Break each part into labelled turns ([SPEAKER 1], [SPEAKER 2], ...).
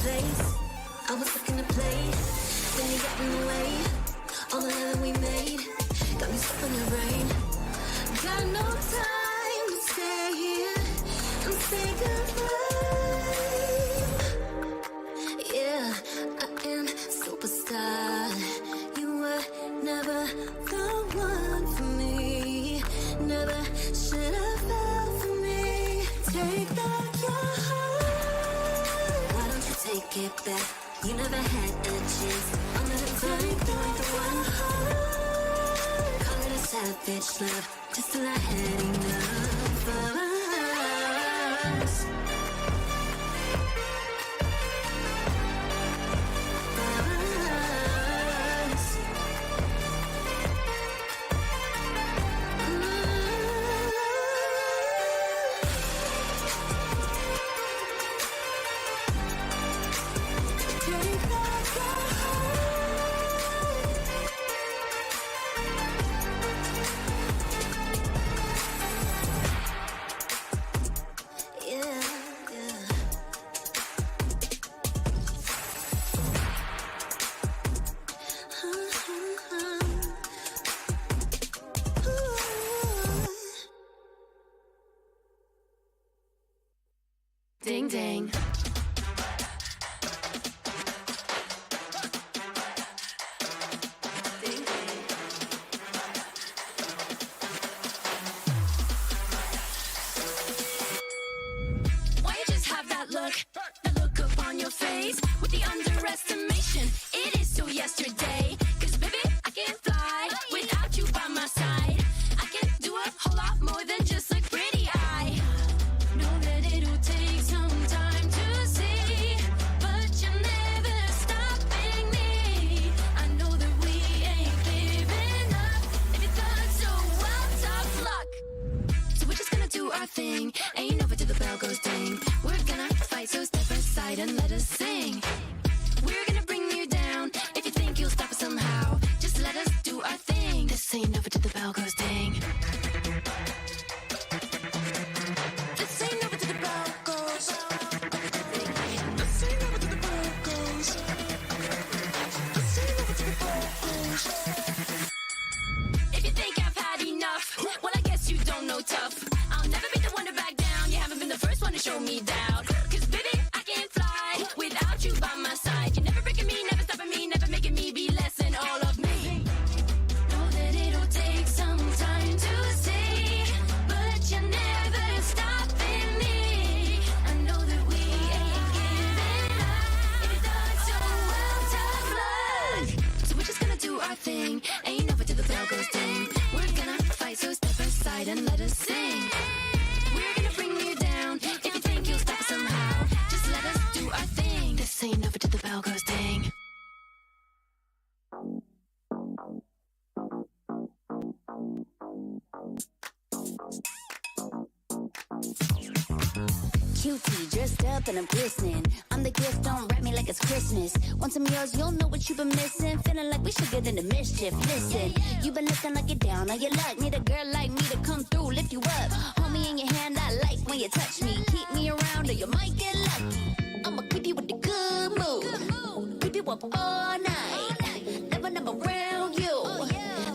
[SPEAKER 1] place. I was looking to play, then you got in the way. All the love that we made got me stuck in the rain. Got no time to stay here and say goodbye. Yeah, I am superstar. You were never the one for me. Never should have felt for me. Take back your heart. Why don't you take it back? You never had a chance. I'll never take back the one heart. Call it a savage love, just till I had enough of us.
[SPEAKER 2] Ding ding. Why you just have that look up on your face with the underestimation? It is so yesterday. 'Cause baby, I can't fly without you by my side. I can do a whole lot more than just look pretty. I know that it'll take some time to see, but you're never stopping me. I know that we ain't giving up. If you thought so, well, tough luck. So we're just gonna do our thing. Ain't over till the bell goes ding. We're gonna fight, so step aside and let us sing. We're gonna bring you down. If you think you'll stop us somehow, just let us do our thing. This ain't over till the bell goes ding. This ain't over till the bell goes. This ain't over till the bell goes. This ain't over till the bell goes. If you think I've had enough, well, I guess you don't know tough. I'll never be the one to back down. You haven't been the first one to show me doubt. 'Cause baby, I can't fly without you by my side. You're never breaking me, never stopping me, never making me be less than all of me. Know that it'll take some time to see, but you're never stopping me. I know that we ain't giving up. If you thought so, well, tough luck. So we're just gonna do our thing. Ain't over till the bell goes ding. We're gonna fight, so step aside and let us sing. We're gonna bring you down. If you think you'll stop us somehow, just let us do our thing. This ain't over till the bell goes ding.
[SPEAKER 3] Cutie, dressed up and I'm glistening. I'm the gift, don't wrap me like it's Christmas. Want some yours, you'll know what you've been missing. Feeling like we should get into mischief. Listen, you've been looking like you're down on your luck. Need a girl like me to come through, lift you up. Hold me in your hand, I like when you touch me. Keep me around or you might get lucky. I'ma keep you with the good mood. Keep you up all night. Never, never around you.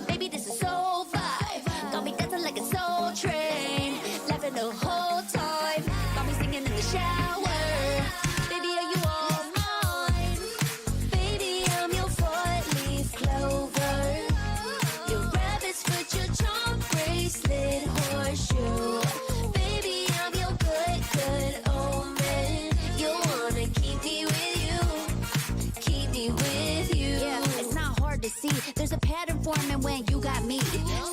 [SPEAKER 3] Baby, this is soul vibe. Got me dancing like a soul train. Laughing the whole time. Got me singing in the shower. Baby, are you all mine? Baby, I'm your four-leaf clover. Your rabbit's foot, your charm bracelet, horseshoe. Baby, I'm your good, good omen. You wanna keep me with you. Keep me with you. Yeah, it's not hard to see. There's a pattern forming when you got me.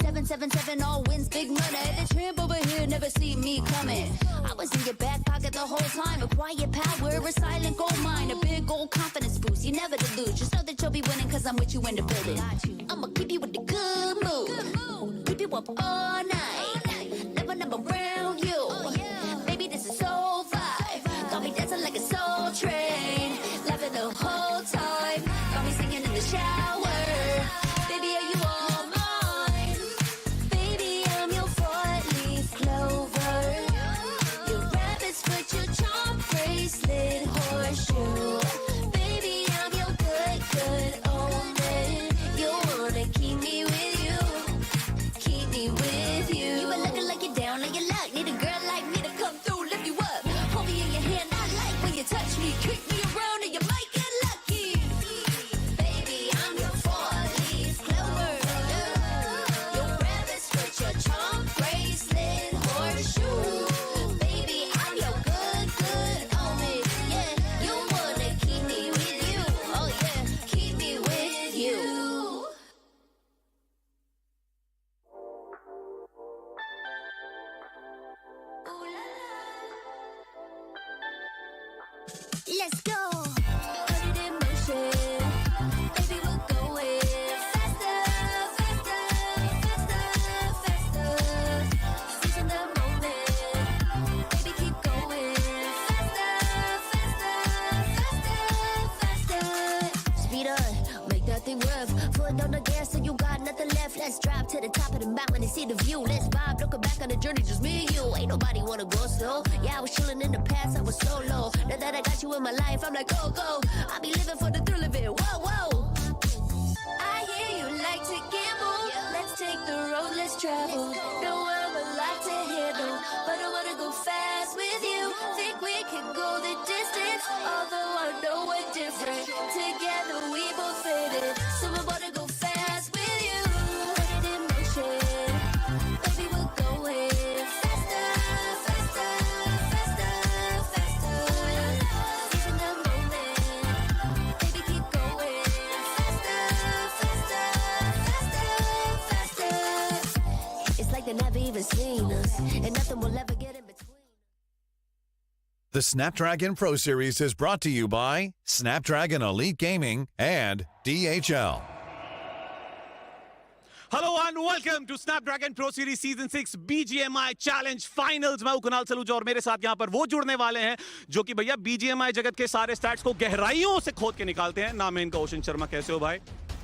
[SPEAKER 3] 777 all wins, big money. The tramp over here never see me coming. I was in your back pocket the whole time. A quiet power, a silent gold mine, a big old confidence boost. You never delude. Just know that you'll be winning 'cause I'm with you in the building. I'ma keep you with the good mood. Keep you up all night. Never, never around you. Baby, this is soul vibe. Got me dancing like a soul train. Laughing the whole time. Got me singing in the shower. Baby, are you all mine? Baby, I'm your four-leaf clover. Your rabbit's foot, your charm bracelet, horseshoe. Let's go. Put it in motion. Baby, we're going faster, faster, faster, faster. Seizing the moment. Baby, keep going faster, faster, faster, faster. Speed up, make that thing rough. Foot on the gas, so you got nothing left. Let's drive to the top of the mountain and see the view. Let's vibe, looking back on the journey, just me and you. Ain't nobody wanna go slow. Yeah, I was chilling in the past, I was so low. Now that I got you in my life, I'm like, go, go. I be living for the thrill of it, whoa, whoa. I hear you like to gamble. Let's take the road, let's travel. Know I'm a lot to handle, but I wanna go fast with you. Think we can go the distance, although I know we're different. Together we both fit it, so I wanna go fast with you. Put it in motion, baby, we're going faster, faster, faster, faster. Seizing the moment, baby, keep going faster, faster, faster, faster. It's like they never even seen us, and nothing will ever get in between.
[SPEAKER 4] The Snapdragon Pro Series is brought to you by Snapdragon Elite Gaming and DHL.
[SPEAKER 5] Hello and welcome to Snapdragon Pro Series season 6 BGMI challenge finals. मैं कुणाल सलूजा और मेरे साथ यहां पर वो जुड़ने वाले हैं जो कि भैया BGMI जगत के सारे स्टैट्स को गहराइयों से खोद के निकालते हैं। नाम है इनका ओशन शर्मा। कैसे हो भाई?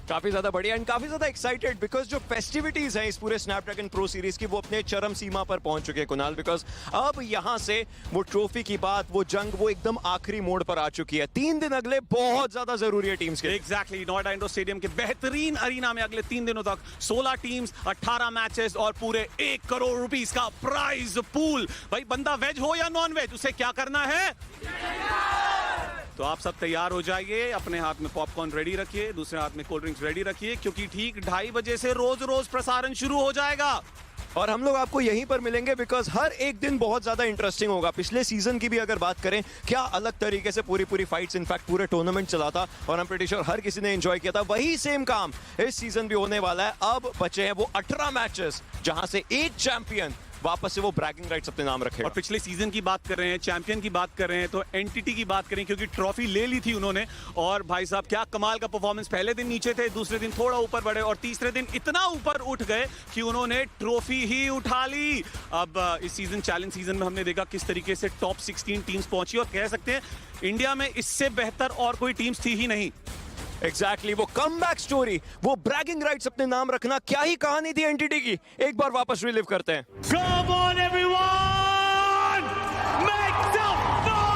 [SPEAKER 6] काफी ज्यादा बढ़िया एंड काफी ज्यादा एक्साइटेड बिकॉज जो फेस्टिविटीज हैं इस पूरे स्नैपड्रैगन प्रो सीरीज की वो अपने चरम सीमा पर पहुंच चुके हैं कुणाल। बिकॉज अब यहां से वो ट्रॉफी की बात, वो जंग, वो एकदम आखिरी मोड़ पर आ चुकी है। 3 दिन अगले बहुत ज्यादा जरूरी है टीम्स के।
[SPEAKER 5] एग्जैक्टली, नोएडा इंडोर स्टेडियम के बेहतरीन अरीना में अगले 3 दिनों तक 16 टीम्स, 18 मैचेस और पूरे 1 करोड़ रुपीस का प्राइज पूल। भाई बंदा वेज हो या नॉन वेज, उसे क्या करना है? तो आप सब तैयार हो जाइए, अपने हाथ में पॉपकॉर्न रेडी रखिए, दूसरे हाथ में कोल्ड ड्रिंक्स रेडी रखिए, क्योंकि ठीक 2:30 बजे से रोज रोज प्रसारण शुरू हो जाएगा।
[SPEAKER 6] और हम लोग आपको यहीं पर मिलेंगे बिकॉज हर एक दिन बहुत ज्यादा इंटरेस्टिंग होगा। पिछले सीजन की भी अगर बात करें, क्या अलग तरीके से पूरी फाइट्स, इनफैक्ट पूरे टूर्नामेंट चला था और हम प्रीटी श्योर हर किसी ने एंजॉय किया था। वही सेम काम इस सीजन भी होने वाला है। अब बचे हैं वो 18 मैचेस जहां से एक चैंपियन वापस से वो ब्रैगिंग राइट्स अपने नाम रखे।
[SPEAKER 5] और पिछले सीजन की बात कर रहे हैं, चैंपियन की बात कर रहे हैं, तो एंटिटी की बात करें क्योंकि ट्रॉफी ले ली थी उन्होंने। और भाई साहब क्या कमाल का परफॉर्मेंस। पहले दिन नीचे थे, दूसरे दिन थोड़ा ऊपर बढ़े और तीसरे दिन इतना ऊपर उठ गए कि उन्होंने ट्रॉफी ही उठा ली। अब इस सीजन, चैलेंज सीजन में हमने देखा किस तरीके से टॉप 16 टीम्स पहुंची और कह सकते हैं इंडिया में इससे बेहतर और कोई टीम्स थी ही नहीं।
[SPEAKER 6] एग्जैक्टली, वो कमबैक स्टोरी, वो ब्रैगिंग राइट्स अपने नाम रखना, क्या ही कहानी थी एंटिटी की। एक बार वापस रिलीव करते हैं।
[SPEAKER 5] Come on everyone! Make some fun!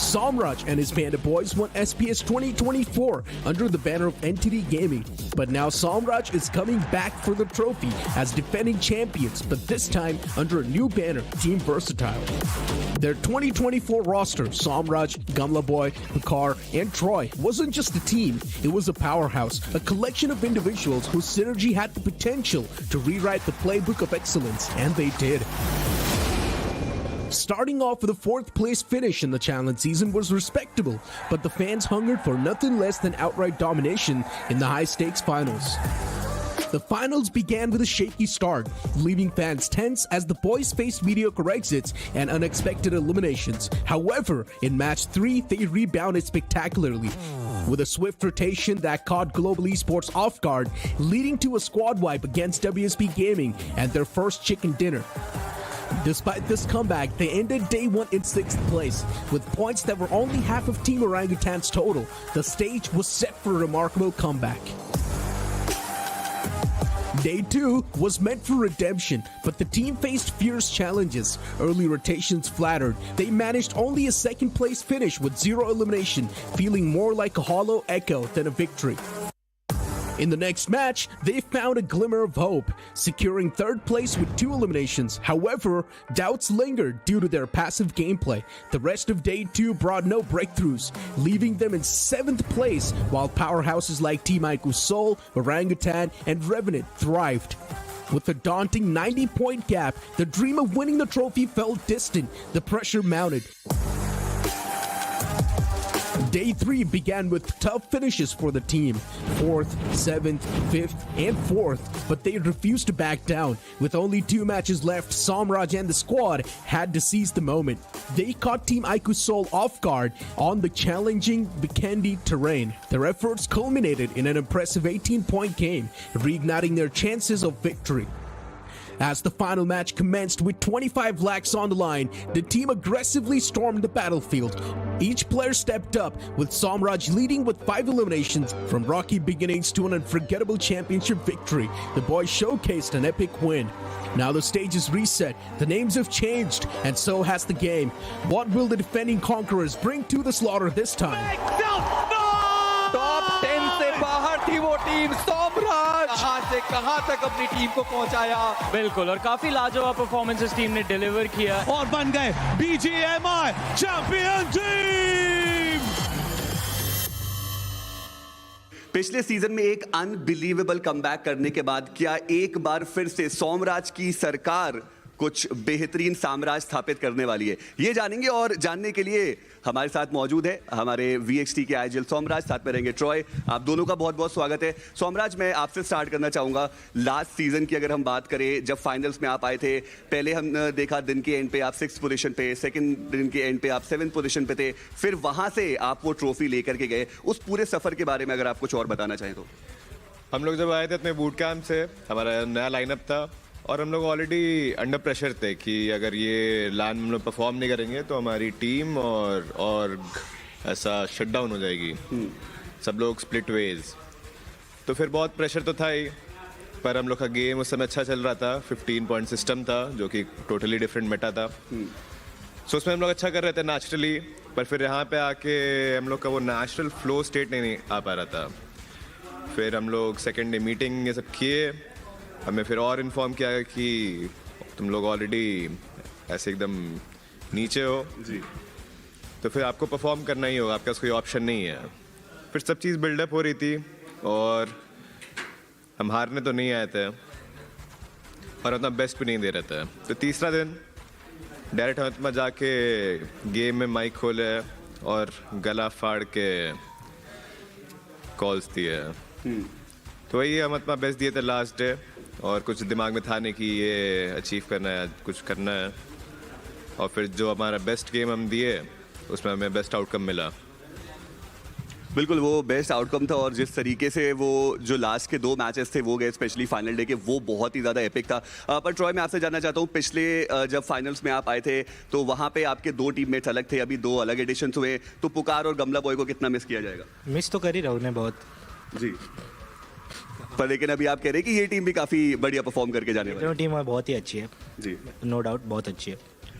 [SPEAKER 7] Samraj and his Panda Boys won SPS 2024 under the banner of Entity Gaming. But now Samraj is coming back for the trophy as defending champions, but this time under a new banner, Team Versatile. Their 2024 roster, Samraj, Gamla Boy, Bakar, and Troy, wasn't just a team, it was a powerhouse, a collection of individuals whose synergy had the potential to rewrite the playbook of excellence, and they did. Starting off with a 4th place finish in the challenge season was respectable, but the fans hungered for nothing less than outright domination in the high-stakes finals. The finals began with a shaky start, leaving fans tense as the boys faced mediocre exits and unexpected eliminations. However, in match 3, they rebounded spectacularly, with a swift rotation that caught Global Esports off guard, leading to a squad wipe against WSP Gaming and their first chicken dinner. Despite this comeback, they ended day 1 in 6th place, with points that were only half of Team Orangutan's total. The stage was set for a remarkable comeback. Day 2 was meant for redemption, but the team faced fierce challenges. Early rotations flattered. They managed only a 2nd place finish with 0 elimination, feeling more like a hollow echo than a victory. In the next match, they found a glimmer of hope, securing 3rd place with 2 eliminations. However, doubts lingered due to their passive gameplay. The rest of Day 2 brought no breakthroughs, leaving them in 7th place, while powerhouses like Team iQOO, Orangutan, and Revenant thrived. With a daunting 90-point gap, the dream of winning the trophy felt distant. The pressure mounted. Day 3 began with tough finishes for the team. 4th, 7th, 5th, and 4th, but they refused to back down. With only 2 matches left, Samraj and the squad had to seize the moment. They caught Team iQOO off guard on the challenging Vikendi terrain. Their efforts culminated in an impressive 18-point game, reigniting their chances of victory. As the final match commenced with 25 lakhs on the line, the team aggressively stormed the battlefield. Each player stepped up, with Samraj leading with 5 eliminations. From rocky beginnings to an unforgettable championship victory, the boys showcased an epic win. Now the stage is reset, the names have changed, and so has the game. What will the defending conquerors bring to the slaughter this time?
[SPEAKER 8] Top 10 से बाहर थी वो team Somraj, कहां से कहां तक अपनी team को पहुंचाया।
[SPEAKER 9] बिल्कुल, और काफी लाजवाब परफॉर्मेंस इस टीम ने डिलीवर किया
[SPEAKER 5] और बन गए BGMI चैंपियन टीम। पिछले सीजन में एक अनबिलीवेबल कमबैक करने के बाद क्या एक बार फिर से सोमराज की सरकार कुछ बेहतरीन साम्राज्य स्थापित करने वाली है? ये जानेंगे, और जानने के लिए हमारे साथ मौजूद है हमारे VXT के आईजीएल सोमराज, साथ में रहेंगे ट्रॉय। आप दोनों का बहुत बहुत स्वागत है। सोमराज, मैं आपसे स्टार्ट करना चाहूंगा। लास्ट सीजन की अगर हम बात करें, जब फाइनल्स में आप आए थे, पहले हमने देखा दिन के एंड पे आप 6th पोजीशन पे, सेकंड दिन के एंड पे आप 7th पोजीशन पे थे, फिर वहां से आप वो ट्रॉफी लेकर के गए। उस पूरे सफर के बारे में अगर आप कुछ और बताना चाहें तो।
[SPEAKER 10] हम लोग जब आए थे अपने बूट कैंप से, हमारा नया लाइनअप था और हम लोग ऑलरेडी अंडर प्रेशर थे कि अगर ये लाइन में हम लोग परफॉर्म नहीं करेंगे तो हमारी टीम और ऐसा शटडाउन हो जाएगी, सब लोग स्प्लिट वेज। तो फिर बहुत प्रेशर तो था ही, पर हम लोग का गेम उस समय अच्छा चल रहा था। 15 पॉइंट सिस्टम था जो कि टोटली डिफरेंट मेटा था, सो उसमें हम लोग अच्छा कर रहे थे नेचुरली। पर फिर यहाँ पे आके हम लोग का वो नेचुरल फ्लो स्टेट नहीं आ पा रहा था। फिर हम लोग सेकेंड डे मीटिंग ये सब किए, हमें फिर और इन्फॉर्म किया कि तुम लोग ऑलरेडी ऐसे एकदम नीचे हो जी, तो फिर आपको परफॉर्म करना ही होगा, आपका कोई ऑप्शन नहीं है। फिर सब चीज़ बिल्डअप हो रही थी और हम हारने तो नहीं आए थे और अपना बेस्ट भी नहीं दे रहे थे। तो तीसरा दिन डायरेक्ट हम में जाके गेम में माइक खोले और गला फाड़ के कॉल्स दिए। तो वही हम अपना बेस्ट दिए थे लास्ट डे, और कुछ दिमाग में था नहीं कि ये अचीव करना है, कुछ करना है। और फिर जो हमारा बेस्ट गेम हम दिए उसमें हमें बेस्ट आउटकम मिला।
[SPEAKER 5] बिल्कुल, वो बेस्ट आउटकम था, और जिस तरीके से वो जो लास्ट के 2 मैचेस थे वो गए, स्पेशली फाइनल डे के, वो बहुत ही ज़्यादा एपिक था। पर ट्रॉय, मैं आपसे जानना चाहता हूँ, पिछले जब फाइनल्स में आप आए थे तो वहाँ पे आपके 2 टीममेट्स अलग थे, अभी 2 अलग एडिशंस हुए, तो पुकार और गमला बॉय को कितना मिस किया जाएगा?
[SPEAKER 9] मिस तो कर ही रहा हूँ बहुत
[SPEAKER 5] जी, पर लेकिन अभी आप कह रहे हैं कि ये टीम भी काफ़ी बढ़िया परफॉर्म करके जाने वाली है।
[SPEAKER 9] टीम बहुत ही अच्छी है
[SPEAKER 5] जी,
[SPEAKER 9] नो डाउट, बहुत अच्छी है।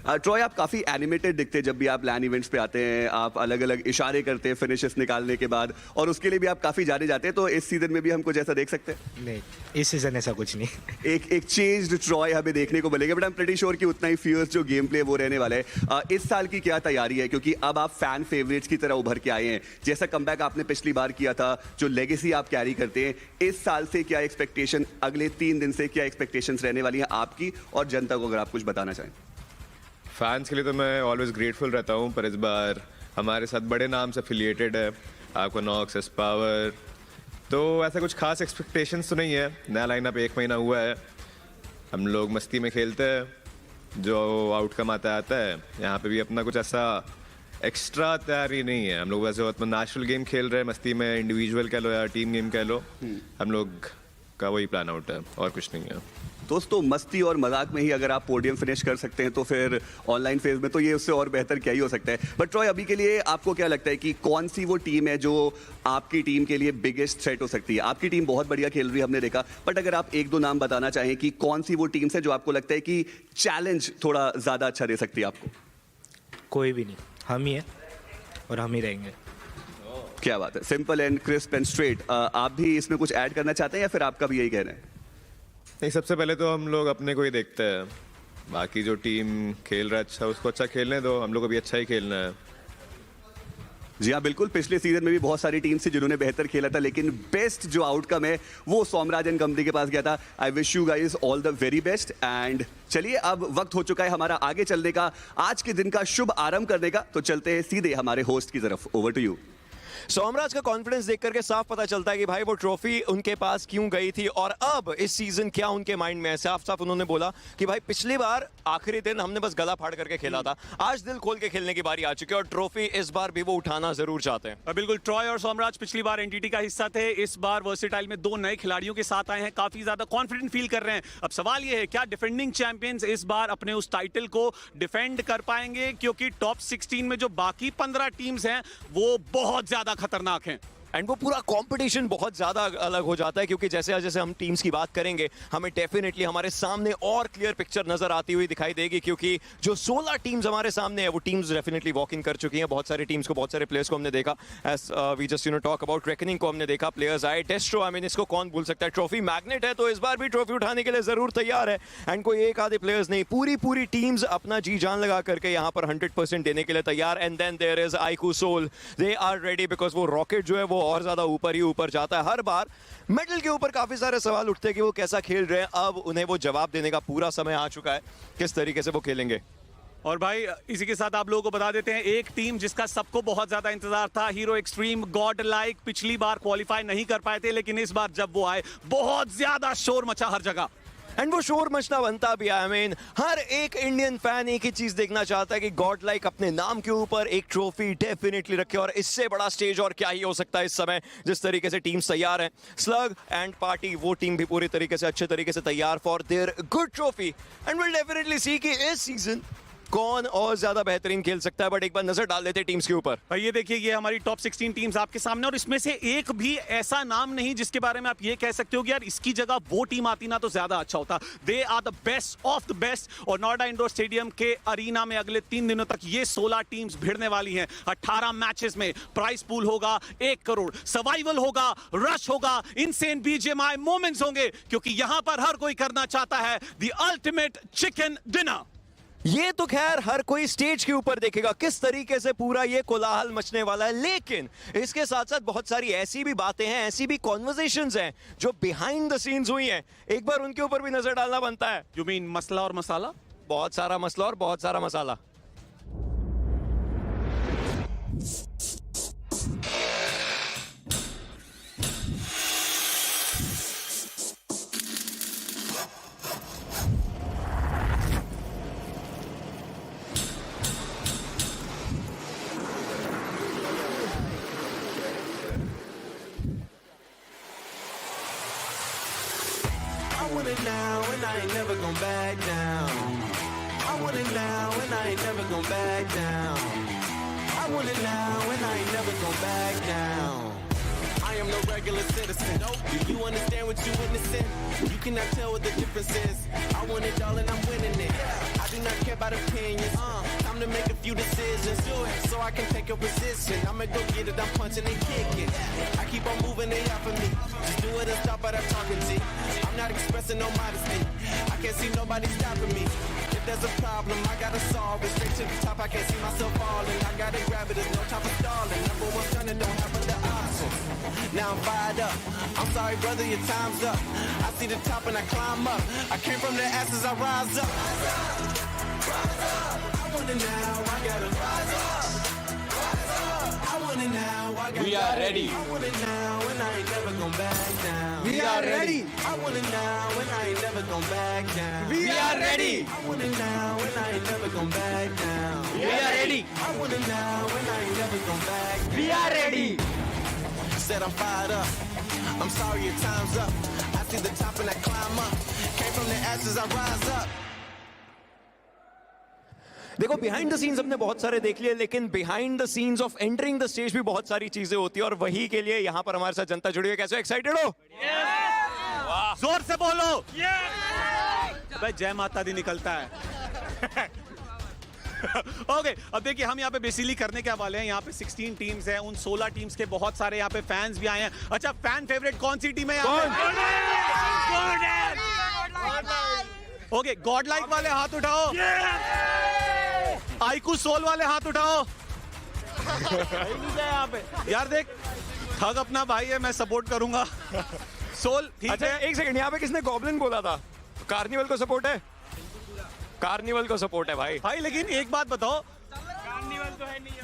[SPEAKER 5] ट्रॉय, आप काफ़ी एनिमेटेड दिखते हैं जब भी आप लैन इवेंट्स पे आते हैं, आप अलग अलग इशारे करते हैं फिनिशेस निकालने के बाद, और उसके लिए भी आप काफ़ी जाने जाते हैं। तो इस सीजन में भी हम कुछ ऐसा देख सकते हैं?
[SPEAKER 9] नहीं, इस सीजन ऐसा कुछ नहीं।
[SPEAKER 5] एक चेंज्ड ट्रॉय हमें देखने को मिलेगा, but I am pretty sure कि उतना ही फियर्स जो गेम प्ले वो रहने वाला है। इस साल की क्या तैयारी है, क्योंकि अब आप फैन फेवरेट्स की तरह उभर के आए हैं, जैसा कमबैक आपने पिछली बार किया था, जो लेगेसी आप कैरी करते हैं, इस साल से क्या एक्सपेक्टेशन, अगले 3 दिन से क्या एक्सपेक्टेशंस रहने वाली हैं आपकी और जनता को, अगर आप कुछ बताना चाहें?
[SPEAKER 10] फैंस के लिए तो मैं ऑलवेज ग्रेटफुल रहता हूँ, पर इस बार हमारे साथ बड़े नाम से एफिलिएटेड है, iQOO, एसपावर, तो ऐसा कुछ खास एक्सपेक्टेशंस तो नहीं है। नया लाइनअप 1 महीना हुआ है, हम लोग मस्ती में खेलते हैं, जो आउटकम आता है। यहाँ पे भी अपना कुछ ऐसा एक्स्ट्रा तैयारी नहीं है, हम लोग वैसे अपना नेचुरल गेम खेल रहे हैं, मस्ती में इंडिविजुअल कह लो या टीम गेम कह लो, हम लोग का वही प्लान आउट है और कुछ नहीं है।
[SPEAKER 5] दोस्तों, मस्ती और मजाक में ही अगर आप पोडियम फिनिश कर सकते हैं तो फिर ऑनलाइन फेज में तो ये उससे और बेहतर क्या ही हो सकता है। बट ट्रॉय, अभी के लिए आपको क्या लगता है कि कौन सी वो टीम है जो आपकी टीम के लिए बिगेस्ट थ्रेट हो सकती है? आपकी टीम बहुत बढ़िया खेल रही है, हमने देखा, बट अगर आप 1-2 नाम बताना चाहें कि कौन सी वो टीम्स है जो आपको लगता है कि चैलेंज थोड़ा ज़्यादा अच्छा दे सकती है आपको?
[SPEAKER 9] कोई भी नहीं, हम ही है और हम ही रहेंगे।
[SPEAKER 5] क्या बात है, simple and crisp and straight. आप भी इसमें कुछ ऐड करना चाहते हैं या फिर आपका भी यही कहना है?
[SPEAKER 10] नहीं, सबसे पहले तो हम लोग अपने को ही देखते हैं, बाकी जो टीम खेल रहा है अच्छा उसको अच्छा खेलने दो, हम लोग को भी अच्छा ही खेलना है।
[SPEAKER 5] जी हाँ, बिल्कुल, पिछले सीजन में भी बहुत सारी टीम्स थी जिन्होंने बेहतर खेला था, लेकिन बेस्ट जो आउटकम है वो सोमराज एंड कंपनी के पास गया था। I wish you guys all the very best. And चलिए, अब वक्त हो चुका है हमारा आगे चलने का, आज के दिन का शुभ आरंभ करने का, तो चलते हैं सीधे हमारे होस्ट की तरफ। Over to you.
[SPEAKER 6] सोमराज का कॉन्फिडेंस देख करके साफ पता चलता है कि भाई वो ट्रॉफी उनके पास क्यों गई थी और अब इस सीजन क्या उनके माइंड में है। साफ साफ उन्होंने बोला कि भाई पिछली बार आखिरी दिन हमने बस गला फाड़ करके खेला था, आज दिल खोल के खेलने की बारी आ चुकी है और ट्रॉफी इस बार भी वो उठाना जरूर चाहते हैं।
[SPEAKER 5] बिल्कुल, ट्रॉय और सोमराज पिछली बार एनटीटी का हिस्सा थे, इस बार वर्सेटाइल में 2 नए खिलाड़ियों के साथ आए हैं, काफी ज्यादा कॉन्फिडेंट फील कर रहे हैं। अब सवाल ये है क्या डिफेंडिंग चैंपियंस इस बार अपने उस टाइटल को डिफेंड कर पाएंगे, क्योंकि टॉप 16 में जो बाकी 15 टीम्स हैं वो बहुत ज्यादा खतरनाक हैं।
[SPEAKER 6] एंड वो पूरा कंपटीशन बहुत ज़्यादा अलग हो जाता है, क्योंकि जैसे जैसे हम टीम्स की बात करेंगे हमें डेफिनेटली हमारे सामने और क्लियर पिक्चर नजर आती हुई दिखाई देगी, क्योंकि जो 16 टीम्स हमारे सामने है वो टीम्स डेफिनेटली वॉक इन कर चुकी हैं। बहुत सारी टीम्स को, बहुत सारे प्लेयर्स को हमने देखा, as we just talk about Reckoning को हमने देखा, प्लेयर्स आए, डेस्ट्रो, आई मीन इसको कौन भूल सकता है, ट्रॉफी मैग्नेट है तो इस बार भी ट्रॉफी उठाने के लिए जरूर तैयार है। एंड कोई एक आधे प्लेयर्स नहीं, पूरी टीम्स अपना जी जान लगा करके यहाँ पर 100% देने के लिए तैयार। And then there is iQOO Soul, they are ready, because वो रॉकेट जो है वो और ज्यादा ऊपर जाता है। हर बार मेडल के ऊपर काफी सारे सवाल उठते हैं कि वो कैसा खेल रहे हैं, अब उन्हें वो जवाब देने का पूरा समय आ चुका है, किस तरीके से वो खेलेंगे।
[SPEAKER 5] और भाई इसी के साथ आप लोगों को बता देते हैं एक टीम जिसका सबको बहुत ज्यादा इंतजार था, हीरो एक्सट्रीम गॉडलाइक, पिछली बार क्वालिफाई नहीं कर पाए थे, लेकिन इस बार जब वो आए बहुत ज्यादा शोर मचा हर जगह।
[SPEAKER 6] एंड वो शोर मचना बनता भी है। आई मीन हर एक इंडियन फैन एक ही चीज देखना चाहता है कि गॉडलाइक अपने नाम के ऊपर एक ट्रॉफी डेफिनेटली रखे, और इससे बड़ा स्टेज और क्या ही हो सकता है इस समय जिस तरीके से टीम्स तैयार हैं। स्लग एंड पार्टी वो टीम भी पूरी तरीके से अच्छे तरीके से तैयार for their good trophy, and will definitely see कि इस सीजन कौन और ज्यादा बेहतरीन खेल सकता है। बट एक बार नजर डाल देते टीम्स के ऊपर।
[SPEAKER 5] भाई ये देखिए, ये हमारी टॉप 16 टीम्स आपके सामने, और इसमें से एक भी ऐसा नाम नहीं जिसके बारे में आप ये कह सकते हो कि यार इसकी जगह वो टीम आती ना तो ज्यादा अच्छा होता। They are the best of the best, और नोएडा इंडोर स्टेडियम के अरीना में अगले 3 दिनों तक ये 16 टीम्स भिड़ने वाली हैं। 18 मैचेस में प्राइस पूल होगा 1 करोड़, सर्वाइवल होगा, रश होगा, इनसेन BGMI मोमेंट्स होंगे, क्योंकि यहां पर हर कोई करना चाहता है द अल्टीमेट चिकन डिनर।
[SPEAKER 6] ये तो खैर हर कोई स्टेज के ऊपर देखेगा किस तरीके से पूरा ये कोलाहल मचने वाला है, लेकिन इसके साथ साथ बहुत सारी ऐसी भी बातें हैं, ऐसी भी कॉन्वर्सेशंस हैं जो बिहाइंड द सीन्स हुई हैं, एक बार उनके ऊपर भी नजर डालना बनता है।
[SPEAKER 5] यू मीन मसला और मसाला?
[SPEAKER 6] बहुत सारा मसला और बहुत सारा मसाला।
[SPEAKER 2] I want it now and I ain't never gonna back down. I want it now and I ain't never gonna back down. I want it now and I ain't never gonna back down. I am no regular citizen. Do you understand what you're witnessing? You cannot tell what the difference is. I want it all and I'm winning it. I do not care about opinions. Time to make a few decisions. Do it so I can take a position. I'ma go get it, I'm punching and kicking. I keep on moving, they off of me. Just do it and stop what I'm talking to. I'm not expressing no modesty. I can't see nobody stopping me. If there's a problem, I gotta solve it. Straight to the top, I can't see myself falling. I gotta grab it, there's no time for stalling. Number one stunner, don't have other options. Now I'm fired up. I'm sorry, brother, your time's up. I see the top and I climb up. I came from the ashes, I rise up. Rise up. I want it now, I gotta rise up. Rise up. I want it now, I gotta.
[SPEAKER 8] We are ready.
[SPEAKER 2] I want it now and I ain't never gonna back down.
[SPEAKER 8] We are ready.
[SPEAKER 2] I want it now and I ain't never gonna back down.
[SPEAKER 8] We are ready.
[SPEAKER 2] I want it now and I ain't never gonna back down.
[SPEAKER 8] We are ready.
[SPEAKER 2] I want it now and I ain't never gonna back down.
[SPEAKER 8] We are ready.
[SPEAKER 2] Said I'm fired up. I'm sorry, your time's up. I see the top and I climb up. Came from the ashes, I rise up.
[SPEAKER 6] देखो behind the scenes हमने बहुत सारे देख लिए, लेकिन behind the scenes of entering the stage भी बहुत सारी चीजें होती है, और वही के लिए यहाँ पर हमारे साथ जनता जुड़ी है। कैसे एक्साइटेड हो?
[SPEAKER 5] जोर से बोलो। भाई जय माता दी निकलता है। ओके, अब देखिए हम यहाँ पे बेसिकली करने क्या वाले हैं, यहाँ पे 16 टीम्स हैं, उन 16 टीम्स के बहुत सारे यहाँ पे फैंस भी आए हैं। अच्छा, फैन फेवरेट कौन सी टीम है यहाँ पे? ओके, गॉडलाइक वाले हाथ उठाओ, iQOO सोल वाले हाथ उठाओ। यहाँ पे यार देख, ठग अपना भाई है, मैं सपोर्ट करूंगा। सोल ठीक
[SPEAKER 6] अच्छा,
[SPEAKER 5] है।
[SPEAKER 6] एक सेकंड, यहाँ पे किसने गॉब्लिन बोला था? कार्निवल को सपोर्ट है? कार्निवल को सपोर्ट है भाई।
[SPEAKER 5] भाई लेकिन एक बात बताओ,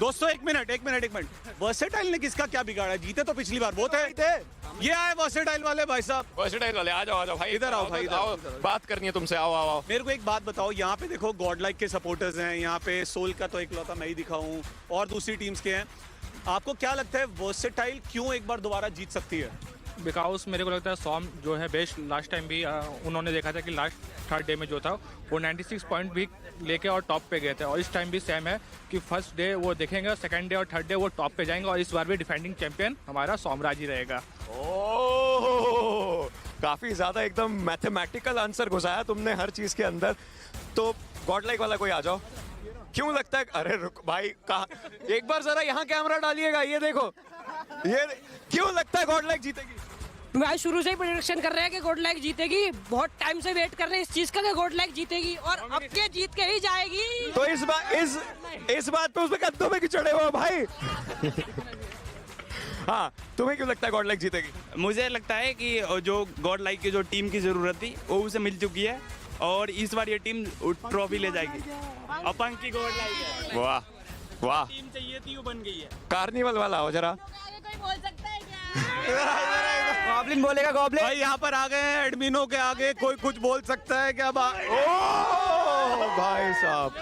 [SPEAKER 5] दोस्तों एक मिनट वर्सेटाइल ने किसका क्या बिगाड़ा? जीते तो पिछली बार वो थे। ये आए वर्सेटाइल वाले भाई साहब।
[SPEAKER 11] वर्सेटाइल वाले आ जाओ भाई,
[SPEAKER 5] इधर आओ भाई, इधर
[SPEAKER 11] आओ, बात करनी है तुमसे, आओ।
[SPEAKER 5] मेरे को एक बात बताओ, यहाँ पे देखो गॉडलाइक के सपोर्टर्स हैं, यहाँ पे सोल का तो इकलौता मैं ही दिखा हूँ और दूसरी टीम्स के हैं। आपको क्या लगता है वर्सेटाइल क्यों एक बार दोबारा जीत सकती है?
[SPEAKER 9] बिकॉज मेरे को लगता है सॉम जो है बेस्ट, लास्ट टाइम भी उन्होंने देखा था कि लास्ट थर्ड डे में जो था वो 96 पॉइंट भी लेके और टॉप पे गए थे, और इस टाइम भी सेम है कि फर्स्ट डे वो देखेंगे, सेकंड डे और थर्ड डे वो टॉप पे जाएंगे, और इस बार भी डिफेंडिंग चैंपियन हमारा सोमराज ही रहेगा।
[SPEAKER 6] ओह, काफी ज्यादा एकदम मैथमेटिकल आंसर घुसाया तुमने हर चीज के अंदर। तो गॉडलाइक वाला कोई आ जाओ। क्यों लगता है? अरे रुक भाई, कहा एक बार जरा यहाँ कैमरा डालिएगा, ये देखो, ये क्यों लगता है गॉडलाइक जीतेगी?
[SPEAKER 12] भाई शुरू से ही प्रेडिक्शन कर रहे हैं कि गॉडलाइक जीतेगी, बहुत टाइम से वेट कर रहे हैं इस चीज का कि गॉडलाइक जीतेगी, और अब के जीत के ही जाएगी।
[SPEAKER 6] तो इस बात पे उसमें कद्दों में चढ़े हुए भाई। हाँ, तुम्हें क्यों लगता है गॉडलाइक जीतेगी?
[SPEAKER 13] मुझे लगता है कि जो गॉडलाइक की जो टीम की जरूरत थी वो उसे मिल चुकी है, और इस बार ये टीम ट्रॉफी ले जाएगी। अपंग की गॉडलाइक है।
[SPEAKER 6] वाह वाह,
[SPEAKER 13] टीम चाहिए थी वो बन गई है।
[SPEAKER 6] कार्निवल वाला हो जरा।
[SPEAKER 12] कोई बोल सकता है क्या?
[SPEAKER 8] गॉब्लिन बोलेगा, गॉब्लिन
[SPEAKER 5] भाई यहाँ पर आ गए हैं एडमिनों के आगे, कोई कुछ बोल सकता है क्या?
[SPEAKER 6] भाई साहब,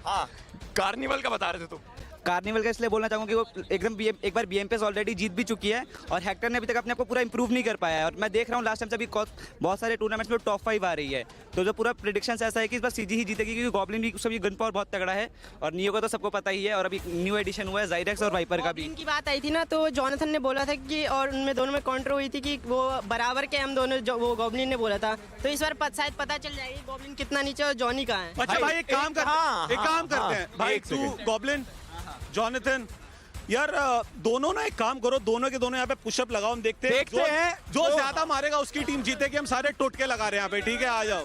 [SPEAKER 6] हाँ कार्निवल का बता रहे थे तुम।
[SPEAKER 8] कार्निवल का इसलिए बोलना चाहूँगा कि वो एकदम एक बार BMPS ऑलरेडी जीत भी चुकी है, और हेक्टर ने अभी तक अपने आप को पूरा इंप्रूव नहीं कर पाया है, और मैं देख रहा हूँ लास्ट टाइम से अभी बहुत सारे टूर्नामेंट्स में टॉप 5 आ रही है। तो जो पूरा प्रेडिक्शन ऐसा है कि इस बार CG ही जीतेगी, क्योंकि गॉब्लिन भी उसका भी गन पावर बहुत तगड़ा है, और नियो का तो सबको पता ही है, और अभी न्यू एडिशन हुआ है जाइरेक्स और वाइपर का भी।
[SPEAKER 12] इनकी बात आई थी ना, तो जॉनथन ने बोला था कि, और उनमें दोनों में काउंटर हुई थी कि वो बराबर के हम दोनों, वो गॉब्लिन ने बोला था। तो इस बार शायद पता चल जाएगी गॉब्लिन कितना नीचे और जॉनी कहाँ है।
[SPEAKER 5] अच्छा भाई, एक काम करते हैं भाई, तू गॉब्लिन, जॉनथन, यार दोनों ना एक काम करो, दोनों के दोनों यहाँ पे पुशअप लगाओ, हम देखते हैं जो ज्यादा मारेगा उसकी टीम जीतेगी। हम सारे टोटके लगा रहे हैं यहाँ पे, ठीक है? आ जाओ,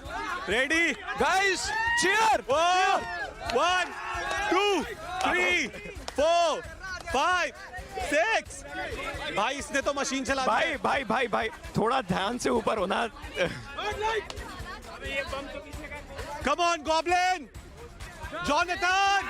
[SPEAKER 5] रेडी गाइस, चीयर। 1 2 3 4 5 6। भाई इसने तो मशीन चला दी।
[SPEAKER 6] भाई थोड़ा ध्यान से ऊपर होना।
[SPEAKER 5] Come on goblin, Jonathan.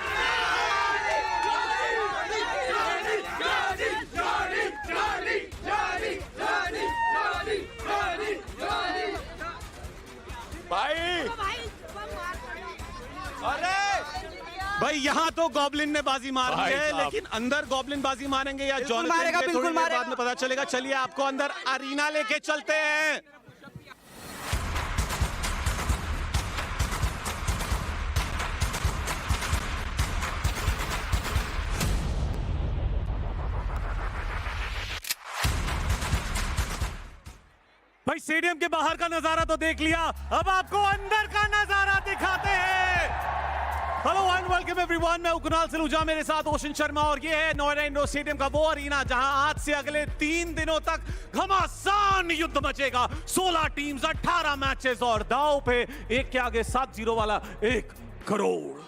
[SPEAKER 5] भाई यहाँ तो गॉब्लिन ने बाजी मार ली है, लेकिन अंदर गॉब्लिन बाजी मारेंगे या जॉनथन
[SPEAKER 8] मारेगा,
[SPEAKER 5] के थोड़ी
[SPEAKER 8] बिल्कुल
[SPEAKER 5] देर बाद में पता चलेगा। चलिए आपको अंदर अरीना लेके चलते हैं। भाई स्टेडियम के बाहर का नजारा तो देख लिया, अब आपको अंदर का नजारा दिखाते हैं। हेलो एंड वेलकम एवरीवन, मैं कुणाल सलूजा, मेरे साथ ओशन शर्मा, और ये है नोएडा इंडोर स्टेडियम का वो अरीना जहां आज से अगले 3 दिनों तक घमासान युद्ध मचेगा। 16 टीम्स, 18 मैचेस, और दाव पे एक के आगे 7-0 वाला 1 करोड़।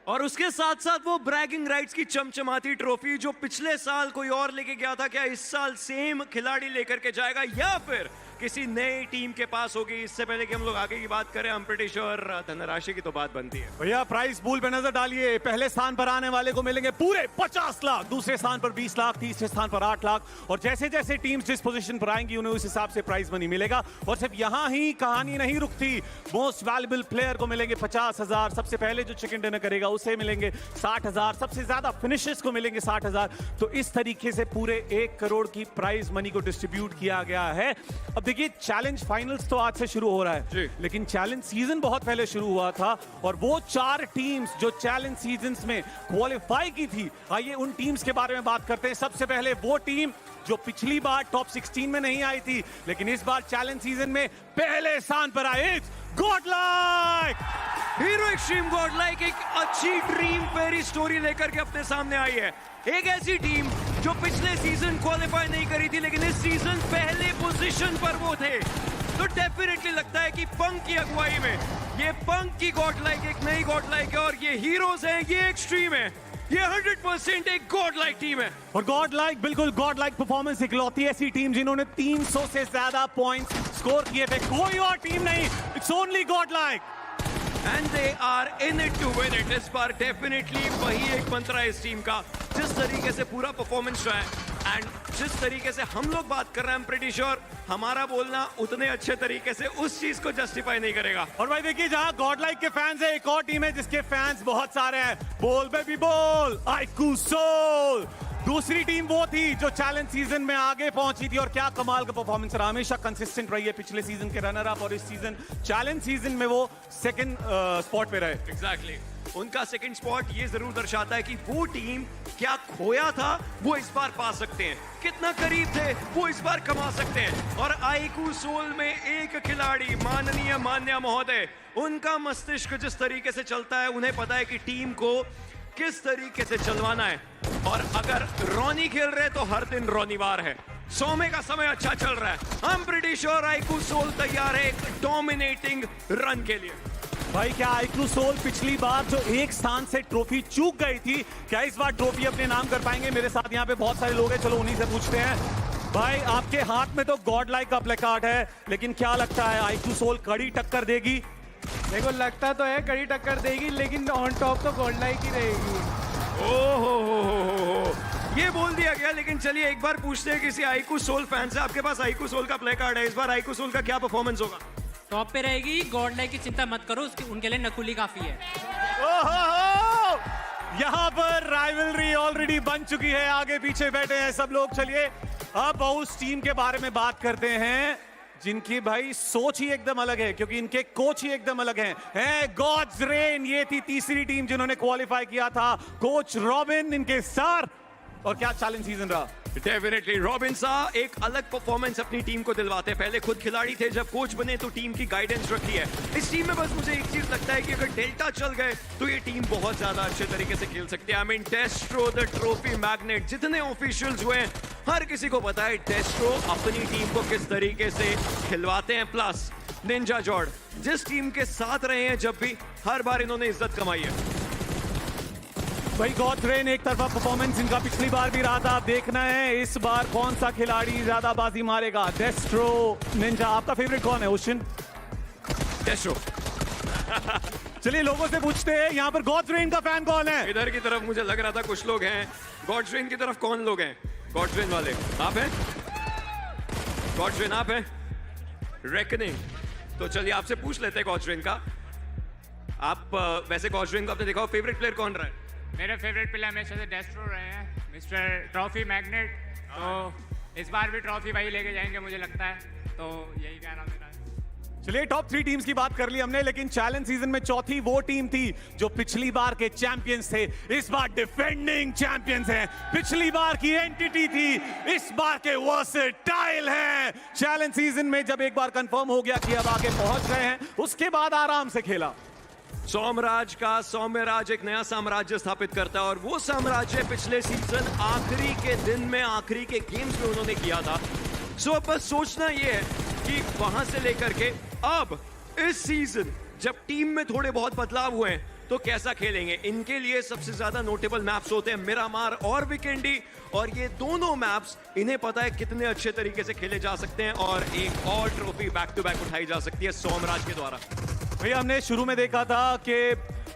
[SPEAKER 6] और उसके साथ साथ वो ब्रैगिंग राइट्स की चमचमाती ट्रॉफी जो पिछले साल कोई और लेके गया था, क्या इस साल सेम खिलाड़ी लेकर के जाएगा या फिर किसी नई टीम के पास होगी? इससे पहले कि हम लोग आगे की बात करें, I'm pretty sure धनराशि की तो बात बनती है।
[SPEAKER 5] भैया प्राइस पूल पे नजर डालिए। पहले स्थान पर आने वाले को मिलेंगे पूरे 50 लाख, दूसरे स्थान पर 20 लाख, तीसरे स्थान पर 8 लाख, और जैसे जैसे टीम्स जिस पोजीशन पर आएंगी उन्हें उस हिसाब से प्राइस मनी मिलेगा। और सिर्फ यहाँ ही कहानी नहीं रुकती, मोस्ट वैल्यूएबल प्लेयर को मिलेंगे 50,000, सबसे पहले जो चिकन डिनर करेगा उसे मिलेंगे 60,000, सबसे ज्यादा फिनिशर्स को मिलेंगे 60,000। तो इस तरीके से पूरे 1 करोड़ की प्राइज मनी को डिस्ट्रीब्यूट किया गया है। अब देखिए, चैलेंज फाइनल्स तो आज से शुरू हो रहा है, लेकिन चैलेंज सीजन बहुत पहले शुरू हुआ था, और वो 4 टीम्स जो चैलेंज सीजन्स में क्वालिफाई की थी, आइए उन टीम्स के बारे में बात करते हैं। सबसे पहले वो टीम जो पिछली बार टॉप 16 में नहीं आई थी, लेकिन इस बार चैलेंज सीजन में पहले स्थान पर आए, गॉडलाइक।
[SPEAKER 6] हीरो एक्सट्रीम गॉडलाइक एक अच्छी ड्रीम फेरी स्टोरी लेकर के अपने सामने आई है। एक ऐसी टीम जो पिछले सीजन क्वालिफाई नहीं करी थी, लेकिन इस सीजन पहले पोजीशन पर वो थे। तो डेफिनेटली लगता है कि पंक की अगुवाई में ये पंक की गॉडलाइक एक नई गॉडलाइक है, और ये हीरोज हैं, ये एक्सट्रीम है, ये 100% एक गॉडलाइक टीम है।
[SPEAKER 5] और गॉडलाइक, बिल्कुल गॉडलाइक परफॉर्मेंस, इकलौती ऐसी टीम जिन्होंने 300 से ज्यादा पॉइंट्स स्कोर किए थे। कोई और टीम नहीं, it's only Godlike.
[SPEAKER 6] And they are in it to win it. इस बार डेफिनेटली वही एक मंत्र है इस टीम का, जिस तरीके से पूरा परफॉर्मेंस रहा है एंड जिस तरीके से हम लोग बात कर रहे हैं, प्रीटी श्योर हमारा बोलना उतने अच्छे तरीके से उस चीज को जस्टिफाई नहीं करेगा।
[SPEAKER 5] और भाई देखिए, जहां गॉडलाइक के फैंस है, एक और टीम है जिसके फैंस बहुत सारे हैं। बोल बेबी बोल, iQOO सोल। दूसरी टीम वो थी जो चैलेंज सीजन में आगे पहुंची थी और क्या कमाल का परफॉर्मेंस रहा, हमेशा कंसिस्टेंट रही है। पिछले सीजन के रनर अप और इस सीजन चैलेंज सीजन में वो सेकंड स्पॉट पे रहे।
[SPEAKER 6] एग्जैक्टली उनका सेकंड स्पॉट ये जरूर दर्शाता है कि वो टीम क्या खोया था वो इस बार पा सकते हैं, कितना करीब थे वो इस बार कमा सकते हैं। और iQOO सोल में एक खिलाड़ी, माननीय मान्या महोदय, उनका मस्तिष्क जिस तरीके से चलता है, उन्हें पता है कि टीम को किस तरीके से चलवाना है। और अगर रोनी खेल रहे तो हर दिन रोनीवार है। सोमे का समय अच्छा चल रहा है, I'm pretty sure iQOO soul तैयार है एक डोमिनेटिंग रन के लिए।
[SPEAKER 5] भाई क्या iQOO सोल पिछली बार जो एक स्थान से ट्रॉफी चूक गई थी, क्या इस बार ट्रॉफी अपने नाम कर पाएंगे? मेरे साथ यहाँ पे बहुत सारे लोग हैं, चलो उन्हीं से पूछते हैं। भाई आपके हाथ में तो गॉडलाइक का प्लेकार्ड है, लेकिन क्या लगता है iQOO सोल कड़ी टक्कर देगी?
[SPEAKER 14] देखो लगता तो है कड़ी टक्कर देगी, लेकिन ऑन टॉप तो गॉडलाइक ही रहेगी।
[SPEAKER 6] ओहो, ये बोल दिया गया। लेकिन चलिए एक बार पूछते हैं किसी iQOO सोल फैन से, आपके पास iQOO सोल का प्ले कार्ड है, इस बार iQOO सोल का क्या परफॉर्मेंस होगा?
[SPEAKER 14] टॉप पे रहेगी गॉडलाइक की चिंता मत करो, उसकी उनके लिए नकुली काफी है।
[SPEAKER 5] यहाँ पर राइवलरी ऑलरेडी बन चुकी है, आगे पीछे बैठे हैं सब लोग। चलिए अब उस टीम के बारे में बात करते हैं जिनकी भाई सोच ही एकदम अलग है, क्योंकि इनके कोच ही एकदम अलग हैं। गॉड्स रेन, ये थी तीसरी टीम जिन्होंने क्वालिफाई किया था। कोच रॉबिन इनके सर, और क्या चैलेंज सीजन रहा।
[SPEAKER 6] डेफिनेटली रॉबिन साहब एक अलग परफॉर्मेंस अपनी टीम को दिलवाते हैं। पहले खुद खिलाड़ी थे, जब कोच बने तो टीम की गाइडेंस रखी है। इस टीम में बस मुझे एक चीज लगता है कि अगर डेल्टा चल गए तो ये टीम बहुत ज्यादा अच्छे तरीके से खेल सकती है। I mean डेस्ट्रो the trophy magnet, जितने ऑफिशियल्स हुए हैं हर किसी को पता है डेस्ट्रो अपनी टीम को किस तरीके से खिलवाते हैं। प्लस निंजा जॉर्ड जिस टीम के साथ रहे हैं जब भी, हर बार इन्होंने इज्जत कमाई है।
[SPEAKER 5] भाई गॉड रेन एक तरफा परफॉर्मेंस इनका पिछली बार भी रहा था, अब देखना है इस बार कौन सा खिलाड़ी ज्यादा बाजी मारेगा। डेस्ट्रो, निंजा, आपका फेवरेट कौन है? ओशन
[SPEAKER 6] डेस्ट्रो।
[SPEAKER 5] चलिए लोगों से पूछते हैं, यहाँ पर गॉड रेन का फैन कौन है?
[SPEAKER 6] इधर की तरफ मुझे लग रहा था कुछ लोग हैं। गॉड रेन की तरफ कौन लोग हैं? गॉड रेन वाले आप हैं? गॉड रेन आप हैं? रेकनिंग, तो चलिए आपसे पूछ लेते हैं गॉड रेन का। आप वैसे गॉड रेन को आपने देखा हो, फेवरेट प्लेयर कौन रहा है?
[SPEAKER 14] मेरे फेवरेट प्लेयर हमेशा से डेस्ट्रो रहे हैं, मिस्टर ट्रॉफी मैग्नेट। तो इस बार भी ट्रॉफी वही लेके जाएंगे मुझे लगता है, तो यही कहना मेरा है।
[SPEAKER 5] चलिए टॉप 3 टीम्स की बात कर ली हमने, लेकिन चैलेंज सीजन में चौथी वो टीम थी जो पिछली बार के चैंपियंस थे, इस बार डिफेंडिंग चैंपियंस हैं। पिछली बार की एंटिटी थी, इस बार के वर्सेटाइल हैं। चैलेंज सीजन में जब एक बार कंफर्म हो गया कि अब आगे पहुंच गए हैं, उसके बाद आराम से खेला।
[SPEAKER 6] सौम्यराज का सौम्यराज एक नया साम्राज्य स्थापित करता है, और वो साम्राज्य पिछले सीजन आखिरी के दिन में, आखिरी के गेम्स में उन्होंने किया था। सो अब बस सोचना ये है कि वहां से लेकर के अब इस सीजन जब टीम में थोड़े बहुत बदलाव हुए हैं तो कैसा खेलेंगे। इनके लिए सबसे ज्यादा नोटेबल मैप्स होते हैं मिरामार और विकेंडी, और ये दोनों मैप्स इन्हें पता है कितने अच्छे तरीके से खेले जा सकते हैं, और एक और ट्रॉफी बैक टू बैक उठाई जा सकती है सौम्यराज के द्वारा।
[SPEAKER 5] भैया हमने शुरू में देखा था कि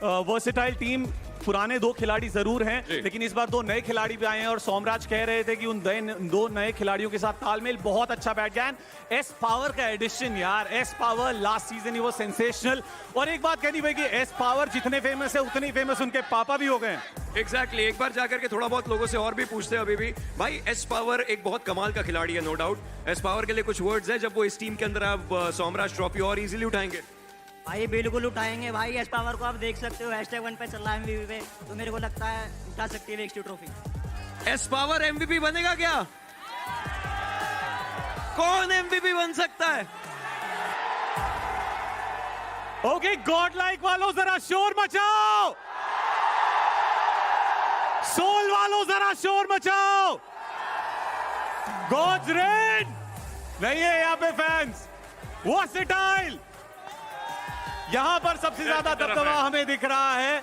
[SPEAKER 5] वर्सेटाइल टीम पुराने 2 खिलाड़ी जरूर हैं, लेकिन इस बार 2 नए खिलाड़ी भी आए हैं, और सोमराज कह रहे थे कि उन 2 नए खिलाड़ियों के साथ तालमेल बहुत अच्छा बैठ गया है। एस पावर का एडिशन यार, एस पावर लास्ट सीजन ही वो सेंसेशनल। और एक बात कहनी भाई कि एस पावर जितने फेमस है उतने ही फेमस उनके पापा भी हो गए हैं।
[SPEAKER 6] एग्जैक्टली, एक बार जाकर के थोड़ा बहुत लोगों से और भी पूछते हैं अभी भी। भाई एस पावर एक बहुत कमाल का खिलाड़ी है, नो डाउट। एस पावर के लिए कुछ वर्ड्स है जब वो इस टीम के अंदर अब सोमराज ट्रॉफी और इजीली उठाएंगे?
[SPEAKER 15] भाई बिल्कुल उठाएंगे भाई। एस पावर को आप देख सकते हो, #1 पे चल रहा है MVP पे, तो मेरे को लगता है उठा सकती है next trophy.
[SPEAKER 6] S power MVP बनेगा क्या? कौन MVP बन सकता है?
[SPEAKER 5] ओके गॉडलाइक वालों जरा शोर मचाओ, सोल वालों जरा शोर मचाओ। गॉड्स रेन नहीं है यहाँ पे फैंस, वर्सेटाइल। यहां पर सबसे ज्यादा दबदबा हमें दिख रहा है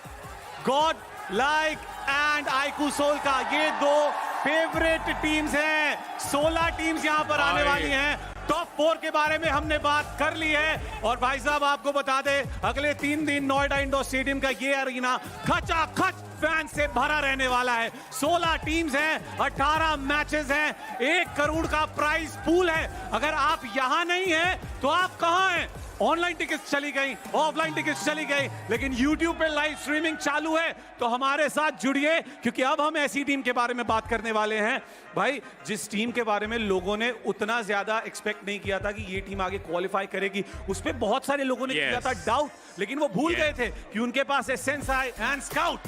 [SPEAKER 5] Godlike and iQOO Soul का। ये 2 फेवरेट टीम्स हैं, 16 टीम्स यहां पर आने वाली हैं। टॉप टॉप 4 के बारे में हमने बात कर ली है। और भाई साहब आपको बता दे, अगले 3 दिन नोएडा इंडोर स्टेडियम का ये अरीना खचाखच फैन से भरा रहने वाला है। 16 टीम्स हैं, 18 मैचेस हैं, 1 करोड़ का प्राइस पूल है। अगर आप यहां नहीं हैं तो आप कहां हैं? ऑनलाइन टिकट्स चली गई, ऑफलाइन टिकट्स चली गई, लेकिन YouTube पे लाइव स्ट्रीमिंग चालू है। तो हमारे साथ जुड़िए, क्योंकि अब हम ऐसी टीम के बारे में बात करने वाले हैं भाई, जिस टीम के बारे में लोगों ने उतना ज्यादा एक्सपेक्ट नहीं किया था कि ये टीम आगे क्वालिफाई करेगी। उस पे बहुत सारे लोगों ने किया था डाउट, लेकिन वो भूल गए थे कि उनके पास है Sensei and scout.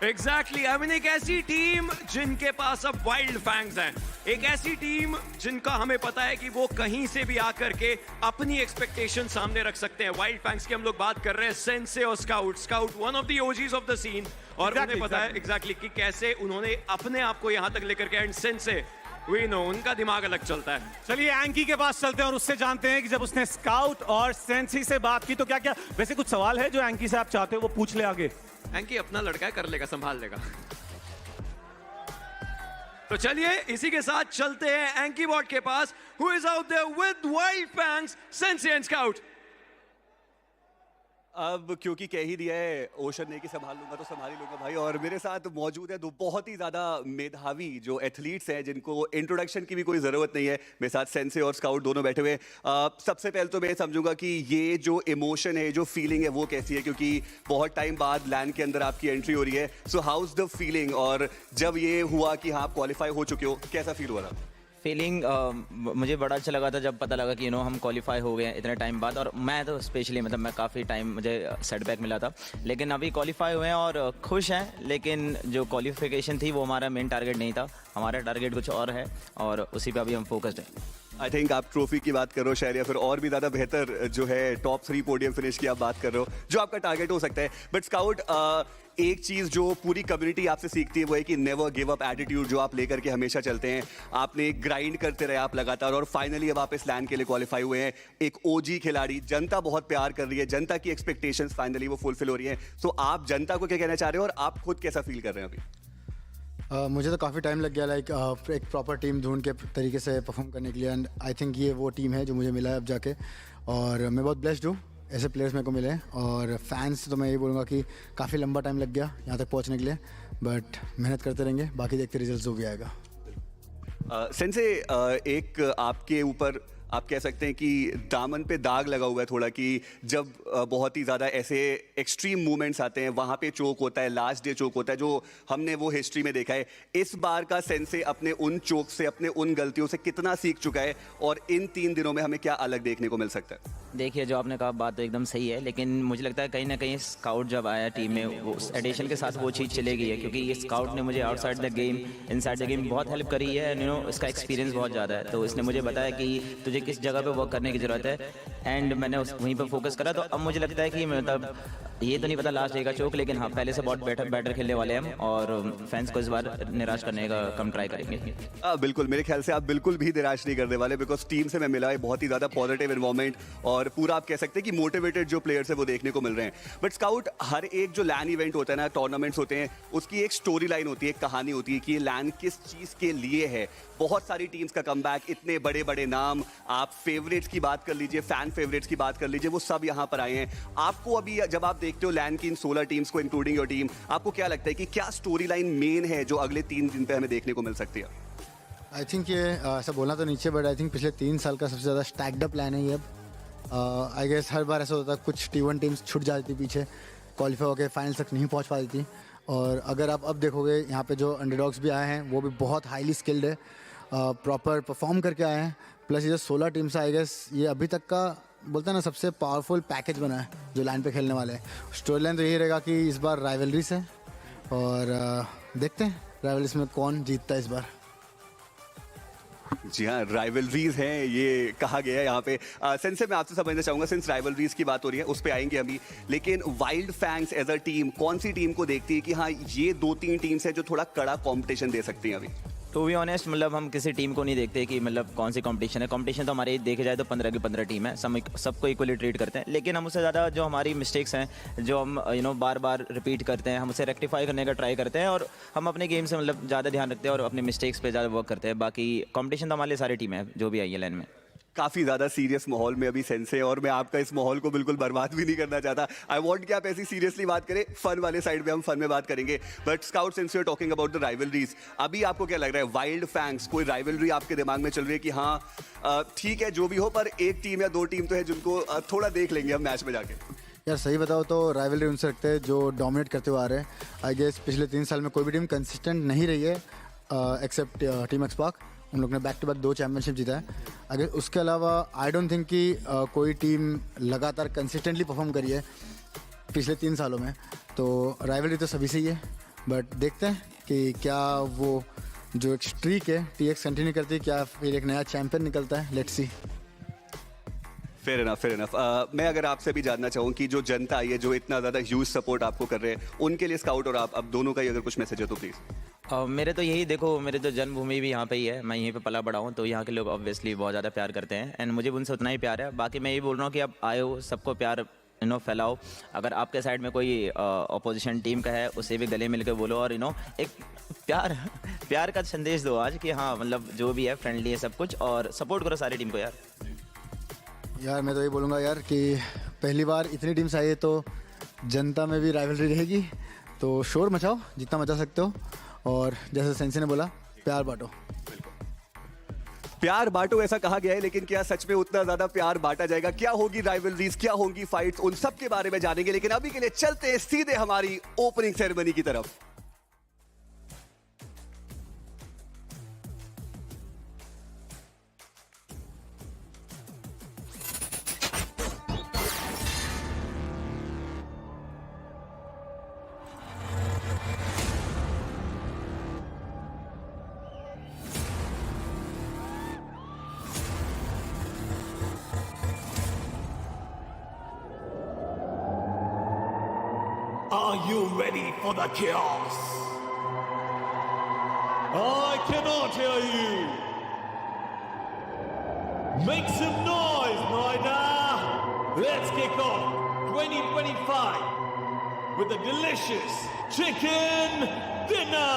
[SPEAKER 6] Exactly I mean एक ऐसी टीम जिनके पास अब वाइल्ड फैंग्स हैं, एक ऐसी टीम जिनका हमें पता है कि वो कहीं से भी आकर के अपनी एक्सपेक्टेशन सामने रख सकते हैं। वाइल्ड फैंग्स की हम लोग बात कर रहे हैं, सेंसे और Scout. Scout one of the OGs of the scene, और उन्हें पता है एग्जैक्टली कि कैसे उन्होंने अपने आप को यहां तक लेकर के, एंड सेंसे वी नो उनका दिमाग अलग चलता है।
[SPEAKER 5] चलिए एंकी के पास चलते हैं और उससे जानते हैं कि जब उसने स्काउट और सेंसी से बात की तो क्या क्या, वैसे कुछ सवाल है जो एंकी से आप चाहते हो वो पूछ ले आगे।
[SPEAKER 6] एंकी अपना लड़का है, कर लेगा, संभाल लेगा। तो चलिए इसी के साथ चलते हैं एंकी बॉट के पास, who is out there with Wild Fangs, Sensei and Scout.
[SPEAKER 16] अब क्योंकि कह ही दिया है ओशन ने कि संभाल लूंगा तो संभाल ही लूंगा भाई, और मेरे साथ मौजूद है 2 बहुत ही ज़्यादा मेधावी जो एथलीट्स हैं जिनको इंट्रोडक्शन की भी कोई ज़रूरत नहीं है। मेरे साथ सेंसे और स्काउट दोनों बैठे हुए हैं। सबसे पहले तो मैं समझूंगा कि ये जो इमोशन है, जो फीलिंग है वो कैसी है, क्योंकि बहुत टाइम बाद लैंड के अंदर आपकी एंट्री हो रही है। सो हाउज द फीलिंग, और जब ये हुआ कि हाँ आप क्वालिफाई हो चुके हो, कैसा फील हुआ था?
[SPEAKER 17] फीलिंग मुझे बड़ा अच्छा लगा था जब पता लगा कि हम क्वालिफाई हो गए हैं इतने टाइम बाद। और मैं तो स्पेशली मतलब मैं काफ़ी टाइम मुझे सेटबैक मिला था, लेकिन अभी क्वालिफाई हुए हैं और खुश हैं। लेकिन जो क्वालिफिकेशन थी वो हमारा मेन टारगेट नहीं था, हमारा टारगेट कुछ और है और उसी पे अभी हम फोकस्ड हैं।
[SPEAKER 16] आई थिंक आप ट्रॉफी की बात कर रहे हो शायद, या फिर और भी ज़्यादा बेहतर जो है टॉप 3 पोडियम फिनिश की आप बात कर रहे हो, जो आपका टारगेट हो सकता है। बट स्काउट, एक चीज़ जो पूरी कम्युनिटी आपसे सीखती है वो है कि नेवर गिव अप एटीट्यूड जो आप लेकर के हमेशा चलते हैं। आपने ग्राइंड करते रहे आप लगातार, और फाइनली अब आप इस लैंड के लिए क्वालिफाई हुए हैं। एक ओजी खिलाड़ी, जनता बहुत प्यार कर रही है, जनता की एक्सपेक्टेशंस फाइनली वो फुलफिल हो रही है। तो आप जनता को क्या कहना चाह रहे हो और आप खुद कैसा फील कर रहे हैं अभी?
[SPEAKER 18] मुझे तो काफ़ी टाइम लग गया एक प्रॉपर टीम ढूंढ के तरीके से परफॉर्म करने के लिए, एंड आई थिंक ये वो टीम है जो मुझे मिला है अब जाके, और मैं बहुत ब्लेस्ड हूँ ऐसे प्लेयर्स मेरे को मिले। और फैंस तो मैं यही बोलूँगा कि काफ़ी लंबा टाइम लग गया यहाँ तक पहुँचने के लिए, बट मेहनत करते रहेंगे, बाकी देखते रिजल्ट जो भी आएगा।
[SPEAKER 16] सेंसे, एक आपके ऊपर आप कह सकते हैं कि दामन पे दाग लगा हुआ है थोड़ा, कि जब बहुत ही ज़्यादा ऐसे एक्सट्रीम मूवमेंट्स आते हैं वहाँ पे चोक होता है, लास्ट डे चोक होता है, जो हमने वो हिस्ट्री में देखा है। इस बार का सेंसे अपने उन चोक से, अपने उन गलतियों से कितना सीख चुका है, और इन 3 दिनों में हमें क्या अलग देखने को मिल सकता है?
[SPEAKER 17] देखिए, जो आपने कहा बात तो एकदम सही है, लेकिन मुझे लगता है कहीं ना कहीं स्काउट जब आया टीम में, वो उस एडिशन के साथ वो चीज़ चली गई है, क्योंकि ये स्काउट ने मुझे outside the game, inside the game बहुत हेल्प करी है। इसका एक्सपीरियंस बहुत ज़्यादा है, तो इसने मुझे बताया कि तुझे किस जगह पे वर्क करने की ज़रूरत है, एंड मैंने वहीं पर फोकस करा। तो अब मुझे लगता है कि मतलब ये तो नहीं पता लास्ट डे का चोक, लेकिन हाँ पहले से बहुत बेटर खेलने वाले हैं हम, और फैंस को इस बार निराश करने का कम ट्राई करेंगे।
[SPEAKER 16] बिल्कुल, मेरे ख्याल से आप बिल्कुल भी निराश नहीं करने वाले, बिकॉज टीम से मैं मिला है, बहुत ही ज़्यादा पॉजिटिव एनवायरनमेंट, और पूरा आप कह सकते हैं कि मोटिवेटेड जो प्लेयर्स है वो देखने को मिल रहे हैं। बट स्काउट, हर एक जो लैन इवेंट होता है ना, टूर्नामेंट्स होते हैं, उसकी एक स्टोरी लाइन होती है, एक कहानी होती है कि ये लैन किस चीज़ के लिए है। बहुत सारी टीम्स का कमबैक, इतने बड़े बड़े नाम, आप फेवरेट्स की बात कर लीजिए, फैन फेवरेट्स की बात कर लीजिए, वो सब यहाँ पर आए हैं। आपको अभी जब आप देखते हो लैन की इन 16 टीम्स को इंक्लूडिंग योर टीम, आपको क्या लगता है कि क्या स्टोरी लाइन मेन है जो अगले 3 दिन पे हमें देखने को मिल सकती है?
[SPEAKER 18] आई थिंक ये ऐसा बोलना तो नीचे, बट आई थिंक पिछले 3 साल का सबसे ज़्यादा स्टैक्ड अप प्लान है ये। अब आई गेस हर बार ऐसा होता है, कुछ T1 टीम्स छूट जाती पीछे, क्वालिफाई होकर फाइनल तक नहीं पहुँच पाती थी। और अगर आप अब देखोगे यहाँ पे जो अंडरडॉग्स भी आए हैं वो भी बहुत हाईली स्किल्ड है, प्रॉपर परफॉर्म करके आए हैं। प्लस ये जो 16 टीम्स आई गेस ये अभी तक का बोलते हैं ना सबसे पावरफुल पैकेज बना है जो लाइन पे खेलने वाले हैं। स्टोरी लाइन तो यही रहेगा कि इस बार राइवलरीज है, और देखते हैं राइवलरीज में कौन जीतता है इस बार।
[SPEAKER 16] जी हाँ, राइवलरीज हैं ये कहा गया है यहाँ पे। सेंसे मैं आपसे समझना चाहूँगा, सिंस राइवलरीज की बात हो रही है उस पे आएंगे अभी, लेकिन Wild Fangs as a team कौन सी टीम को देखती है कि हाँ ये 2-3 टीम्स है जो थोड़ा कड़ा कॉम्पिटिशन दे सकती हैं अभी?
[SPEAKER 17] टू बी ऑनेस्ट, मतलब हम किसी टीम को नहीं देखते कि मतलब कौन सी कंपटीशन है। कंपटीशन तो हमारे देखे जाए तो 15 की 15 टीम है, सबको इक्वली ट्रीट करते हैं। लेकिन हम उससे ज़्यादा जो हमारी मिस्टेक्स हैं, जो हम बार बार रिपीट करते हैं, हम उसे रेक्टिफाई करने का ट्राई करते हैं, और हम अपने गेम से मतलब ज़्यादा ध्यान रखते हैं और अपने मिस्टेक्स पे ज़्यादा वर्क करते हैं। बाकी कंपटीशन तो हमारे लिए सारी टीम है जो भी आई है लाइन में।
[SPEAKER 16] काफ़ी ज़्यादा सीरियस माहौल में अभी सेंस है और मैं आपका इस माहौल को बिल्कुल बर्बाद भी नहीं करना चाहता। आई वांट कि आप ऐसी सीरियसली बात करें, फन वाले साइड पे हम फन में बात करेंगे। But Scout, since you are talking about the rivalries, अभी आपको क्या लग रहा है, वाइल्ड फैंग्स कोई राइवलरी आपके दिमाग में चल रही है कि हाँ ठीक है जो भी हो, पर एक टीम या दो टीम तो है जिनको थोड़ा देख लेंगे हम मैच में जाके?
[SPEAKER 18] यार सही बताओ तो राइवलरी उनसे रखते हैं जो डोमिनेट करते हुए आ रहे हैं। आई गेस पिछले 3 साल में कोई भी टीम कंसिस्टेंट नहीं रही है एक्सेप्ट टीम एक्सपार्क। उन लोग ने बैक टू बैक 2 चैंपियनशिप जीता है। अगर उसके अलावा आई डोंट थिंक कि कोई टीम लगातार कंसिस्टेंटली परफॉर्म करी है पिछले 3 सालों में। तो राइवलरी तो सभी से ही है, बट देखते हैं कि क्या वो जो एक स्ट्रीक है TX कंटिन्यू करती है, क्या फिर एक नया चैंपियन निकलता है। Let's see.
[SPEAKER 16] Fair enough. मैं अगर आपसे भी जानना चाहूँ कि जो जनता आई है, जो इतना ज़्यादा ह्यूज सपोर्ट आपको कर रहे हैं, उनके लिए स्काउट और आप अब दोनों का ही अगर कुछ मैसेज है तो प्लीज़।
[SPEAKER 17] मेरे तो यही, देखो मेरे तो जन्मभूमि भी यहाँ पे ही है, मैं यहीं पे पला बड़ा हूँ, तो यहाँ के लोग ऑब्वियसली बहुत ज़्यादा प्यार करते हैं एंड मुझे उनसे उतना ही प्यार है। बाकी मैं यही बोल रहा हूँ कि आप आए हो, सबको प्यार फैलाओ। अगर आपके साइड में कोई अपोजिशन टीम का है उसे भी गले मिल के बोलो और एक प्यार का संदेश दो आज कि हाँ मतलब जो भी है फ्रेंडली है सब कुछ, और सपोर्ट करो सारी टीम को यार।
[SPEAKER 18] मैं तो ये बोलूँगा यार कि पहली बार इतनी टीम्स आई है तो जनता में भी राइवलरी रहेगी, तो शोर मचाओ जितना मचा सकते हो, और जैसे सेंसी ने बोला प्यार बांटो।
[SPEAKER 16] प्यार बांटो ऐसा कहा गया है, लेकिन क्या सच में उतना ज्यादा प्यार बांटा जाएगा? क्या होगी राइवलरीज, क्या होंगी फाइट्स, उन सब के बारे में जानेंगे। लेकिन अभी के लिए चलते हैं सीधे हमारी ओपनिंग सेरेमनी की तरफ।
[SPEAKER 19] Are you ready for the chaos? I cannot hear you. Make some noise, Noida. Let's kick off 2025 with a delicious chicken dinner.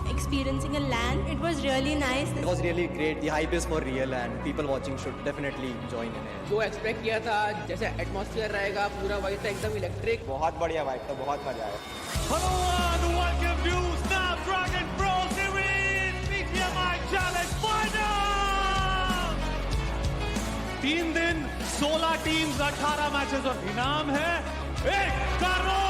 [SPEAKER 20] Experiencing a LAN, it was really nice.
[SPEAKER 21] It was really great. The hype is for real and people watching should definitely join in it.
[SPEAKER 22] जो expect किया था जैसे atmosphere रहेगा पूरा वही था, एकदम electric.
[SPEAKER 21] बहुत बढ़िया वाइब था, बहुत मजा आया।
[SPEAKER 19] Hello and welcome to Snapdragon Pro Series BGMI Challenge Final.
[SPEAKER 5] 3 दिन 16 टीम्स 18 मैचेस और इनाम है 1 crore.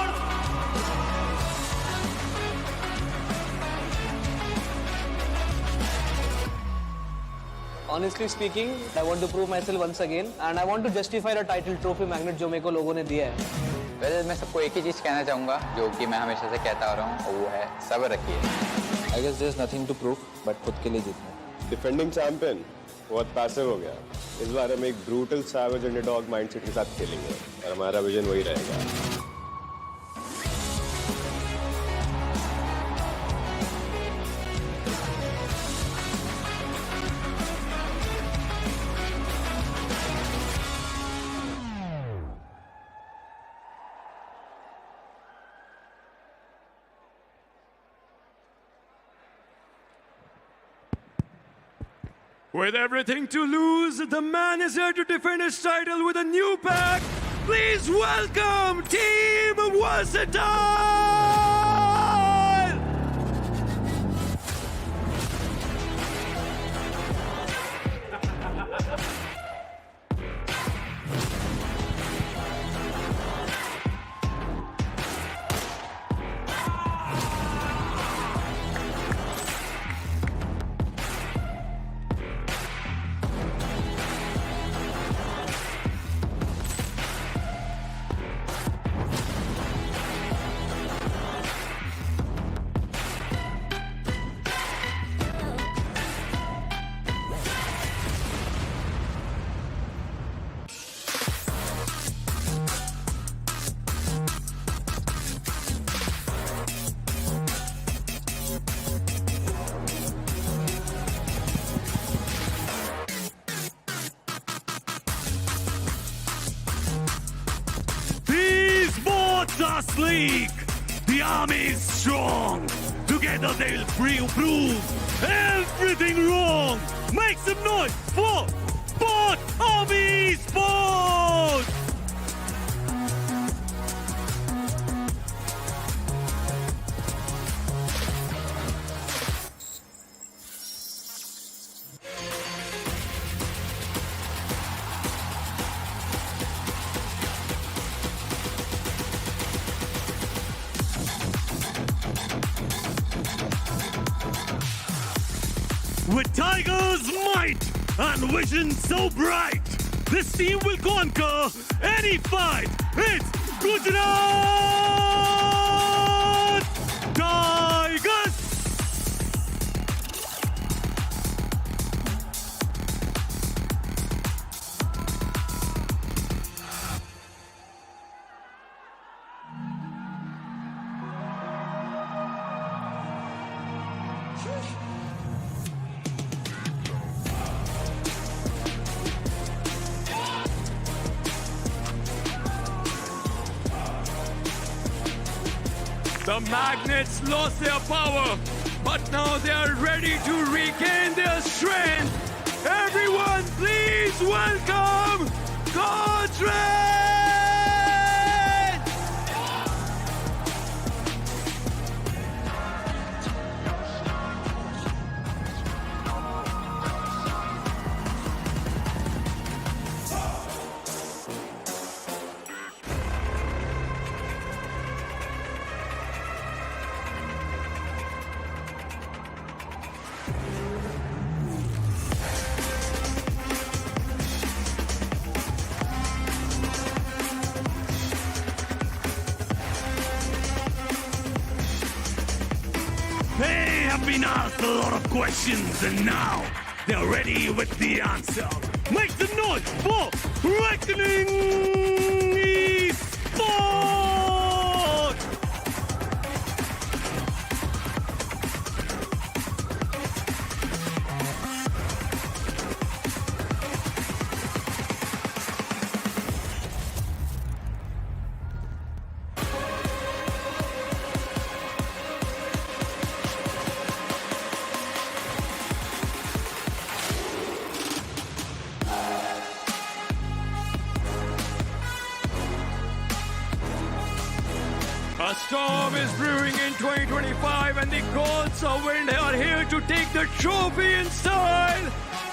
[SPEAKER 21] Honestly speaking, I want to prove myself once again and I want to justify the title trophy magnet जो मेरे को लोगों ने दिया है।
[SPEAKER 23] वैसे मैं सबको एक ही चीज़ कहना चाहूँगा जो कि मैं हमेशा से कहता आ रहा हूँ, और वो है सब्र रखिए।
[SPEAKER 10] I guess there's nothing to prove, but खुद के लिए जीतना। Defending champion बहुत पैसिव हो गया। इस बार हम एक brutal savage underdog mindset के साथ खेलेंगे और हमारा विजन वही रहेगा।
[SPEAKER 1] With everything to lose, the man is here to defend his title with a new pack. Please welcome Team Versatile!
[SPEAKER 19] Are sleek, the army is strong. Together they'll prove everything wrong. Make some noise for BotArmyEsports! With Tiger's might and vision so bright, this team will conquer any fight. It's Gujarat Tigers!
[SPEAKER 1] The Magnets lost their power, but now they are ready to regain their strength. Everyone, please welcome Godlike!
[SPEAKER 19] They have been asked a lot of questions and now they're ready with the answer. Make some noise for Reckoning Esports!
[SPEAKER 1] A storm is brewing in 2025 and the gods of wind are here to take the trophy in style.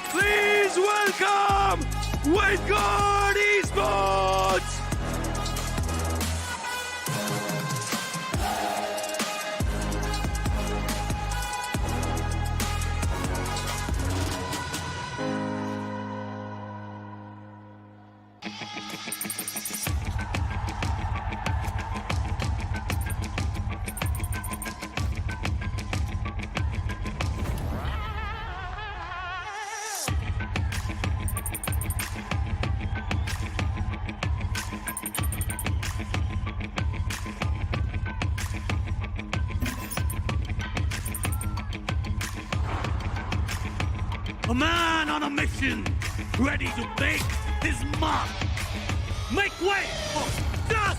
[SPEAKER 1] Please welcome Wyld Esports!
[SPEAKER 19] A man on a mission, ready to make his mark. Make way for Godlike!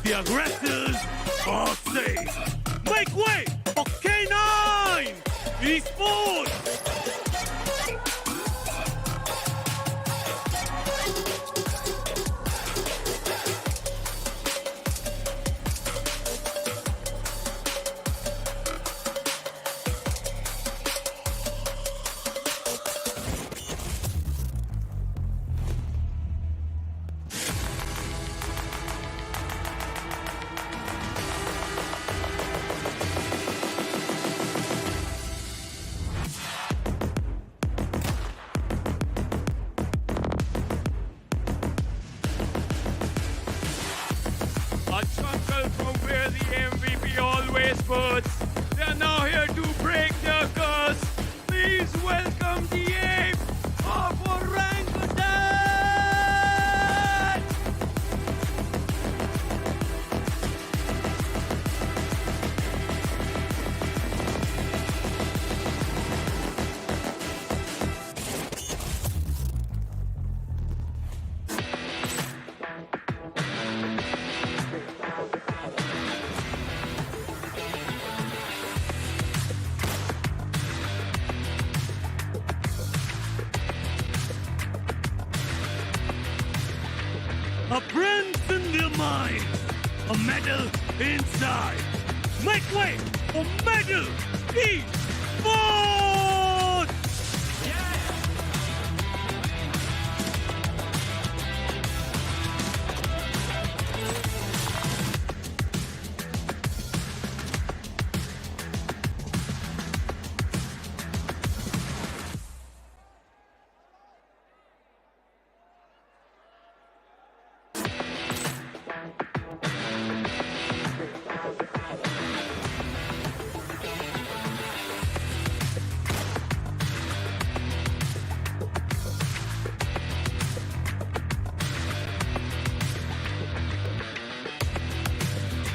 [SPEAKER 19] The aggressors are safe. Make way for K9 Esports.
[SPEAKER 1] A chuckle from where the MVP always puts. They are now here to break their curse. Please welcome the ape of Orangutan!
[SPEAKER 19] A prince in their mind, a medal inside. Make way for Medal Esports!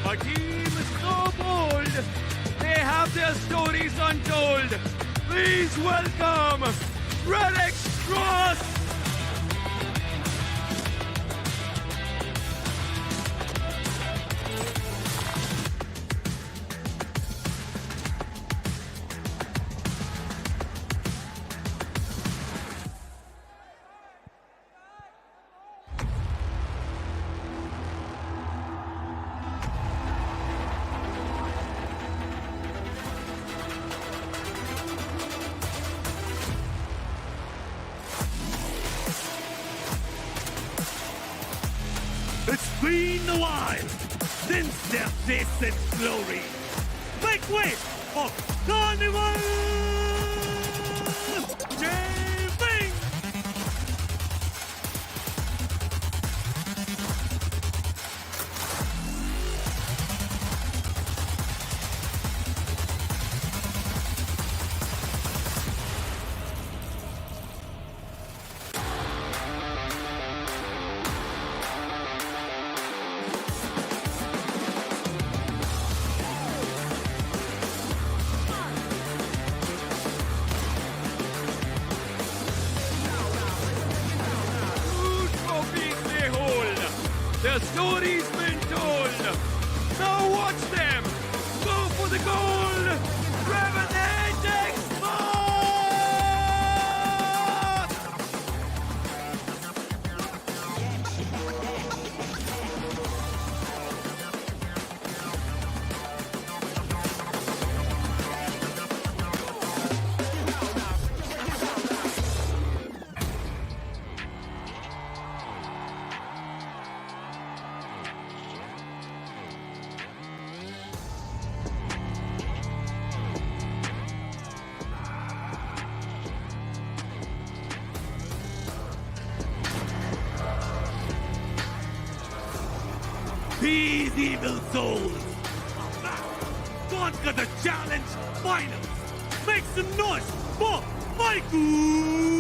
[SPEAKER 1] A team so bold, they have their stories untold. Please welcome Red Xtreme.
[SPEAKER 19] It's been a while since they've tasted glory. Make way for Carnival Gaming!
[SPEAKER 1] Their stories been told. Now watch them go for the gold. Revenant Xbox!
[SPEAKER 19] These evil souls are back. Conquer the challenge finals. Make some noise for iQOO!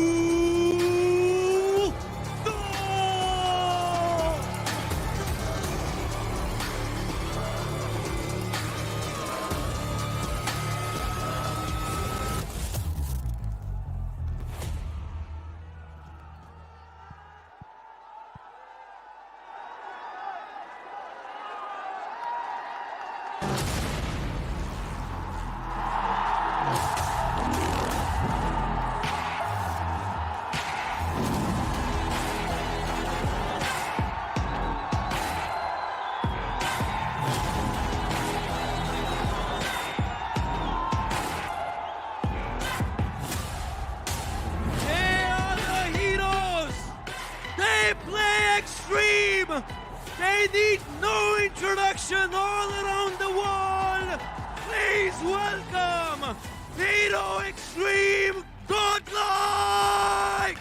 [SPEAKER 1] team. They need no introduction all around the world. Please welcome Hero Xtreme Godlike.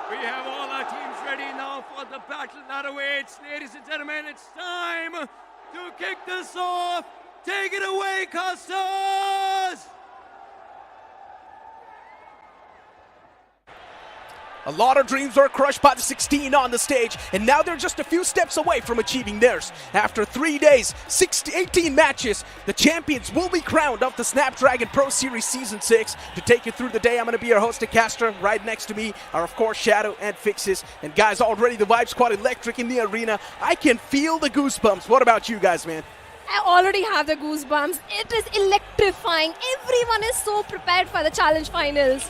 [SPEAKER 1] We have all our teams ready now for the battle that awaits. Ladies and gentlemen, it's time to kick this off. Take it away, Costas!
[SPEAKER 3] A lot of dreams were crushed by the 16 on the stage, and now they're just a few steps away from achieving theirs. After 3 days, 18 matches, the champions will be crowned of the Snapdragon Pro Series Season 6. To take you through the day, I'm going to be your host, Caster. Right next to me are, of course, Shadow and Fixes. And guys, already the vibe's quite electric in the arena. I can feel the goosebumps. What about you guys, man?
[SPEAKER 4] I already have the goosebumps. It is electrifying. Everyone is so prepared for the challenge finals.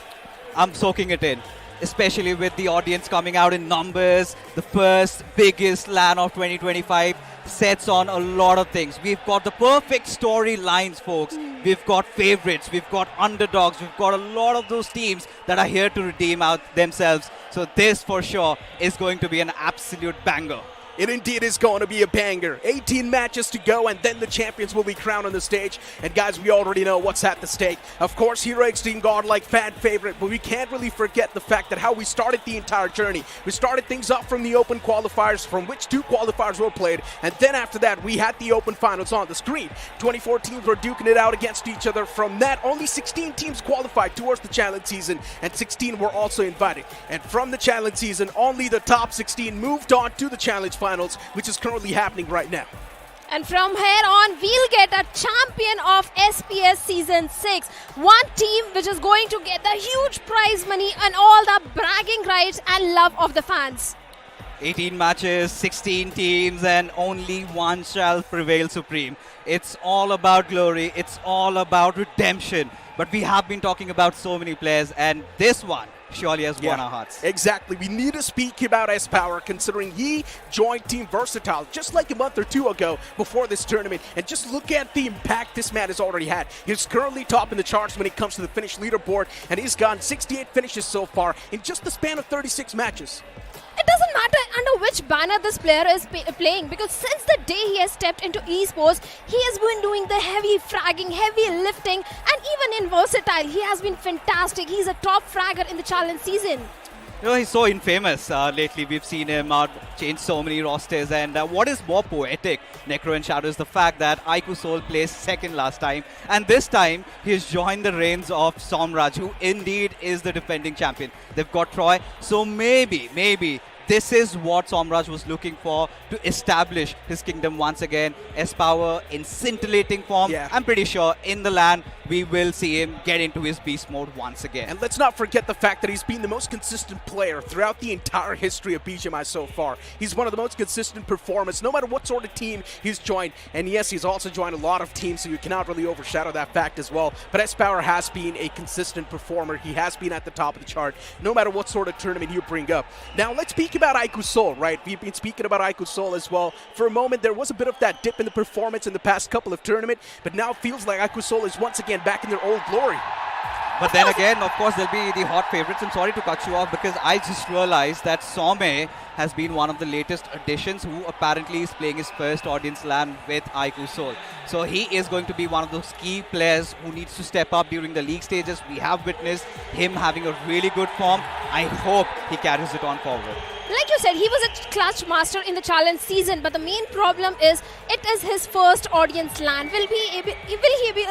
[SPEAKER 8] I'm soaking it in, especially with the audience coming out in numbers. The first biggest LAN of 2025 sets on a lot of things. We've got the perfect storylines, folks. We've got favorites, we've got underdogs, we've got a lot of those teams that are here to redeem out themselves. So this for sure is going to be an absolute banger.
[SPEAKER 3] It indeed is going to be a banger. 18 matches to go, and then the champions will be crowned on the stage. And guys, we already know what's at the stake. Of course, Hero Xtreme Godlike, fan favorite, but we can't really forget the fact that how we started the entire journey. We started things up from the open qualifiers, from which 2 qualifiers were played, and then after that, we had the open finals on the screen. 24 teams were duking it out against each other. From that, only 16 teams qualified towards the challenge season, and 16 were also invited. And from the challenge season, only the top 16 moved on to the challenge finals, which is currently happening right now.
[SPEAKER 4] And from here on, we'll get a champion of SPS Season 6. One team which is going to get the huge prize money and all the bragging rights and love of the fans.
[SPEAKER 8] 18 matches, 16 teams, and only one shall prevail supreme. It's all about glory. It's all about redemption. But we have been talking about so many players, and this one surely has won our hearts.
[SPEAKER 3] Exactly. We need to speak about S-Power, considering he joined Team Versatile just like a month or 2 ago before this tournament. And just look at the impact this man has already had. He's currently top in the charts when it comes to the finish leaderboard, and he's gotten 68 finishes so far in just the span of 36 matches.
[SPEAKER 4] It doesn't matter under which banner this player is playing, because since the day he has stepped into esports, he has been doing the heavy fragging, heavy lifting, and even in Versatile, he has been fantastic. He's a top fragger in the challenge season.
[SPEAKER 8] You know, he's so infamous lately. We've seen him change so many rosters. And what is more poetic, Necro and Shadow, is the fact that iQOO placed second last time. And this time, he's joined the reins of Somraj, who indeed is the defending champion. They've got Troy. So maybe this is what Somraj was looking for, to establish his kingdom once again. S-Power in scintillating form.
[SPEAKER 3] Yeah.
[SPEAKER 8] I'm pretty sure in the LAN, we will see him get into his beast mode once again.
[SPEAKER 3] And let's not forget the fact that he's been the most consistent player throughout the entire history of BGMI so far. He's one of the most consistent performers, no matter what sort of team he's joined. And yes, he's also joined a lot of teams, so you cannot really overshadow that fact as well. But S-Power has been a consistent performer. He has been at the top of the chart, no matter what sort of tournament you bring up. Now, let's speak about iQOO, right? We've been speaking about iQOO as well. For a moment, there was a bit of that dip in the performance in the past couple of tournaments, but now it feels like iQOO is once again back in their old glory.
[SPEAKER 8] But then again, of course, there'll be the hot favorites. I'm sorry to cut you off, because I just realized that Some has been one of the latest additions, who apparently is playing his first audience LAN with iQOO. So he is going to be one of those key players who needs to step up during the league stages. We have witnessed him having a really good form. I hope he carries it on forward.
[SPEAKER 4] Like you said, he was a clutch master in the challenge season, but the main problem is it is his first audience LAN. Will he be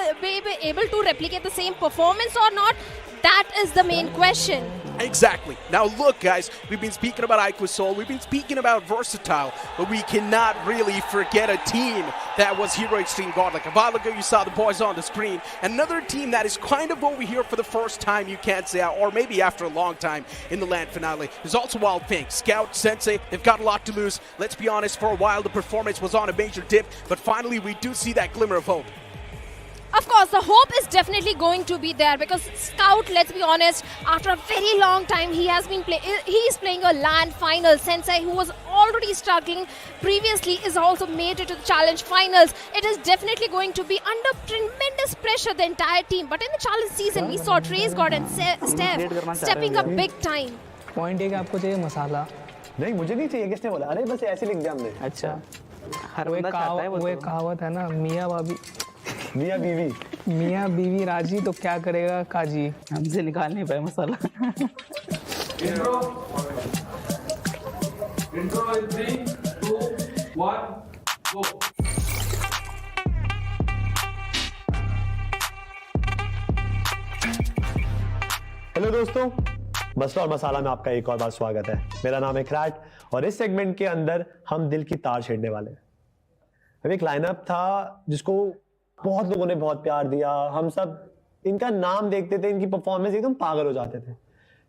[SPEAKER 4] able to replicate the same performance or not? That is the main question.
[SPEAKER 3] Exactly. Now look, guys, we've been speaking about iQOO, we've been speaking about Versatile, but we cannot really forget a team that was Hero Xtreme Godlike. A while ago, you saw the boys on the screen. Another team that is kind of over here for the first time, you can't say, or maybe after a long time in the LAN finale. There's also Wyld Fangs, Scout, Sensei. They've got a lot to lose. Let's be honest, for a while, the performance was on a major dip, but finally, we do see that glimmer of hope.
[SPEAKER 4] Of course, the hope is definitely going to be there because Scout, let's be honest, after a very long time, he is playing a LAN final. Sensei, who was already struggling previously, is also made it to the challenge finals. It is definitely going to be under tremendous pressure, the entire team. But in the challenge season, we saw Trace God and Steph stepping up big time.
[SPEAKER 2] Point है कि आपको चाहिए मसाला।
[SPEAKER 6] नहीं मुझे नहीं चाहिए, किसने बोला? अरे बस ऐसे लिख दिया हमने।
[SPEAKER 2] अच्छा, वो एक कहावत है ना, मियाँ बीवी राजी तो क्या करेगा काजी।
[SPEAKER 8] हमसे निकाल नहीं पाए मसाला।
[SPEAKER 1] Intro in 3, 2, 1, go.
[SPEAKER 7] हेलो दोस्तों, मसला और मसाला में आपका एक और बार स्वागत है। मेरा नाम है क्रैट और इस सेगमेंट के अंदर हम दिल की तार छेड़ने वाले हैं। अब एक लाइनअप था जिसको बहुत लोगों ने बहुत प्यार दिया, हम सब इनका नाम देखते थे, इनकी परफॉर्मेंस एकदम पागल हो जाते थे।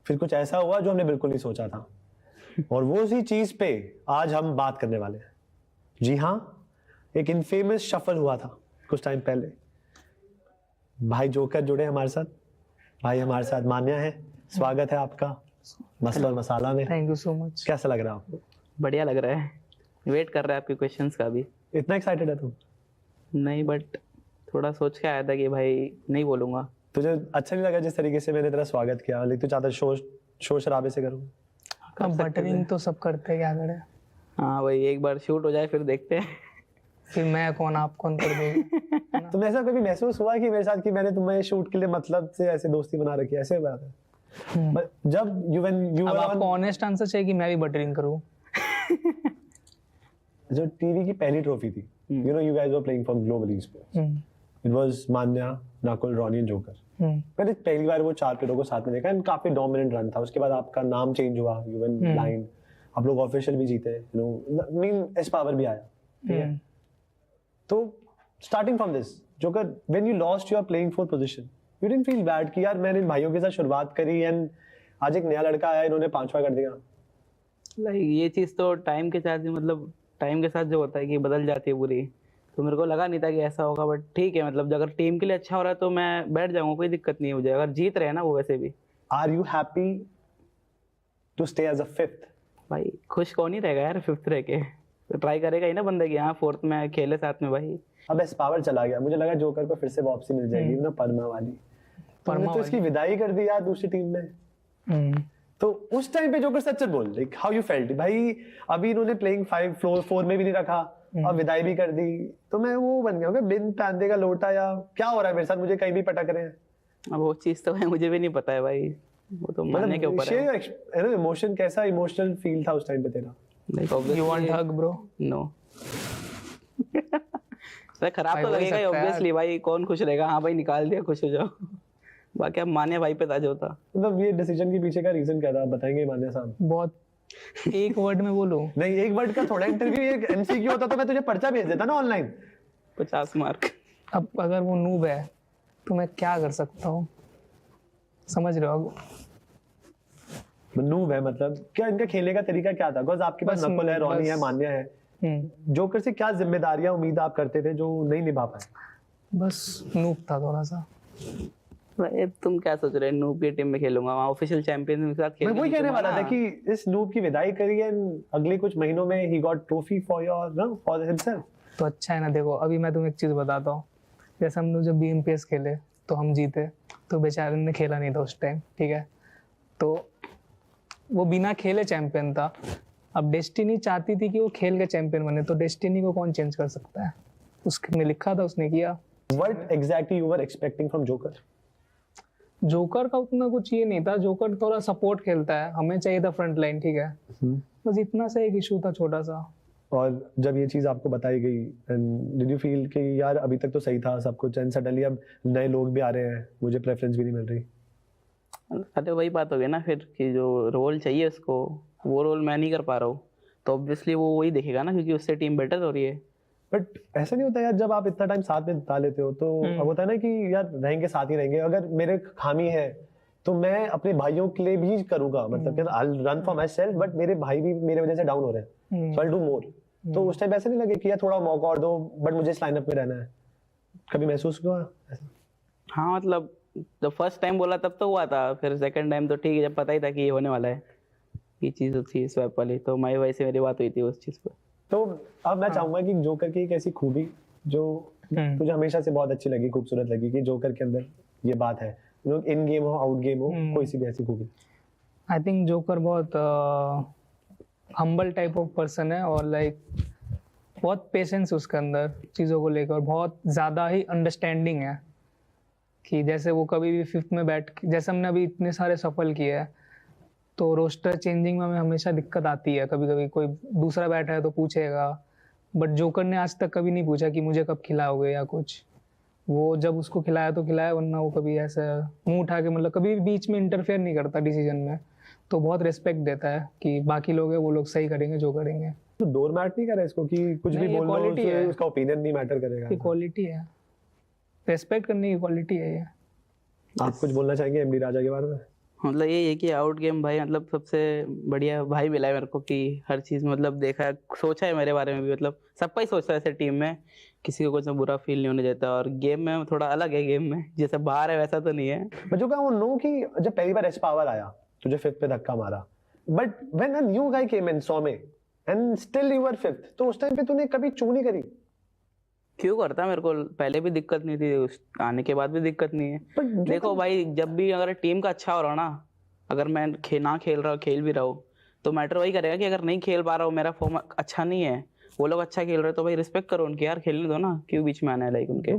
[SPEAKER 7] फिर कुछ ऐसा हुआ जो हमने बिल्कुल नहीं सोचा था और वो उसी चीज पे आज हम बात करने वाले हैं। जी हाँ, एक इनफेमस शफल हुआ था कुछ टाइम पहले। भाई जोकर जुड़े हमारे साथ, भाई हमारे साथ मान्या है। स्वागत है आपका मसला और मसाला में।
[SPEAKER 2] Thank you so much.
[SPEAKER 7] कैसा लग रहा है आपको?
[SPEAKER 8] बढ़िया लग रहा है, वेट कर रहा है आपके क्वेश्चंस का भी।
[SPEAKER 7] इतना एक्साइटेड है तुम?
[SPEAKER 8] नहीं, बट थोड़ा सोच के आया था कि भाई नहीं बोलूंगा।
[SPEAKER 7] तुझे अच्छा नहीं लगा जिस तरीके से मैंने तेरा स्वागत किया, लेकिन तू चाहता शोर शराबे से करूं?
[SPEAKER 2] अब बटरिंग तो सब करते हैं, क्या करें।
[SPEAKER 8] हाँ भाई, एक बार शूट हो जाए फिर देखते हैं।
[SPEAKER 2] फिर मैं कौन आप कौन कर दोगे।
[SPEAKER 7] तुम्हें ऐसा कभी महसूस हुआ कि मेरे साथ कि मैंने तुम्हें शूट के लिए मतलब से ऐसे दोस्ती बना रखी है? ऐसे बात है जब यू
[SPEAKER 2] आपको ऑनेस्ट आंसर चाहिए कि मैं भी बटरिंग करूं।
[SPEAKER 7] जो टीवी की पहली ट्रॉफी थी, you know, you guys were playing for global esports. It was Manya, Nakul, Ronnie and joker. मैंने पहली बार वो 4 प्लेयरों को साथ में देखा एंड काफी डोमिनेंट रन था। उसके बाद आपका नाम चेंज हुआ, यू वेंट ब्लाइंड, आप लोग ऑफिशियल भी जीते, you know, mean S power भी आया, ठीक है। तो starting from this joker, when you lost your playing fourth position, you didn't feel bad कि यार मैंने इन भाइयों के साथ शुरुआत करी एंड आज एक नया लड़का आया, इन्होंने 5वां कर दिया?
[SPEAKER 8] लाइक ये चीज़ तो टाइम के साथ, मतलब टाइम के साथ जो होता है कि बदल जाती है पूरी। तो मेरे को लगा नहीं था कि ऐसा होगा, बट ठीक है, मतलब अगर टीम के लिए अच्छा हो रहा है तो मैं बैठ जाऊंगा, कोई दिक्कत नहीं हो जाएगा। अगर जीत रहे हैं ना वो वैसे भी।
[SPEAKER 7] Are you happy to stay as a 5th?
[SPEAKER 8] भाई खुश कौन ही रहेगा यार 5th रह के, तो ट्राई करेगा ही ना बंदे की। हाँ, 4th में खेले साथ में भाई।
[SPEAKER 7] अब एस पावर चला गया, मुझे लगा जोकर को फिर से वापसी मिल जाएगी ना, परमा वाली। तुमने तो इसकी विदाई कर दी यार दूसरी टीम में। तो उस टाइम पे जोकर सच बोल, लाइक हाउ यू फेल्ट? भाई अभी इन्होंने प्लेइंग 5 फ्लोर 4 में भी नहीं रखा और विदाई भी कर दी, तो मैं वो बन गया बिन पैंदे का लोटा, या क्या हो रहा है मेरे साथ, मुझे कहीं भी पटक रहे हैं।
[SPEAKER 8] अब वो चीज तो है, मुझे भी नहीं पता है भाई, वो तो मानने के ऊपर
[SPEAKER 7] है। इमोशन कैसा, इमोशनल फील था उस टाइम पे तेरा?
[SPEAKER 2] You want hug bro?
[SPEAKER 8] No. खराब तो लगेगा ऑब्वियसली भाई, कौन खुश रहेगा? हाँ भाई निकाल दिया, खुश हो जाओ। बाकी अब मान्या भाई पे ताज होता।
[SPEAKER 7] मतलब ये डिसीजन के पीछे का रीजन क्या था, बताएंगे मान्या साहब?
[SPEAKER 2] बहुत एक वर्ड में बोलूं?
[SPEAKER 7] नहीं, एक वर्ड का थोड़ा इंटरव्यू, एक एमसीक्यू होता तो मैं तुझे पर्चा भेज देता ना ऑनलाइन,
[SPEAKER 8] 50 मार्क।
[SPEAKER 2] अब अगर वो नूब है तो मैं क्या कर सकता हूँ, समझ रहे हो?
[SPEAKER 7] नूब है मतलब क्या, इनका खेलने का तरीका क्या था? बिकॉज़ आपके पास नकुल है, रॉनी है, मान्या है। जोकर से क्या जिम्मेदारियां उम्मीद आप करते थे जो नहीं निभा पाए?
[SPEAKER 2] बस नूब था थोड़ा सा।
[SPEAKER 8] भाई तुम क्या सोच रहे हो, नूब की टीम में खेलूंगा, वहां ऑफिशियल चैंपियंस के साथ खेलूंगा।
[SPEAKER 7] मैं वही कहने वाला था कि इस नूब की विदाई करी है, अगले कुछ महीनों में ही got trophy for your, no, for himself.
[SPEAKER 2] तो अच्छा है ना। देखो अभी मैं तुम्हें एक चीज बताता हूँ, जैसे हम लोग जब BMPS खेले तो हम जीते, तो बेचारे ने खेला नहीं था उस टाइम, ठीक है, तो वो बिना खेले चैंपियन था। अब डेस्टिनी चाहती थी कि वो खेल के चैंपियन बने, तो डेस्टिनी को कौन चेंज कर सकता है? उसमें लिखा था, उसने किया।
[SPEAKER 7] What exactly you were expecting from Joker?
[SPEAKER 2] Joker का उतना कुछ ये नहीं था, जोकर थोड़ा सपोर्ट खेलता है, हमें चाहिए था फ्रंट लाइन, ठीक है, बस इतना सा एक इशू था छोटा सा।
[SPEAKER 7] और जब ये चीज़ आपको बताई गई, डिड यू फील कि यार अभी तक तो सही था सब कुछ एंड सडनली अब नए लोग भी आ रहे हैं, मुझे प्रेफरेंस भी नहीं मिल रही?
[SPEAKER 8] अरे वही बात हो गई ना फिर कि जो रोल चाहिए उसको, वो रोल मैं नहीं कर पा रहा हूँ, तो ऑब्वियसली वो वही देखेगा ना, क्योंकि उससे टीम बेटर हो रही है।
[SPEAKER 7] बट ऐसा नहीं होता यार, जब आप इतना टाइम साथ में बिता लेते हो तो अब होता है ना कि यार रहेंगे साथ ही रहेंगे, अगर मेरे खामी है तो मैं अपने भाइयों के लिए भी करूंगा, मतलब I will run for my self, but मेरे भाई भी मेरे वजह से डाउन हो रहे हैं, सो आई विल डू मोर। तो उस टाइम ऐसा नहीं लगे कि यार थोड़ा मौका और दो, बट मुझे इस लाइनअप में रहना है? कभी महसूस हुआ?
[SPEAKER 9] हाँ मतलब जब फर्स्ट टाइम बोला तब तो हुआ था, फिर सेकंड टाइम तो ठीक है, जब पता ही था कि ये होने वाला है, ये चीज़ थी स्वैप वाली, तो माई भाई से मेरी बात हुई थी उस चीज़ पर।
[SPEAKER 7] तो अब मैं चाहूंगा कि जोकर की एक ऐसी खूबी जो तुझे हमेशा से बहुत अच्छी लगी, खूबसूरत लगी, कि जोकर के अंदर ये बात है, लोग इन गेम हो आउट गेम हो, कोई सी भी ऐसी खूबी।
[SPEAKER 2] आई थिंक जोकर बहुत हम्बल टाइप ऑफ पर्सन है, और लाइक बहुत पेशेंस उसके अंदर चीज़ों को लेकर, बहुत ज़्यादा ही अंडरस्टैंडिंग है कि जैसे वो कभी भी फिफ्थ में बैठ, जैसे हमने अभी इतने सारे सफल किए हैं, तो रोस्टर चेंजिंग में हमें हमेशा दिक्कत आती है, कभी कभी कोई दूसरा बैठा है तो पूछेगा, बट जोकर ने आज तक कभी नहीं पूछा कि मुझे कब खिलाओगे या कुछ। वो जब उसको खिलाया तो खिलाया, वरना वो कभी ऐसा मुंह उठा के मतलब कभी बीच में इंटरफेयर नहीं करता डिसीजन में, तो बहुत रिस्पेक्ट देता है कि बाकी लोग हैं वो लोग सही करेंगे जो करेंगे।
[SPEAKER 7] तो डोर मैट नहीं करे इसको कि कुछ भी बोल लो उसका ओपिनियन नहीं मैटर करेगा।
[SPEAKER 2] ये क्वालिटी है, रिस्पेक्ट करने की क्वालिटी है ये।
[SPEAKER 7] आप कुछ बोलना चाहेंगे एमडी राजा के बारे में?
[SPEAKER 9] मतलब ये है कि आउट गेम भाई मतलब सबसे बढ़िया भाई मिला है मेरे को, कि हर चीज़ मतलब देखा है, सोचा है मेरे बारे में भी, मतलब सबका ही सोचता है ऐसे टीम में, किसी को कुछ बुरा फील नहीं होने देता, और गेम में थोड़ा अलग है, गेम में जैसे बाहर है वैसा तो नहीं है।
[SPEAKER 7] मैं जो कहूँ नो कि जब पहली बार एच पावर आया तुझे फिफ्थ पे धक्का मारा, but when a new guy came in 100 में and still you were fifth, तो उस टाइम पे तूने कभी चू नहीं करी?
[SPEAKER 9] क्यों करता, मेरे को पहले भी दिक्कत नहीं थी, उस आने के बाद भी दिक्कत नहीं है। देखो भाई, जब भी अगर टीम का अच्छा हो रहा ना, अगर मैं ना खेल रहा हूँ, खेल भी रहा हूँ, तो मैटर वही करेगा कि अगर नहीं खेल पा रहा हूँ, मेरा फॉर्म अच्छा नहीं है, वो लोग अच्छा खेल रहे हैं, तो भाई रिस्पेक्ट करो उनकी, यार खेलने दो ना, क्यों बीच में आना है लाइक उनके।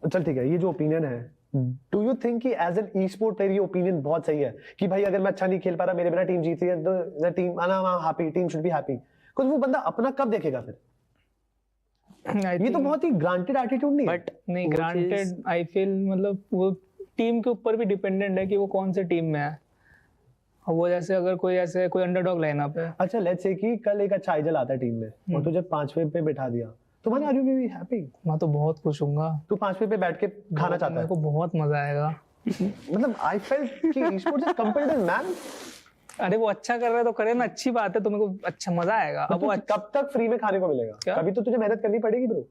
[SPEAKER 7] चल ठीक है, ये जो ओपिनियन है, डू यू थिंक कि as an esport player ये ओपिनियन बहुत सही है कि भाई अगर मैं अच्छा नहीं खेल पा रहा, मेरे बिना टीम जीत रही है, तो team happy, team should be happy, because वो बंदा अपना कब देखेगा फिर? ये तो बहुत ही ग्रांटेड एटीट्यूड नहीं है।
[SPEAKER 2] बट नहीं ग्रांटेड, आई फील मतलब वो टीम के ऊपर भी डिपेंडेंट है कि वो कौन से टीम में है, और वो जैसे अगर कोई ऐसे कोई अंडरडॉग लाइनअप है।
[SPEAKER 7] अच्छा लेट्स से कि कल एक अच्छा आइजल आता है टीम में और तुझे 5वें पे बिठा दिया, तो मैं आर यू बी हैप्पी?
[SPEAKER 2] मैं तो बहुत खुश हूँगा।
[SPEAKER 7] तू 5वें पे बैठ के खाना चाहता है?
[SPEAKER 2] मेरे को बहुत मजा आएगा।
[SPEAKER 7] मतलब आई फेल्ट कि ई-स्पोर्ट्स इज कॉम्पिटिटिव मैन।
[SPEAKER 2] अरे वो अच्छा कर रहा है तो करे ना, अच्छी बात है, तो मेरे को अच्छा मजा आएगा। अब वो
[SPEAKER 7] कब तक फ्री में खाने को मिलेगा? कभी तो तुझे मेहनत करनी पड़ेगी ब्रो।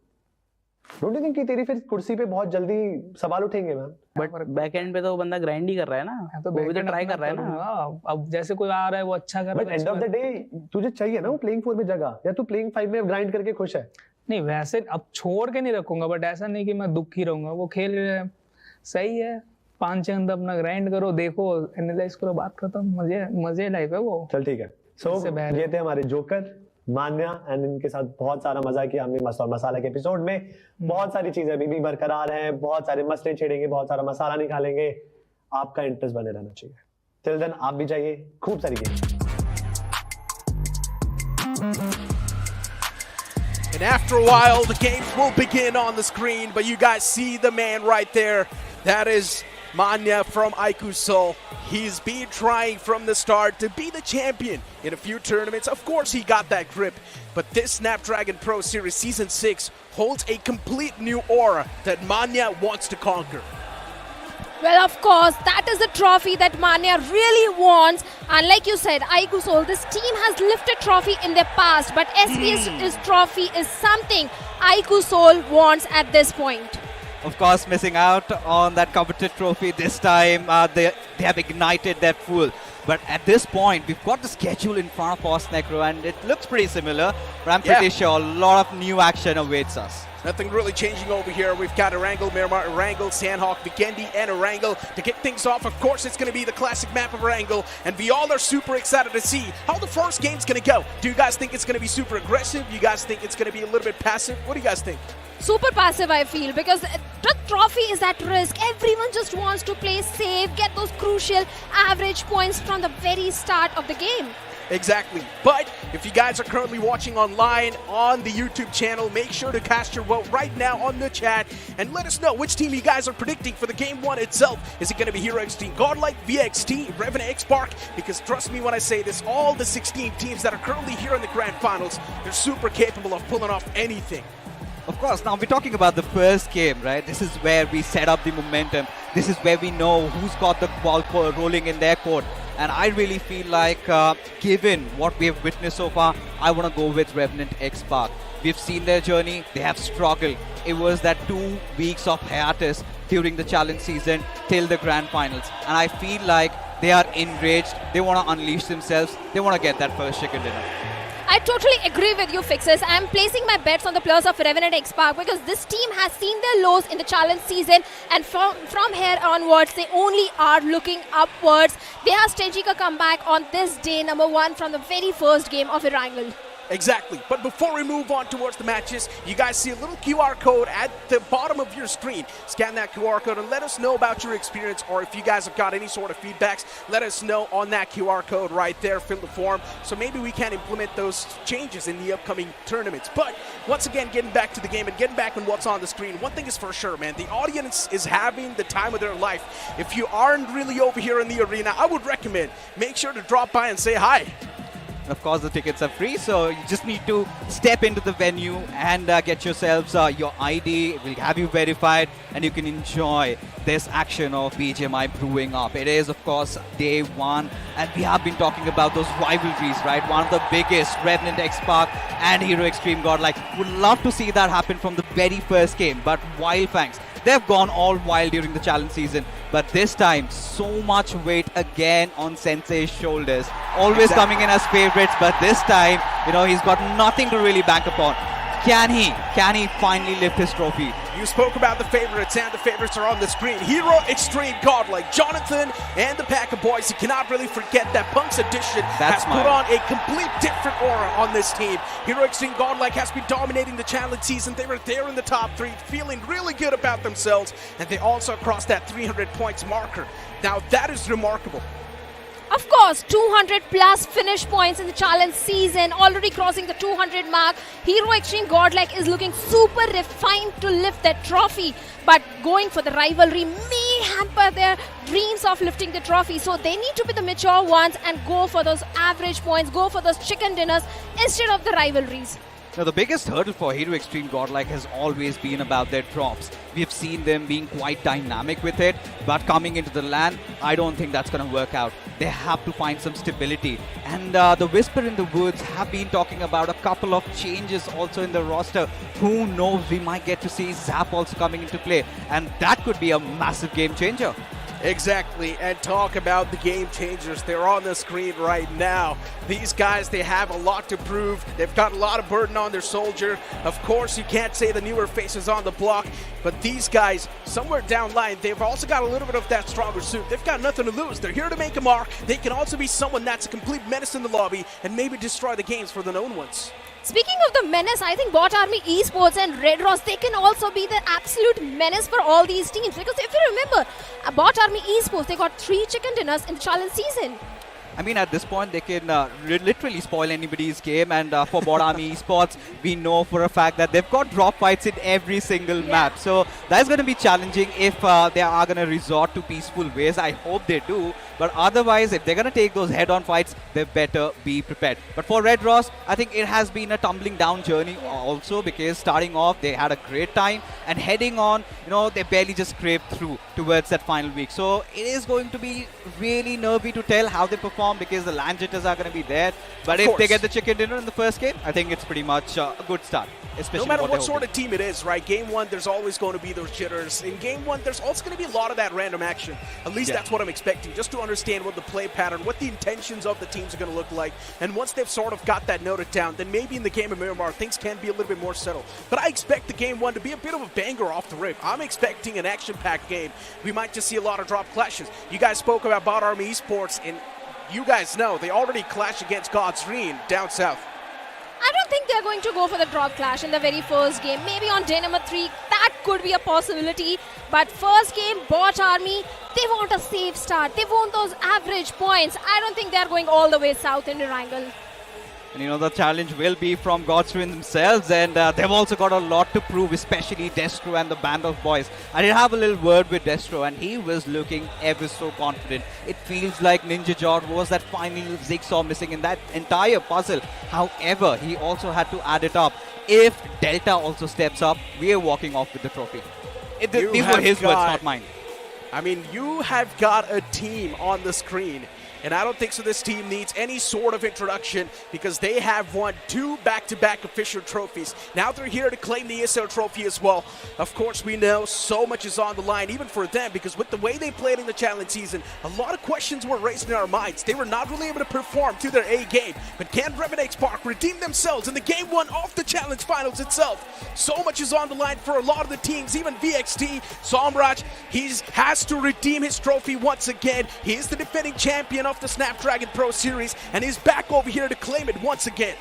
[SPEAKER 7] डोंट यू थिंक कि तेरी फिर कुर्सी पे बहुत जल्दी सवाल उठेंगे मैम?
[SPEAKER 9] बट बैक एंड पे तो बंदा ग्राइंड ही कर रहा है ना, तो वो भी तो ट्राई कर रहा है ना।
[SPEAKER 2] अब जैसे कोई आ रहा है वो अच्छा कर रहा है,
[SPEAKER 7] but end of the day तुझे चाहिए ना वो प्लेइंग 4 में जगह, या तू प्लेइंग 5 में ग्राइंड करके खुश है?
[SPEAKER 2] नहीं वैसे अब छोड़ के नहीं रखूंगा, बट ऐसा नहीं कि मैं दुखी रहूंगा। वो खेल रहे हैं सही है, 5-6 अंदर अपना ग्राइंड करो, देखो एनालाइज करो, बात खत्म। मजे लाइफ है वो।
[SPEAKER 7] चल ठीक है। सो ये थे हमारे जोकर मान्या, एंड इनके साथ बहुत सारा मजा किया हमने मसाला के एपिसोड में। बहुत सारी चीजें अभी भी बरकरार हैं, बहुत सारे मसले छेड़ेंगे, बहुत सारा मसाला निकालेंगे। आपका इंटरेस्ट बने रहना चाहिए। टिल देन आप भी जाइए, खूब सारी game.
[SPEAKER 3] And after a while, the games will begin on the screen, but you guys see the man right there. That is Manya from iQOO. He's been trying from the start to be the champion in a few tournaments. Of course, he got that grip, but this Snapdragon Pro Series Season 6 holds a complete new aura that Manya wants to conquer.
[SPEAKER 4] Well, of course, that is the trophy that Manya really wants. And like you said, iQOO, this team has lifted trophy in their past, but SPS's trophy is something iQOO wants at this point.
[SPEAKER 11] Of course, missing out on that coveted trophy this time. They have ignited that fuel. But at this point, we've got the schedule in front of us, Necro, and it looks pretty similar. But I'm pretty sure a lot of new action awaits us.
[SPEAKER 3] Nothing really changing over here. We've got Erangel, Miramar, Erangel, Sanhok, Vikendi, and Erangel. To kick things off, of course, it's going to be the classic map of Erangel, and we all are super excited to see how the first game's going to go. Do you guys think it's going to be super aggressive? Do you guys think it's going to be a little bit passive? What do you guys think?
[SPEAKER 4] Super passive, I feel, because the trophy is at risk. Everyone just wants to play safe, get those crucial average points from the very start of the game.
[SPEAKER 3] Exactly. But if you guys are currently watching online on the YouTube channel, make sure to cast your vote right now on the chat and let us know which team you guys are predicting for the game 1 itself. Is it going to be Hero Xtreme, Godlike, VXT, Revenant, Xpark? Because trust me when I say this, all the 16 teams that are currently here in the grand finals, they're super capable of pulling off anything.
[SPEAKER 11] Of course, now we're talking about the first game, right? This is where we set up the momentum. This is where we know who's got the ball rolling in their court. And I really feel like, given what we have witnessed so far, I want to go with Revenant Xpark. We've seen their journey. They have struggled. It was that 2 weeks of hiatus during the challenge season till the grand finals. And I feel like they are enraged. They want to unleash themselves. They want to get that first chicken dinner.
[SPEAKER 4] I totally agree with you, Fixes. I'm placing my bets on the players of Revenant X-Park because this team has seen their lows in the challenge season, and from here onwards, they only are looking upwards. They have staging a comeback on this day number 1 from the very first game of Erangel.
[SPEAKER 3] Exactly. But before we move on towards the matches, you guys see a little QR code at the bottom of your screen. Scan that QR code and let us know about your experience, or if you guys have got any sort of feedbacks, let us know on that QR code right there. Fill the form so maybe we can implement those changes in the upcoming tournaments. But once again, getting back to the game and getting back on what's on the screen, one thing is for sure, man, the audience is having the time of their life. If you aren't really over here in the arena, I would recommend make sure to drop by and say hi.
[SPEAKER 11] And of course, the tickets are free, so you just need to step into the venue and get yourselves your ID. It will have you verified, and you can enjoy this action of BGMI brewing up. It is, of course, day 1, and we have been talking about those rivalries, right? One of the biggest, Revenant X-Park and Hero Xtreme Godlike. Would love to see that happen from the very first game, but Wyld Fangs, they've gone all wild during the challenge season, but this time, so much weight again on Sensei's shoulders. Always coming in as favorites, but this time, you know, he's got nothing to really bank upon. Can he finally lift his trophy?
[SPEAKER 3] You spoke about the favorites, and the favorites are on the screen. Hero Xtreme Godlike, Jonathan, and the pack of boys. You cannot really forget that Punk's Edition has put on a complete different aura on this team. Hero Xtreme Godlike has been dominating the challenge season. They were there in the top 3, feeling really good about themselves, and they also crossed that 300 points marker. Now that is remarkable.
[SPEAKER 4] Of course, 200 plus finish points in the challenge season, already crossing the 200 mark. Hero Xtreme Godlike is looking super refined to lift that trophy, but going for the rivalry may hamper their dreams of lifting the trophy. So they need to be the mature ones and go for those average points, go for those chicken dinners instead of the rivalries.
[SPEAKER 11] Now, the biggest hurdle for Hero Xtreme Godlike has always been about their drops. We've seen them being quite dynamic with it, but coming into the LAN, I don't think that's going to work out. They have to find some stability. And the Whisper in the Woods have been talking about a couple of changes also in the roster. Who knows, we might get to see Zap also coming into play, and that could be a massive game changer.
[SPEAKER 3] Exactly, and talk about the game changers. They're on the screen right now. These guys, they have a lot to prove. They've got a lot of burden on their soldier. Of course, you can't say the newer faces on the block, but these guys, somewhere down line, they've also got a little bit of that stronger suit. They've got nothing to lose. They're here to make a mark. They can also be someone that's a complete menace in the lobby and maybe destroy the games for the known ones.
[SPEAKER 4] Speaking of the menace, I think BotArmyEsports and Red Ross, they can also be the absolute menace for all these teams. Because if you remember, BotArmyEsports, they got 3 chicken dinners in the challenge season.
[SPEAKER 11] I mean, at this point, they can literally spoil anybody's game. And for BotArmyEsports, we know for a fact that they've got drop fights in every single map. So that's going to be challenging if they are going to resort to peaceful ways. I hope they do. But otherwise, if they're going to take those head-on fights, they better be prepared. But for Red Ross, I think it has been a tumbling down journey also, because starting off, they had a great time. And heading on, you know, they barely just scraped through towards that final week. So it is going to be really nervy to tell how they perform, because the LAN jitters are going to be there. But if they get the chicken dinner in the first game, I think it's pretty much a good start. Especially
[SPEAKER 3] no matter what sort of team it is, right? Game 1, there's always going to be those jitters. In Game 1, there's also going to be a lot of that random action. At least that's what I'm expecting, just to understand what the play pattern, what the intentions of the teams are going to look like. And once they've sort of got that noted down, then maybe in the game of Miramar, things can be a little bit more settled. But I expect the Game 1 to be a bit of a banger off the rip. I'm expecting an action-packed game. We might just see a lot of drop clashes. You guys spoke about BotArmyEsports, and you guys know they already clashed against Xtreme down south.
[SPEAKER 4] I don't think they're going to go for the drop clash in the very first game. Maybe on day number 3, that could be a possibility. But first game, BotArmy, they want a safe start. They want those average points. I don't think they're going all the way south in Erangel.
[SPEAKER 11] And you know, the challenge will be from Xtreme themselves, and they've also got a lot to prove, especially Destro and the band of boys. I did have a little word with Destro, and he was looking ever so confident. It feels like Ninja Jord was that final jigsaw missing in that entire puzzle. However, he also had to add it up. If Delta also steps up, we are walking off with the trophy. These were his words, not mine.
[SPEAKER 3] I mean, you have got a team on the screen And I don't think so this team needs any sort of introduction because they have won 2 back-to-back official trophies. Now they're here to claim the ESL trophy as well. Of course, we know so much is on the line, even for them, because with the way they played in the challenge season, a lot of questions were raised in our minds. They were not really able to perform to their A game. But can Revenant Spark redeem themselves in the game 1 of the challenge finals itself? So much is on the line for a lot of the teams, even VXT, Somraj, he has to redeem his trophy once again. He is the defending champion of the Snapdragon Pro Series and he's back over here to claim it once again.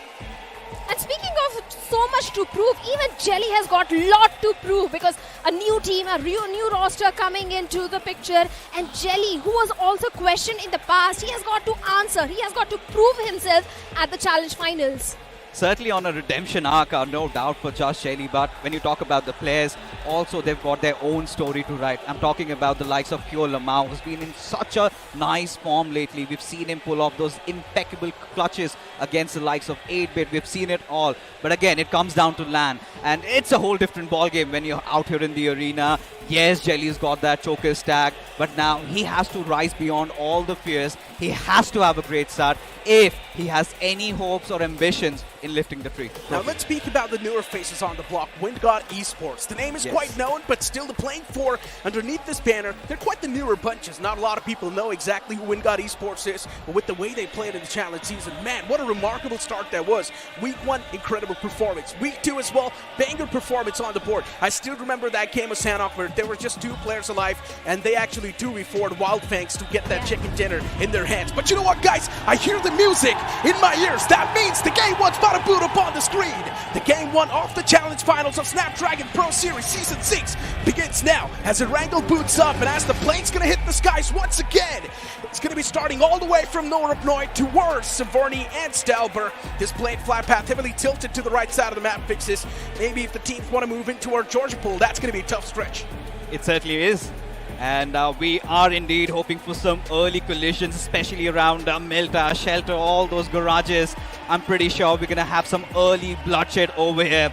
[SPEAKER 4] And speaking of so much to prove, even Jelly has got a lot to prove because a new team, a new roster coming into the picture, and Jelly, who was also questioned in the past, he has got to answer, he has got to prove himself at the challenge finals.
[SPEAKER 11] Certainly on a redemption arc, no doubt for Josh Jelly, but when you talk about the players, also they've got their own story to write. I'm talking about the likes of Pure Lamau, who's been in such a nice form lately. We've seen him pull off those impeccable clutches against the likes of 8-Bit. We've seen it all. But again, it comes down to LAN, and it's a whole different ballgame when you're out here in the arena. Yes, Jelly's got that choker stack, but now he has to rise beyond all the fears. He has to have a great start if he has any hopes or ambitions in lifting the tree.
[SPEAKER 3] Now let's speak about the newer faces on the block, WYLD Esports. The name is quite known, but still the playing for underneath this banner, they're quite the newer bunches. Not a lot of people know exactly who WYLD Esports is, but with the way they played in the challenge season, man, what a remarkable start that was. Week 1, incredible performance. Week 2 as well, banger performance on the board. I still remember that game of Sanhok where there were just 2 players alive, and they actually 2v4'd Wyld Fangs to get that chicken dinner in their hands. But you know what, guys? I hear the music in my ears. That means the game 1's about to boot up on the screen. The game 1 of the challenge finals of Snapdragon Pro Series Season 6 begins now as Erangel boots up and as the plane's going to hit the skies once again. It's going to be starting all the way from Norupnoy towards Savorny and Stalber. This plane flight path heavily tilted to the right side of the map fixes. Maybe if the teams want to move into our Georgia pool, that's going to be a tough stretch.
[SPEAKER 11] It certainly is. And we are indeed hoping for some early collisions, especially around Milta, Shelter, all those garages. I'm pretty sure we're going to have some early bloodshed over here.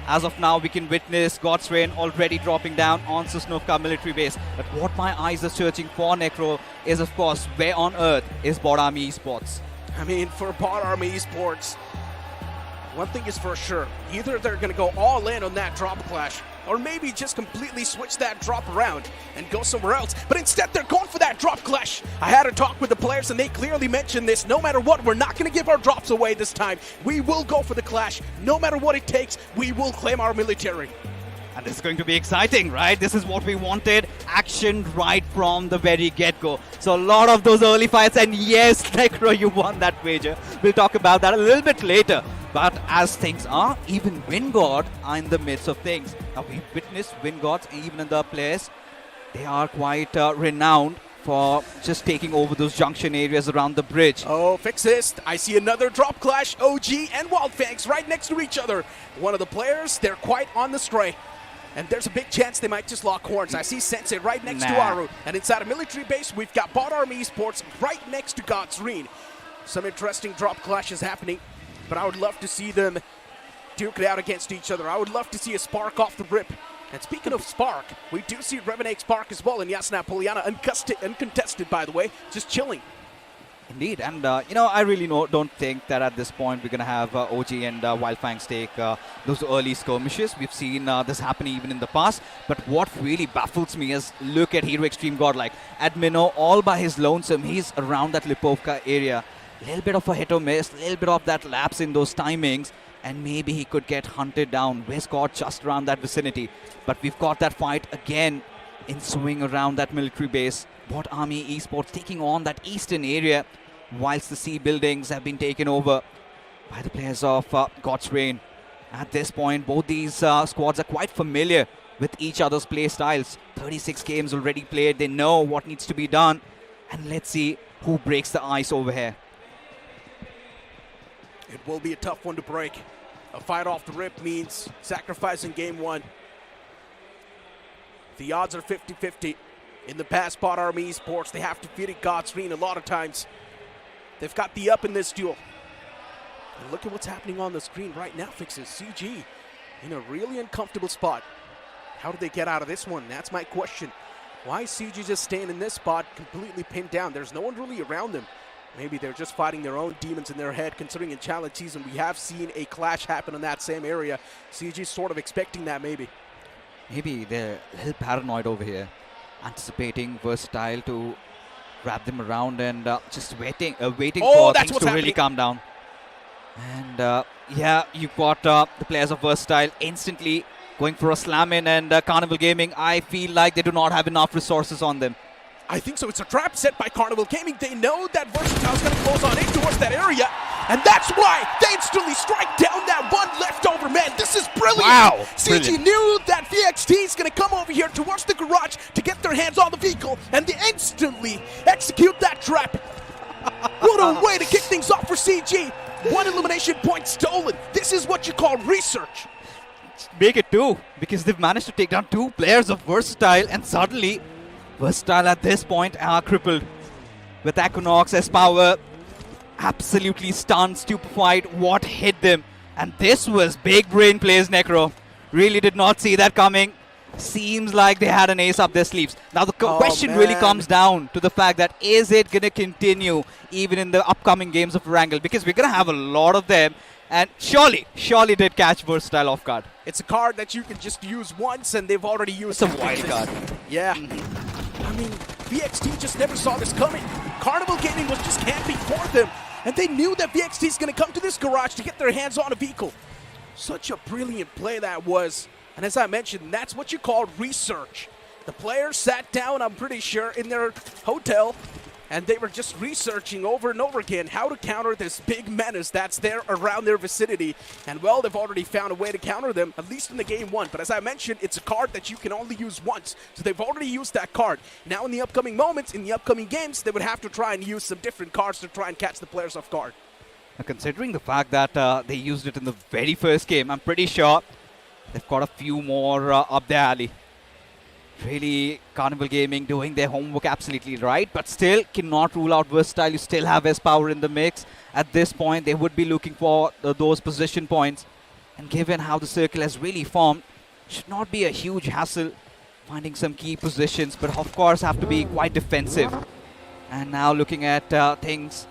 [SPEAKER 11] As of now, we can witness God's Rain already dropping down on Sosnovka military base. But what my eyes are searching for, Necro, is of course, where on earth is BotArmyEsports?
[SPEAKER 3] I mean, for BotArmyEsports, one thing is for sure. Either they're going to go all in on that drop clash, or maybe just completely switch that drop around and go somewhere else. But instead, they're going for that drop clash. I had a talk with the players, and they clearly mentioned this. No matter what, we're not going to give our drops away this time. We will go for the clash. No matter what it takes, we will claim our military.
[SPEAKER 11] And this is going to be exciting, right? This is what we wanted. Action right from the very get-go. So a lot of those early fights, and yes, Necro, you won that wager. We'll talk about that a little bit later. But as things are, even WinGod are in the midst of things. Now we've witnessed WinGods, even in the players, they are quite renowned for just taking over those junction areas around the bridge.
[SPEAKER 3] Oh, fix this. I see another drop clash. OG and Wyld Fangs right next to each other. One of the players, they're quite on the stray. And there's a big chance they might just lock horns. I see Sensei right next to Aru. And inside a military base, we've got BotArmyEsports right next to God's Rain. Some interesting drop clashes happening. But I would love to see them duke it out against each other. I would love to see a spark off the rip. And speaking of spark, we do see Revenant Spark as well in Yasna Poliana, uncontested, by the way, just chilling.
[SPEAKER 11] Indeed, and you know, I really don't think that at this point we're going to have OG and Wyld Fangs take those early skirmishes. We've seen this happen even in the past, but what really baffles me is look at Hero Xtreme Godlike. At Minnow, all by his lonesome, he's around that Lipovka area. A little bit of a hit or miss, a little bit of that lapse in those timings, and maybe he could get hunted down. We're Scott just around that vicinity, but we've got that fight again in swing around that military base. BotArmyEsports taking on that eastern area, whilst the C buildings have been taken over by the players of God's Rain. At this point, both these squads are quite familiar with each other's play styles. 36 games already played, they know what needs to be done, and let's see who breaks the ice over here.
[SPEAKER 3] It will be a tough one to break. A fight off the rip means sacrificing game 1. The odds are 50-50. In the past, BotArmyEsports, they have defeated God's Rain a lot of times. They've got the up in this duel. And look at what's happening on the screen right now, Fixes. CG in a really uncomfortable spot. How did they get out of this one? That's my question. Why is CG just staying in this spot completely pinned down? There's no one really around them. Maybe they're just fighting their own demons in their head, considering in challenge season we have seen a clash happen in that same area. CG sort of expecting that maybe.
[SPEAKER 11] Maybe they're a little paranoid over here, anticipating Versatile to wrap them around and just waiting for things to really calm down. And yeah, you've got the players of Versatile instantly going for a slam in, and Carnival Gaming, I feel like they do not have enough resources on them.
[SPEAKER 3] I think so. It's a trap set by Carnival Gaming. They know that Versatile's going to close on in towards that area, and that's why they instantly strike down that one leftover man. This is brilliant.
[SPEAKER 11] Wow.
[SPEAKER 3] CG knew that VXT is going to come over here towards the garage to get their hands on the vehicle, and they instantly execute that trap. What a way to kick things off for CG. One elimination point stolen. This is what you call research.
[SPEAKER 11] Make it two, because they've managed to take down 2 players of Versatile, and suddenly Versatile at this point are crippled. With Equinox, S-Power absolutely stunned, stupefied. What hit them? And this was big brain plays, Necro. Really did not see that coming. Seems like they had an ace up their sleeves. Now the question really comes down to the fact that is it going to continue even in the upcoming games of Erangel? Because we're going to have a lot of them. And surely did catch Versatile off guard.
[SPEAKER 3] It's a card that you can just use once, and they've already used
[SPEAKER 11] It's a wild card.
[SPEAKER 3] Yeah. I mean, VXT just never saw this coming. Carnival Gaming was just camping for them, and they knew that VXT is going to come to this garage to get their hands on a vehicle. Such a brilliant play that was. And as I mentioned, that's what you call research. The players sat down, I'm pretty sure, in their hotel, and they were just researching over and over again how to counter this big menace that's there around their vicinity. And well, they've already found a way to counter them, at least in the game 1. But as I mentioned, it's a card that you can only use once. So they've already used that card. Now in the upcoming moments, in the upcoming games, they would have to try and use some different cards to try and catch the players off guard.
[SPEAKER 11] Now, considering the fact that they used it in the very first game, I'm pretty sure they've got a few more up their alley. Really, Carnival Gaming doing their homework absolutely right, but still cannot rule out Versatile. You still have S-Power in the mix. At this point, they would be looking for those position points. And given how the circle has really formed, should not be a huge hassle finding some key positions, but of course have to be quite defensive. And now looking at things,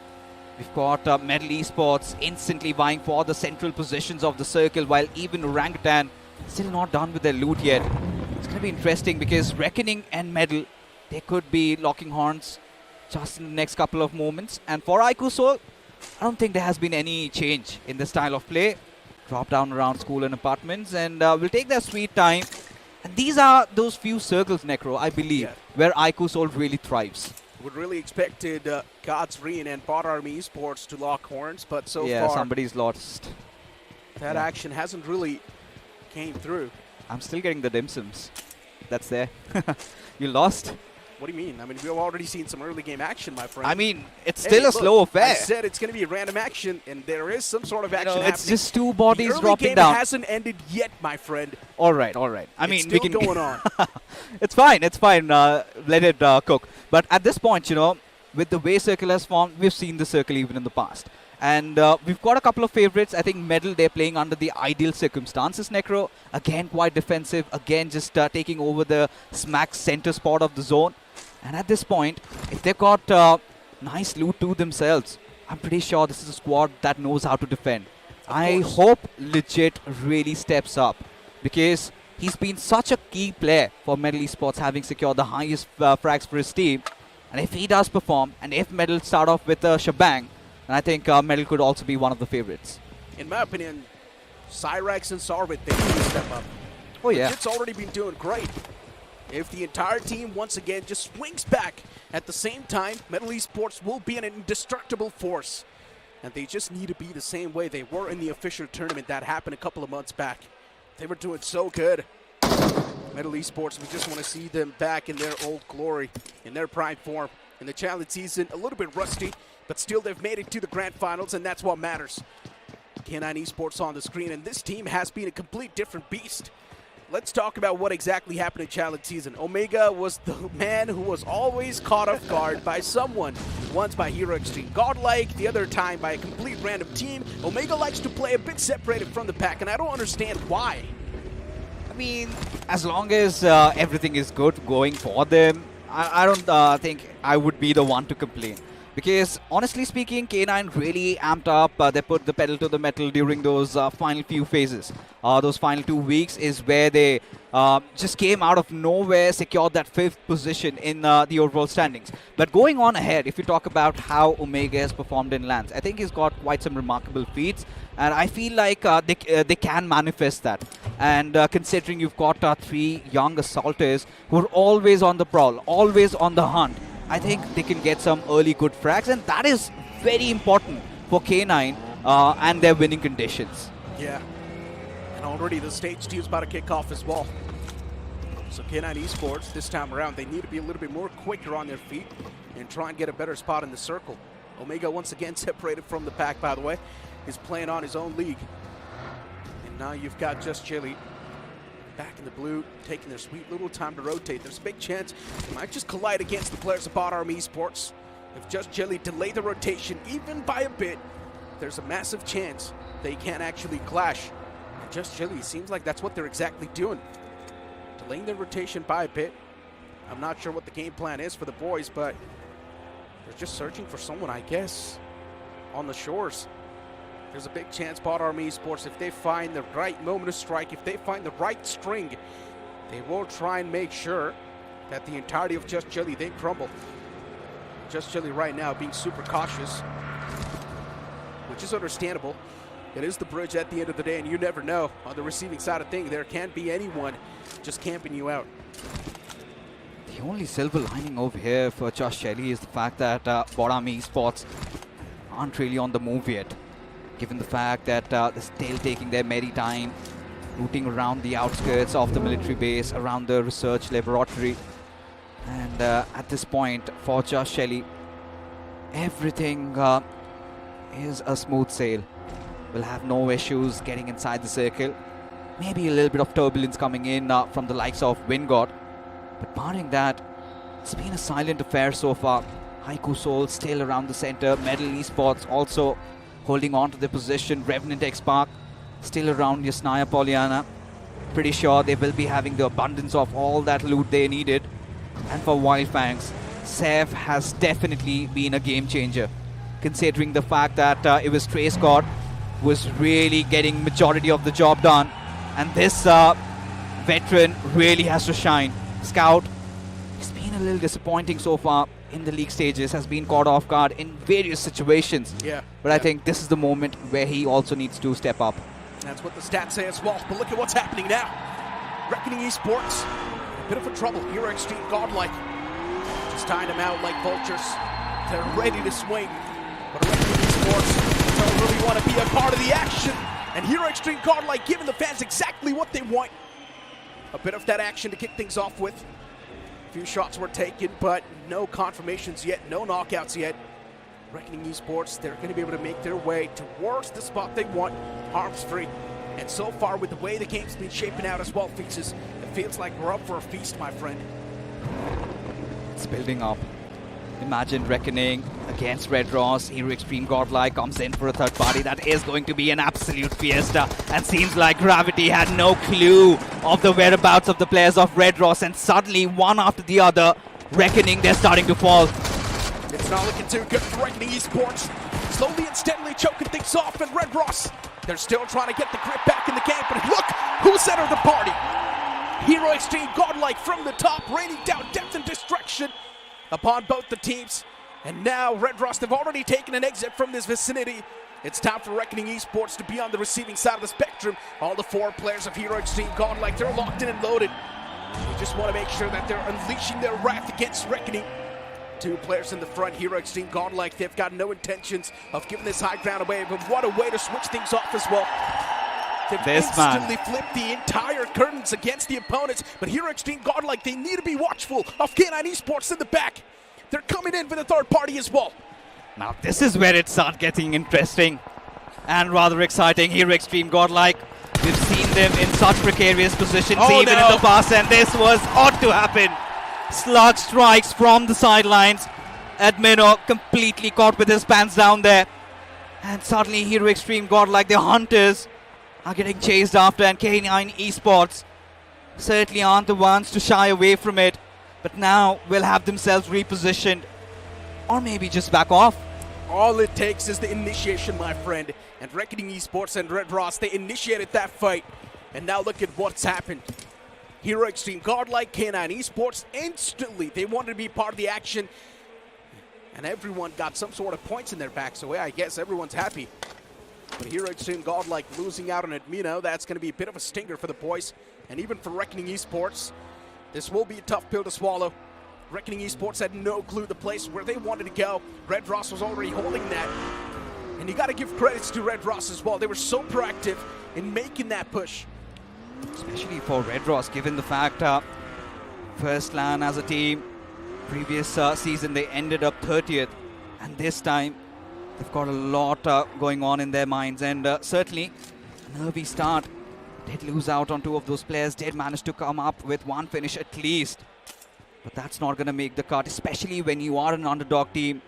[SPEAKER 11] we've got Medal Esports instantly vying for the central positions of the circle, while even Orangutan still not done with their loot yet. It's going to be interesting because Reckoning and Medal, they could be locking horns just in the next couple of moments. And for iQOO, I don't think there has been any change in the style of play. Drop down around school and apartments, and will take their sweet time. And these are those few circles, Necro, I believe, where iQOO really thrives.
[SPEAKER 3] Would really expected Godlike and BotArmyEsports to lock horns, but so
[SPEAKER 11] yeah,
[SPEAKER 3] far
[SPEAKER 11] somebody's lost.
[SPEAKER 3] That action hasn't really came through.
[SPEAKER 11] I'm still getting the dim sums. That's there. You lost.
[SPEAKER 3] What do you mean? I mean, we've already seen some early game action, my friend.
[SPEAKER 11] I mean, it's still a slow affair.
[SPEAKER 3] I said it's going to be a random action, and there is some sort of action happening.
[SPEAKER 11] It's just 2 bodies
[SPEAKER 3] the
[SPEAKER 11] dropping
[SPEAKER 3] game
[SPEAKER 11] down.
[SPEAKER 3] Hasn't ended yet, my friend.
[SPEAKER 11] All right. I mean,
[SPEAKER 3] it's still going on.
[SPEAKER 11] It's fine. Let it cook. But at this point, with the way Circle has formed, we've seen the Circle even in the past. And we've got a couple of favorites. I think Medal, they're playing under the ideal circumstances. Necro, again, quite defensive. Again, just taking over the smack center spot of the zone. And at this point, if they've got nice loot to themselves, I'm pretty sure this is a squad that knows how to defend. I hope Legit really steps up, because he's been such a key player for Medal Esports, having secured the highest frags for his team. And if he does perform, and if Medal start off with a shebang, and I think Medal could also be one of the favorites.
[SPEAKER 3] In my opinion, Cyrax and Sarvit, they need to step up.
[SPEAKER 11] Oh, yeah.
[SPEAKER 3] It's already been doing great. If the entire team, once again, just swings back at the same time, Medal Esports will be an indestructible force. And they just need to be the same way they were in the official tournament that happened a couple of months back. They were doing so good. Medal Esports, we just want to see them back in their old glory, in their prime form. In the challenge season, a little bit rusty, but still they've made it to the grand finals, and that's what matters. K9 Esports on the screen, and this team has been a complete different beast. Let's talk about what exactly happened in challenge season. Omega was the man who was always caught off guard by someone. Once by Hero Xtreme Godlike, the other time by a complete random team. Omega likes to play a bit separated from the pack, and I don't understand why.
[SPEAKER 11] I mean, as long as everything is good going for them, I don't think I would be the one to complain. Because honestly speaking, K9 really amped up. They put the pedal to the metal during those final few phases. Those final 2 weeks is where they just came out of nowhere, secured that 5th position in the overall standings. But going on ahead, if you talk about how Omega has performed in LANs, I think he's got quite some remarkable feats. And I feel like they can manifest that. And considering you've got 3 young assaulters who are always on the prowl, always on the hunt, I think they can get some early good frags, and that is very important for K9 and their winning conditions.
[SPEAKER 3] Yeah, and already the stage 2 is about to kick off as well. So K9 Esports, this time around, they need to be a little bit more quicker on their feet and try and get a better spot in the circle. Omega once again separated from the pack, by the way. He's playing on his own league. And now you've got Just Chili back in the blue, taking their sweet little time to rotate. There's a big chance they might just collide against the players of BotArmyEsports. If Just Jelly delay the rotation even by a bit, there's a massive chance they can actually clash. And Just Jelly, seems like that's what they're exactly doing. Delaying the rotation by a bit. I'm not sure what the game plan is for the boys, but they're just searching for someone, I guess, on the shores. There's a big chance BotArmyEsports, if they find the right moment to strike, if they find the right string, they will try and make sure that the entirety of Just Jelly, they crumble. Just Jelly right now being super cautious, which is understandable. It is the bridge at the end of the day, and you never know. On the receiving side of things, there can't be anyone just camping you out.
[SPEAKER 11] The only silver lining over here for Just Jelly is the fact that BotArmyEsports aren't really on the move yet. Given the fact that they're still taking their merry time, rooting around the outskirts of the military base, around the research laboratory. And at this point, for Just Jelly, everything is a smooth sail. We'll have no issues getting inside the circle. Maybe a little bit of turbulence coming in from the likes of Wingod. But barring that, it's been a silent affair so far. iQOO Soul still around the center. Medal Esports also holding on to their position. Revenant X-Park still around Yasnaya Pollyanna. Pretty sure they will be having the abundance of all that loot they needed. And for Wyld Fangs, Sev has definitely been a game changer, considering the fact that it was Trace God was really getting majority of the job done. And this veteran really has to shine. Scout, it's been a little disappointing so far in the league stages, has been caught off guard in various situations.
[SPEAKER 3] Yeah.
[SPEAKER 11] But I think this is the moment where he also needs to step up.
[SPEAKER 3] That's what the stats say as well. But look at what's happening now. Reckoning Esports, a bit of a trouble. Here Xtreme, Godlike, just tying them out like vultures. They're ready to swing. But Reckoning Esports don't really want to be a part of the action. And here Xtreme, Godlike giving the fans exactly what they want. A bit of that action to kick things off with. A few shots were taken, but no confirmations yet, no knockouts yet. Reckoning Esports, they're going to be able to make their way towards the spot they want, harms free. And so far, with the way the game's been shaping out as well, Fixes, it feels like we're up for a feast, my friend.
[SPEAKER 11] It's building up. Imagine Reckoning against Red Ross. Hero Xtreme Godlike comes in for a third party. That is going to be an absolute fiesta. And seems like Gravity had no clue of the whereabouts of the players of Red Ross. And suddenly, one after the other, Reckoning, they're starting to fall.
[SPEAKER 3] It's not looking too good for Reckoning Esports. Slowly and steadily choking things off. And Red Ross, they're still trying to get the grip back in the game. But look who's entered the party. Hero Xtreme Godlike from the top, raining down depth and destruction upon both the teams. And now Red Ross, they've already taken an exit from this vicinity. It's time for Reckoning Esports to be on the receiving side of the spectrum. All the 4 players of Hero Xtreme Godlike, they're locked in and loaded. They just want to make sure that they're unleashing their wrath against Reckoning. 2 players in the front, Hero Xtreme Godlike, they've got no intentions of giving this high ground away, but what a way to switch things off as well. They've instantly flipped the entire curtains against the opponents, but Hero Xtreme Godlike, they need to be watchful of K9 Esports in the back. They're coming in for the third party as well.
[SPEAKER 11] Now this is where it starts getting interesting and rather exciting. Hero Xtreme Godlike, we've seen them in such precarious positions in the past, and this was ought to happen. Slug strikes from the sidelines. Admino completely caught with his pants down there. And suddenly Hero Xtreme Godlike, the hunters, are getting chased after, and K9 Esports certainly aren't the ones to shy away from it. But now will have themselves repositioned. or maybe just back off.
[SPEAKER 3] All it takes is the initiation, my friend. And Reckoning Esports and Red Ross, they initiated that fight. And now look at what's happened. Hero Xtreme, Godlike, K9 Esports, instantly they wanted to be part of the action. And everyone got some sort of points in their back, so yeah, I guess everyone's happy. But Hero Xtreme, Godlike losing out on Admino, that's going to be a bit of a stinger for the boys. And even for Reckoning Esports, this will be a tough pill to swallow. Reckoning Esports had no clue the place where they wanted to go. Red Ross was already holding that. And you got to give credits to Red Ross as well. They were so proactive in making that push.
[SPEAKER 11] Especially for Red Ross, given the fact first LAN as a team, previous season they ended up 30th. And this time, they've got a lot going on in their minds. And certainly, a nervy start. Did lose out on two of those players, did manage to come up with one finish at least. But that's not going to make the cut, especially when you are an underdog team.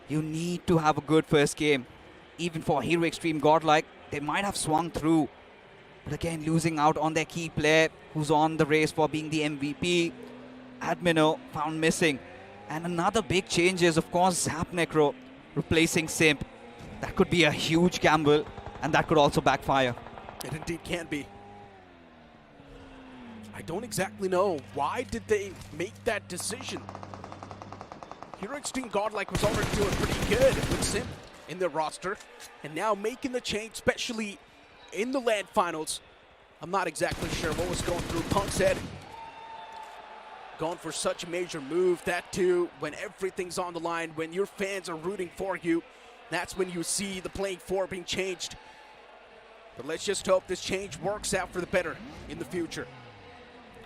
[SPEAKER 11] You need to have a good first game. Even for Hero Xtreme, Godlike, they might have swung through. But again, losing out on their key player who's on the race for being the MVP. Admino found missing. And another big change is, of course, Zapnecro replacing Simp. That could be a huge gamble, and that could also backfire.
[SPEAKER 3] It indeed can be. I don't exactly know. Why did they make that decision? Hero Xtreme Godlike was already doing pretty good with Simp in their roster. And now making the change, especially in the LAN finals. I'm not exactly sure what was going through Punk's head. Going for such a major move. That too, when everything's on the line, when your fans are rooting for you, that's when you see the playing form being changed. But let's just hope this change works out for the better in the future.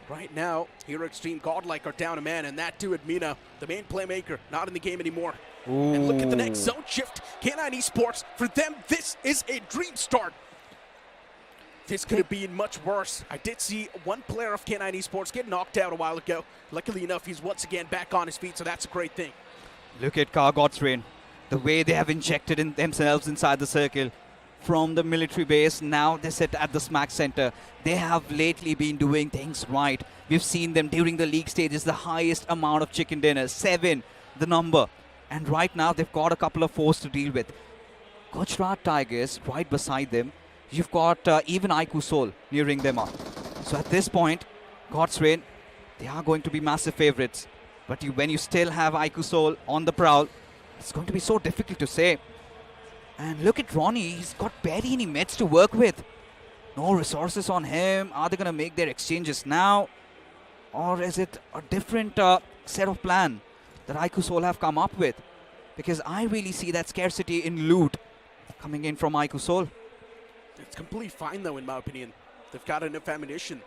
[SPEAKER 3] Right now, Hero Xtreme Godlike are down a man, and that too Admina, the main playmaker, not in the game anymore.
[SPEAKER 11] Ooh.
[SPEAKER 3] And look at the next zone shift. K9 Esports, for them, this is a dream start. This could have been much worse. I did see one player of K9 Esports get knocked out a while ago. Luckily enough, he's once again back on his feet, so that's a great thing.
[SPEAKER 11] Look at Godstrain, the way they have injected in themselves inside the circle. From the military base, now they sit at the smack center. They have lately been doing things right. We've seen them during the league stages, the highest amount of chicken dinners, 7, the number. And right now, they've got a couple of foes to deal with. Gujarat Tigers right beside them. You've got even iQOO Soul nearing them up. So at this point, God's Reign, they are going to be massive favorites. But when you still have iQOO Soul on the prowl, it's going to be so difficult to say. And look at Ronnie, he's got barely any meds to work with. No resources on him. Are they going to make their exchanges now? Or is it a different set of plan that iQOO Soul have come up with? Because I really see that scarcity in loot coming in from iQOO Soul.
[SPEAKER 3] It's completely fine though, in my opinion. They've got enough ammunition.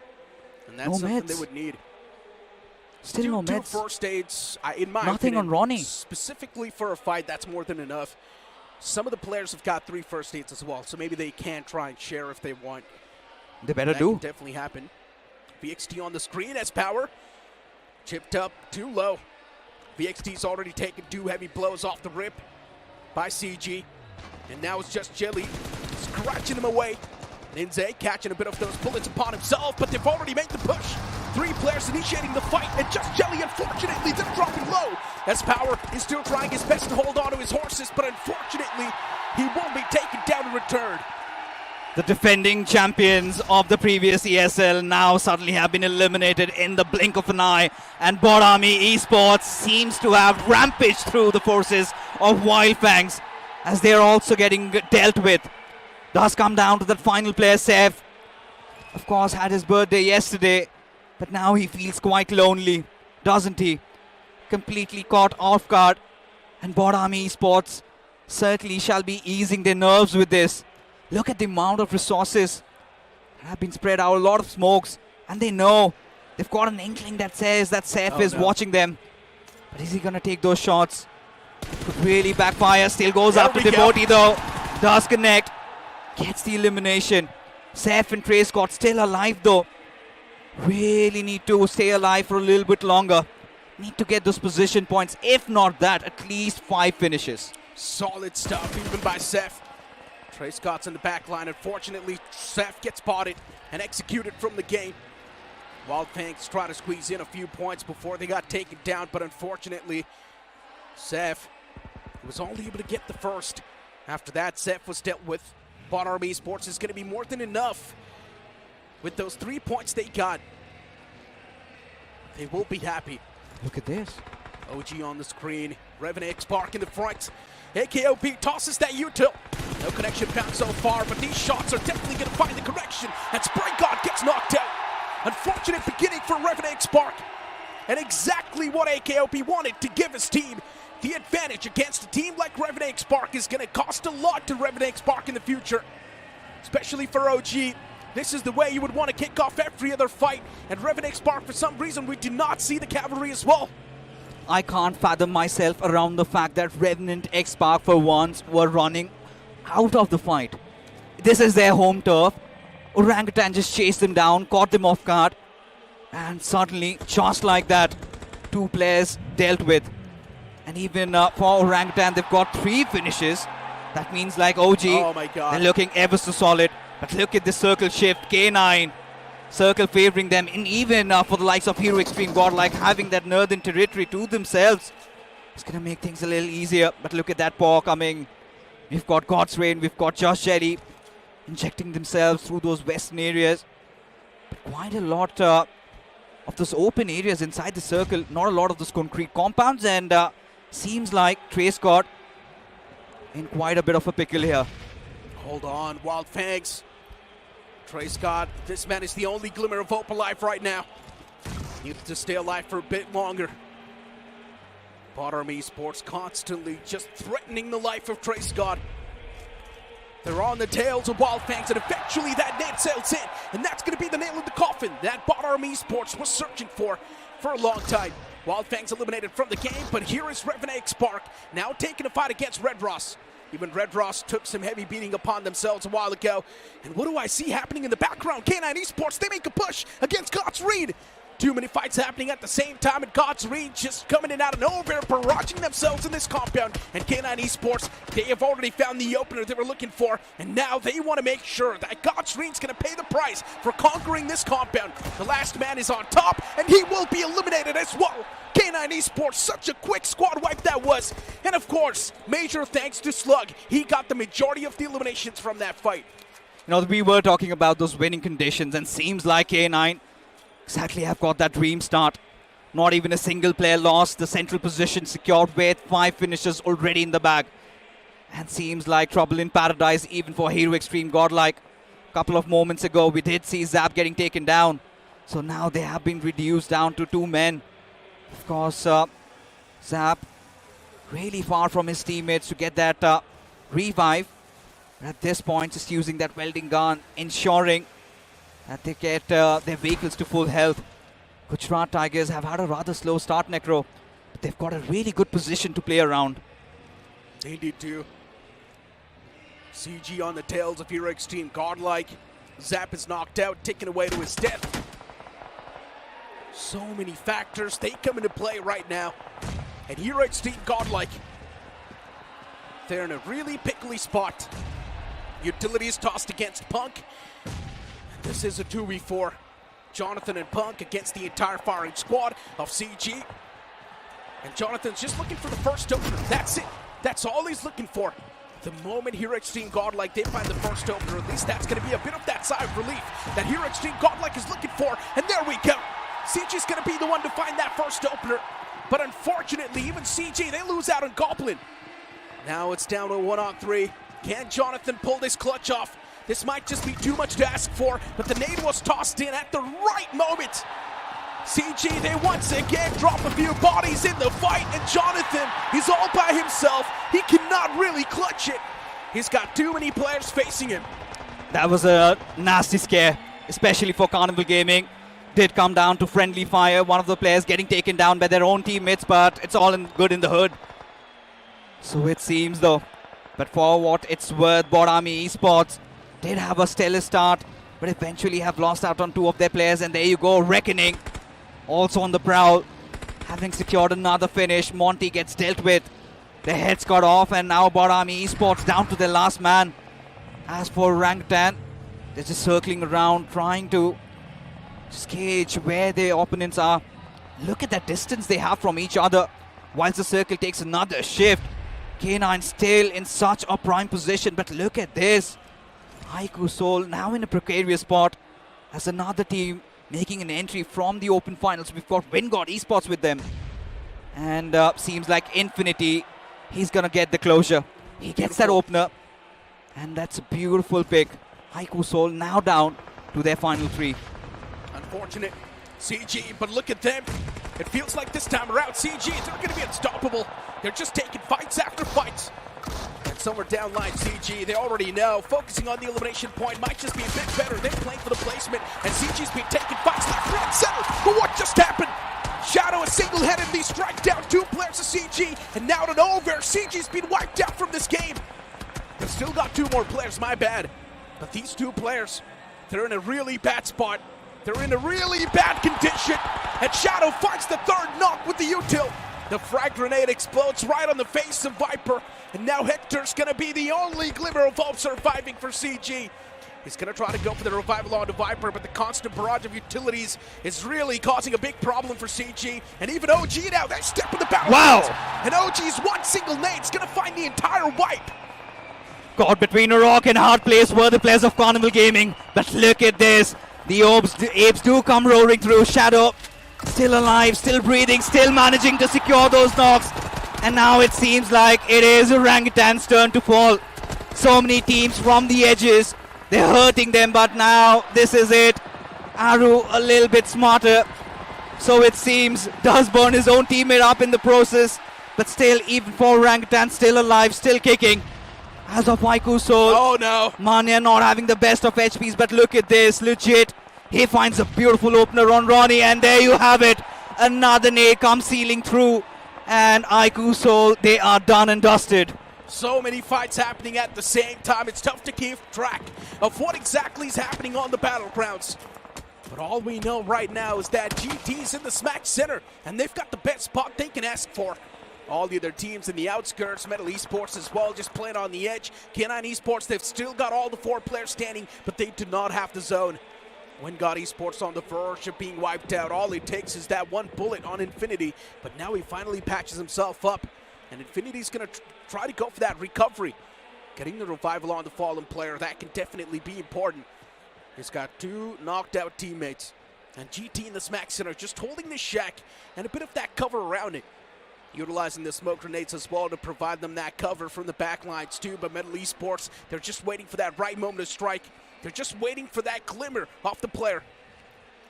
[SPEAKER 3] And that's
[SPEAKER 11] No
[SPEAKER 3] something
[SPEAKER 11] meds.
[SPEAKER 3] they would need.
[SPEAKER 11] Still
[SPEAKER 3] two
[SPEAKER 11] no meds.
[SPEAKER 3] first aids, in my
[SPEAKER 11] Nothing
[SPEAKER 3] opinion,
[SPEAKER 11] on Ronnie.
[SPEAKER 3] Specifically for a fight, that's more than enough. Some of the players have got 3 first aids as well, so maybe they can try and share if they want.
[SPEAKER 11] They better
[SPEAKER 3] That
[SPEAKER 11] do.
[SPEAKER 3] can definitely happen. VXT on the screen as power. Chipped up too low. VXT's already taken 2 heavy blows off the rip by CG. And now it's just Jelly scratching them away. Ninze catching a bit of those bullets upon himself, but they've already made the push. 3 players initiating the fight, and just Jelly, unfortunately, they're dropping low. As Power is still trying his best to hold on to his horses, but unfortunately, he won't be taken down in return.
[SPEAKER 11] The defending champions of the previous ESL now suddenly have been eliminated in the blink of an eye, and BotArmyEsports seems to have rampaged through the forces of Wyld Fangs as they're also getting dealt with. Does come down to that final player, Seth. Of course, had his birthday yesterday, but now he feels quite lonely, doesn't he? Completely caught off guard, and BotArmyEsports certainly shall be easing their nerves with this. Look at the amount of resources that have been spread out, a lot of smokes, and they know they've got an inkling that says that Seth is watching them. But is he going to take those shots? Could really backfire. Still goes
[SPEAKER 3] There
[SPEAKER 11] up to
[SPEAKER 3] we go.
[SPEAKER 11] Devotee though. Does connect. Gets the elimination. Seth and Trey Scott still alive though. Really need to stay alive for a little bit longer. Need to get those position points. If not that, at least 5 finishes.
[SPEAKER 3] Solid stuff, even by Seth. Trey Scott's in the back line. Unfortunately, Seth gets spotted and executed from the game. Wyld Fangs try to squeeze in a few points before they got taken down, but unfortunately, Seth was only able to get the first. After that, Zeph was dealt with. BotArmyEsports is going to be more than enough. With those 3 points they got, they will be happy.
[SPEAKER 11] Look at this.
[SPEAKER 3] OG on the screen. Revenant Spark in the front. AKOP tosses that util. No connection found so far, but these shots are definitely going to find the correction. And Spray God gets knocked out. Unfortunate beginning for Revenant Spark. And exactly what AKOP wanted to give his team. The advantage against a team like Revenant Spark is going to cost a lot to Revenant Spark in the future. Especially for OG. This is the way you would want to kick off every other fight. And Revenant Spark, for some reason, we do not see the cavalry as well.
[SPEAKER 11] I can't fathom myself around the fact that Revenant X-Spark for once were running out of the fight. This is their home turf. Orangutan just chased them down, caught them off guard. And suddenly, just like that, 2 players dealt with. And even for Orangutan, they've got 3 finishes. That means like OG,
[SPEAKER 3] oh my God,
[SPEAKER 11] they're looking ever so solid. But look at the circle shift, K9. Circle favoring them, and even for the likes of Hero Xtreme Godlike having that northern territory to themselves. It's going to make things a little easier, but look at that paw coming. We've got God's Rain, we've got Josh Jerry injecting themselves through those western areas. But quite a lot of those open areas inside the circle, not a lot of those concrete compounds, and seems like Trace got in quite a bit of a pickle here.
[SPEAKER 3] Hold on, Wyld Fangs. Trey Scott, this man is the only glimmer of hope alive right now. Needs to stay alive for a bit longer. BotArmyEsports constantly just threatening the life of Trey Scott. They're on the tails of Wyld Fangs, and eventually that net sails in, and that's going to be the nail in the coffin that BotArmyEsports was searching for a long time. Wyld Fangs eliminated from the game, but here is Revenant Spark now taking a fight against Red Ross. Even Red Ross took some heavy beating upon themselves a while ago. And what do I see happening in the background? K9 Esports, they make a push against God's Reed. Too many fights happening at the same time, and God's Reed just coming in out of nowhere, barraging themselves in this compound. And K9 Esports, they have already found the opener they were looking for, and now they want to make sure that God's Reed's going to pay the price for conquering this compound. The last man is on top, and he will be eliminated as well. K9 Esports, such a quick squad wipe that was. And of course, major thanks to Slug. He got the majority of the eliminations from that fight.
[SPEAKER 11] You know, we were talking about those winning conditions, and seems like K9 exactly have got that dream start. Not even a single player lost. The central position secured with 5 finishes already in the bag. And seems like trouble in paradise even for Hero Xtreme Godlike. A couple of moments ago, we did see Zap getting taken down. So now they have been reduced down to 2 men. Of course, Zap really far from his teammates to get that revive. But at this point, just using that welding gun, ensuring that they get their vehicles to full health. Gujarat Tigers have had a rather slow start, Necro, but they've got a really good position to play around.
[SPEAKER 3] They did too. CG on the tails of Hero Xtreme Godlike. Zap is knocked out, taken away to his death. So many factors, they come into play right now. And Hero Xtreme Godlike, they're in a really pickly spot. Utility is tossed against Punk. This is a 2v4. Jonathan and Punk against the entire firing squad of CG. And Jonathan's just looking for the first opener. That's it. That's all he's looking for. The moment Hero Xtreme Godlike, they find the first opener, at least that's going to be a bit of that sigh of relief that Hero Xtreme Godlike is looking for. And there we go. CG's going to be the one to find that first opener. But unfortunately, even CG, they lose out on Goblin. Now it's down to 1-on-3. Can Jonathan pull this clutch off? This might just be too much to ask for, but the nade was tossed in at the right moment. CG, they once again drop a few bodies in the fight, and Jonathan, he's all by himself. He cannot really clutch it. He's got too many players facing him.
[SPEAKER 11] That was a nasty scare, especially for Carnival Gaming. Did come down to friendly fire. One of the players getting taken down by their own teammates, but it's all good in the hood. So it seems though. But for what it's worth, BotArmyEsports did have a stellar start, but eventually have lost out on 2 of their players. And there you go, Reckoning also on the prowl, having secured another finish. Monty gets dealt with. Their heads got off, and now BotArmyEsports down to their last man. As for Orangutan, they're just circling around, trying to just gauge where their opponents are. Look at that distance they have from each other. Whilst the circle takes another shift, K9 still in such a prime position, but look at this. iQOO Seoul now in a precarious spot as another team making an entry from the open finals. We've got BotArmyEsports with them. And seems like Infinity, he's gonna get the closure. He gets that opener. And that's a beautiful pick. iQOO Seoul now down to their final 3.
[SPEAKER 3] Unfortunate CG, but look at them. It feels like this time around CG, they're going to be unstoppable. They're just taking fights after fights. And somewhere down line, CG, they already know, focusing on the elimination point might just be a bit better. They're playing for the placement, and CG's been taking fights left, right, and center. But what just happened? Shadow has single-handedly struck down 2 players of CG, and now to nowhere, CG's been wiped out from this game. They've still got 2 more players, my bad. But these 2 players, they're in a really bad spot. They're in a really bad condition. And Shadow finds the 3rd knock with the util. The frag grenade explodes right on the face of Viper. And now Hector's going to be the only glimmer of hope surviving for CG. He's going to try to go for the revival onto Viper, but the constant barrage of utilities is really causing a big problem for CG. And even OG now, they step in the battle.
[SPEAKER 11] Wow!
[SPEAKER 3] And OG's one single nade's going to find the entire wipe.
[SPEAKER 11] Caught between a rock and hard place were the players of Carnival Gaming. But look at this. The apes do come roaring through. Shadow still alive, still breathing, still managing to secure those knocks. And now it seems like it is Orangutan's turn to fall. So many teams from the edges. They're hurting them, but now this is it. Aru a little bit smarter. So it seems does burn his own teammate up in the process. But still, even for Orangutan, still alive, still kicking. As of iQOO Seoul.
[SPEAKER 3] Oh no.
[SPEAKER 11] Mania not having the best of HPs, but look at this, legit. He finds a beautiful opener on Ronnie, and there you have it. Another nade comes sealing through. And iQOO Seoul, they are done and dusted.
[SPEAKER 3] So many fights happening at the same time. It's tough to keep track of what exactly is happening on the battlegrounds. But all we know right now is that GT's in the smack center, and they've got the best spot they can ask for. All the other teams in the outskirts, Metal Esports as well, just playing on the edge. K9 Esports, they've still got all the 4 players standing, but they do not have the zone. When Esports on the verge of being wiped out, all it takes is that 1 bullet on Infinity, but now he finally patches himself up, and Infinity's going to try to go for that recovery. Getting the revival on the fallen player, that can definitely be important. He's got 2 knocked out teammates, and GT in the smack center just holding the shack and a bit of that cover around it. Utilizing the smoke grenades as well to provide them that cover from the backlines too, but Metal Esports, they're just waiting for that right moment to strike. They're just waiting for that glimmer off the player.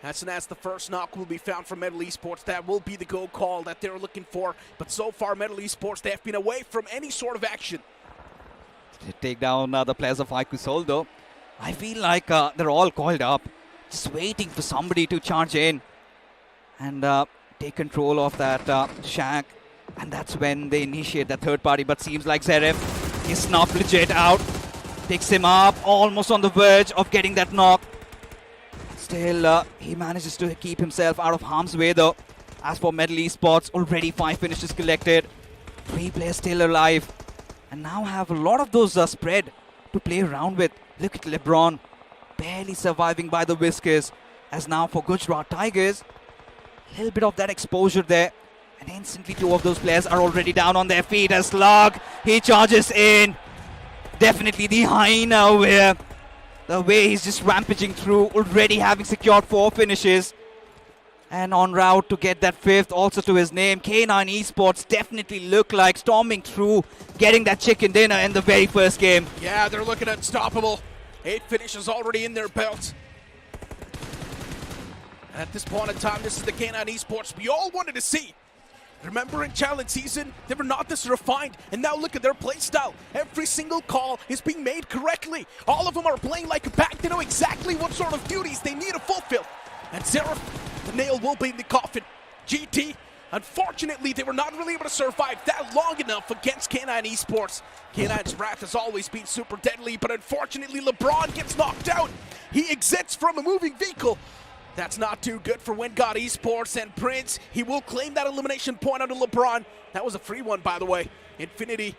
[SPEAKER 3] As soon as the first knock will be found from Metal Esports, that will be the go call that they're looking for. But so far, Metal Esports, they have been away from any sort of action.
[SPEAKER 11] To take down the players of iQOO Seoul though, I feel like they're all coiled up, just waiting for somebody to charge in and take control of that shack. And that's when they initiate that 3rd party, but seems like Zeref is snuffed legit out. Picks him up, almost on the verge of getting that knock. Still, he manages to keep himself out of harm's way though. As for Metal Esports, already 5 finishes collected. 3 players still alive. And now have a lot of those spread to play around with. Look at LeBron, barely surviving by the whiskers. As now for Gujarat Tigers, a little bit of that exposure there. And instantly 2 of those players are already down on their feet as Slug, he charges in. Definitely the hyena where the way he's just rampaging through, already having secured 4 finishes. And on route to get that 5th also to his name. K9 Esports definitely look like storming through, getting that chicken dinner in the very first game.
[SPEAKER 3] Yeah, they're looking unstoppable. 8 finishes already in their belt. At this point in time, this is the K9 Esports we all wanted to see. Remember in challenge season, they were not this refined, and now look at their playstyle. Every single call is being made correctly. All of them are playing like a pack. They know exactly what sort of duties they need to fulfill. And Zeref, the nail will be in the coffin. GT, unfortunately, they were not really able to survive that long enough against K9 Esports. K9's wrath has always been super deadly, but unfortunately, LeBron gets knocked out. He exits from a moving vehicle. That's not too good for Wyld Esports, and Prince, he will claim that elimination point onto LeBron. That was a free one, by the way. Infinity,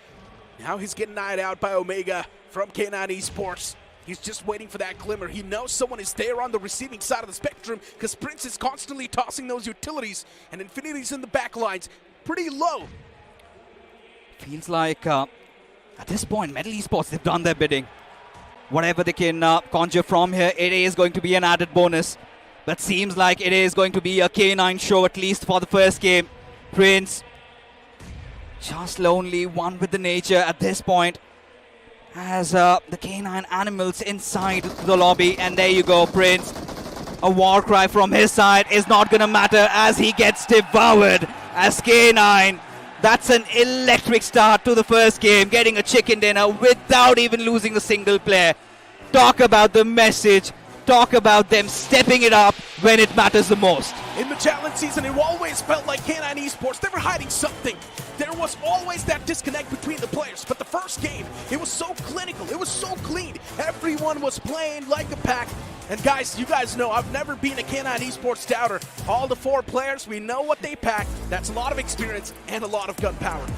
[SPEAKER 3] now he's getting eyed out by Omega from K9 Esports. He's just waiting for that glimmer. He knows someone is there on the receiving side of the spectrum because Prince is constantly tossing those utilities, and Infinity's in the back lines, pretty low.
[SPEAKER 11] feels like at this point, Metal Esports, they've done their bidding. Whatever they can conjure from here, it is going to be an added bonus. But seems like it is going to be a K9 show, at least for the first game. Prince, just lonely, one with the nature at this point. As the K9 animals inside the lobby. And there you go, Prince. A war cry from his side is not going to matter as he gets devoured. As K9, that's an electric start to the first game, getting a chicken dinner without even losing a single player. Talk about the message. Talk about them stepping it up when it matters the most.
[SPEAKER 3] In the challenge season, it always felt like K9 Esports, they were hiding something. There was always that disconnect between the players, but the first game, it was so clinical, it was so clean. Everyone was playing like a pack. And guys, you guys know, I've never been a K9 Esports doubter. All the 4 players, we know what they pack. That's a lot of experience and a lot of gunpowder.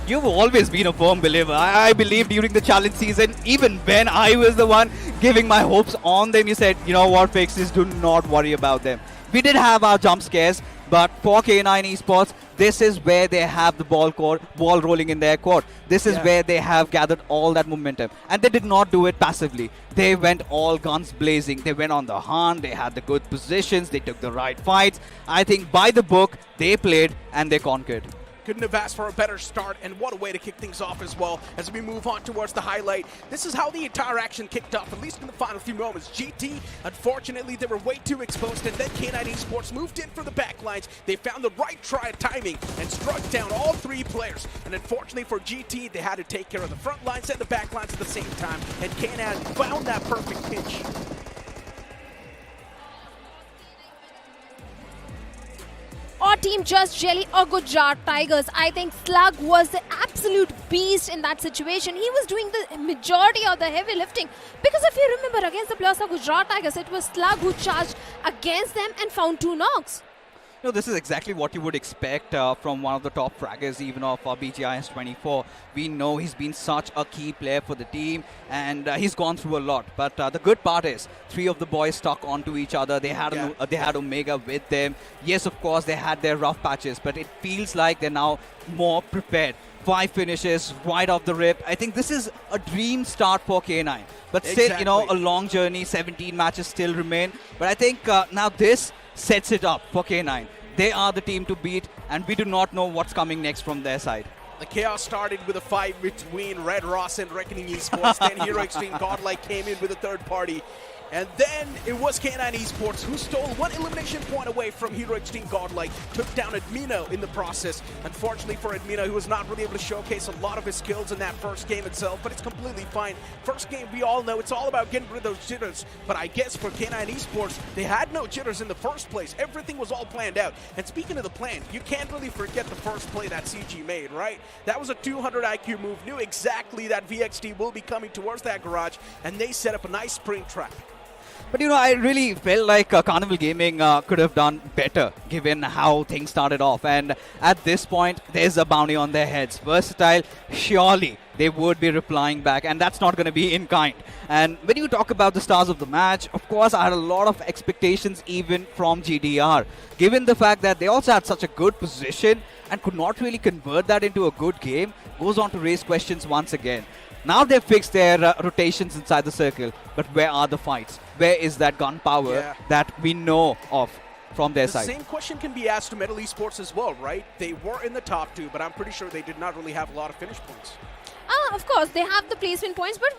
[SPEAKER 11] You've always been a firm believer. I believe during the challenge season, even when I was the one giving my hopes on them, you said, you know what, Fixes, do not worry about them. We did have our jump scares, but for K9 Esports, this is where they have the ball rolling in their court. This is where they have gathered all that momentum. And they did not do it passively. They went all guns blazing. They went on the hunt. They had the good positions. They took the right fights. I think by the book, they played and they conquered.
[SPEAKER 3] Couldn't have asked for a better start, and what a way to kick things off as well as we move on towards the highlight. This is how the entire action kicked off, at least in the final few moments. GT, unfortunately, they were way too exposed, and then K9 Esports moved in for the backlines. They found the right timing and struck down all 3 players. And unfortunately for GT, they had to take care of the front lines and the back lines at the same time, and K9 found that perfect pinch.
[SPEAKER 4] Or Team Just Jelly or Gujarat Tigers. I think Slug was the absolute beast in that situation. He was doing the majority of the heavy lifting. Because if you remember, against the players of Gujarat Tigers, it was Slug who charged against them and found 2 knocks.
[SPEAKER 11] You know, this is exactly what you would expect from one of the top fraggers, even of BGMI 24. We know he's been such a key player for the team, and he's gone through a lot. But the good part is, 3 of the boys stuck onto each other. They had Omega with them. Yes, of course, they had their rough patches, but it feels like they're now more prepared. 5 finishes right off the rip. I think this is a dream start for K9. But still, you know, a long journey. 17 matches still remain. But I think now this sets it up for K9. They are the team to beat, and we do not know what's coming next from their side.
[SPEAKER 3] The chaos started with a fight between Red Ross and Reckoning Esports. Then Hero Xtreme Godlike came in with a third party. And then it was K9 Esports who stole 1 elimination point away from Hero Xtreme Godlike, took down Admino in the process. Unfortunately for Admino, he was not really able to showcase a lot of his skills in that first game itself, but it's completely fine. First game, we all know it's all about getting rid of those jitters, but I guess for K9 Esports, they had no jitters in the first place. Everything was all planned out. And speaking of the plan, you can't really forget the first play that CG made, right? That was a 200 IQ move, knew exactly that VXT will be coming towards that garage, and they set up a nice spring trap.
[SPEAKER 11] But, you know, I really felt like Carnival Gaming could have done better given how things started off. And at this point, there's a bounty on their heads. Versatile, surely they would be replying back. And that's not going to be in kind. And when you talk about the stars of the match, of course, I had a lot of expectations even from GDR. Given the fact that they also had such a good position and could not really convert that into a good game, goes on to raise questions once again. Now they've fixed their rotations inside the circle, but where are the fights? Where is that gunpowder that we know of from their side?
[SPEAKER 3] The same question can be asked to Metal Esports as well, right? They were in the top 2, but I'm pretty sure they did not really have a lot of finish points.
[SPEAKER 4] Of course, they have the placement points, but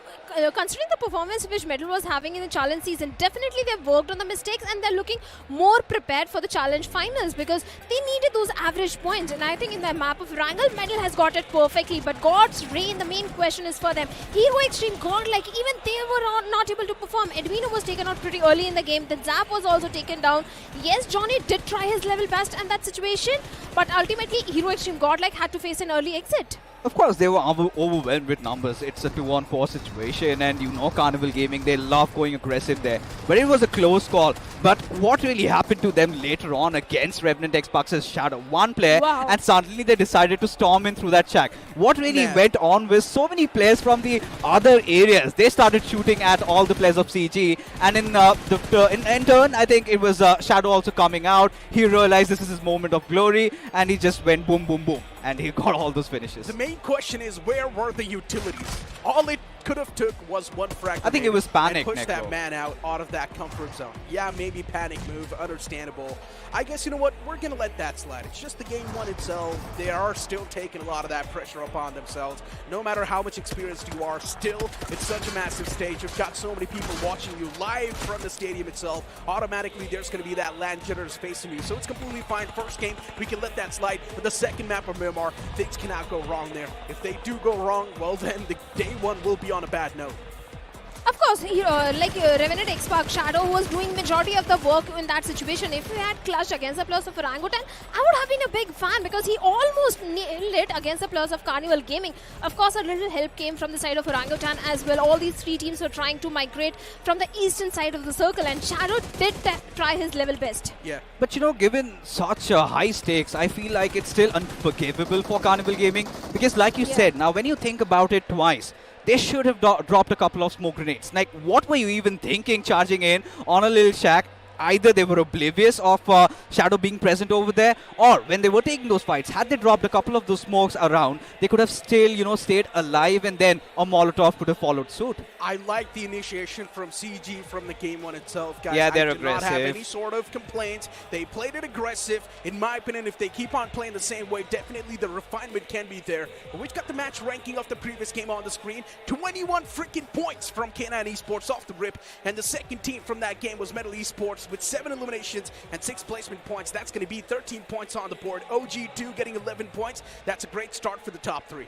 [SPEAKER 4] considering the performance which Metal was having in the challenge season, definitely they've worked on the mistakes and they're looking more prepared for the challenge finals because they needed those average points. And I think in the map of Erangel, Metal has got it perfectly. But God's Reign, the main question is for them. Hero Xtreme Godlike, even they were not able to perform. Edwino was taken out pretty early in the game. Then Zap was also taken down. Yes, Johnny did try his level best in that situation, but ultimately Hero Xtreme Godlike had to face an early exit.
[SPEAKER 11] Of course, they were overwhelmed with numbers. It's a 2-on-4 situation, and you know Carnival Gaming, they love going aggressive there. But it was a close call. But what really happened to them later on against Revenant Xbox's Shadow? 1 player, and suddenly they decided to storm in through that shack. What really went on was so many players from the other areas. They started shooting at all the players of CG, and in turn, I think it was Shadow also coming out. He realized this is his moment of glory, and he just went boom, boom, boom. and he got all those finishes.
[SPEAKER 3] The main question is, where were the utilities? All it could have took was one frag.
[SPEAKER 11] I think it was panic,
[SPEAKER 3] and push that
[SPEAKER 11] Necro.
[SPEAKER 3] man out of that comfort zone. Yeah, maybe panic move, understandable. I guess, you know what, we're going to let that slide. It's just the game one itself. They are still taking a lot of that pressure upon themselves. No matter how much experienced you are, still, it's such a massive stage. You've got so many people watching you live from the stadium itself. Automatically, there's going to be that land jitters facing you. So it's completely fine. First game, we can let that slide. But the second map of Miramar, things cannot go wrong there. If they do go wrong, well then, the day one will be on a bad note.
[SPEAKER 4] Of course, Revenant X-Pac Shadow was doing majority of the work in that situation. If we had clutched against the players of Orangutan, I would have been a big fan because he almost nailed it against the players of Carnival Gaming. Of course, a little help came from the side of Orangutan as well. All these three teams were trying to migrate from the eastern side of the circle, and Shadow did try his level best.
[SPEAKER 3] Yeah.
[SPEAKER 11] But you know, given such high stakes, I feel like it's still unforgivable for Carnival Gaming because, like you said, now when you think about it twice, they should have dropped a couple of smoke grenades. Like, what were you even thinking charging in on a little shack? Either they were oblivious of Shadow being present over there, or when they were taking those fights, had they dropped a couple of those smokes around, they could have still, you know, stayed alive, and then a Molotov could have followed suit.
[SPEAKER 3] I like the initiation from CG from the game one itself, guys.
[SPEAKER 11] Yeah, they're
[SPEAKER 3] I do not have
[SPEAKER 11] aggressive.
[SPEAKER 3] any sort of complaints. They played it aggressive. In my opinion, if they keep on playing the same way, definitely the refinement can be there. But we've got the match ranking of the previous game on the screen. 21 freaking points from K9 Esports off the rip. And the second team from that game was Metal Esports with 7 eliminations and 6 placement points. That's going to be 13 points on the board. OG2 getting 11 points. That's a great start for the top 3.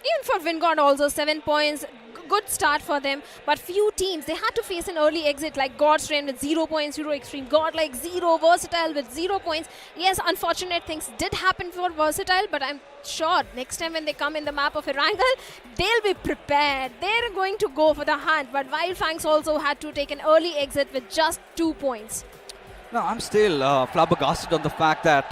[SPEAKER 4] Even for Vingod also, 7 points. Good start for them. But few teams, they had to face an early exit like Xtreme with 0 points, Hero Xtreme, Godlike 0, Versatile with 0 points. Yes, unfortunate things did happen for Versatile, but I'm sure next time when they come in the map of Erangel, they'll be prepared. They're going to go for the hunt. But Wyld Fangs also had to take an early exit with just 2 points.
[SPEAKER 11] No, I'm still flabbergasted on the fact that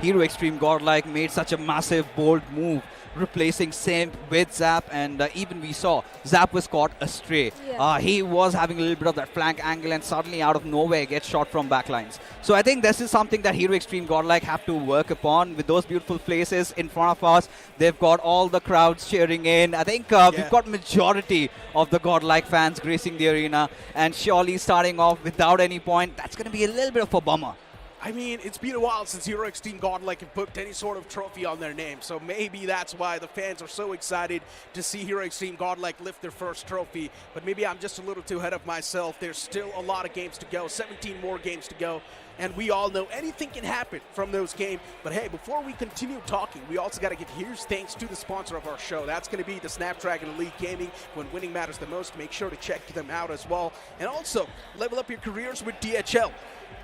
[SPEAKER 11] Hero Xtreme Godlike made such a massive, bold move, replacing Simp with Zap, and even we saw Zap was caught astray.
[SPEAKER 4] Yeah.
[SPEAKER 11] He was having a little bit of that flank angle, and suddenly out of nowhere gets shot from backlines. So I think this is something that Hero Xtreme Godlike have to work upon with those beautiful places in front of us. They've got all the crowds cheering in. I think we've got majority of the Godlike fans gracing the arena, and surely starting off without any point, that's going to be a little bit of a bummer.
[SPEAKER 3] I mean, it's been a while since Hero Xtreme Godlike have booked any sort of trophy on their name, so maybe that's why the fans are so excited to see Hero Xtreme Godlike lift their first trophy. But maybe I'm just a little too ahead of myself. There's still a lot of games to go, 17 more games to go, and we all know anything can happen from those games. But hey, before we continue talking, we also got to give huge thanks to the sponsor of our show. That's going to be the Snapdragon Elite Gaming. When winning matters the most, make sure to check them out as well. And also, level up your careers with DHL.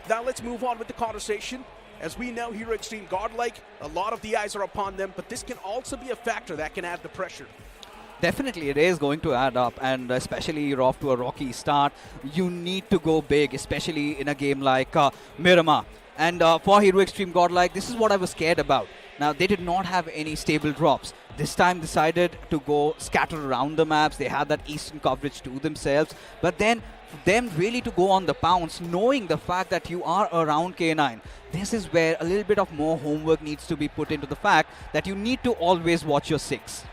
[SPEAKER 3] Now let's move on with the conversation. As we know, Hero Xtreme Godlike, a lot of the eyes are upon them, but this can also be a factor that can add the pressure.
[SPEAKER 11] Definitely, it is going to add up, and especially you're off to a rocky start. You need to go big, especially in a game like Miramar. And for Hero Xtreme Godlike, this is what I was scared about. Now, they did not have any stable drops. This time decided to go scatter around the maps. They had that eastern coverage to themselves. But then, for them really to go on the pounce, knowing the fact that you are around K9, this is where a little bit of more homework needs to be put into the fact that you need to always watch your 6.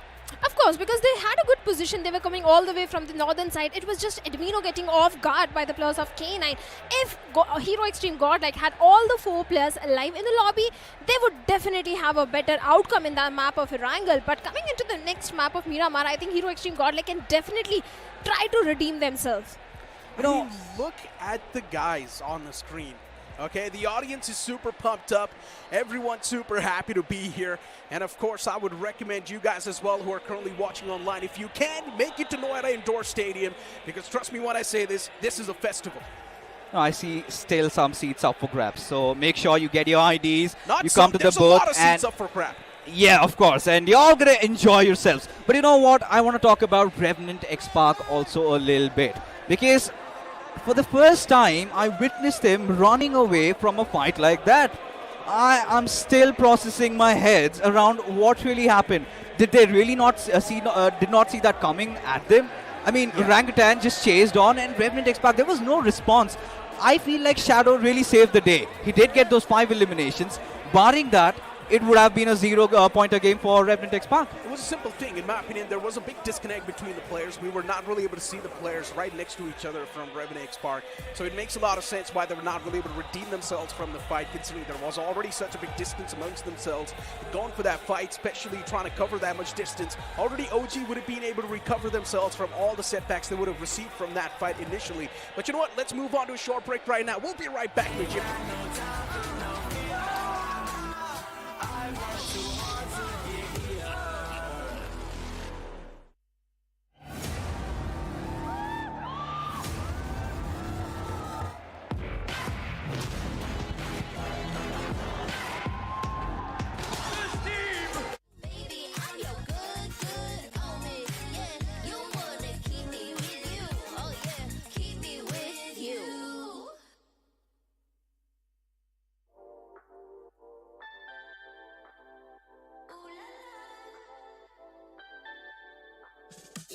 [SPEAKER 4] Of course, because they had a good position. They were coming all the way from the northern side. It was just Admino getting off guard by the players of K9. If Hero Xtreme Godlike had all the 4 players alive in the lobby, they would definitely have a better outcome in that map of Erangel. But coming into the next map of Miramar, I think Hero Xtreme Godlike can definitely try to redeem themselves.
[SPEAKER 3] I mean, look at the guys on the screen. Okay, the audience is super pumped up. Everyone's super happy to be here. And of course, I would recommend you guys as well who are currently watching online, if you can, make it to Noida Indoor Stadium. Because trust me when I say this, this is a festival.
[SPEAKER 11] No, I see still some seats up for grabs. So make sure you get your IDs.
[SPEAKER 3] Not
[SPEAKER 11] you
[SPEAKER 3] some,
[SPEAKER 11] come to the
[SPEAKER 3] there's
[SPEAKER 11] booth
[SPEAKER 3] a lot of
[SPEAKER 11] and
[SPEAKER 3] seats up for grab.
[SPEAKER 11] yeah, of course, and you're all gonna enjoy yourselves. But you know what? I want to talk about Revenant X-Pac also a little bit, because for the first time, I witnessed him running away from a fight like that. I'm still processing my heads around what really happened. Did they really not see that coming at them? I mean, Orangutan just chased on, and Revenant X-Pac, there was no response. I feel like Shadow really saved the day. He did get those 5 eliminations. Barring that, it would have been a 0-pointer game for Revenant X Park.
[SPEAKER 3] It was a simple thing, in my opinion. There was a big disconnect between the players. We were not really able to see the players right next to each other from Revenant X Park. So it makes a lot of sense why they were not really able to redeem themselves from the fight, considering there was already such a big distance amongst themselves. Going for that fight, especially trying to cover that much distance. Already OG would have been able to recover themselves from all the setbacks they would have received from that fight initially. But you know what? Let's move on to a short break right now. We'll be right back with you.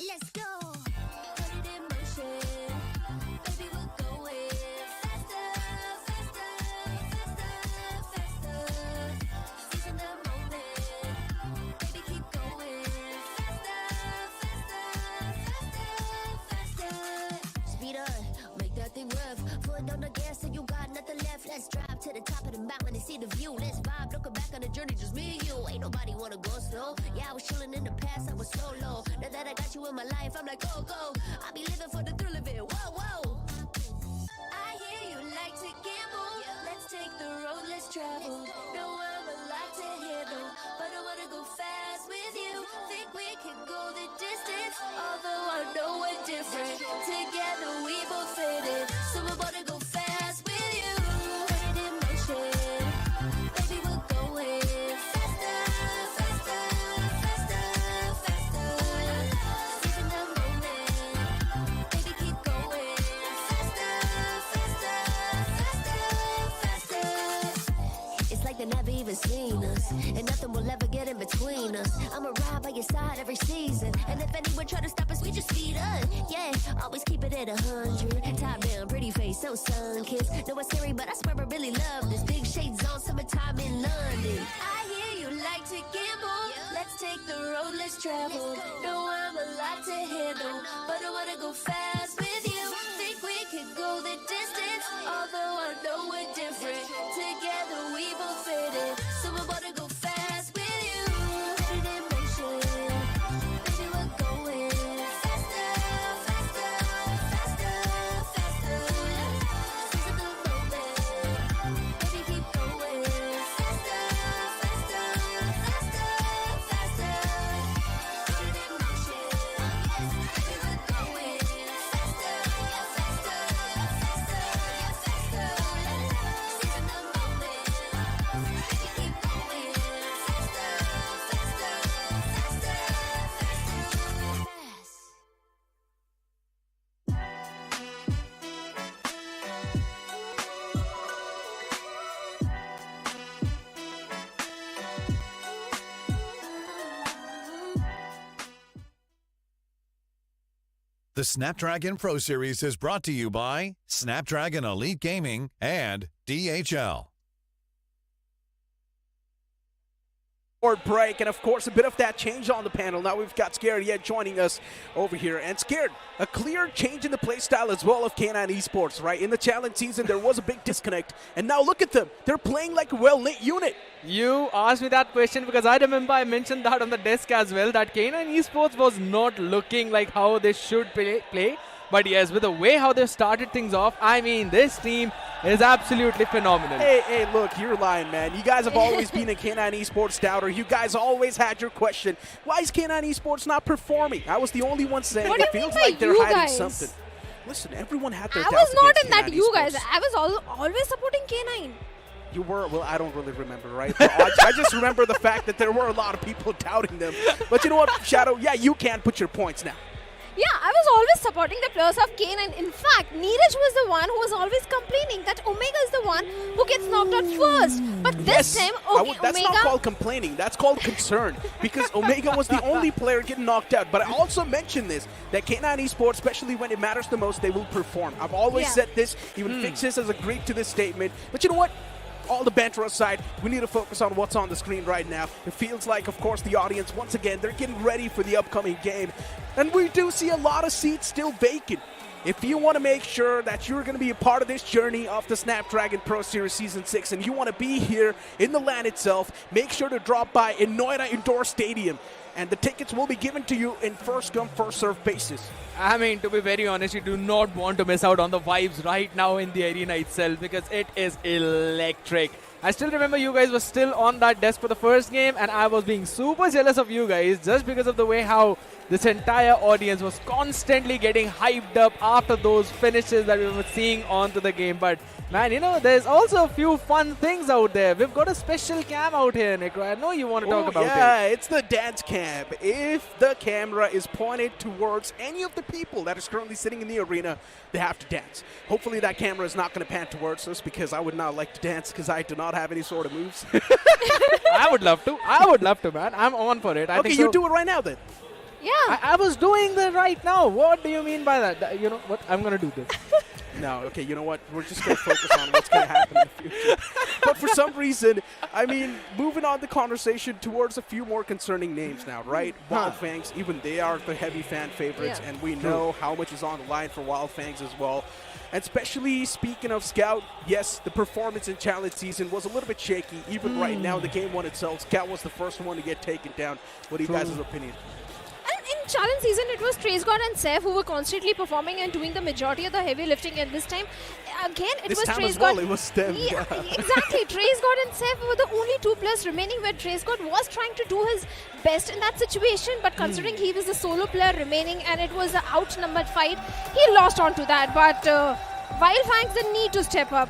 [SPEAKER 12] Let's go. Put it in motion. Baby, we're going faster, faster, faster, faster. Seizing the moment. Baby, keep going faster, faster, faster, faster. Speed on, make that thing rough. Foot on the gas, so you got nothing left. Let's drive to the top of the mountain and see the view. Let's vibe, looking back on the journey, just me and you. Ain't nobody wanna go slow. Yeah, I was chilling in the past, I was solo. Now that I got you in my life, I'm like, go, go. I be living for the thrill of it, whoa, whoa. I hear you like to gamble. Let's take the road, let's travel. No, I'm a lot to handle, but I wanna go fast with you. Think we can go the distance, although I know we're different. Together we both fit in, so I wanna go fast with you. Put it in motion, baby, we're going faster, faster, faster, faster. Seizing the moment, baby, keep going faster, faster, faster, faster. It's like they never even seen us, and nothing will ever get in between us. I'ma ride by your side every season, and if anyone try to stop us, we just speed up. Yeah, always keep it at 100. Top down, pretty face, so sun-kissed. Know it's scary, but I swear I really love this. Big shades on, summertime in London. I hear you like to gamble. Let's take the road, let's travel. No, I'm a lot to handle, but I wanna go fast with you. Think we could go the distance, although I know we're different. Together we both fit in, so I wanna go fast with you. Put it in motion, baby, we're going faster, faster, faster, faster. Seizing the moment, baby, keep going faster, faster, faster, faster. Put it in motion, baby, we're going faster, faster, faster, faster. Seizing the moment, baby, keep going faster, faster, faster, faster.
[SPEAKER 13] The Snapdragon Pro Series is brought to you by Snapdragon Elite Gaming and DHL.
[SPEAKER 3] Short break, and of course a bit of that change on the panel. Now we've got Scared yet joining us over here, and Scared, a clear change in the play style as well of K9 Esports, right? In the challenge season there was a big disconnect, and now look at them, they're playing like a well-knit unit.
[SPEAKER 14] You asked me that question because I remember I mentioned that on the desk as well, that K9 Esports was not looking like how they should play. But yes, with the way how they started things off, I mean, this team is absolutely phenomenal.
[SPEAKER 3] Hey, look, you're lying, man. You guys have always been a K9 Esports doubter. You guys always had your question. Why is K9 Esports not performing? I was the only one saying
[SPEAKER 4] What
[SPEAKER 3] it
[SPEAKER 4] do you
[SPEAKER 3] feels
[SPEAKER 4] mean
[SPEAKER 3] like
[SPEAKER 4] by
[SPEAKER 3] they're
[SPEAKER 4] you
[SPEAKER 3] hiding
[SPEAKER 4] guys?
[SPEAKER 3] something. Listen, everyone had their
[SPEAKER 4] I
[SPEAKER 3] doubts
[SPEAKER 4] was not
[SPEAKER 3] against
[SPEAKER 4] in that
[SPEAKER 3] K9
[SPEAKER 4] you guys.
[SPEAKER 3] Esports.
[SPEAKER 4] I was always supporting K9.
[SPEAKER 3] You were, well, I don't really remember, right? I just remember the fact that there were a lot of people doubting them. But you know what, Shadow? Yeah, you can put your points now.
[SPEAKER 4] Yeah, I was always supporting the players of K9. In fact, Neeraj was the one who was always complaining that Omega is the one who gets knocked out first. But this time,
[SPEAKER 3] That's
[SPEAKER 4] Omega...
[SPEAKER 3] not called complaining. That's called concern. Because Omega was the only player getting knocked out. But I also mentioned this, that K9 Esports, especially when it matters the most, they will perform. I've always said this. Even Fixes has agreed to this statement. But you know what? all the banter aside, we need to focus on what's on the screen right now. It feels like, of course, the audience, once again, they're getting ready for the upcoming game. And we do see a lot of seats still vacant. If you want to make sure that you're going to be a part of this journey of the Snapdragon Pro Series Season 6 and you want to be here in the LAN itself, make sure to drop by in Noida Indoor Stadium. And the tickets will be given to you in first-come, first-served basis.
[SPEAKER 14] I mean, to be very honest, you do not want to miss out on the vibes right now in the arena itself because it is electric. I still remember you guys were still on that desk for the first game and I was being super jealous of you guys just because of the way how this entire audience was constantly getting hyped up after those finishes that we were seeing onto the game. But man, you know, there's also a few fun things out there. We've got a special cam out here, Nico. I know you want to talk about it.
[SPEAKER 3] Yeah, it's the dance cam. If the camera is pointed towards any of the people that is currently sitting in the arena, they have to dance. Hopefully that camera is not going to pan towards us because I would not like to dance because I do not have any sort of moves.
[SPEAKER 14] I would love to. I would love to, man. I'm on for it.
[SPEAKER 3] Okay, you do it right now then.
[SPEAKER 4] Yeah.
[SPEAKER 14] I was doing that right now. What do you mean by that? You know what? I'm going to do this.
[SPEAKER 3] No, okay, you know what? We're just going to focus on what's going to happen in the future. But for some reason, I mean, moving on the conversation towards a few more concerning names now, right? Wyld Fangs, even they are the heavy fan favorites, and we know how much is on the line for Wyld Fangs as well. And especially speaking of Scout, yes, the performance in challenge season was a little bit shaky. Even right now, the game one itself, Scout was the first one to get taken down. What are you guys' opinion?
[SPEAKER 4] And in challenge season, it was TraceGod and Seth who were constantly performing and doing the majority of the heavy lifting. And this time, again, it was TraceGod.
[SPEAKER 3] As well, it was them.
[SPEAKER 4] Yeah, exactly. TraceGod and Seth were the only two players remaining where TraceGod was trying to do his best in that situation. But considering he was the solo player remaining and it was an outnumbered fight, he lost onto that. But Wyld Fangs didn't need to step up.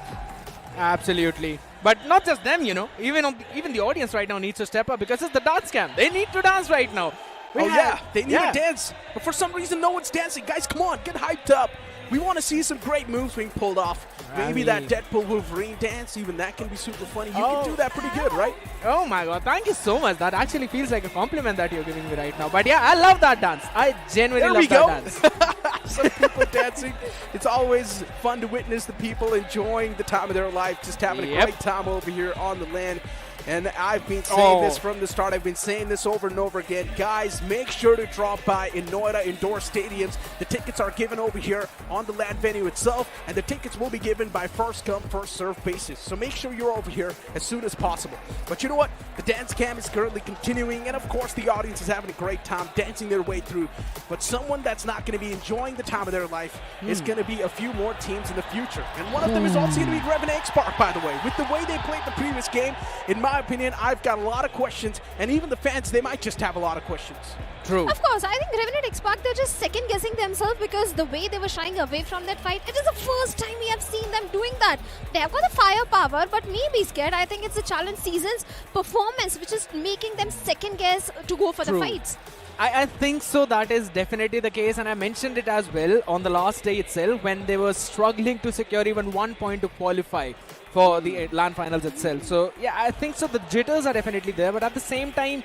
[SPEAKER 14] Absolutely. But not just them, you know. Even the audience right now needs to step up because it's the dance cam. They need to dance right now.
[SPEAKER 3] They need to dance. But for some reason, no one's dancing. Guys, come on, get hyped up. We want to see some great moves being pulled off. Maybe that Deadpool Wolverine dance, even that can be super funny. You can do that pretty good, right?
[SPEAKER 14] Oh my god, thank you so much. That actually feels like a compliment that you're giving me right now. But yeah, I love that dance. I genuinely love that dance.
[SPEAKER 3] Some people dancing. It's always fun to witness the people enjoying the time of their life, just having a great time over here on the LAN. And I've been saying this from the start. I've been saying this over and over again. Guys, make sure to drop by in Noida Indoor Stadiums. The tickets are given over here on the LAN venue itself, and the tickets will be given by first-come, first-served basis. So make sure you're over here as soon as possible. But you know what? The dance cam is currently continuing, and of course the audience is having a great time dancing their way through. But someone that's not going to be enjoying the time of their life is going to be a few more teams in the future. And one of them is also going to be Revenant Spark, by the way. With the way they played the previous game, in my opinion, I've got a lot of questions, and even the fans, they might just have a lot of questions.
[SPEAKER 14] True.
[SPEAKER 4] Of course, I think Revenant X-Pac, they're just second-guessing themselves because the way they were shying away from that fight, it is the first time we have seen them doing that. They have got the firepower, but me be scared. I think it's the challenge season's performance which is making them second-guess to go for the fights.
[SPEAKER 14] I think so. That is definitely the case, and I mentioned it as well on the last day itself when they were struggling to secure even 1 point to qualify for the LAN finals itself. So yeah, I think so. The jitters are definitely there, but at the same time,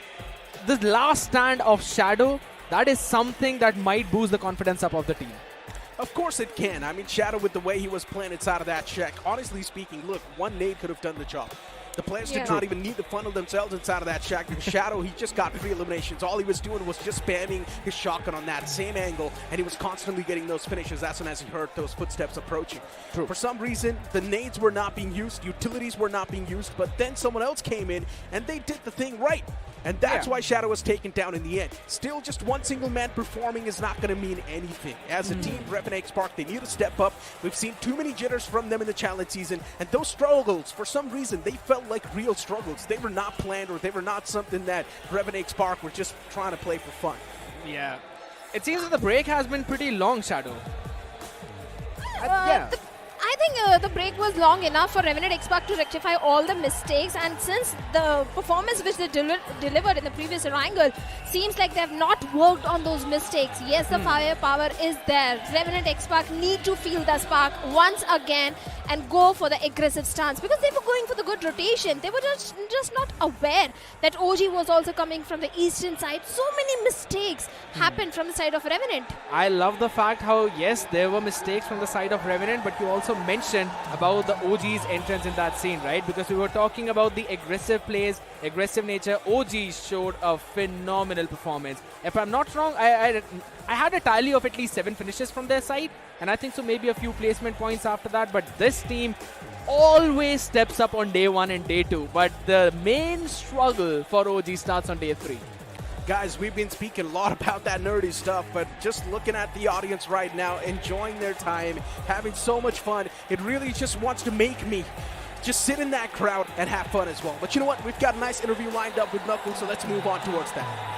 [SPEAKER 14] this last stand of Shadow, that is something that might boost the confidence up of the team.
[SPEAKER 3] Of course it can. I mean, Shadow, with the way he was playing inside of that check, honestly speaking, look, one nade could have done the job. The players did not even need to funnel themselves inside of that shack because Shadow, he just got free eliminations. All he was doing was just spamming his shotgun on that same angle, and he was constantly getting those finishes as soon as he heard those footsteps approaching. For some reason, the nades were not being used, utilities were not being used, but then someone else came in, and they did the thing right. And that's why Shadow was taken down in the end. Still, just one single man performing is not going to mean anything. As a team, Revenant Spark, they need to step up. We've seen too many jitters from them in the challenge season, and those struggles, for some reason, they felt like real struggles. They were not planned, or they were not something that Revenant Spark were just trying to play for fun.
[SPEAKER 14] Yeah. It seems that the break has been pretty long, Shadow.
[SPEAKER 4] I think the break was long enough for Revenant X-Pac to rectify all the mistakes, and since the performance which they delivered in the previous Erangel seems like they have not worked on those mistakes. Yes, the firepower is there. Revenant X-Pac need to feel the spark once again and go for the aggressive stance because they were going for the good rotation. They were just not aware that OG was also coming from the eastern side. So many mistakes happened from the side of Revenant.
[SPEAKER 14] I love the fact how, yes, there were mistakes from the side of Revenant, but you also mentioned about the OG's entrance in that scene, right? Because we were talking about the aggressive plays, aggressive nature. OG showed a phenomenal performance. If I'm not wrong, I had a tally of at least 7 finishes from their side, and I think so maybe a few placement points after that. But this team always steps up on day 1 and day 2. But the main struggle for OG starts on day 3.
[SPEAKER 3] Guys, we've been speaking a lot about that nerdy stuff, but just looking at the audience right now, enjoying their time, having so much fun, it really just wants to make me just sit in that crowd and have fun as well. But you know what? We've got a nice interview lined up with Knuckles, so let's move on towards that.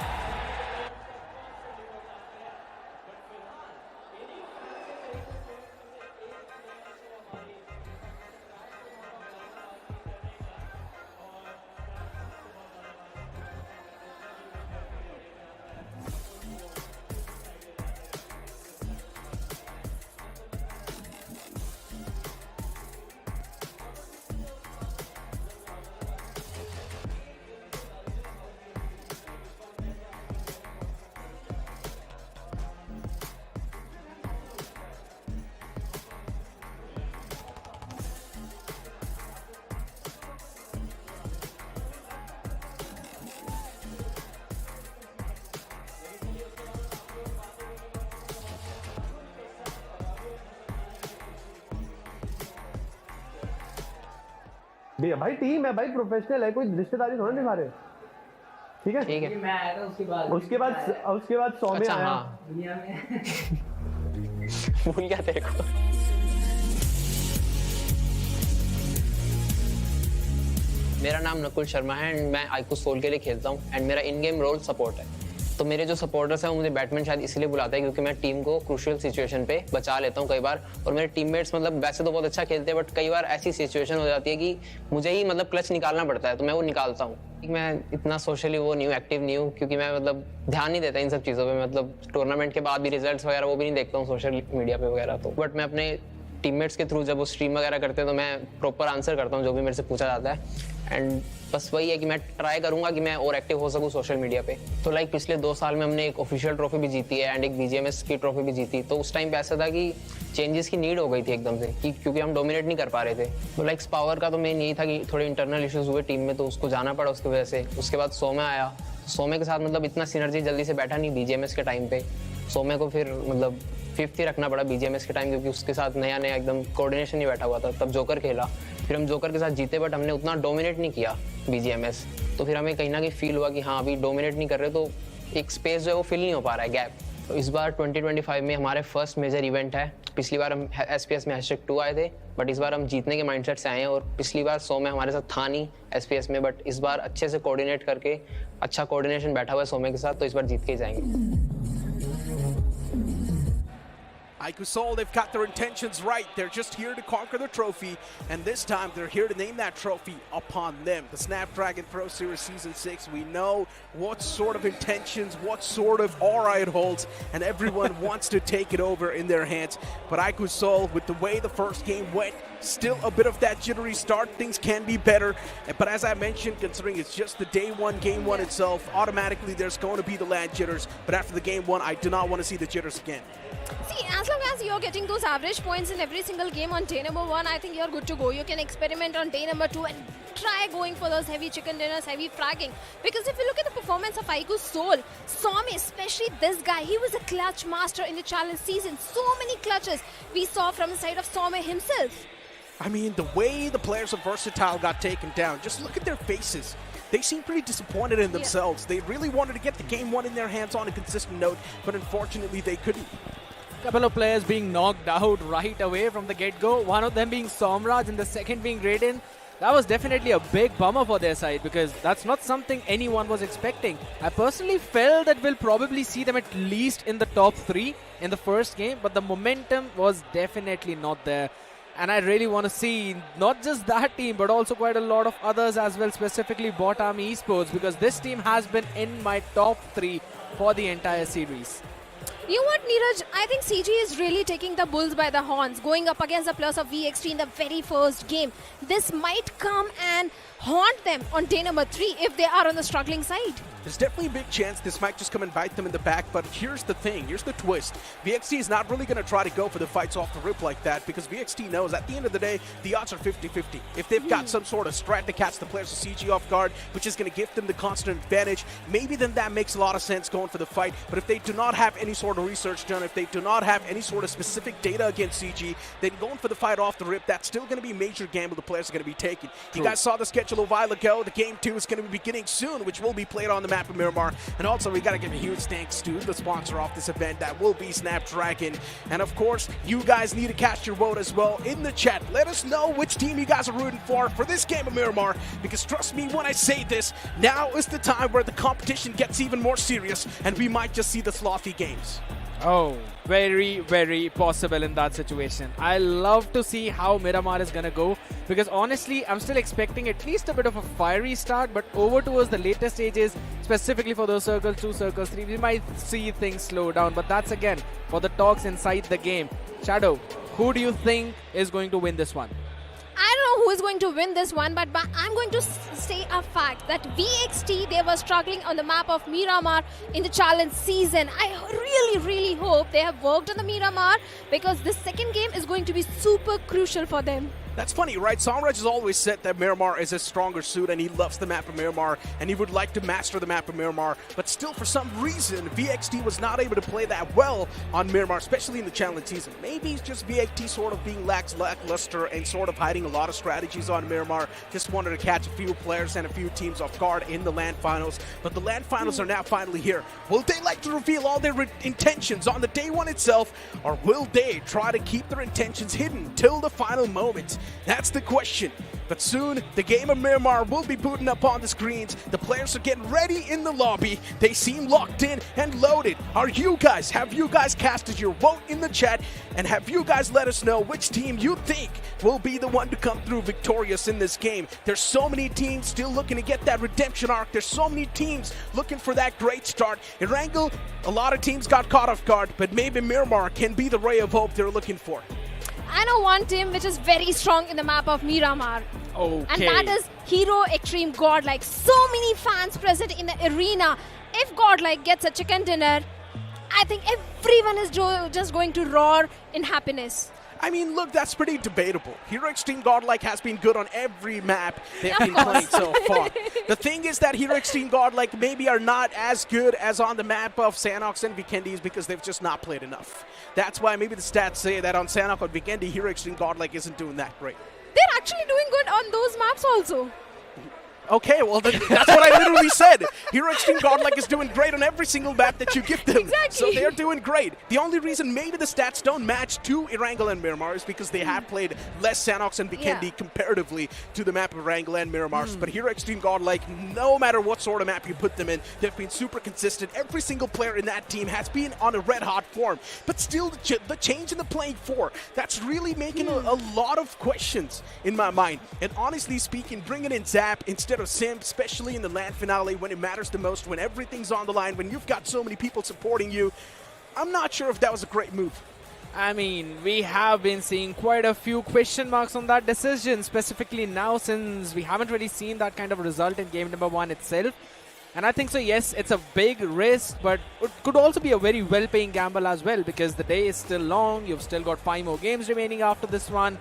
[SPEAKER 7] भाई team है भाई, professional है, कोई रिश्तेदारी थोड़ा निभा रहे। ठीक है
[SPEAKER 21] ठीक है।
[SPEAKER 7] मैं आया था उसके बाद 100 में आया।
[SPEAKER 21] भूल गया तेरे को। मेरा नाम नकुल शर्मा है एंड मैं iQOO सोल के लिए खेलता हूँ एंड मेरा इन गेम रोल सपोर्ट है। तो मेरे जो सपोर्टर्स हैं वो मुझे बैटमैन शायद इसलिए बुलाते हैं क्योंकि मैं टीम को क्रूशियल सिचुएशन पे बचा लेता हूँ कई बार, और मेरे टीममेट्स मतलब वैसे तो बहुत अच्छा खेलते हैं बट कई बार ऐसी सिचुएशन हो जाती है कि मुझे ही मतलब क्लच निकालना पड़ता है, तो मैं वो निकालता हूँ। मैं इतना सोशली वो नहीं हूँ, एक्टिव नहीं हूँ, क्योंकि मैं मतलब ध्यान नहीं देता इन सब चीज़ों पर। मतलब टूर्नामेंट के बाद भी रिजल्ट्स वगैरह वो भी नहीं देखता हूँ सोशल मीडिया पे वगैरह। तो बट मैं अपने टीममेट्स के थ्रू जब वो स्ट्रीम वगैरह करते हैं तो मैं प्रॉपर आंसर करता हूँ जो भी मेरे से पूछा जाता है। एंड बस वही है कि मैं ट्राई करूंगा कि मैं और एक्टिव हो सकूं सोशल मीडिया पे। तो लाइक पिछले 2 साल में हमने एक ऑफिशियल ट्रॉफी भी जीती है एंड एक BGMS की ट्रॉफी भी जीती। तो उस टाइम पे ऐसा था कि चेंजेस की नीड हो गई थी एकदम से, कि क्योंकि हम डोमिनेट नहीं कर पा रहे थे। तो लाइक पावर का तो मेन यही था कि थोड़े इंटरनल इश्यूज हुए टीम में तो उसको जाना पड़ा उसकी वजह से। उसके बाद सोमे आया, सोमे के साथ मतलब इतना सिनर्जी जल्दी से बैठा नहीं BGMS के टाइम पे। सोमे को फिर मतलब 5th ही रखना पड़ा BGMS के टाइम, क्योंकि उसके साथ नया एकदम कोऑर्डिनेशन नहीं बैठा हुआ था। तब जोकर खेला, फिर हम जोकर के साथ जीते बट हमने उतना डोमिनेट नहीं किया BGMS। तो फिर हमें कहीं ना कहीं फील हुआ कि हाँ अभी डोमिनेट नहीं कर रहे, तो एक स्पेस जो है वो फिल नहीं हो पा रहा है, गैप। तो इस बार 2025 में हमारे फर्स्ट मेजर इवेंट है। पिछली बार हम SPS में #2 आए थे बट इस बार हम जीतने के माइंडसेट से आए हैं। और पिछली बार 100 में हमारे साथ था नहीं SPS में, बट इस बार अच्छे से कोऑर्डिनेट करके अच्छा कोऑर्डिनेशन बैठा हुआ है सोमे के साथ, तो इस बार जीत के ही जाएंगे।
[SPEAKER 3] iQOO Soul, they've got their intentions right. They're just here to conquer the trophy, and this time they're here to name that trophy upon them. The Snapdragon Pro Series Season 6, we know what sort of intentions, what sort of aura it holds, and everyone wants to take it over in their hands. But iQOO Soul, with the way the first game went, still a bit of that jittery start. Things can be better, but as I mentioned, considering it's just the day 1, game 1 itself, automatically there's going to be the land jitters. But after the game 1, I do not want to see the jitters again.
[SPEAKER 4] See, as long as you're getting those average points in every single game on day number 1, I think you're good to go. You can experiment on day number 2 and try going for those heavy chicken dinners, heavy fragging. Because if you look at the performance of iQOO Soul, Somme, especially this guy, he was a clutch master in the challenge season. So many clutches we saw from the side of Somme himself.
[SPEAKER 3] I mean, the way the players of Versatile got taken down, just look at their faces. They seem pretty disappointed in themselves. They really wanted to get the game 1 in their hands on a consistent note, but unfortunately they couldn't.
[SPEAKER 14] Couple of players being knocked out right away from the get-go. One of them being Somraj and the second being Raiden. That was definitely a big bummer for their side because that's not something anyone was expecting. I personally felt that we'll probably see them at least in the top 3 in the first game, but the momentum was definitely not there. And I really want to see not just that team, but also quite a lot of others as well, specifically BotArmyEsports, because this team has been in my top 3 for the entire series.
[SPEAKER 4] You know what, Neeraj? I think CG is really taking the bulls by the horns, going up against the plus of Xtreme in the very first game. This might come and haunt them on day number 3 if they are on the struggling side.
[SPEAKER 3] there's definitely a big chance this might just come and bite them in the back. But here's the thing, here's the twist. VXT is not really going to try to go for the fights off the rip like that, because VXT knows at the end of the day, the odds are 50-50. If they've got some sort of strat to catch the players of CG off guard, which is going to give them the constant advantage, maybe then that makes a lot of sense going for the fight. But if they do not have any sort of research done, if they do not have any sort of specific data against CG, then going for the fight off the rip, that's still going to be a major gamble the players are going to be taking. You guys saw the schedule a while ago. The game 2 is going to be beginning soon, which will be played on the map of Miramar. And also, we got to give a huge thanks to the sponsor of this event. That will be Snapdragon. And of course, you guys need to cast your vote as well in the chat. Let us know which team you guys are rooting for this game of Miramar, because trust me when I say this, now is the time where the competition gets even more serious and we might just see the slothy games.
[SPEAKER 14] Oh, very, very possible in that situation. I love to see how Miramar is going to go, because honestly, I'm still expecting at least a bit of a fiery start, but over towards the later stages, specifically for those circles 2, circles 3, we might see things slow down. But that's again for the talks inside the game. Shadow, who do you think is going to win this one?
[SPEAKER 4] I don't know who is going to win this one, but I'm going to say a fact that VXT, they were struggling on the map of Miramar in the challenge season. I really hope they have worked on the Miramar, because this second game is going to be super crucial for them.
[SPEAKER 3] That's funny, right? Songraj has always said that Miramar is a stronger suit and he loves the map of Miramar and he would like to master the map of Miramar. But still, for some reason, VXT was not able to play that well on Miramar, especially in the challenge season. Maybe it's just VXT sort of being lackluster and sort of hiding a lot of strategies on Miramar. Just wanted to catch a few players and a few teams off guard in the LAN finals. But the LAN finals are now finally here. Will they like to reveal all their intentions on the day one itself, or will they try to keep their intentions hidden till the final moment? That's the question. But soon, the game of Miramar will be booting up on the screens. The players are getting ready in the lobby. They seem locked in and loaded. Have you guys casted your vote in the chat? And have you guys let us know which team you think will be the one to come through victorious in this game? There's so many teams still looking to get that redemption arc. There's so many teams looking for that great start. Erangel, a lot of teams got caught off guard, but maybe Miramar can be the ray of hope they're looking for.
[SPEAKER 4] I know one team which is very strong in the map of Miramar.
[SPEAKER 14] Okay.
[SPEAKER 4] And that is Hero Xtreme Godlike. So many fans present in the arena. If Godlike gets a chicken dinner, I think everyone is just going to roar in happiness.
[SPEAKER 3] I mean, look, that's pretty debatable. Hero Xtreme Godlike has been good on every map they've been playing so far. The thing is that Hero Xtreme Godlike maybe are not as good as on the map of Sanhok and Vikendis, because they've just not played enough. That's why maybe the stats say that on Sanhok or Vikendi, Hero Xtreme Godlike isn't doing that great.
[SPEAKER 4] They're actually doing good on those maps also.
[SPEAKER 3] Okay, well, that's what I literally said. Hero Xtreme Godlike is doing great on every single map that you give them.
[SPEAKER 4] Exactly.
[SPEAKER 3] So they're doing great. The only reason maybe the stats don't match to Erangel and Miramar is because they have played less Sanhok and Vikendi comparatively to the map of Erangel and Miramar. But Hero Xtreme Godlike, no matter what sort of map you put them in, they've been super consistent. Every single player in that team has been on a red-hot form. But still, the change in the playing four, that's really making a lot of questions in my mind. And honestly speaking, bringing in Zap instead of Sim, especially in the LAN finale when it matters the most, when everything's on the line, when you've got so many people supporting you, I'm not sure if that was a great move.
[SPEAKER 14] I mean, we have been seeing quite a few question marks on that decision, specifically now, since we haven't really seen that kind of result in game number 1 itself. And I think so, yes, it's a big risk, but it could also be a very well-paying gamble as well, because the day is still long. You've still got 5 more games remaining after this one.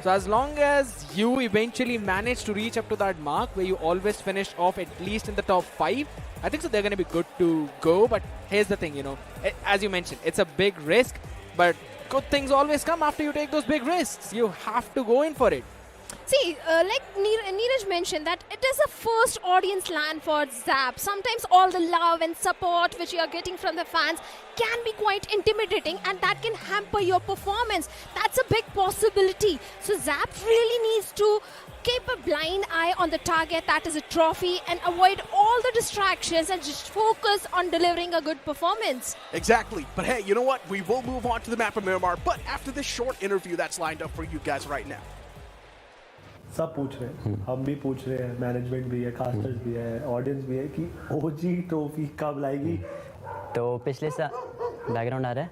[SPEAKER 14] So as long as you eventually manage to reach up to that mark where you always finish off at least in the top 5, I think so they're going to be good to go. But here's the thing, as you mentioned, it's a big risk, but good things always come after you take those big risks. You have to go in for it.
[SPEAKER 4] See, like Neeraj mentioned, that it is a first audience LAN for Zap. Sometimes all the love and support which you are getting from the fans can be quite intimidating, and that can hamper your performance. That's a big possibility. So Zap really needs to keep a blind eye on the target, that is a trophy, and avoid all the distractions and just focus on delivering a good performance.
[SPEAKER 3] Exactly. But hey, you know what? We will move on to the map of Miramar, but after this short interview that's lined up for you guys right now.
[SPEAKER 7] सब पूछ रहे हैं, हम भी पूछ रहे हैं, management भी है, कास्टर्स भी है, ऑडियंस भी है कि ओजी ट्रॉफी कब लाएगी।
[SPEAKER 15] तो पिछले साल बैकग्राउंड आ रहा है।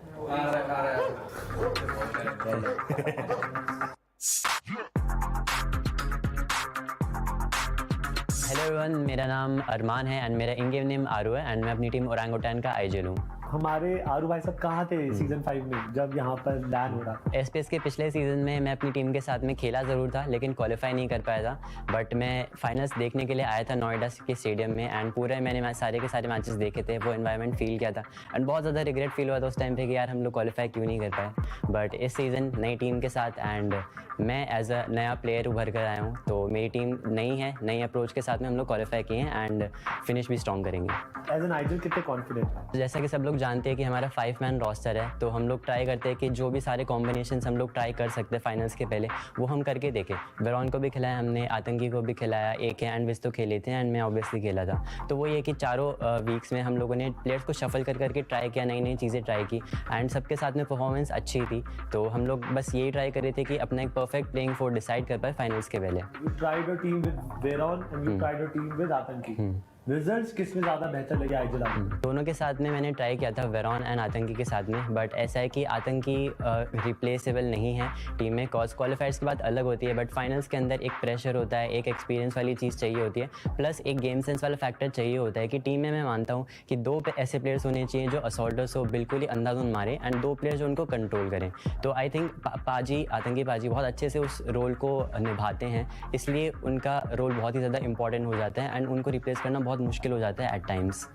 [SPEAKER 15] Hello एवरीवन, मेरा नाम अरमान है एंड मेरा इन गेम नेम आरू है एंड मैं अपनी टीम ओरंगुटान का आईजेल हूँ।
[SPEAKER 7] हमारे आरू भाई साहब कहाँ थे सीजन 5 में जब यहाँ पर लैन हो रहा था?
[SPEAKER 15] एसपीएस के पिछले सीजन में मैं अपनी टीम के साथ में खेला ज़रूर था लेकिन क्वालिफाई नहीं कर पाया था, बट मैं फाइनल्स देखने के लिए आया था नोएडा के स्टेडियम में एंड पूरे मैंने सारे के सारे मैचेस देखे थे, वो एनवायरनमेंट फील किया था एंड बहुत ज़्यादा रिग्रेट फील हुआ था उस टाइम पे कि यार हम लोग क्वालिफाई क्यों नहीं कर पाए। बट इस सीज़न नई टीम के साथ एंड मैं एज अ नया प्लेयर उभर कर आया हूँ, तो मेरी टीम नई है, नई अप्रोच के साथ में हम लोग क्वालिफाई किए हैं एंड फिनिश भी स्ट्रॉन्ग करेंगे।
[SPEAKER 7] एज एन आइडल कितने कॉन्फिडेंट हैं?
[SPEAKER 15] जैसा कि सब लोग जानते हैं कि हमारा 5 मैन रोस्टर है, तो हम लोग ट्राई करते हैं कि जो भी सारे कॉम्बिनेशंस हम लोग ट्राई कर सकते हैं फाइनल्स के पहले वो हम करके देखें। वेरॉन को भी खिलाया हमने, आतंकी को भी खिलाया, एक एंड विस तो खेले थे एंड मैं ऑब्वियसली खेला था। तो वो ये कि चारों वीक्स में हम लोगों ने प्लेयर्स को शफल कर करके ट्राई किया, नई नई चीज़ें ट्राई की एंड सबके साथ में परफॉर्मेंस अच्छी थी। तो हम लोग बस यही ट्राई कर रहे थे कि अपना एक परफेक्ट प्लेइंग फोर डिसाइड कर पाए फाइनल्स के पहले।
[SPEAKER 7] You tried your team with Veron and you tried your team with आतंकी। रिजल्ट्स किसमें ज़्यादा बेहतर लगे आइडल आपको?
[SPEAKER 15] दोनों के साथ में मैंने ट्राई किया था, वेरॉन एंड आतंकी के साथ में, बट ऐसा है कि आतंकी रिप्लेसेबल नहीं है टीम में, कॉज क्वालिफायर्स की बात अलग होती है बट फाइनल्स के अंदर एक प्रेशर होता है, एक एक्सपीरियंस वाली चीज़ चाहिए होती है, प्लस एक गेम सेंस वाला फैक्टर चाहिए होता है कि टीम में मैं मानता हूँ कि 2 ऐसे प्लेयर्स होने चाहिए जो असॉल्टर्स हो, बिल्कुल ही अंधाधुन मारे एंड 2 प्लेयर्स जो उनको कंट्रोल करें। तो आई थिंक आतंकी पाजी बहुत अच्छे से उस रोल को निभाते हैं, इसलिए उनका रोल बहुत ही ज़्यादा इंपॉर्टेंट हो जाता है एंड उनको रिप्लेस करना बहुत मुश्किल हो जाता है एट टाइम्स।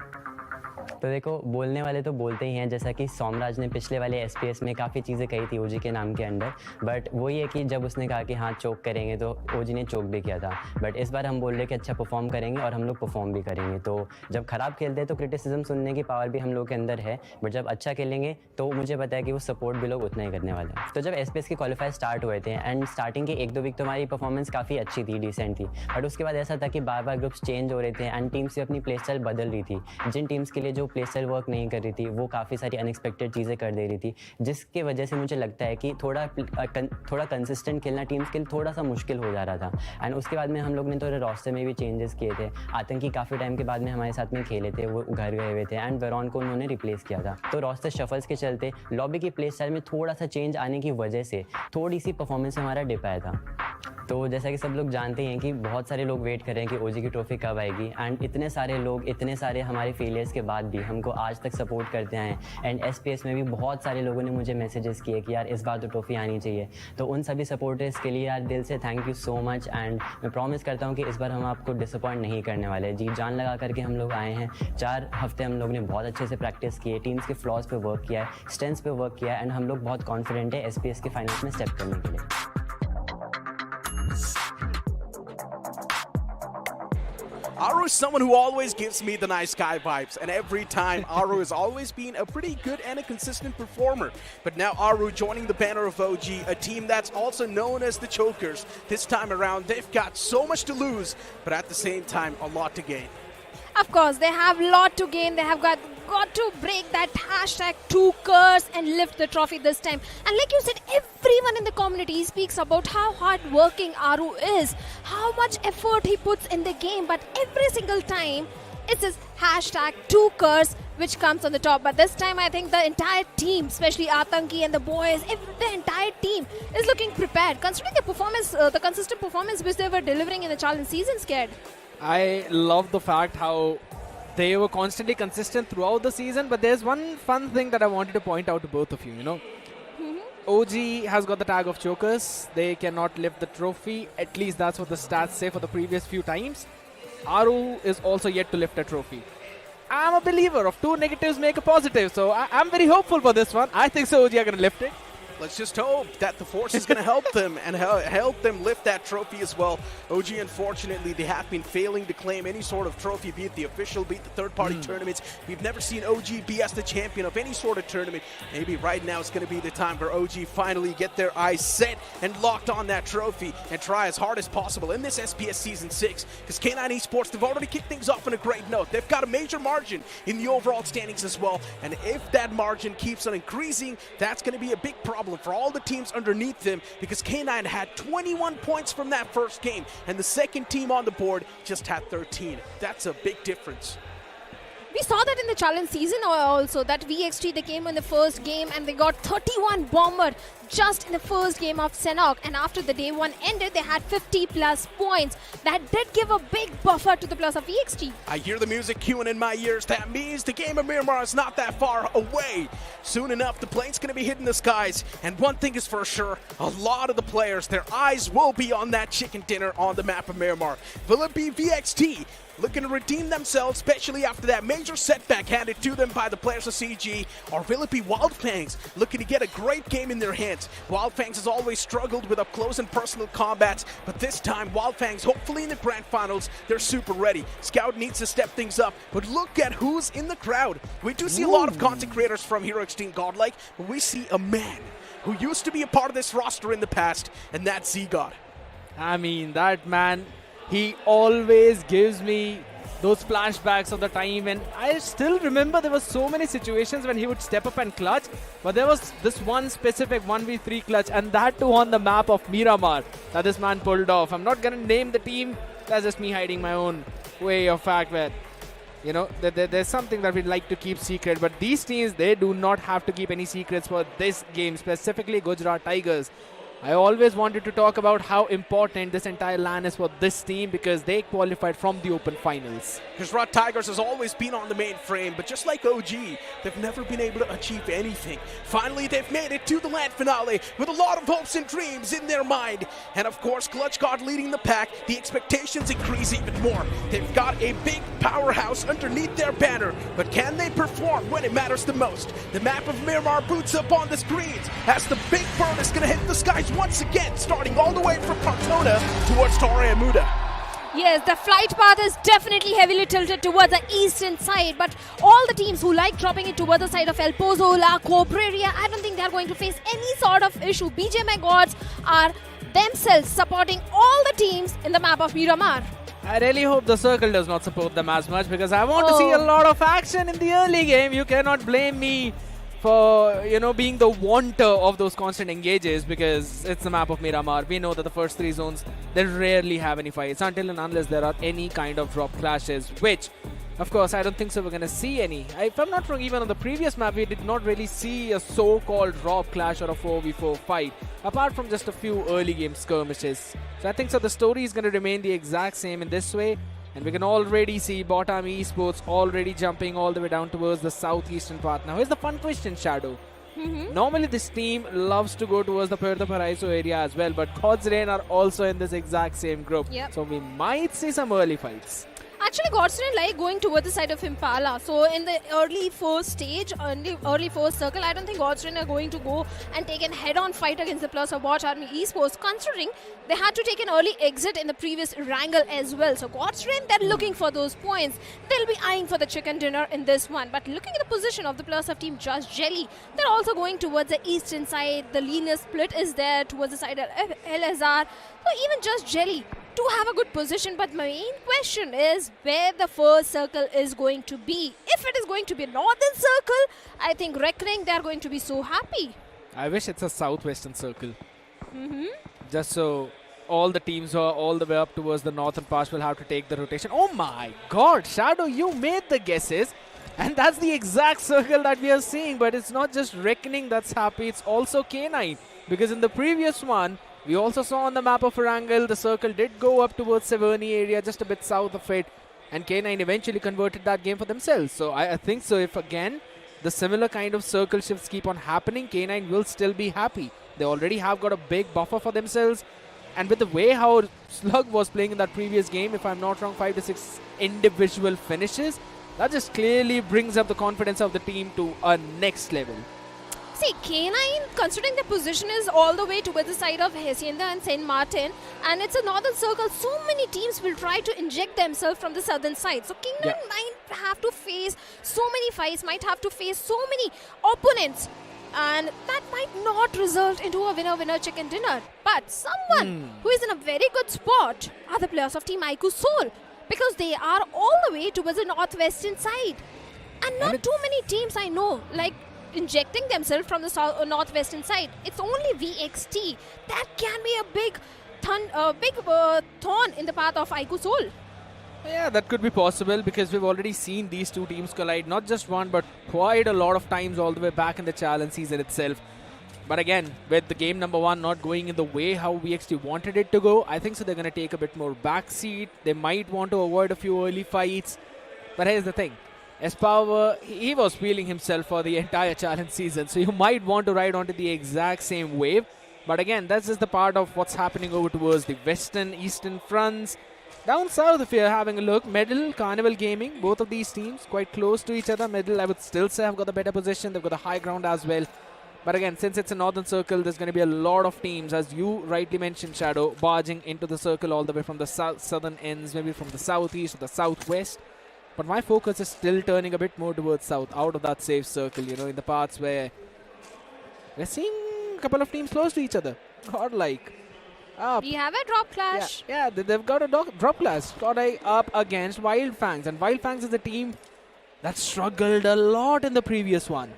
[SPEAKER 15] तो देखो, बोलने वाले तो बोलते ही हैं, जैसा कि सोमराज ने पिछले वाले एसपीएस में काफ़ी चीज़ें कही थी ओजी के नाम के अंडर, बट वो ये कि जब उसने कहा कि हाँ चोक करेंगे तो ओजी ने चोक भी किया था। बट इस बार हम बोल रहे कि अच्छा परफॉर्म करेंगे और हम लोग परफॉर्म भी करेंगे। तो जब ख़राब खेलते हैं तो क्रिटिसिज्म सुनने की पावर भी हम लोग के अंदर है, बट जब अच्छा खेलेंगे तो मुझे पता है कि वो सपोर्ट भी लोग उतना ही करने वाले हैं। तो जब एसपीएस के क्वालिफाई स्टार्ट हुए थे एंड स्टार्टिंग के 1-2 वीक तो हमारी परफॉर्मेंस काफ़ी अच्छी थी, डिसेंट थी, बट उसके बाद ऐसा था कि बार बार ग्रुप्स चेंज हो रहे थे एंड टीम्स भी अपनी प्ले स्टाइल बदल रही थी। जिन टीम्स के लिए जो प्ले स्टाइल वर्क नहीं कर रही थी वो काफ़ी सारी अनएक्सपेक्टेड चीज़ें कर दे रही थी, जिसके वजह से मुझे लगता है कि थोड़ा कंसिस्टेंट खेलना टीम्स के लिए थोड़ा सा मुश्किल हो जा रहा था। एंड उसके बाद में हम लोग ने थोड़े रोस्टर में भी चेंजेस किए थे। आतंकी काफ़ी टाइम के बाद में हमारे साथ में खेले थे, वो घर गए हुए थे एंड वेरॉन को उन्होंने रिप्लेस किया था। तो रोस्टर शफल्स के चलते लॉबी की प्ले स्टाइल में थोड़ा सा चेंज आने की वजह से थोड़ी सी परफॉर्मेंस में हमारा डिप आया था। तो जैसा कि सब लोग जानते हैं कि बहुत सारे लोग वेट कर रहे हैं कि ओजी की ट्रॉफी कब आएगी एंड इतने सारे लोग, इतने सारे हमारे फेलियर्स के बाद भी हमको आज तक सपोर्ट करते हैं एंड एसपीएस में भी बहुत सारे लोगों ने मुझे मैसेजेस किए कि यार इस बार तो ट्रॉफी आनी चाहिए। तो उन सभी सपोर्टर्स के लिए यार दिल से thank you so much and मैं प्रॉमिस करता हूँ कि इस बार हम आपको डिसअपॉइंट नहीं करने वाले। जी जान लगा करके हम लोग आए हैं। 4 हफ्ते हम लोग ने बहुत अच्छे से प्रैक्टिस की है, टीम्स के फ्लॉज पे वर्क किया है, स्ट्रेंथ्स पे वर्क किया है एंड हम लोग बहुत कॉन्फिडेंट है एसपीएस के फाइनल्स में स्टेप करने के लिए।
[SPEAKER 3] Aru is someone who always gives me the nice guy vibes, and every time Aru has always been a pretty good and a consistent performer. But now Aru joining the banner of OG, a team that's also known as the Chokers. This time around, they've got so much to lose, but at the same time, a lot to gain.
[SPEAKER 4] Of course, they have a lot to gain. They have got to break that #2 curse and lift the trophy this time. And like you said, everyone in the community speaks about how hard-working Aru is, how much effort he puts in the game, but every single time, it's his #2 curse which comes on the top. But this time, I think the entire team, especially Atanki and the boys, the entire team is looking prepared, considering the performance, the consistent performance which they were delivering in the challenge season, Scared.
[SPEAKER 14] I love the fact how they were constantly consistent throughout the season, but there's one fun thing that I wanted to point out to both of you, you know. OG has got the tag of chokers. They cannot lift the trophy. At least that's what the stats say for the previous few times. Aru is also yet to lift a trophy. I'm a believer of 2 negatives make a positive, so I'm very hopeful for this one. I think so OG are going to lift it.
[SPEAKER 3] Let's just hope that the Force is going to help them and help them lift that trophy as well. OG, unfortunately, they have been failing to claim any sort of trophy, be it the official, be it the third-party tournaments. We've never seen OG be as the champion of any sort of tournament. Maybe right now it's going to be the time for OG finally get their eyes set and locked on that trophy and try as hard as possible in this SPS Season 6. Because K9 Esports, they've already kicked things off on a great note. They've got a major margin in the overall standings as well. And if that margin keeps on increasing, that's going to be a big problem for all the teams underneath them, because K9 had 21 points from that first game and the second team on the board just had 13. That's a big difference.
[SPEAKER 4] We saw that in the challenge season also, that VXT, they came in the first game and they got 31 bomber just in the first game of Sanhok, and after the day one ended, they had 50 plus points. That did give a big buffer to the plus of VXT.
[SPEAKER 3] I hear the music cueing in my ears. That means the game of Miramar is not that far away. Soon enough, the plane's going to be hitting the skies. And one thing is for sure, a lot of the players, their eyes will be on that chicken dinner on the map of Miramar. Will it be VXT looking to redeem themselves, especially after that major setback handed to them by the players of CG? Or will it be Wyld Fangs looking to get a great game in their hands? Wyld Fangs has always struggled with up close and personal combats, but this time Wyld Fangs, hopefully in the grand finals, they're super ready. Scout needs to step things up, but look at who's in the crowd. We do see a lot of content creators from Hero Xtreme Godlike, but we see a man who used to be a part of this roster in the past, and that's Z-God.
[SPEAKER 14] I mean, that man, he always gives me those flashbacks of the time when I still remember there were so many situations when he would step up and clutch, but there was this one specific 1v3 clutch, and that too on the map of Miramar, that this man pulled off. I'm not gonna name the team, that's just me hiding my own way of fact where, you know, there's something that we'd like to keep secret, but these teams, they do not have to keep any secrets for this game, specifically Gujarat Tigers. I always wanted to talk about how important this entire LAN is for this team because they qualified from the Open Finals.
[SPEAKER 3] Gujarat Tigers has always been on the main frame, but just like OG, they've never been able to achieve anything. Finally, they've made it to the LAN finale with a lot of hopes and dreams in their mind. And of course, Clutch God leading the pack, the expectations increase even more. They've got a big powerhouse underneath their banner, but can they perform when it matters the most? The map of Miramar boots up on the screens as the big bird is going to hit the skies once again, starting all the way from Partona towards Torreamuda.
[SPEAKER 4] Yes, the flight path is definitely heavily tilted towards the eastern side, but all the teams who like dropping it towards the side of El Pozo, La Cobraria, I don't think they are going to face any sort of issue. BGMI Gods are themselves supporting all the teams in the map of Miramar.
[SPEAKER 14] I really hope the circle does not support them as much because I want to see a lot of action in the early game. You cannot blame me for, you know, being the wanter of those constant engages because it's the map of Miramar. We know that the first three zones, they rarely have any fights until and unless there are any kind of drop clashes, which, of course, I don't think so we're going to see any. If I'm not wrong, even on the previous map, we did not really see a so-called drop clash or a 4v4 fight, apart from just a few early game skirmishes. So I think so the story is going to remain the exact same in this way. And we can already see BotArmyEsports already jumping all the way down towards the southeastern part. Now, here's the fun question, Shadow. Normally, this team loves to go towards the Puerto Paraíso area as well, but God's Reign are also in this exact same group.
[SPEAKER 4] Yep.
[SPEAKER 14] So we might see some early fights.
[SPEAKER 4] Actually, God's Reign like going towards the side of Impala. So in the early first stage, early first circle, I don't think God's Reign are going to go and take a head-on fight against the plus of BotArmyEsports, considering they had to take an early exit in the previous Erangel as well. So God's Reign, they're looking for those points. They'll be eyeing for the chicken dinner in this one. But looking at the position of the plus of team Just Jelly, they're also going towards the eastern side. The linear split is there towards the side of LSR. So even Just Jelly to have a good position, but my main question is where the first circle is going to be. If it is going to be a northern circle, I think Reckoning, they are going to be so happy.
[SPEAKER 14] I wish it's a southwestern circle. Just so all the teams who are all the way up towards the northern pass will have to take the rotation. Oh my god, Shadow, you made the guesses. And that's the exact circle that we are seeing. But it's not just Reckoning that's happy, it's also K9. Because in the previous one, we also saw on the map of Erangel, the circle did go up towards Severny area, just a bit south of it. And K9 eventually converted that game for themselves. So I think so if again, the similar kind of circle shifts keep on happening, K9 will still be happy. They already have got a big buffer for themselves. And with the way how Slug was playing in that previous game, if I'm not wrong, 5 to 6 individual finishes, that just clearly brings up the confidence of the team to a next level.
[SPEAKER 4] See, K9, considering the position is all the way towards the side of Hacienda and Saint Martin, and it's a northern circle, so many teams will try to inject themselves from the southern side. So K9 might have to face so many fights, might have to face so many opponents, and that might not result into a winner-winner chicken dinner. But someone who is in a very good spot are the players of Team iQOO Soul, because they are all the way towards the northwestern side. And not too many teams I know, like, injecting themselves from the northwestern side. It's only VXT. That can be a big thorn in the path of iQOO Soul.
[SPEAKER 14] Yeah, that could be possible because we've already seen these two teams collide, not just one, but quite a lot of times all the way back in the challenge season itself. But again, with the game number 1 not going in the way how we actually wanted it to go, I think so they're going to take a bit more backseat. They might want to avoid a few early fights. But here's the thing. Espower, he was feeling himself for the entire challenge season, so you might want to ride onto the exact same wave. But again, that's just the part of what's happening over towards the western, eastern fronts. Down south, if you're having a look, Medal, Carnival Gaming, both of these teams quite close to each other. Medal, I would still say, have got the better position. They've got the high ground as well. But again, since it's a northern circle, there's going to be a lot of teams, as you rightly mentioned, Shadow, barging into the circle all the way from the southern ends, maybe from the southeast or the southwest. But my focus is still turning a bit more towards south, out of that safe circle, you know, in the parts where we're seeing a couple of teams close to each other. Godlike.
[SPEAKER 4] We have a drop clash.
[SPEAKER 14] Yeah, they've got a drop clash. Godlike up against Wyld Fangs. And Wyld Fangs is a team that struggled a lot in the previous one.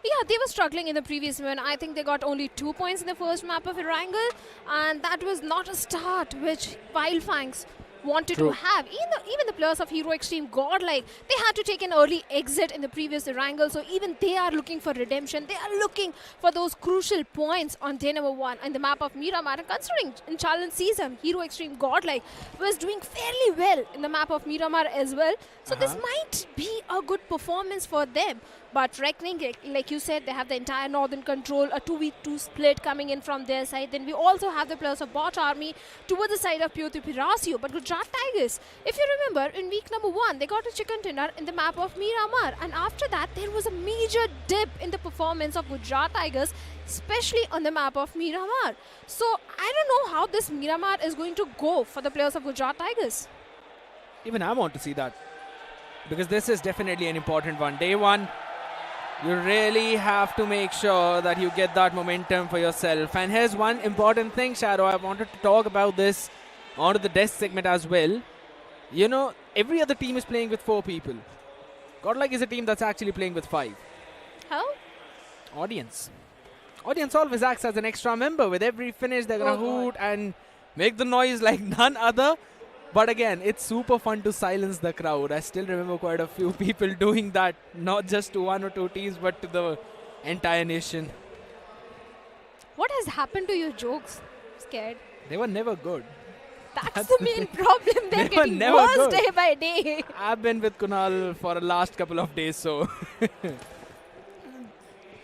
[SPEAKER 4] Yeah, they were struggling in the previous one. I think they got only 2 points in the first map of Erangel. And that was not a start which Wyld Fangs wanted to have. Even the players of Hero Xtreme Godlike, they had to take an early exit in the previous Erangel, so even they are looking for redemption. They are looking for those crucial points on day number 1 in the map of Miramar. And considering in challenge season, Hero Xtreme Godlike was doing fairly well in the map of Miramar as well. So this might be a good performance for them. But reckoning, like you said, they have the entire northern control, a 2v2 split coming in from their side. Then we also have the players of Bot Army towards the side of Pyothu Pirasio. But Gujarat Tigers, if you remember, in week number 1, they got a chicken dinner in the map of Miramar. And after that, there was a major dip in the performance of Gujarat Tigers, especially on the map of Miramar. So I don't know how this Miramar is going to go for the players of Gujarat Tigers.
[SPEAKER 14] Even I want to see that, because this is definitely an important one. Day 1, you really have to make sure that you get that momentum for yourself. And here's one important thing, Shadow. I wanted to talk about this onto the desk segment as well. You know, every other team is playing with 4 people. Godlike is a team that's actually playing with 5.
[SPEAKER 4] How?
[SPEAKER 14] Audience. Audience always acts as an extra member. With every finish, they're going to hoot and make the noise like none other. But again, it's super fun to silence the crowd. I still remember quite a few people doing that, not just to 1 or 2 teams, but to the entire nation.
[SPEAKER 4] What has happened to your jokes? Scared.
[SPEAKER 14] They were never good.
[SPEAKER 4] That's the main problem. They're getting worse day by day.
[SPEAKER 14] I've been with Kunal for the last couple of days, so...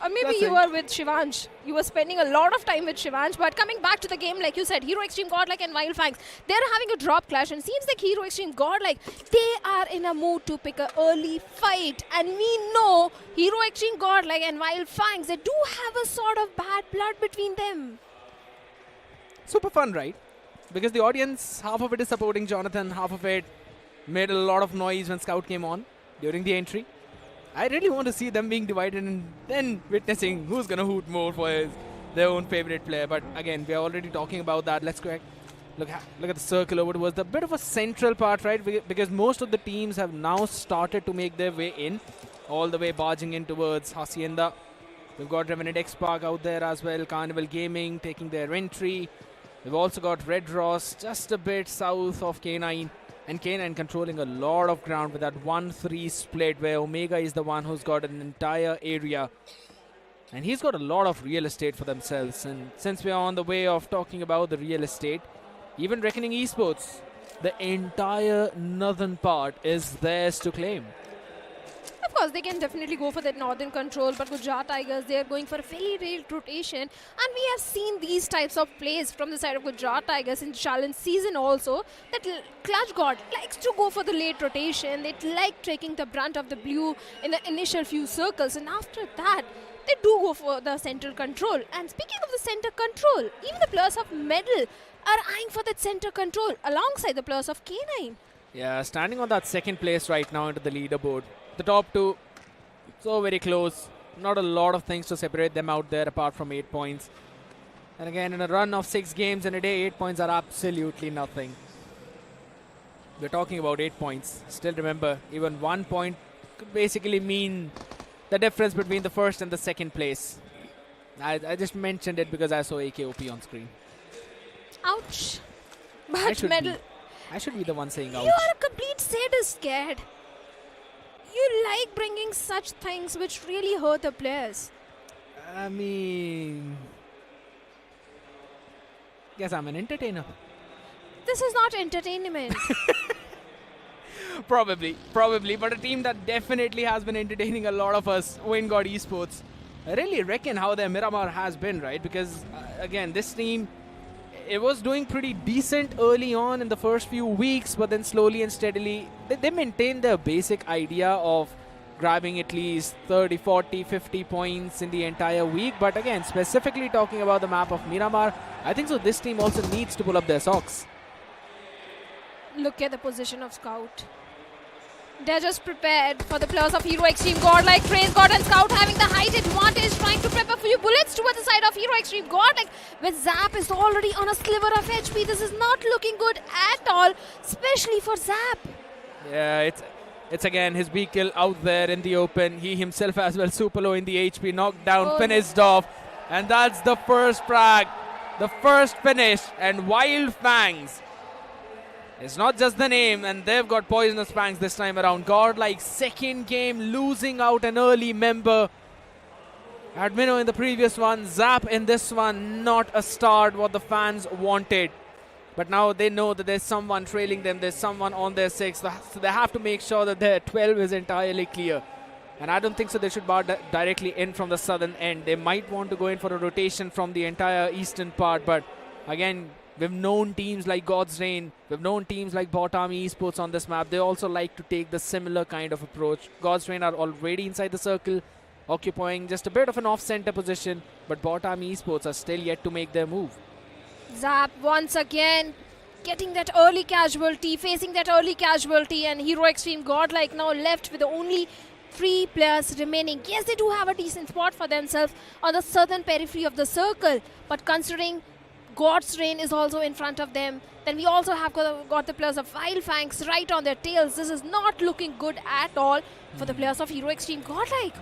[SPEAKER 4] Or maybe you were with Shivansh. You were spending a lot of time with Shivansh. But coming back to the game, like you said, Hero Xtreme Godlike and Wyld Fangs, they're having a drop clash. And it seems like Hero Xtreme Godlike, they are in a mood to pick an early fight. And we know Hero Xtreme Godlike and Wyld Fangs, they do have a sort of bad blood between them.
[SPEAKER 14] Super fun, right? Because the audience, half of it is supporting Jonathan, half of it made a lot of noise when Scout came on during the entry. I really want to see them being divided and then witnessing who's going to hoot more for their own favorite player. But again, we are already talking about that. Let's look at the circle over towards the bit of a central part, right? Because most of the teams have now started to make their way in, all the way barging in towards Hacienda. We've got Revenant X Park out there as well. Carnival Gaming taking their entry. We've also got Red Ross just a bit south of K9. And K9 controlling a lot of ground with that 1-3 split where Omega is the one who's got an entire area. And he's got a lot of real estate for themselves. And since we're on the way of talking about the real estate, even reckoning Esports, the entire northern part is theirs to claim.
[SPEAKER 4] Of course, they can definitely go for that northern control, but Gujarat Tigers, they are going for a fairly late rotation. And we have seen these types of plays from the side of Gujarat Tigers in challenge season also, that Clutch God likes to go for the late rotation. They like taking the brunt of the blue in the initial few circles. And after that, they do go for the central control. And speaking of the center control, even the players of Medal are eyeing for that center control alongside the players of K9.
[SPEAKER 14] Yeah, standing on that second place right now into the leaderboard. The top 2, so very close. Not a lot of things to separate them out there apart from 8 points. And again, in a run of 6 games in a day, 8 points are absolutely nothing. We're talking about 8 points. Still remember, even 1 point could basically mean the difference between the first and the second place. I just mentioned it because I saw AKOP on screen.
[SPEAKER 4] Ouch. But Medal...
[SPEAKER 14] I should be the one saying ouch.
[SPEAKER 4] You are a complete sadist, kid. You like bringing such things which really hurt the players.
[SPEAKER 14] I mean, guess I'm an entertainer.
[SPEAKER 4] This is not entertainment.
[SPEAKER 14] Probably, but a team that definitely has been entertaining a lot of us, Wyld Esports. I really reckon how their Miramar has been, right? Because again, this team, it was doing pretty decent early on in the first few weeks, but then slowly and steadily, they maintained their basic idea of grabbing at least 30, 40, 50 points in the entire week. But again, specifically talking about the map of Miramar, I think so this team also needs to pull up their socks.
[SPEAKER 4] Look at the position of Scout. They're just prepared for the players of Hero Xtreme. Godlike, Trace God and Scout having the height advantage, trying to prep a few bullets towards the side of Hero Xtreme. Godlike with Zap is already on a sliver of HP. This is not looking good at all, especially for Zap.
[SPEAKER 14] Yeah, it's again his B kill out there in the open. He himself as well super low in the HP, knocked down, finished off. And that's the first frag, the first finish. And Wyld Fangs, it's not just the name, and they've got Poisonous Fangs this time around. Godlike second game losing out an early member. Admino in the previous one, Zap in this one, not a start what the fans wanted. But now they know that there's someone trailing them, there's someone on their 6, so they have to make sure that their 12 is entirely clear. And I don't think so they should bar directly in from the southern end. They might want to go in for a rotation from the entire eastern part, but again, we've known teams like God's Reign, we've known teams like BotArmyEsports on this map. They also like to take the similar kind of approach. God's Reign are already inside the circle, occupying just a bit of an off-center position, but BotArmyEsports are still yet to make their move.
[SPEAKER 4] Zap once again getting that early casualty, facing that early casualty, and Hero Xtreme Godlike now left with the only 3 players remaining. Yes, they do have a decent spot for themselves on the southern periphery of the circle, but considering God's Reign is also in front of them, then we also have got the players of Wyld Fangs right on their tails. This is not looking good at all for the players of Hero Xtreme Godlike.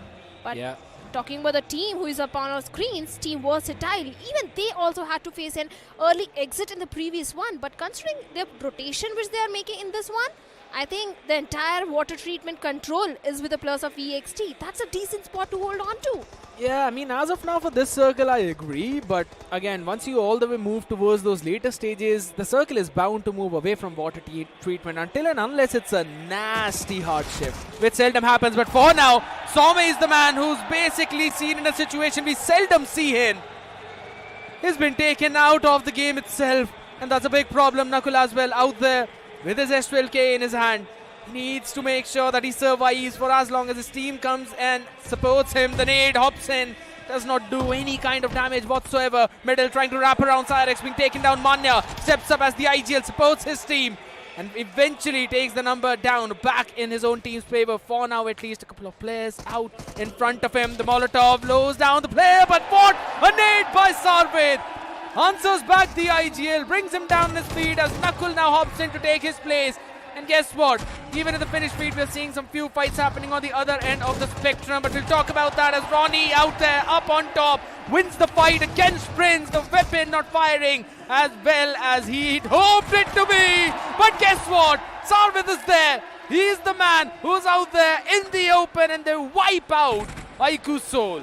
[SPEAKER 4] But
[SPEAKER 14] yeah,
[SPEAKER 4] talking about the team who is upon our screens, Team Versatile, even they also had to face an early exit in the previous one. But considering the rotation which they are making in this one, I think the entire water treatment control is with the players of VXT. That's a decent spot to hold on to.
[SPEAKER 14] Yeah, I mean, as of now for this circle, I agree. But again, once you all the way move towards those later stages, the circle is bound to move away from water treatment until and unless it's a nasty hardship, which seldom happens. But for now, Some is the man who's basically seen in a situation we seldom see him. He's been taken out of the game itself, and that's a big problem. Nakul as well out there with his S12K in his hand. Needs to make sure that he survives for as long as his team comes and supports him. The nade hops in, does not do any kind of damage whatsoever. Middle trying to wrap around Cyrex, being taken down. Manya steps up as the IGL supports his team and eventually takes the number down back in his own team's favor. For now, at least a couple of players out in front of him. The Molotov blows down the player, but what a nade by Sarvid. Answers back the IGL, brings him down his feet as Nakul now hops in to take his place. And guess what? Even in the finish feed, we're seeing some few fights happening on the other end of the spectrum. But we'll talk about that as Ronnie out there, up on top, wins the fight against Prince. The weapon not firing as well as he'd hoped it to be. But guess what? Sarvith is there. He's the man who's out there in the open, and they wipe out iQOO Soul.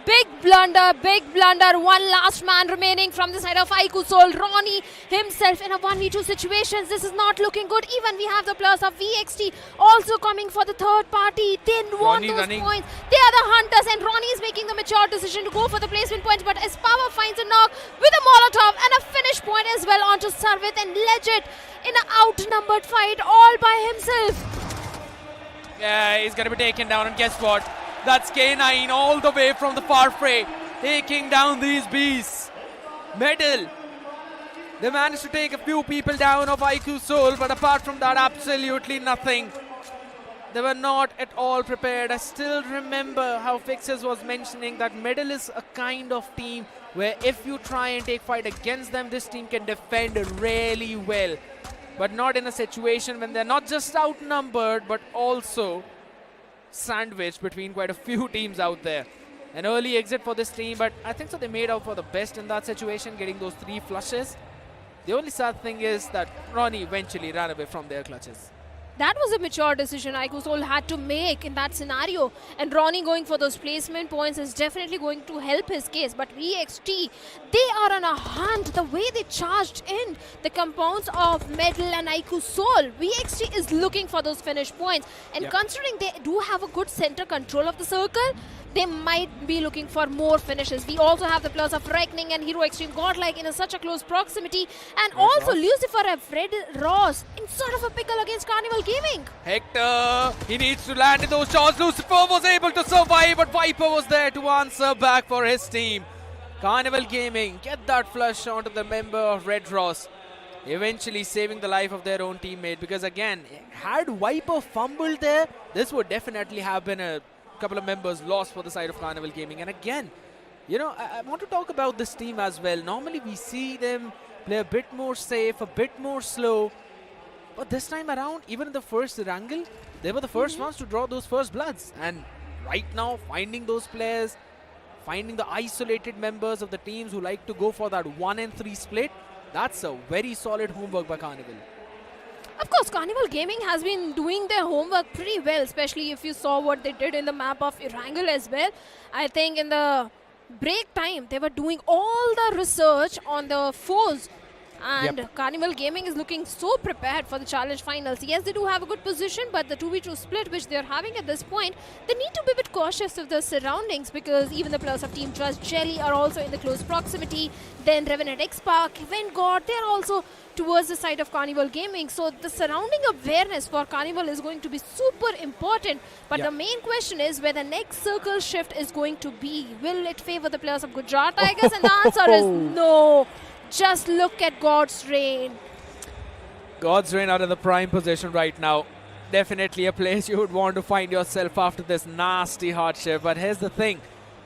[SPEAKER 4] Big blunder. One last man remaining from the side of iQOO Soul. Ronnie himself in a 1v2 situation. This is not looking good. Even we have the players of VXT also coming for the third party. They want those points. They are the hunters, and Ronnie is making the mature decision to go for the placement points. But Espower finds a knock with a Molotov and a finish point as well onto Sarvith, and Legit in an outnumbered fight all by himself.
[SPEAKER 14] Yeah, he's going to be taken down, and guess what? That's K9 all the way from the far fray, taking down these beasts. Medal. They managed to take a few people down of iQOO Soul, but apart from that, absolutely nothing. They were not at all prepared. I still remember how Fixes was mentioning that Medal is a kind of team where if you try and take fight against them, this team can defend really well. But not in a situation when they're not just outnumbered, but also sandwiched between quite a few teams out there. An early exit for this team, but I think so they made out for the best in that situation, getting those 3 flushes. The only sad thing is that Ronnie eventually ran away from their clutches.
[SPEAKER 4] That was a mature decision iQOO had to make in that scenario. And Ronnie going for those placement points is definitely going to help his case. But VXT, they are on a hunt. The way they charged in the compounds of Medal and iQOO, VXT is looking for those finish points. And considering they do have a good center control of the circle, they might be looking for more finishes. We also have the plus of Reckoning and Hero Xtreme Godlike in such a close proximity. And also Lucifer have Red Ross in sort of a pickle against Carnival Gaming.
[SPEAKER 14] Hector, he needs to land in those shots. Lucifer was able to survive, but Viper was there to answer back for his team. Carnival Gaming get that flush onto the member of Red Ross, eventually saving the life of their own teammate. Because again, had Viper fumbled there, this would definitely have been a couple of members lost for the side of Carnival Gaming. And again, you know, I want to talk about this team as well. Normally we see them play a bit more safe, a bit more slow. But this time around, even in the first Erangel, they were the first ones to draw those first bloods. And right now, finding those players, finding the isolated members of the teams who like to go for that 1 and 3 split, that's a very solid homework by Carnival.
[SPEAKER 4] Of course, Carnival Gaming has been doing their homework pretty well, especially if you saw what they did in the map of Erangel as well. I think in the break time, they were doing all the research on the foes. And Carnival Gaming is looking so prepared for the challenge finals. Yes, they do have a good position, but the 2v2 split which they're having at this point, they need to be a bit cautious of the surroundings, because even the players of Team Trust Jelly are also in the close proximity. Then Revenant X-Park, Vanguard, they're also towards the side of Carnival Gaming. So the surrounding awareness for Carnival is going to be super important. But the main question is where the next circle shift is going to be. Will it favor the players of Gujarat Tigers? And the answer is no. Just look at God's Reign.
[SPEAKER 14] God's Reign out of the prime position right now. Definitely a place you would want to find yourself after this nasty hardship. But here's the thing.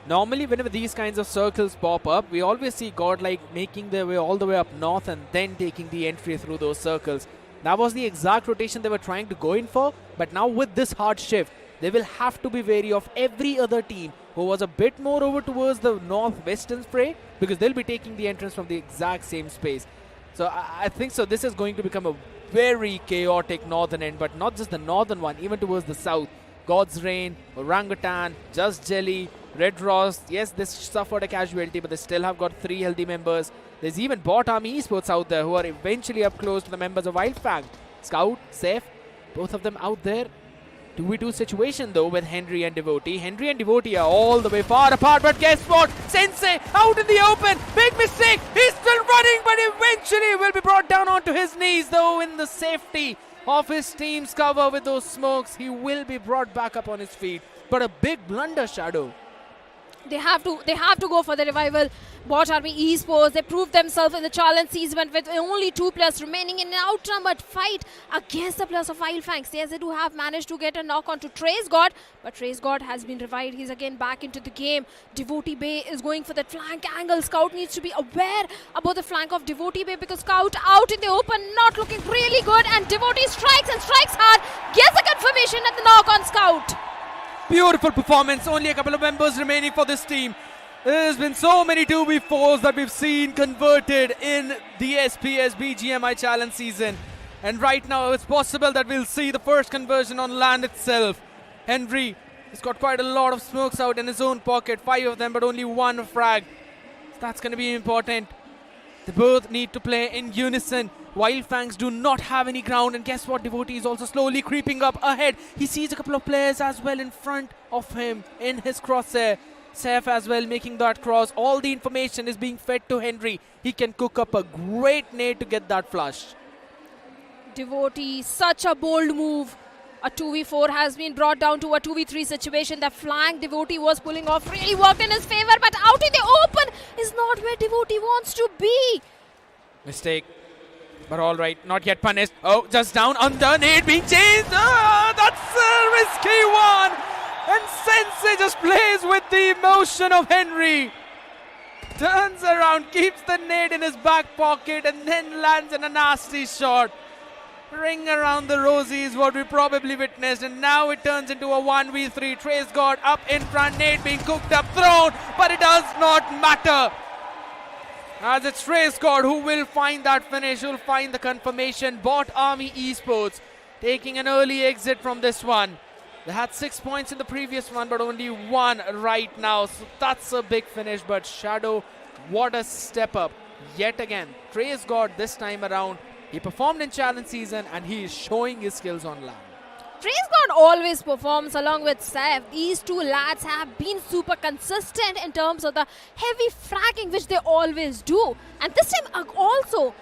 [SPEAKER 14] Normally, whenever these kinds of circles pop up, we always see Godlike making their way all the way up north and then taking the entry through those circles. That was the exact rotation they were trying to go in for. But now with this hard shift, they will have to be wary of every other team who was a bit more over towards the northwestern spray, because they'll be taking the entrance from the exact same space. So I think so this is going to become a very chaotic northern end, but not just the northern one, even towards the south. God's Reign, Orangutan, Just Jelly, Red Ross. Yes, they suffered a casualty, but they still have got 3 healthy members. There's even BotArmyEsports out there who are eventually up close to the members of Wyld Fangs. Scout, Safe, both of them out there. 2v2 situation though with Henry and Devotee. Henry and Devotee are all the way far apart, but guess what? Sensei out in the open. Big mistake. He's still running, but eventually will be brought down onto his knees, though in the safety of his team's cover with those smokes. He will be brought back up on his feet. But a big blunder, Shadow.
[SPEAKER 4] They have to go for the revival. BotArmyEsports, they proved themselves in the challenge season with only 2 players remaining in an outnumbered fight against the players of Wyld Fangs. Yes, they do have managed to get a knock onto Trace God, but Trace God has been revived. He's again back into the game. Devotee Bay is going for the flank angle. Scout needs to be aware about the flank of Devotee Bay, because Scout out in the open, not looking really good, and Devotee strikes and strikes hard. Gets a confirmation at the knock on Scout.
[SPEAKER 14] Beautiful performance. Only a couple of members remaining for this team. There's been so many 2v4s that we've seen converted in the SPS BGMI challenge season. And right now it's possible that we'll see the first conversion on land itself. Henry has got quite a lot of smokes out in his own pocket. 5 of them, but only 1 frag. So that's going to be important. They both need to play in unison. Wyld Fangs do not have any ground, and guess what? Devotee is also slowly creeping up ahead. He sees a couple of players as well in front of him in his crosshair. Saif as well making that cross. All the information is being fed to Henry. He can cook up a great nade to get that flush.
[SPEAKER 4] Devotee, such a bold move. A 2v4 has been brought down to a 2v3 situation. The flank Devotee was pulling off really worked in his favor, but out in the open is not where Devotee wants to be.
[SPEAKER 14] Mistake. But all right, not yet punished. Oh, just down, under, nade being chased. That's a risky one. And Sensei just plays with the emotion of Henry. Turns around, keeps the nade in his back pocket, and then lands in a nasty shot. Ring around the rosy is what we probably witnessed, and now it turns into a 1v3. Trace God up in front, nade being cooked up, thrown, but it does not matter. As it's Trace God who will find that finish, who will find the confirmation. BotArmyEsports taking an early exit from this one. They had 6 points in the previous one, but only 1 right now. So that's a big finish. But Shadow, what a step up. Yet again, Trace God this time around. He performed in challenge season and he is showing his skills on land.
[SPEAKER 4] Trace God always performs along with Seth. These two lads have been super consistent in terms of the heavy fragging which they always do. And this time also,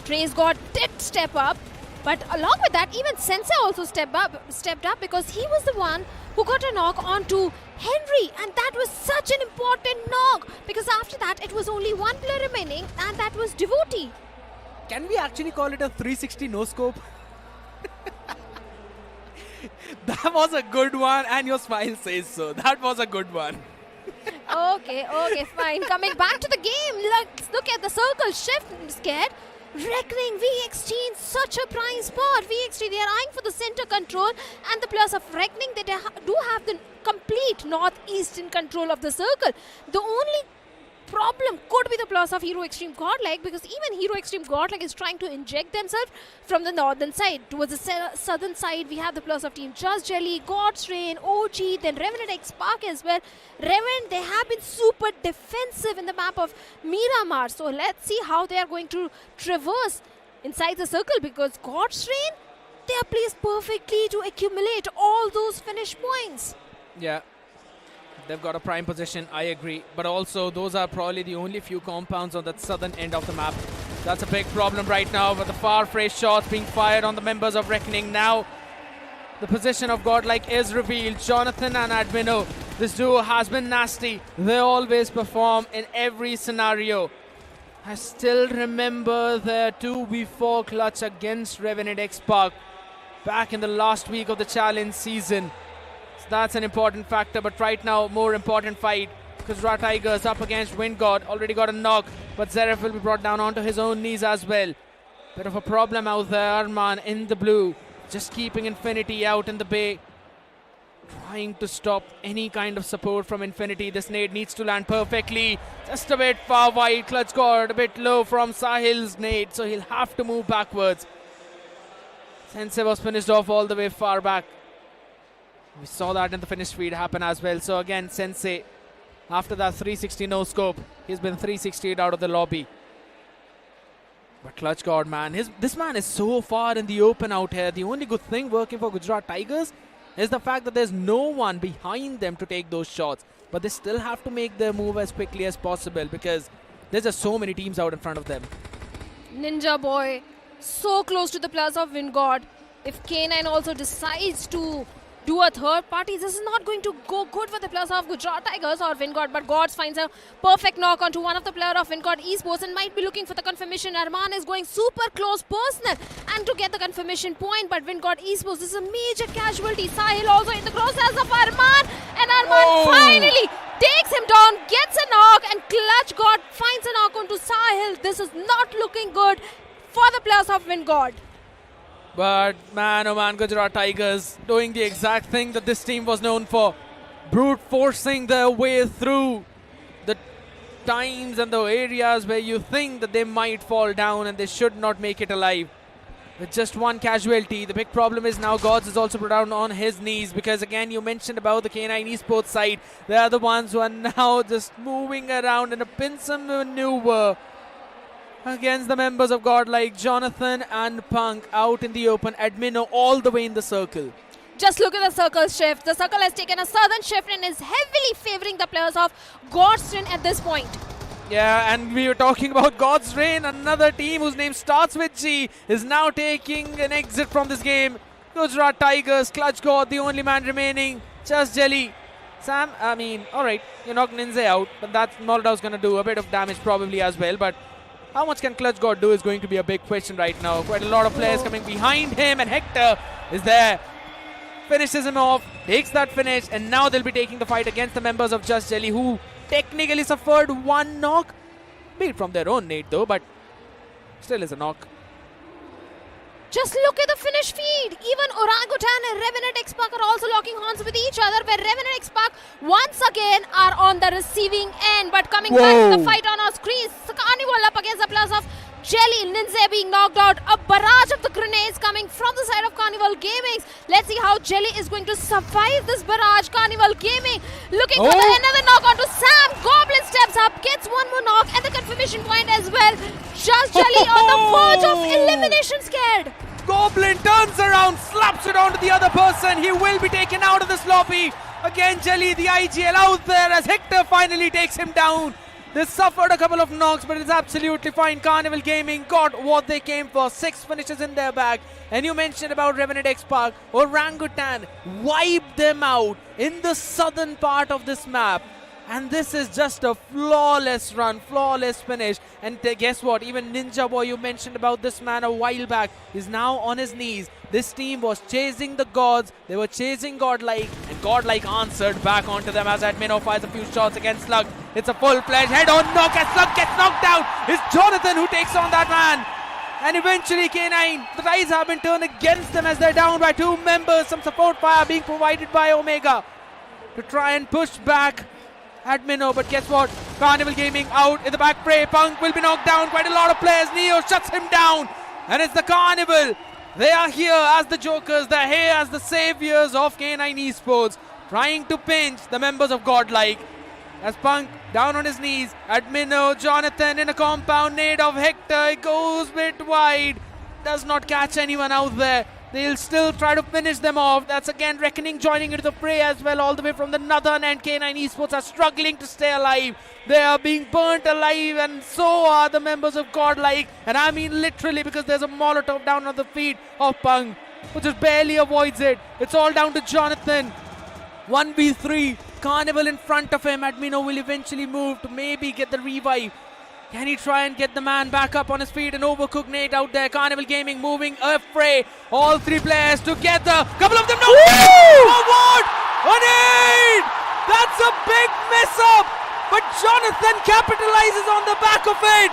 [SPEAKER 4] Trace God did step up. But along with that, even Sensei also stepped up because he was the one who got a knock onto Henry. And that was such an important knock because after that, it was only 1 player remaining and that was Devotee.
[SPEAKER 14] Can we actually call it a 360 no-scope? That was a good one and your smile says so. That was a good one.
[SPEAKER 4] Okay, fine. Coming back to the game, let's look at the circle shift scared. Reckoning, VXT in such a prime spot. VXT, they are eyeing for the center control and the players of Reckoning, they do have the complete northeastern control of the circle. The only problem could be the players of Hero Xtreme Godlike because even Hero Xtreme Godlike is trying to inject themselves from the northern side. Towards the southern side, we have the players of Team Just Jelly, God's Rain, OG, then Revenant X Spark as well. Revenant, they have been super defensive in the map of Miramar. So let's see how they are going to traverse inside the circle because God's Rain, they are placed perfectly to accumulate all those finish points.
[SPEAKER 14] Yeah. They've got a prime position, I agree. But also, those are probably the only few compounds on that southern end of the map. That's a big problem right now with the far-fetched shots being fired on the members of Reckoning. Now, the position of Godlike is revealed. Jonathan and Admino, this duo has been nasty. They always perform in every scenario. I still remember their 2v4 clutch against Revenant X Spark back in the last week of the challenge season. That's an important factor, but right now, more important fight because Ra Tigers up against Wind God. Already got a knock, but Zeref will be brought down onto his own knees as well. Bit of a problem out there, Arman in the blue. Just keeping Infinity out in the bay. Trying to stop any kind of support from Infinity. This nade needs to land perfectly. Just a bit far wide. Clutch guard a bit low from Sahil's nade, so he'll have to move backwards. Sensei was finished off all the way far back. We saw that in the finish feed happen as well. So again, Sensei, after that 360 no scope, he's been 360'd out of the lobby. But Clutch God, man, this man is so far in the open out here. The only good thing working for Gujarat Tigers is the fact that there's no one behind them to take those shots. But they still have to make their move as quickly as possible because there's just so many teams out in front of them.
[SPEAKER 4] Ninja Boy, so close to the players of Wind God. If K9 also decides to do a third party, this is not going to go good for the players of Gujarat Tigers or Wind God, but Gods finds a perfect knock onto one of the player of Wind God Esports and might be looking for the confirmation. Arman is going super close personal and to get the confirmation point, but Wind God Esports, this is a major casualty. Sahil also in the crosshairs of Arman, and Arman finally takes him down, gets a knock, and Clutch God finds a knock onto Sahil. This is not looking good for the players of Wind God.
[SPEAKER 14] But man, oh man, Gujarat Tigers doing the exact thing that this team was known for. Brute forcing their way through the times and the areas where you think that they might fall down and they should not make it alive. With just one casualty, the big problem is now Gods is also put down on his knees because again you mentioned about the K9 Esports side. They are the ones who are now just moving around in a pincer maneuver against the members of Godlike. Jonathan and Punk out in the open. Admino all the way in the circle.
[SPEAKER 4] Just look at the circle shift. The circle has taken a southern shift and is heavily favoring the players of God's Rain at this point.
[SPEAKER 14] Yeah, and we were talking about God's Rain. Another team whose name starts with G is now taking an exit from this game. Gujarat Tigers, Clutch God, the only man remaining. Just Jelly. Sam, I mean, alright, you knocked Ninja out, but that's Molotow's going to do a bit of damage probably as well, but how much can Clutch God do is going to be a big question right now. Quite a lot of players coming behind him, and Hector is there. Finishes him off, takes that finish, and now they'll be taking the fight against the members of Just Jelly, who technically suffered one knock. Be it from their own nade though, but still is a knock.
[SPEAKER 4] Just look at the finish feed. Even Orangutan and Revenant X Spark are also locking horns with each other, where Revenant X Spark once again are on the receiving end. But coming back to the fight on our screen, against the players of Jelly. Lindsay being knocked out. A barrage of the grenades coming from the side of Carnival Gaming. Let's see how Jelly is going to survive this barrage. Carnival Gaming looking for another knock onto Sam. Goblin steps up, gets one more knock and the confirmation point as well. Just Jelly on the verge of elimination scared.
[SPEAKER 14] Goblin turns around, slaps it onto the other person. He will be taken out of this lobby. Again, Jelly, the IGL out there as Hector finally takes him down. They suffered a couple of knocks, but it's absolutely fine. Carnival Gaming got what they came for. 6 finishes in their bag. And you mentioned about Revenant X Park. Orangutan wiped them out in the southern part of this map. And this is just a flawless run, flawless finish. And guess what? Even Ninja Boy, you mentioned about this man a while back, is now on his knees. This team was chasing the gods. They were chasing Godlike. And Godlike answered back onto them as Admino fires a few shots against Slug. It's a full-fledged head-on knock as Slug gets knocked out. It's Jonathan who takes on that man. And eventually K9, the tides have been turned against them as they're down by 2 members. Some support fire being provided by Omega to try and push back Admino, but guess what? Carnival Gaming out in the back fray. Punk will be knocked down. Quite a lot of players. Neo shuts him down. And it's the Carnival. They are here as the Jokers. They're here as the saviors of K9 Esports. Trying to pinch the members of Godlike. As Punk down on his knees. Admino, Jonathan in a compound nade of Hector. It goes a bit wide. Does not catch anyone out there. They'll still try to finish them off. That's again Reckoning joining into the fray as well, all the way from the northern end. K9 Esports are struggling to stay alive. They are being burnt alive, and so are the members of Godlike. And I mean literally, because there's a Molotov down on the feet of Punk, who just barely avoids it. It's all down to Jonathan. 1v3. Carnival in front of him. Admino will eventually move to maybe get the revive. Can he try and get the man back up on his feet? An overcooked nade out there. Carnival Gaming moving a fray. All 3 players together. Couple of them now. Forward. A nade. That's a big mess up. But Jonathan capitalizes on the back of it.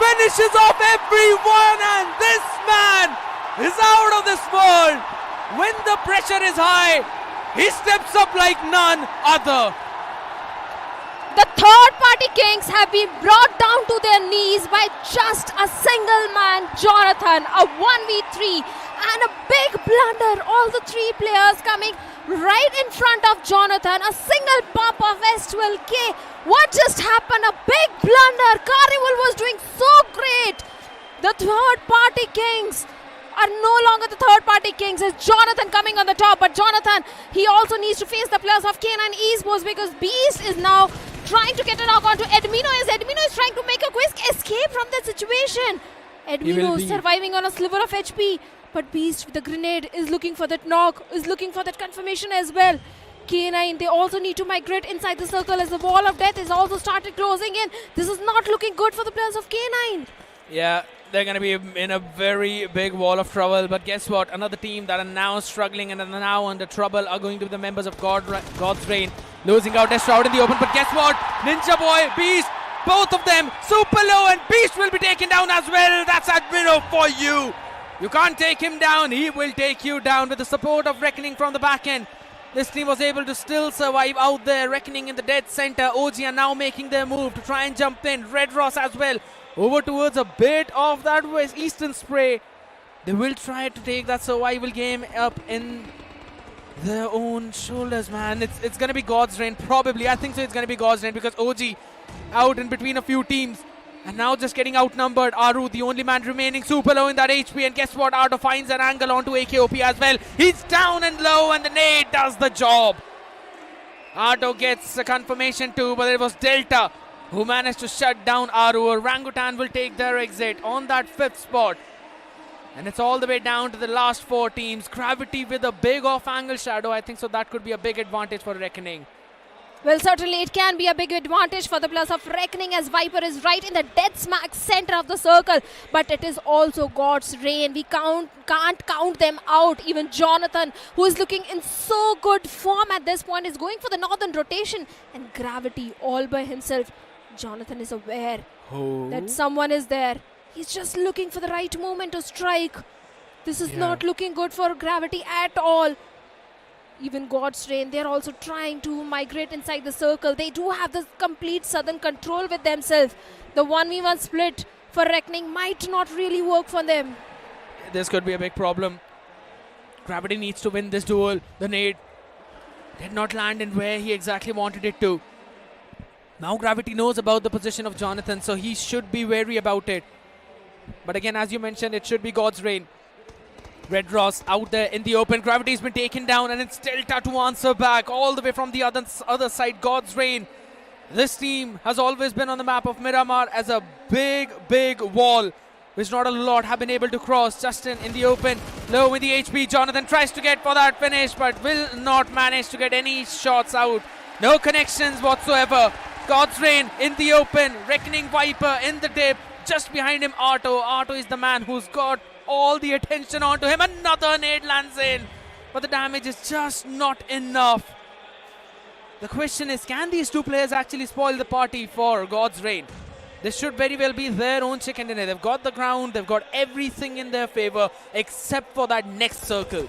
[SPEAKER 14] Finishes off everyone. And this man is out of this world. When the pressure is high, he steps up like none other.
[SPEAKER 4] The third-party kings have been brought down to their knees by just a single man, Jonathan. A 1v3 and a big blunder. All the 3 players coming right in front of Jonathan. A single pump of S12K. What just happened? A big blunder. Carnival was doing so great. The third-party kings are no longer the third-party kings. It's Jonathan coming on the top. But Jonathan, he also needs to face the players of K9 Esports, because Beast is now trying to get a knock onto Admino, as Admino is trying to make a quick escape from that situation. Admino is surviving on a sliver of HP, but Beast with the grenade is looking for that knock, is looking for that confirmation as well. K9, they also need to migrate inside the circle as the wall of death is also started closing in. This is not looking good for the players of K9.
[SPEAKER 14] Yeah, they're going to be in a very big wall of trouble. But guess what? Another team that are now struggling and are now under trouble are going to be the members of God's Reign. Losing out Destra out in the open. But guess what? Ninja Boy, Beast, both of them super low, and Beast will be taken down as well. That's Admino for you. You can't take him down. He will take you down with the support of Reckoning from the back end. This team was able to still survive out there. Reckoning in the dead center. OG are now making their move to try and jump in. Red Ross as well. Over towards a bit of that eastern spray. They will try to take that survival game up in their own shoulders, man. It's going to be God's Reign, probably. I think so, it's going to be God's Reign, because OG out in between a few teams. And now just getting outnumbered. Aru, the only man remaining, super low in that HP. And guess what? Arto finds an angle onto AKOP as well. He's down and low, and the nade does the job. Arto gets a confirmation too, but it was Delta who managed to shut down Aru. Orangutan will take their exit on that 5th spot. And it's all the way down to the last 4 teams. Gravity with a big off-angle shadow. I think so that could be a big advantage for Reckoning.
[SPEAKER 4] Well, certainly it can be a big advantage for the players of Reckoning, as Viper is right in the dead smack center of the circle. But it is also God's Reign. We can't count them out. Even Jonathan, who is looking in so good form at this point, is going for the northern rotation. And Gravity all by himself. Jonathan is aware that someone is there. He's just looking for the right moment to strike. This is not looking good for Gravity at all. Even God's Reign, they're also trying to migrate inside the circle. They do have the complete southern control with themselves. The 1v1 split for Reckoning might not really work for them.
[SPEAKER 14] This could be a big problem. Gravity needs to win this duel. The nade did not land in where he exactly wanted it to. Now Gravity knows about the position of Jonathan, so he should be wary about it. But again, as you mentioned, it should be God's Reign. Red Ross out there in the open. Gravity's been taken down, and it's Delta to answer back all the way from the other side. God's Reign. This team has always been on the map of Miramar as a big wall, which not a lot have been able to cross. Justin in the open, low with the HP. Jonathan tries to get for that finish, but will not manage to get any shots out. No connections whatsoever. God's Reign in the open. Reckoning Viper in the dip. Just behind him, Otto. Otto is the man who's got all the attention onto him. Another nade lands in, but the damage is just not enough. The question is, can these two players actually spoil the party for God's Reign? This should very well be their own chicken dinner. They've got the ground, they've got everything in their favor except for that next circle.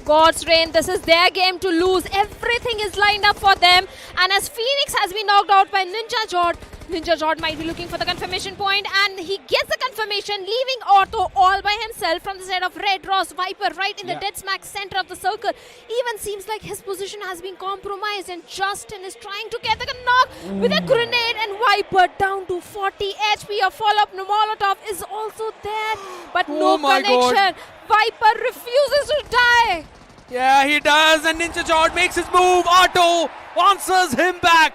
[SPEAKER 4] God's Reign, this is their game to lose. Everything is lined up for them. And as Phoenix has been knocked out by Ninja Jord, Ninja Jord might be looking for the confirmation point, and he gets the confirmation, leaving Otto all by himself from the side of Red Ross. Viper right in the dead smack center of the circle. Even seems like his position has been compromised, and Justin is trying to get the knock with a grenade, and Viper down to 40 HP. A follow-up Molotov is also there, but no connection. Viper refuses to die.
[SPEAKER 14] Yeah, he does, and Ninja Jord makes his move. Otto answers him back,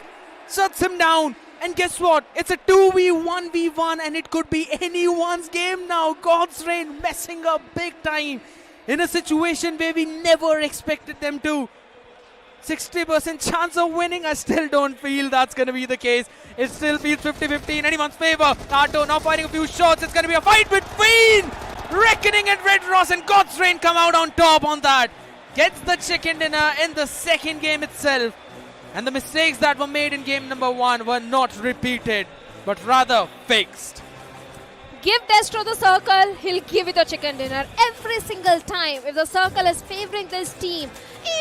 [SPEAKER 14] shuts him down. And guess what? It's a 2v1v1, and it could be anyone's game now. God's Reign messing up big time in a situation where we never expected them to. 60% chance of winning. I still don't feel that's going to be the case. It still feels 50-50 in anyone's favor. Otto now firing a few shots. It's going to be a fight between Reckoning and Red Ross, and God's Reign come out on top on that. Gets the chicken dinner in the second game itself. And the mistakes that were made in game number 1 were not repeated, but rather fixed.
[SPEAKER 4] Give Destro the circle, he'll give it a chicken dinner every single time. If the circle is favoring this team,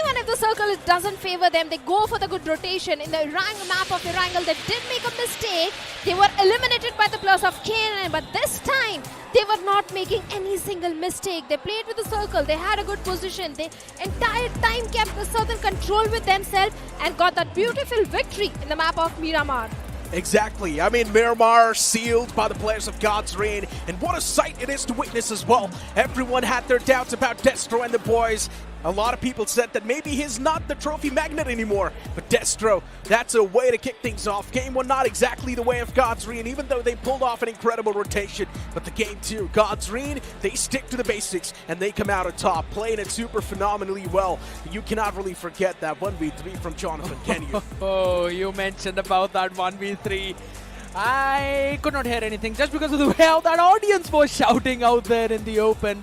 [SPEAKER 4] even if the circle doesn't favor them, they go for the good rotation. In the map of Erangel, they did make a mistake. They were eliminated by the plus of K9, but this time, they were not making any single mistake. They played with the circle, they had a good position. They entire time kept the Southern control with themselves and got that beautiful victory in the map of Miramar.
[SPEAKER 3] Exactly. I mean, Miramar sealed by the players of God's Reign, and what a sight it is to witness as well. Everyone had their doubts about Destro and the boys. A lot of people said that maybe he's not the trophy magnet anymore, but Destro, that's a way to kick things off. Game 1 not exactly the way of God's Reign, even though they pulled off an incredible rotation, but the game 2, God's Reign, they stick to the basics and they come out on top, playing it super phenomenally well. You cannot really forget that 1v3 from Jonathan, can you?
[SPEAKER 14] Oh, you mentioned about that 1v3. I could not hear anything just because of the way how that audience was shouting out there in the open.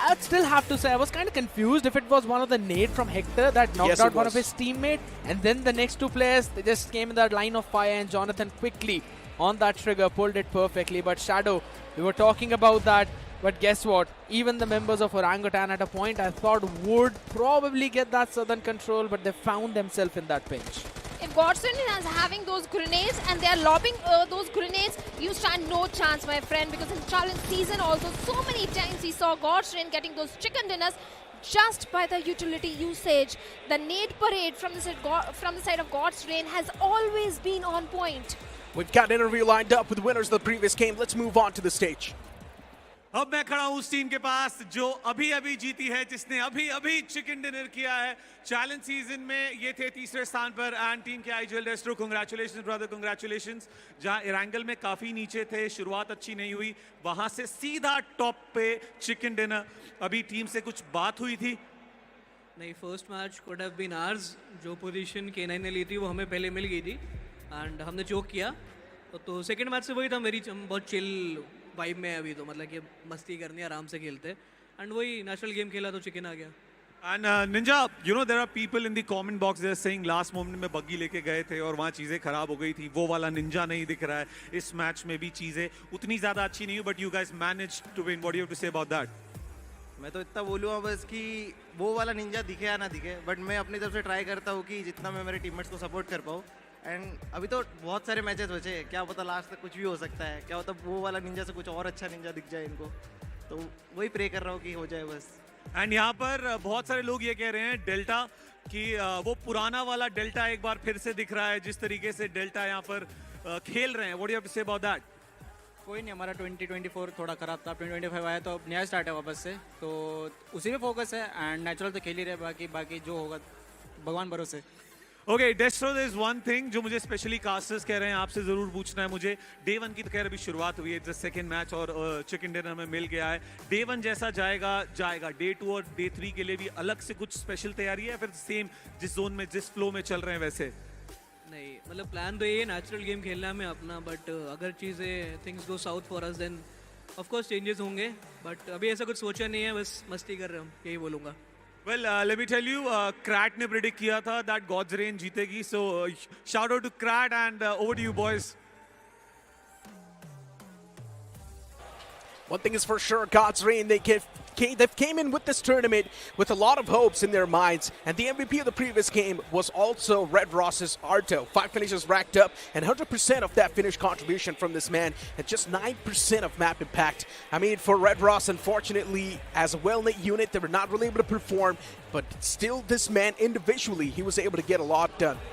[SPEAKER 14] I'd still have to say I was kind of confused if it was one of the nade from Hector that knocked out one of his teammates, and then the next two players, they just came in that line of fire, and Jonathan quickly on that trigger pulled it perfectly. But Shadow, we were talking about that, but guess what? Even the members of Orangutan at a point I thought would probably get that Southern control, but they found themselves in that pinch.
[SPEAKER 4] If Godson is having those grenades and they are lobbing those grenades, you stand no chance, my friend, because in challenge season also so many times we saw Godson getting those chicken dinners just by the utility usage. The nade parade from the side of God's Reign has always been on point.
[SPEAKER 3] We've got an interview lined up with the winners of the previous game. Let's move on to the stage.
[SPEAKER 5] अब मैं खड़ा हूं उस team के पास जो अभी जीती है, जिसने अभी चिकन डिनर किया है चैलेंज सीजन में. ये थे तीसरे स्थान पर एंड टीम के आईजल डेस्ट्रो. Congratulations brother, congratulations. जहां एरांगल में काफी नीचे थे, शुरुआत अच्छी नहीं हुई, वहां से सीधा टॉप पे चिकन डिनर. अभी टीम से कुछ बात हुई थी?
[SPEAKER 16] नहीं, first match could have been ours. जो पोजीशन K9 ने ली थी वो हमें पहले मिल गई थी एंड हमने चोक किया. तो सेकंड मैच से वही था, हम बहुत चिल वाइब में है अभी, तो मतलब कि मस्ती करनी, आराम से खेलते, एंड वही नेचुरल गेम खेला तो चिकन आ गया.
[SPEAKER 5] And Ninja, you know there are people in the comment box they're saying last moment में बग्गी लेके गए थे और वहाँ चीज़ें खराब हो गई थी. वो वाला निंजा नहीं दिख रहा है. इस मैच में भी चीज़ें उतनी ज़्यादा अच्छी नहीं हुई, but you guys managed to win. What do you have to say about that?
[SPEAKER 17] मैं तो इतना बोलूँगा बस कि वो वाला निंजा दिखे या ना दिखे, बट मैं अपनी तरफ से ट्राई करता हूँ कि जितना मैं मेरे टीममेट्स को सपोर्ट कर पाऊँ.
[SPEAKER 18] एंड अभी तो बहुत सारे मैचेस बचे हैं, क्या पता लास्ट तक कुछ भी हो सकता है, क्या पता वो वाला निंजा से कुछ और अच्छा निंजा दिख जाए इनको, तो वही प्रे कर रहा हूँ कि हो जाए बस।
[SPEAKER 5] एंड यहाँ पर बहुत सारे लोग ये कह रहे हैं डेल्टा कि वो पुराना वाला डेल्टा एक बार फिर से दिख रहा है, जिस तरीके से डेल्टा यहाँ पर खेल रहे हैं। What do you have to say about that?
[SPEAKER 20] कोई नहीं, हमारा 2024 थोड़ा खराब था, 2025 आया तो अब नया स्टार्ट है वापस से, तो उसी पे फोकस है एंड नेचुरल तो खेल ही रहे, बाकी जो होगा भगवान भरोसे।
[SPEAKER 5] Okay Destro, there is one thing जो मुझे स्पेशली कास्टर्स कह रहे हैं आपसे जरूर पूछना है मुझे। डे 1 की तो खैर अभी शुरुआत हुई है, जस्ट सेकंड मैच और चिकन डिनर में मिल गया है। डे 1 जैसा जाएगा, डे 2 और डे 3 के लिए भी अलग से कुछ स्पेशल तैयारी है या फिर सेम जिस जोन में जिस फ्लो में चल रहे हैं वैसे?
[SPEAKER 16] नहीं, मतलब प्लान तो ये है नेचुरल गेम खेलना है हमें अपना, बट अगर चीज़ें things go south for us then of course changes होंगे, बट अभी ऐसा कुछ सोचा नहीं है, बस मस्ती कर रहे हैं हम, यही बोलूँगा।
[SPEAKER 5] Well, let me tell you, Krat ने predict किया था that God's Reign जीतेगी, so shout out to Krat and over to you boys.
[SPEAKER 3] One thing is for sure, God's Reign, they've came in with this tournament with a lot of hopes in their minds, and the MVP of the previous game was also Red Ross's Arto. 5 finishes racked up, and 100% of that finish contribution from this man, and just 9% of map impact. I mean, for Red Ross, unfortunately, as a well-knit unit, they were not really able to perform, but still this man individually, he was able to get a lot done.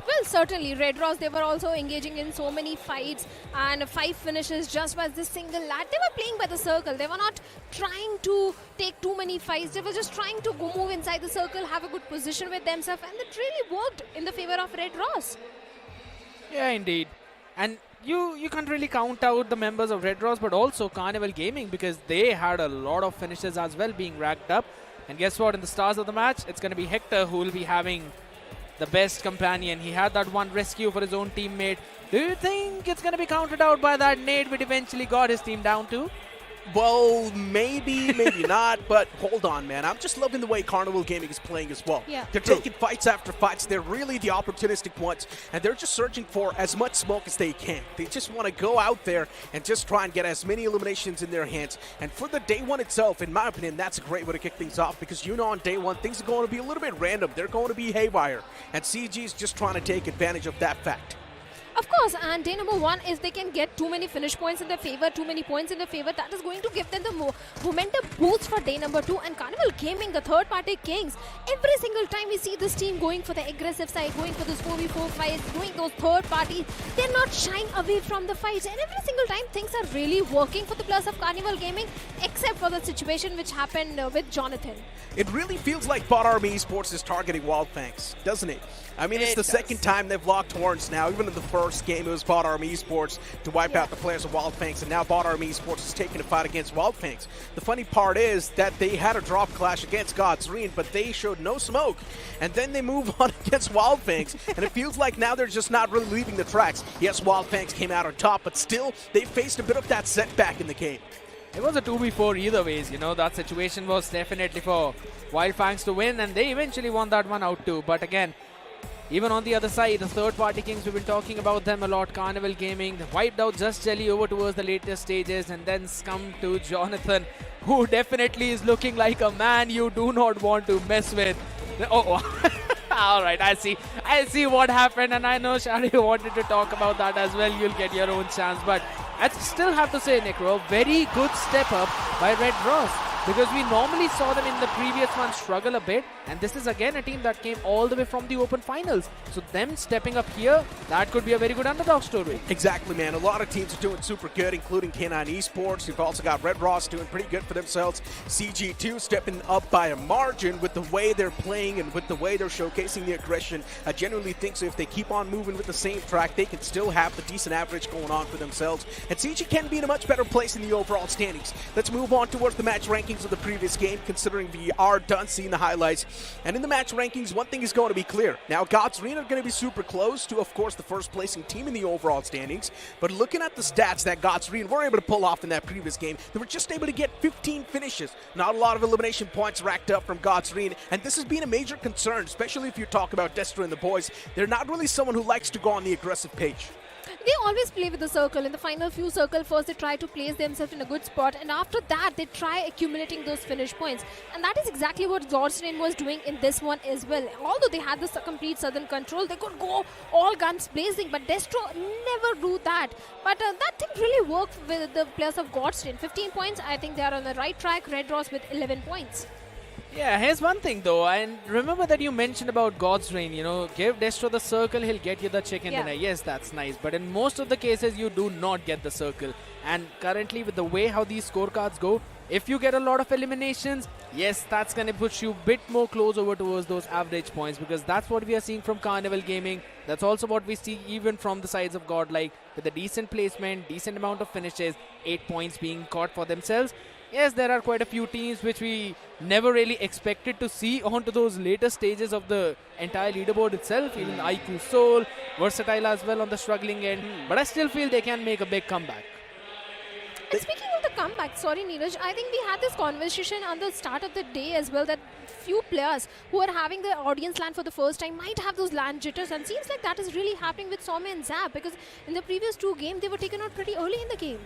[SPEAKER 4] Well, certainly, Red Ross, they were also engaging in so many fights and 5 finishes just by this single lad. They were playing by the circle. They were not trying to take too many fights. They were just trying to go move inside the circle, have a good position with themselves, and it really worked in the favor of Red Ross.
[SPEAKER 14] Yeah, indeed. And you can't really count out the members of Red Ross, but also Carnival Gaming, because they had a lot of finishes as well being racked up. And guess what? In the stars of the match, it's going to be Hector who will be having the best companion. He had that one rescue for his own teammate. Do you think it's going to be counted out by that nade which eventually got his team down to?
[SPEAKER 3] Well, maybe, maybe not, but hold on, man. I'm just loving the way Carnival Gaming is playing as well.
[SPEAKER 4] Yeah.
[SPEAKER 3] They're taking fights after fights. They're really the opportunistic ones, and they're just searching for as much smoke as they can. They just want to go out there and just try and get as many eliminations in their hands. And for the day one itself, in my opinion, that's a great way to kick things off, because you know on day one, things are going to be a little bit random. They're going to be haywire, and CG is just trying to take advantage of that fact.
[SPEAKER 4] Of course, and day number 1, if they can get too many finish points in their favor, too many points in their favor, that is going to give them the momentum boost for day number 2. And Carnival Gaming, the third-party kings, every single time we see this team going for the aggressive side, going for those 4v4 fights, doing those third parties, they're not shying away from the fights. And every single time, things are really working for the plus of Carnival Gaming, except for the situation which happened with Jonathan.
[SPEAKER 3] It really feels like BotArmyEsports is targeting Wyld Fangs, doesn't it? I mean, it's the second time they've locked horns now. Even in the first game, it was BotArmyEsports to wipe out the players of Wyld Fangs, and now BotArmyEsports is taking a fight against Wyld Fangs. The funny part is that they had a drop clash against God's Reign, but they showed no smoke, and then they move on against Wyld Fangs, and it feels like now they're just not really leaving the tracks. Yes, Wyld Fangs came out on top, but still, they faced a bit of that setback in the game.
[SPEAKER 14] It was a 2v4 either ways, you know, that situation was definitely for Wyld Fangs to win, and they eventually won that one out too. But again, even on the other side, the third-party kings, we've been talking about them a lot. Carnival Gaming, they wiped out Just Jelly over towards the later stages, and then come to Jonathan, who definitely is looking like a man you do not want to mess with. Oh, all right, I see what happened, and I know Shari wanted to talk about that as well. You'll get your own chance, but I still have to say, Necro, very good step up by Red Ross, because we normally saw them in the previous one struggle a bit, and this is again a team that came all the way from the open finals. So them stepping up here, that could be a very good underdog story.
[SPEAKER 3] Exactly, man. A lot of teams are doing super good, including K9 Esports. You've also got Red Ross doing pretty good for themselves. CG2 stepping up by a margin with the way they're playing and with the way they're showcasing the aggression. I genuinely think so. If they keep on moving with the same track, they can still have the decent average going on for themselves. And CG can be in a much better place in the overall standings. Let's move on towards the match rankings of the previous game, considering we are done seeing the highlights. And in the match rankings, one thing is going to be clear. Now, God's Reign are going to be super close to, of course, the first placing team in the overall standings. But looking at the stats that God's Reign were able to pull off in that previous game, they were just able to get 15 finishes. Not a lot of elimination points racked up from God's Reign. And this has been a major concern, especially if you talk about Destro and the boys. They're not really someone who likes to go on the aggressive page.
[SPEAKER 4] They always play with the circle. In the final few circle, first they try to place themselves in a good spot, and after that they try accumulating those finish points. And that is exactly what Xtreme was doing in this one as well. Although they had the complete southern control, they could go all guns blazing, but Destro never do that. But that thing really worked with the players of Xtreme. 15 points, I think they are on the right track. Red Ross with 11 points.
[SPEAKER 14] Yeah, here's one thing though, and remember that you mentioned about God's Reign, you know, give Destro the circle, he'll get you the chicken dinner. Yes, that's nice, but in most of the cases, you do not get the circle. And currently, with the way how these scorecards go, if you get a lot of eliminations, yes, that's going to push you a bit more close over towards those average points, because that's what we are seeing from Carnival Gaming. That's also what we see even from the sides of Godlike, with a decent placement, decent amount of finishes, 8 points being caught for themselves. Yes, there are quite a few teams which we never really expected to see onto those later stages of the entire leaderboard itself. Even iQOO, Soul, Versatile as well on the struggling end. But I still feel they can make a big comeback.
[SPEAKER 4] And speaking of the comeback, sorry Neeraj, I think we had this conversation on the start of the day as well, that few players who are having the audience land for the first time might have those land jitters, and seems like that is really happening with Somme and Zap, because in the previous 2 games they were taken out pretty early in the game.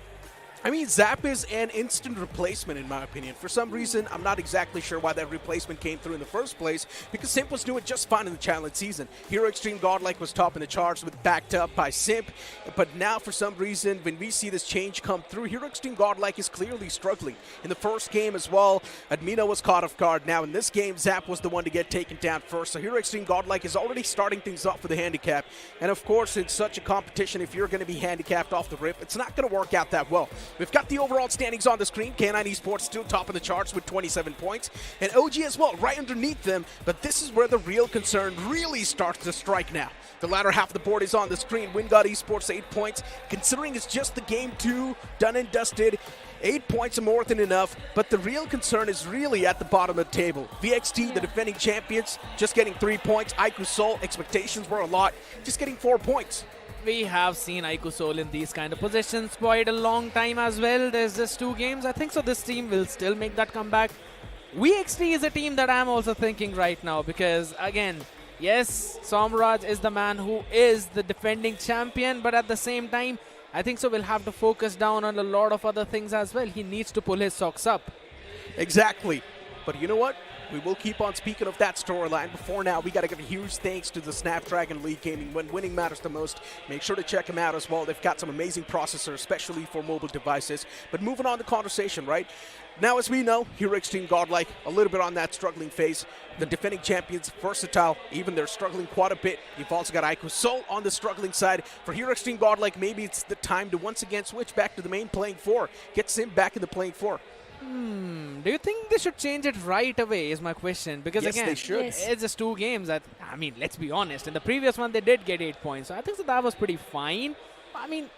[SPEAKER 3] I mean, Zap is an instant replacement, in my opinion. For some reason, I'm not exactly sure why that replacement came through in the first place, because Simp was doing just fine in the challenge season. Hero Xtreme Godlike was topping the charts with backed up by Simp, but now for some reason, when we see this change come through, Hero Xtreme Godlike is clearly struggling. In the first game as well, Admina was caught off guard. Now in this game, Zap was the one to get taken down first, so Hero Xtreme Godlike is already starting things off with a handicap. And of course, in such a competition, if you're going to be handicapped off the rip, it's not going to work out that well. We've got the overall standings on the screen. K9 Esports still top of the charts with 27 points. And OG as well, right underneath them. But this is where the real concern really starts to strike now. The latter half of the board is on the screen. Wyld Esports 8 points. Considering it's just the game 2, done and dusted, 8 points are more than enough. But the real concern is really at the bottom of the table. VXT, the defending champions, just getting 3 points. iQOO Soul, expectations were a lot, just getting 4 points.
[SPEAKER 14] We have seen iQOO Soul in these kind of positions quite a long time as well. There's just 2 games. I think so this team will still make that comeback. VXT is a team that I'm also thinking right now, because again, yes, Somraj is the man who is the defending champion, but at the same time, I think so we'll have to focus down on a lot of other things as well. He needs to pull his socks up.
[SPEAKER 3] Exactly. But you know what? We will keep on speaking of that storyline. Before now, we got to give a huge thanks to the Snapdragon League Gaming. When winning matters the most, make sure to check them out as well. They've got some amazing processors, especially for mobile devices. But moving on the conversation, right? Now, as we know, Hero Xtreme Godlike, a little bit on that struggling phase. The defending champions, Versatile, even they're struggling quite a bit. You've also got iQOO Soul on the struggling side. For Hero Xtreme Godlike, maybe it's the time to once again switch back to the main playing 4. Get Sim back in the playing 4.
[SPEAKER 14] Do you think they should change it right away is my question? Because
[SPEAKER 3] yes,
[SPEAKER 14] again,
[SPEAKER 3] they should.
[SPEAKER 14] It's just 2 games. I mean, let's be honest. In the previous one, they did get 8 points. So I think that was pretty fine. I mean,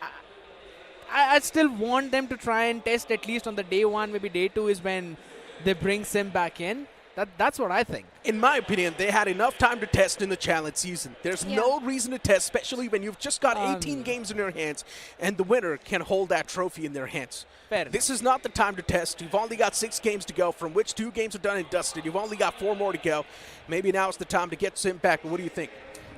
[SPEAKER 14] I still want them to try and test at least on the day 1, maybe day 2 is when they bring Sim back in. That's what I think.
[SPEAKER 3] In my opinion, they had enough time to test in the challenge season. There's no reason to test, especially when you've just got 18 games in your hands and the winner can hold that trophy in their hands. This is not the time to test. You've only got 6 games to go, from which 2 games are done and dusted. You've only got 4 more to go. Maybe now is the time to get Sim back. What do you think?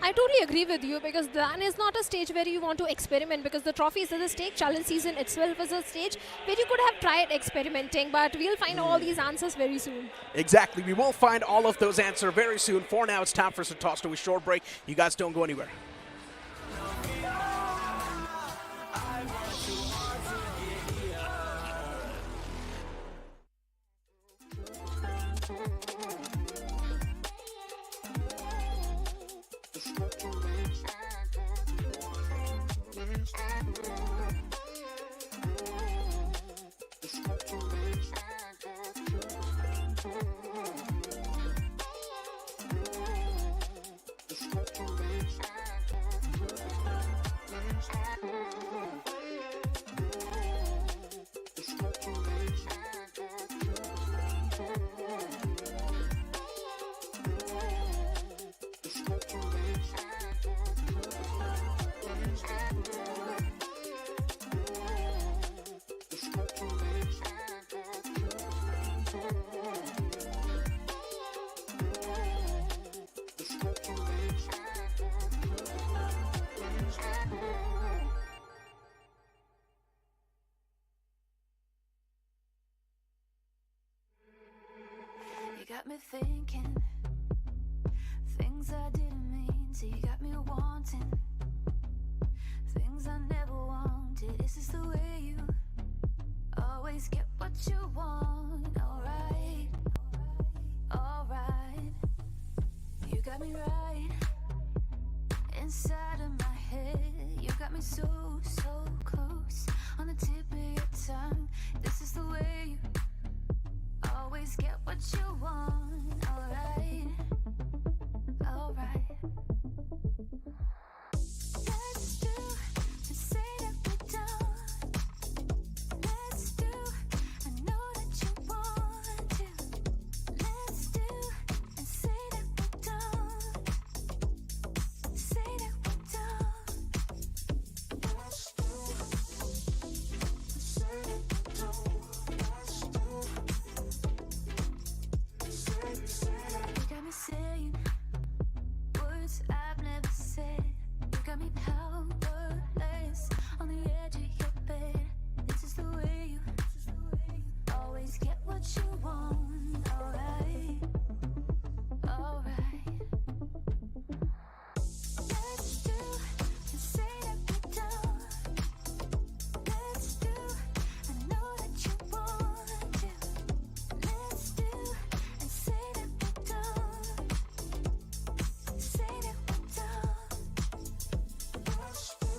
[SPEAKER 4] I totally agree with you, because that is not a stage where you want to experiment, because the trophy is at the stake. Challenge season itself is a stage where you could have tried experimenting, but we'll find all these answers very soon.
[SPEAKER 3] Exactly. We will find all of those answers very soon. For now, it's time for us to toss to a short break. You guys don't go anywhere.
[SPEAKER 12] thinking things I didn't mean, so you got me wanting things I never wanted. Is this the way you always get what you want? Alright, alright, you got me right inside of my head. You got me so, so close on the tip of your tongue. This is the way you always get what you want. Alright, alright. Let's do and say that we're done. Let's do, I know that you want to. Let's do and say that we're done. Say that we're done. Let's do and say that we're done. Let's do. You got me saying words I've never said. You got me powerless on the edge of your bed. This is the way you always get what you want. Alright, alright. Let's do and say that we're done. Let's do, I know that you want to. Let's do and say that we're done. Say that we're done. Let's do,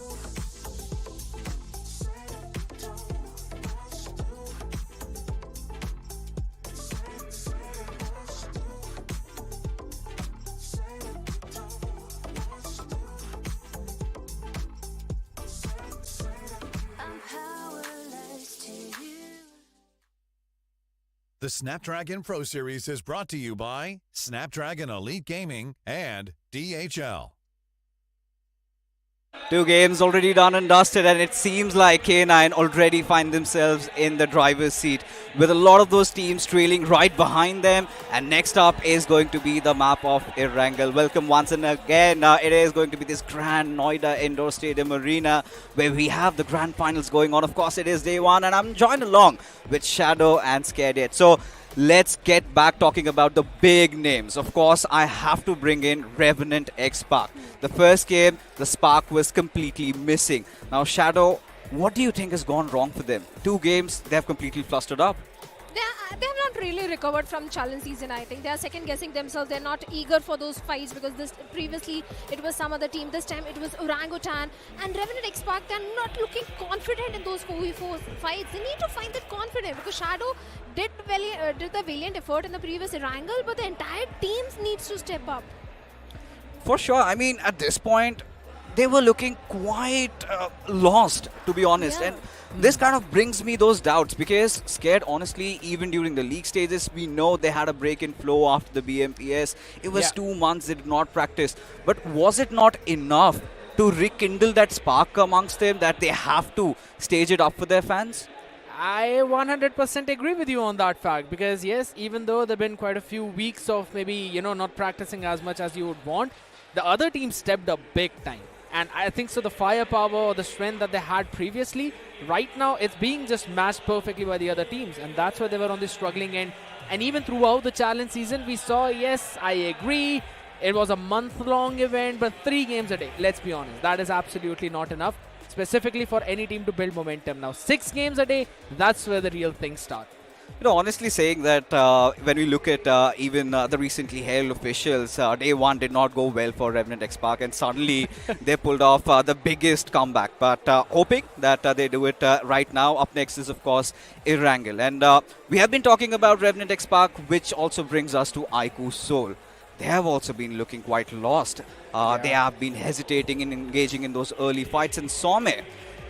[SPEAKER 12] say that we're done. Let's do, say that let's do, say that we're done. Let's do, I'm powerless to you.
[SPEAKER 13] The Snapdragon Pro Series is brought to you by Snapdragon Elite Gaming and DHL.
[SPEAKER 11] 2 games already done and dusted, and it seems like K9 already find themselves in the driver's seat with a lot of those teams trailing right behind them. And next up is going to be the map of Erangel. Welcome once and again. It is going to be this grand Noida Indoor Stadium Arena where we have the grand finals going on. Of course, it is day one, and I'm joined along with Shadow and Scared. So let's get back talking about the big names. Of course, I have to bring in Revenant X Spark. The first game, the spark was completely missing. Now, Shadow, what do you think has gone wrong for them? 2 games, they have completely flustered up.
[SPEAKER 4] They have not really recovered from challenge season. I think they are second guessing themselves. They're not eager for those fights because this previously it was some other team. This time it was Orangutan and Revenant X Spark. They're not looking confident in those 4v4 fights. They need to find that confidence because Shadow did the valiant effort in the previous Erangel, but the entire team needs to step up.
[SPEAKER 11] For sure. I mean, at this point, they were looking quite lost, to be honest.
[SPEAKER 4] Yeah.
[SPEAKER 11] And this kind of brings me those doubts because Scared, honestly, even during the league stages, we know they had a break in flow after the BMPS. It was 2 months they did not practice. But was it not enough to rekindle that spark amongst them that they have to stage it up for their fans?
[SPEAKER 14] I 100% agree with you on that fact because yes, even though there have been quite a few weeks of maybe, you know, not practicing as much as you would want, the other team stepped up big time. And I think so the firepower or the strength that they had previously, right now it's being just matched perfectly by the other teams. And that's why they were on the struggling end. And even throughout the challenge season, we saw, yes, I agree, it was a month-long event, but 3 games a day, let's be honest. That is absolutely not enough, specifically for any team to build momentum. Now, 6 games a day, that's where the real things start.
[SPEAKER 11] You know, honestly saying that when we look at even the recently hailed officials, day 1 did not go well for Revenant X Spark, and suddenly they pulled off the biggest comeback. But hoping that they do it right now. Up next is, of course, Erangel. And we have been talking about Revenant X Spark, which also brings us to iQOO Soul. They have also been looking quite lost. They have been hesitating in engaging in those early fights. And Some,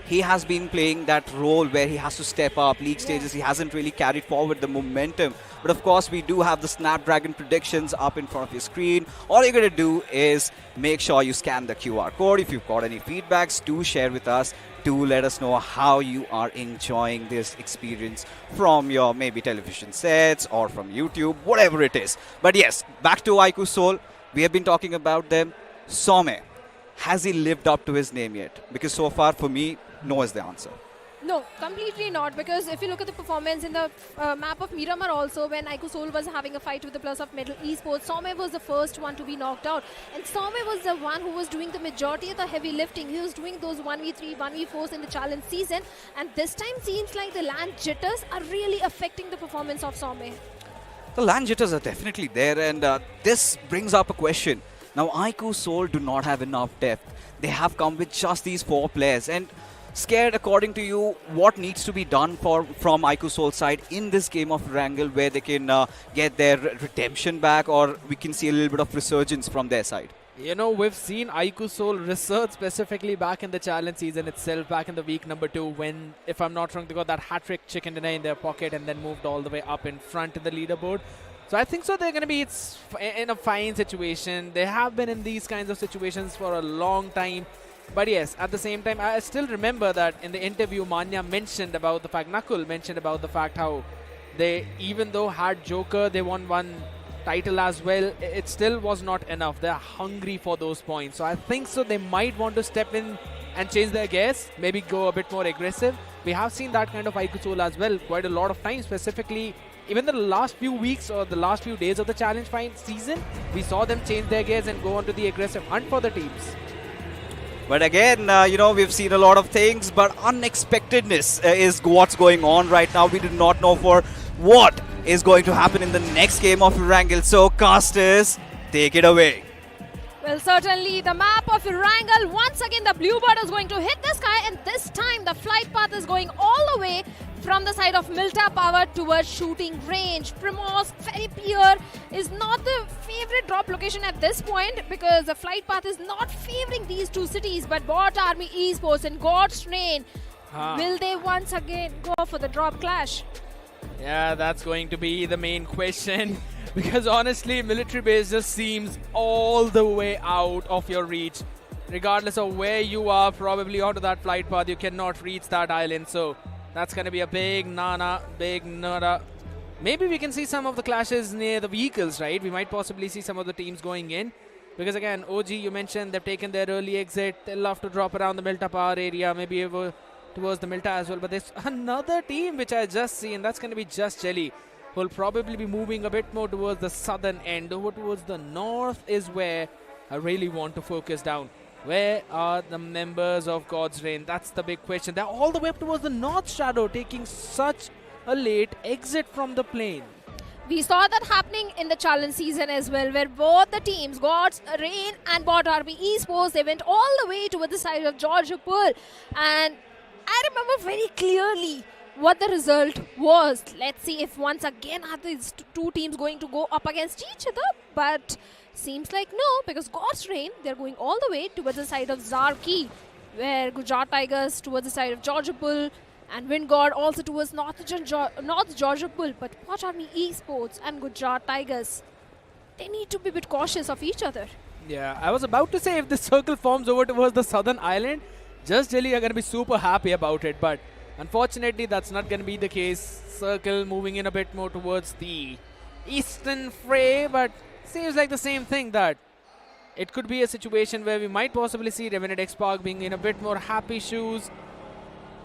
[SPEAKER 11] he has been playing that role where he has to step up league stages. He hasn't really carried forward the momentum. But of course, we do have the Snapdragon predictions up in front of your screen. All you're going to do is make sure you scan the QR code. If you've got any feedbacks, do share with us. Do let us know how you are enjoying this experience from your maybe television sets or from YouTube, whatever it is. But yes, back to iQOO Soul. We have been talking about them. Some, has he lived up to his name yet? Because so far, for me, no is the answer.
[SPEAKER 4] No, completely not. Because if you look at the performance in the map of Miramar also, when iQOO was having a fight with the plus of Metal Esports, Some was the first one to be knocked out. And Some was the one who was doing the majority of the heavy lifting. He was doing those 1v3, 1v4s in the challenge season. And this time seems like the land jitters are really affecting the performance of Some.
[SPEAKER 11] The land jitters are definitely there, and this brings up a question. Now, iQOO do not have enough depth. They have come with just these 4 players, and scared, according to you, what needs to be done from iQOO side in this game of Erangel, where they can get their redemption back, or we can see a little bit of resurgence from their side?
[SPEAKER 14] You know, we've seen iQOO resurge specifically back in the challenge season itself, back in the week number 2, when, if I'm not wrong, they got that hat-trick chicken dinner in their pocket and then moved all the way up in front in the leaderboard. So I think so they're going to be in a fine situation. They have been in these kinds of situations for a long time. But yes, at the same time, I still remember that in the interview, Manya mentioned about the fact, Nakul mentioned about the fact how they, even though had Joker, they won one title as well, it still was not enough. They're hungry for those points. So I think so they might want to step in and change their gears, maybe go a bit more aggressive. We have seen that kind of iQOO as well quite a lot of times, specifically even the last few weeks or the last few days of the challenge fight season. We saw them change their gears and go on to the aggressive hunt for the teams.
[SPEAKER 11] But again, you know, we've seen a lot of things, but unexpectedness is what's going on right now. We do not know for what is going to happen in the next game of Erangel. So, casters, take it away.
[SPEAKER 4] Well, certainly the map of Erangel, once again the blue bird is going to hit the sky, and this time the flight path is going all the way from the side of Milta Power towards shooting range. Primos, Ferry Pier is not the favorite drop location at this point, because the flight path is not favoring these two cities, but BotArmyEsports and Xtreme, will they once again go for the drop clash?
[SPEAKER 14] Yeah, that's going to be the main question. Because honestly, military base just seems all the way out of your reach. Regardless of where you are, probably onto that flight path, you cannot reach that island. So that's going to be a big nada. Maybe we can see some of the clashes near the vehicles, right? We might possibly see some of the teams going in. Because again, OG, you mentioned they've taken their early exit. They'll love to drop around the Milta Power area, maybe over towards the Milta as well. But there's another team which I just seen. That's going to be Just Jelly, who will probably be moving a bit more towards the southern end. Over towards the north is where I really want to focus down. Where are the members of God's Reign? That's the big question. They're all the way up towards the North Shadow, taking such a late exit from the plane.
[SPEAKER 4] We saw that happening in the challenge season as well, where both the teams, God's Reign and BotArmyEsports, they went all the way towards the side of Georgopol. And I remember very clearly what the result was. Let's see if once again are these two teams going to go up against each other. But seems like no, because God's Reign, they're going all the way towards the side of Zarki, where Gujarat Tigers towards the side of Georgopol, and Wind God also towards North Georgopol. But BotArmyEsports and Gujarat Tigers, they need to be a bit cautious of each other.
[SPEAKER 14] Yeah, I was about to say if the circle forms over towards the southern island, Just Jelly are going to be super happy about it. But unfortunately, that's not going to be the case. Circle moving in a bit more towards the eastern fray, but seems like the same thing, that it could be a situation where we might possibly see Revenant X-Park being in a bit more happy shoes.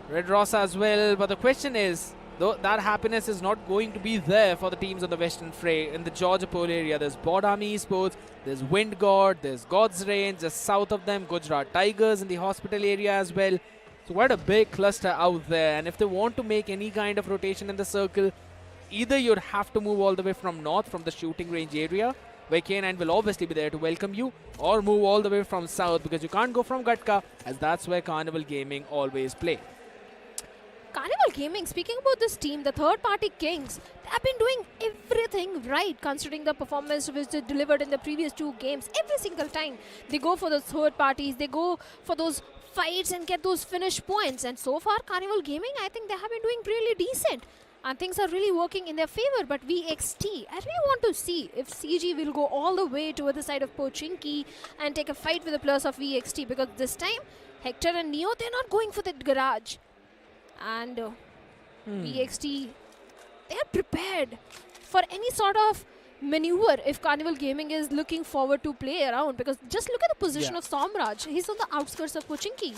[SPEAKER 14] Red Ross as well. But the question is, though, that happiness is not going to be there for the teams on the western fray. In the Georgopol area, there's BotArmyEsports, there's Wind God, there's God's Reign, just south of them, Gujarat Tigers in the hospital area as well. So quite a big cluster out there, and if they want to make any kind of rotation in the circle, either you'd have to move all the way from north, from the shooting range area, where K9 will obviously be there to welcome you, or move all the way from south, because you can't go from Gatka, as that's where Carnival Gaming always play.
[SPEAKER 4] Carnival Gaming, speaking about this team, the third-party Kings, they have been doing everything right, considering the performance which they delivered in the previous two games. Every single time they go for those third parties, they go for those fights and get those finish points. And so far, Carnival Gaming, I think they have been doing really decent. And things are really working in their favor. But VXT, I really want to see if CG will go all the way to the side of Pochinki and take a fight with the plus of VXT. Because this time, Hector and Neo, they're not going for the garage. And VXT, they're prepared for any sort of maneuver if Carnival Gaming is looking forward to play around. Because just look at the position of Somraj. He's on the outskirts of Pochinki.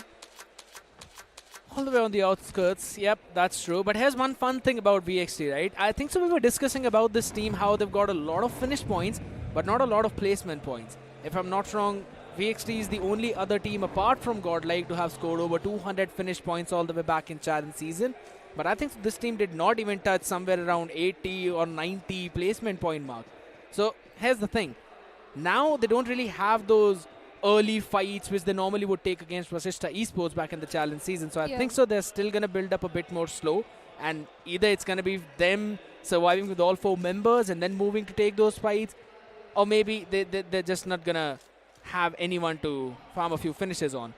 [SPEAKER 14] All the way on the outskirts. Yep, that's true. But here's one fun thing about VXT, right? I think so. We were discussing about this team, how they've got a lot of finish points, but not a lot of placement points. If I'm not wrong, VXT is the only other team apart from Godlike to have scored over 200 finish points all the way back in challenge season. But I think this team did not even touch somewhere around 80 or 90 placement point mark. So here's the thing. Now they don't really have those early fights which they normally would take against IST Esports back in the challenge season. So I think so they're still going to build up a bit more slow, and either it's going to be them surviving with all 4 members and then moving to take those fights, or maybe they're just not going to have anyone to farm a few finishes on.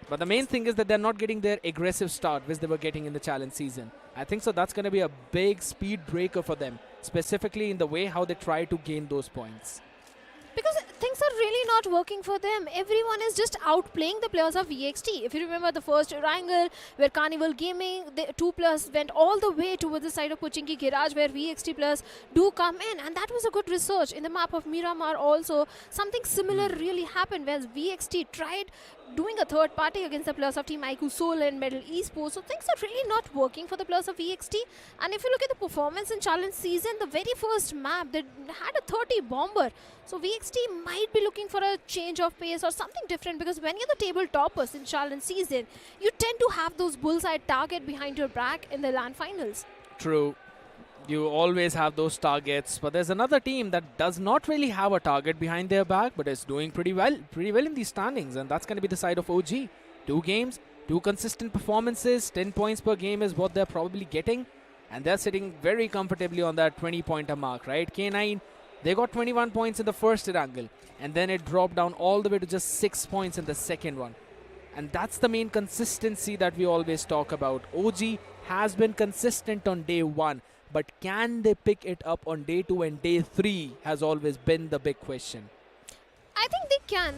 [SPEAKER 14] But the main thing is that they're not getting their aggressive start which they were getting in the challenge season. I think so that's going to be a big speed breaker for them, specifically in the way how they try to gain those points.
[SPEAKER 4] Because things are really not working for them. Everyone is just outplaying the players of VXT. If you remember the first Erangel, where Carnival Gaming, the 2 players went all the way towards the side of Pochinki Garage, where VXT players do come in. And that was a good research. In the map of Miramar also, something similar really happened, where VXT tried doing a third party against the players of Team iQOO Soul and Medal Esports. So things are really not working for the players of VXT. And if you look at the performance in challenge season, the very first map, they had a 30 bomber. So VXT might be looking for a change of pace or something different, because when you're the table toppers in challenge season, you tend to have those bullseye target behind your back in the LAN finals.
[SPEAKER 14] True. You always have those targets, but there's another team that does not really have a target behind their back, but is doing pretty well in these standings, and that's going to be the side of OG. 2 games, 2 consistent performances, 10 points per game is what they're probably getting, and they're sitting very comfortably on that 20-pointer mark, right? K9, they got 21 points in the first Erangel, and then it dropped down all the way to just 6 points in the second one. And that's the main consistency that we always talk about. OG has been consistent on day 1, but can they pick it up on day 2 and day 3 has always been the big question.
[SPEAKER 4] I think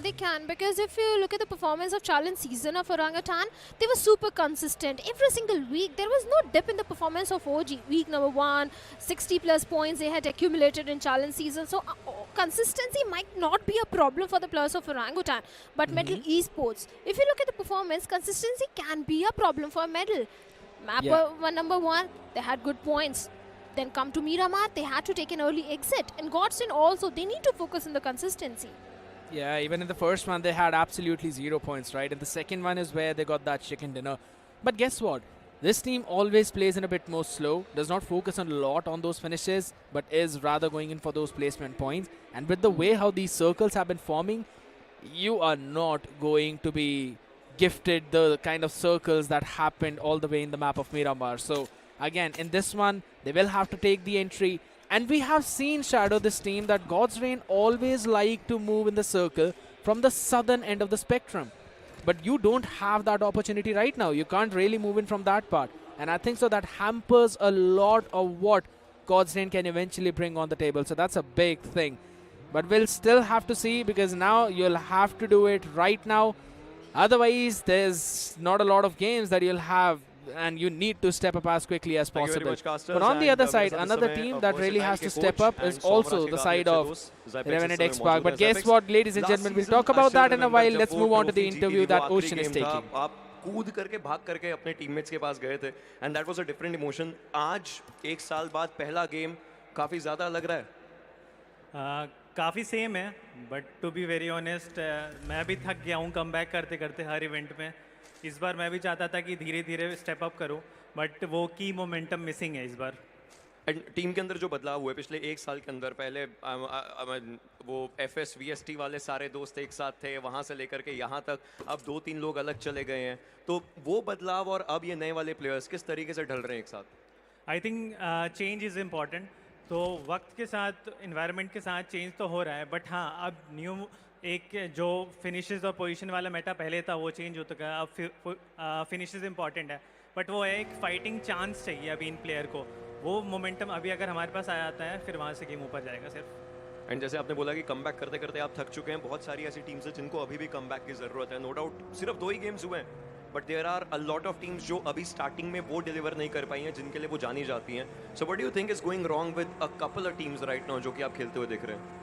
[SPEAKER 4] they can, because if you look at the performance of challenge season of Orangutan, they were super consistent. Every single week, there was no dip in the performance of OG. Week number 1, 60 plus points they had accumulated in challenge season. So consistency might not be a problem for the players of Orangutan. But Medal Esports, if you look at the performance, consistency can be a problem for Medal. Map number 1, they had good points. Then come to Miramar, they had to take an early exit. And Godsend also, they need to focus on the consistency.
[SPEAKER 14] Yeah, even in the first one, they had absolutely 0 points, right? And the second one is where they got that chicken dinner. But guess what? This team always plays in a bit more slow, does not focus a lot on those finishes, but is rather going in for those placement points. And with the way how these circles have been forming, you are not going to be gifted the kind of circles that happened all the way in the map of Miramar. So again, in this one, they will have to take the entry. And we have seen, Shadow, this team, that God's Reign always like to move in the circle from the southern end of the spectrum. But you don't have that opportunity right now. You can't really move in from that part. And I think so that hampers a lot of what God's Reign can eventually bring on the table. So that's a big thing. But we'll still have to see, because now you'll have to do it right now. Otherwise, there's not a lot of games that you'll have, and you need to step up as quickly as possible. But on the other side, another team that really has to step up is also the side of Revenant X Park. But guess what, ladies and gentlemen, we'll talk about that in a while. Let's move on to the interview that Ocean is taking.
[SPEAKER 6] कूद करके भाग करके अपने teammates के पास गए थे, and that was a different emotion. आज 1 साल बाद पहला गेम काफी ज्यादा लग रहा है.
[SPEAKER 10] काफ़ी सेम है, but to be very honest मैं भी थक गया हूँ कम बैक करते करते हर इवेंट में. इस बार मैं भी चाहता था कि धीरे धीरे स्टेप अप करूँ, बट वो की मोमेंटम मिसिंग है इस बार.
[SPEAKER 6] एंड टीम के अंदर जो बदलाव हुए पिछले 1 साल के अंदर, पहले वो FS VST वाले सारे दोस्त एक साथ थे, वहाँ से लेकर के यहाँ तक अब 2-3 लोग अलग चले गए हैं. तो वो बदलाव और अब ये नए वाले प्लेयर्स किस तरीके से ढल रहे हैं एक साथ?
[SPEAKER 10] I think change is important. तो वक्त के साथ, इन्वायरमेंट के साथ चेंज तो हो रहा है, बट हाँ अब न्यू एक जो फिनिशेस और पोजीशन वाला मेटा पहले था वो चेंज हो चुका है. अब फिनिशेस इंपॉर्टेंट है, बट वो एक फाइटिंग चांस चाहिए अभी इन प्लेयर को. वो मोमेंटम अभी अगर हमारे पास आ जाता है, फिर वहाँ से गेम ऊपर जाएगा सिर्फ.
[SPEAKER 6] एंड जैसे आपने बोला कि कम बैक करते करते आप थक चुके हैं, बहुत सारी ऐसी टीम्स हैं जिनको अभी भी कम बैक की ज़रूरत है. नो डाउट सिर्फ 2 ही गेम्स हुए हैं, but there are a lot of teams जो अभी स्टार्टिंग में वो डिलीवर नहीं कर पाई हैं जिनके लिए वो जानी जाती हैं. So what do you think is going wrong with a couple of teams right now जो कि आप खेलते हुए देख रहे हैं?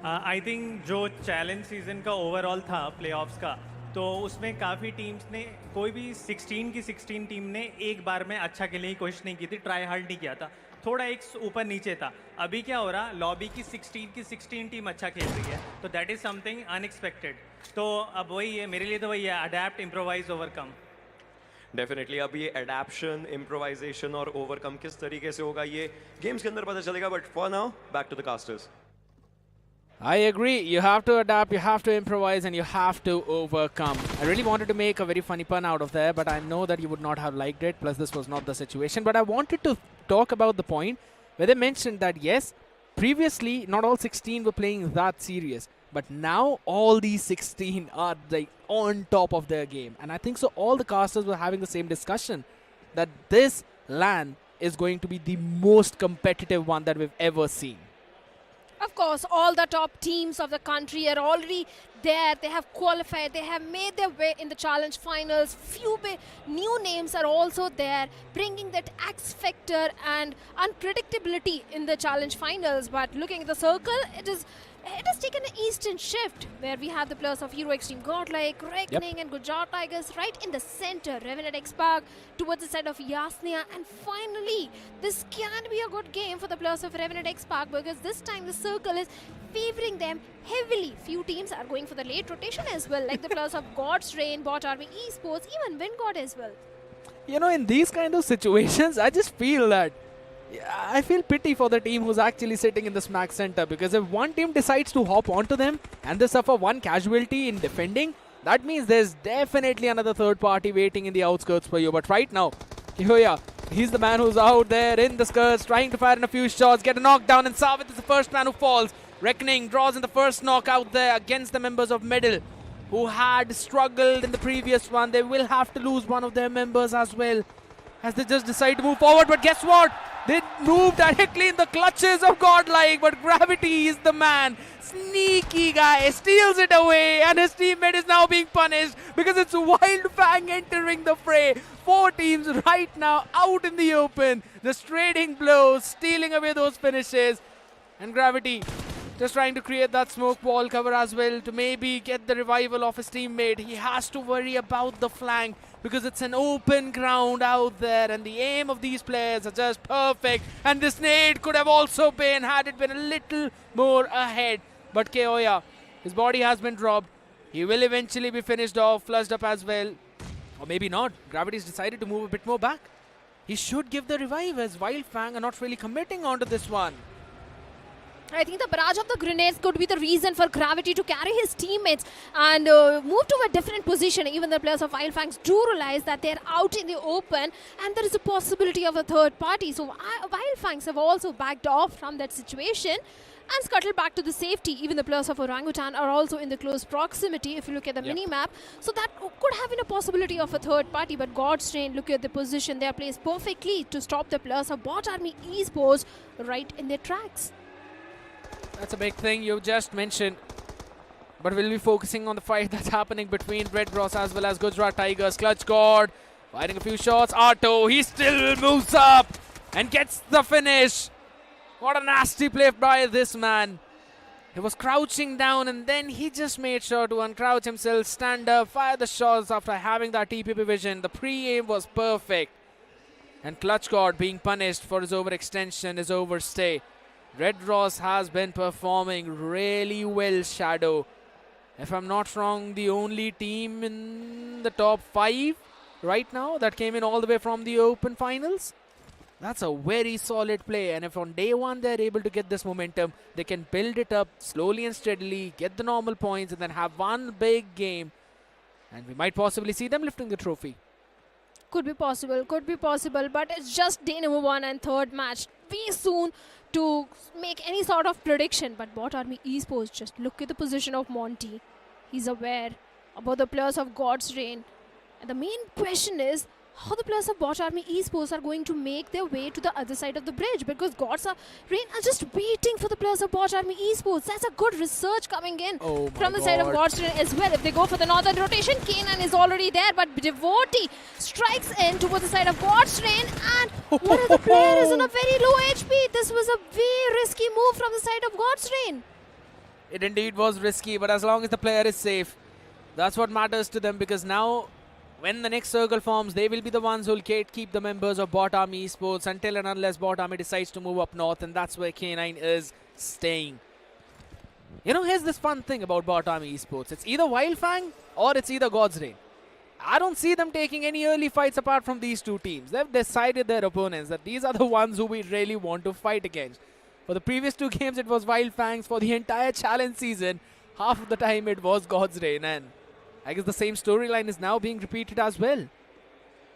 [SPEAKER 10] आई थिंक जो चैलेंज सीजन का ओवरऑल था प्लेऑफ्स का, तो उसमें काफ़ी टीम्स ने कोई भी 16 की 16 टीम ने एक बार में अच्छा खेलने की कोशिश नहीं की थी, ट्राई हार्ड नहीं किया था, थोड़ा एक ऊपर नीचे था। अभी क्या हो रहा, लॉबी की 16 टीम अच्छा खेल रही है, तो दैट इज़ समथिंग अनएक्सपेक्टेड। तो अब वही है मेरे लिए, तो वही है अडेप्ट, इम्प्रोवाइज, ओवरकम।
[SPEAKER 6] डेफिनेटली अब ये अडेप्शन, इम्प्रोवाइजेशन और ओवरकम किस तरीके से होगा ये गेम्स के अंदर पता चलेगा, but for now back to the casters.
[SPEAKER 14] I agree. You have to adapt, you have to improvise, and you have to overcome. I really wanted to make a very funny pun out of there, but I know that you would not have liked it. Plus, this was not the situation. But I wanted to talk about the point where they mentioned that, yes, previously, not all 16 were playing that serious. But now, all these 16 are like on top of their game. And I think so all the casters were having the same discussion that this LAN is going to be the most competitive one that we've ever seen.
[SPEAKER 4] Of course, all the top teams of the country are already there. They have qualified. They have made their way in the challenge finals. Few new names are also there, bringing that X factor and unpredictability in the challenge finals. But looking at the circle, it has taken an eastern shift where we have the players of Hero Xtreme, Godlike, Reckoning and Gujarat Tigers right in the center. Revenant X-Park towards the side of Yasnia, and finally this can be a good game for the players of Revenant X-Park because this time the circle is favoring them heavily. Few teams are going for the late rotation as well, like the players of God's Reign, BotArmyEsports, even Wingod as well.
[SPEAKER 14] You know, in these kind of situations, I just feel that I feel pity for the team who's actually sitting in the smack center, because if one team decides to hop onto them and they suffer one casualty in defending, that means there's definitely another third party waiting in the outskirts for you. But right now, Kihoya, he's the man who's out there in the skirts trying to fire in a few shots, get a knockdown, and Savit is the first man who falls. Reckoning draws in the first knock out there against the members of Middle, who had struggled in the previous one. They will have to lose one of their members as well, as they just decide to move forward. But guess what? They move directly in the clutches of Godlike, but Gravity is the man. Sneaky guy, steals it away, and his teammate is now being punished because it's Wyld Fang entering the fray. 4 teams right now out in the open, just trading blows, stealing away those finishes. And Gravity just trying to create that smoke wall cover as well to maybe get the revival of his teammate. He has to worry about the flank because it's an open ground out there, and the aim of these players are just perfect. And this nade could have also been, had it been a little more ahead. But Keoya, his body has been dropped. He will eventually be finished off, flushed up as well. Or maybe not. Gravity's decided to move a bit more back. He should give the revive, as Wyld Fang are not really committing onto this one.
[SPEAKER 4] I think the barrage of the grenades could be the reason for Gravity to carry his teammates and move to a different position. Even the players of Wyld Fangs do realize that they're out in the open and there is a possibility of a third party. So Wyld Fangs have also backed off from that situation and scuttled back to the safety. Even the players of Orangutan are also in the close proximity if you look at the mini-map. So that could have been a possibility of a third party, but God's Reign, look at the position. They are placed perfectly to stop the players of BotArmyEsports right in their tracks.
[SPEAKER 14] That's a big thing you just mentioned. But we'll be focusing on the fight that's happening between Red Bros as well as Gujarat Tigers. Clutch God firing a few shots. Arto, he still moves up and gets the finish. What a nasty play by this man. He was crouching down and then he just made sure to uncrouch himself, stand up, fire the shots after having that TPP vision. The pre-aim was perfect. And Clutch God being punished for his overextension, his overstay. Red Ross has been performing really well, Shadow. If I'm not wrong, the only team in the top 5 right now that came in all the way from the Open Finals. That's a very solid play, and if on day 1 they're able to get this momentum, they can build it up slowly and steadily, get the normal points, and then have one big game. And we might possibly see them lifting the trophy.
[SPEAKER 4] Could be possible, but it's just day number 1 and third match. Be soon to make any sort of prediction, but BotArmyEsports, just look at the position of Monty. He's aware about the players of God's Reign. And the main question is how the players of BotArmyEsports are going to make their way to the other side of the bridge, because God's Reign are just waiting for the players of BotArmyEsports. That's a good research coming in from the side of God's Reign as well. If they go for the northern rotation, Kanan is already there, but Devotee strikes in towards the side of God's Reign, and one of the players is on a very low HP. This was a very risky move from the side of God's Reign.
[SPEAKER 14] It indeed was risky, but as long as the player is safe, That's what matters to them, because now when the next circle forms, they will be the ones who will keep the members of BotArmyEsports until and unless BotArmy decides to move up north, and that's where K9 is staying. You know, here's this fun thing about BotArmyEsports. It's either Wyld Fang or it's either God's Reign. I don't see them taking any early fights apart from these two teams. They've decided their opponents that these are the ones who we really want to fight against. For the previous two games, it was Wyld Fangs. For the entire challenge season, half of the time it was God's Reign. And I guess the same storyline is now being repeated as well.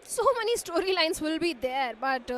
[SPEAKER 4] So many storylines will be there, but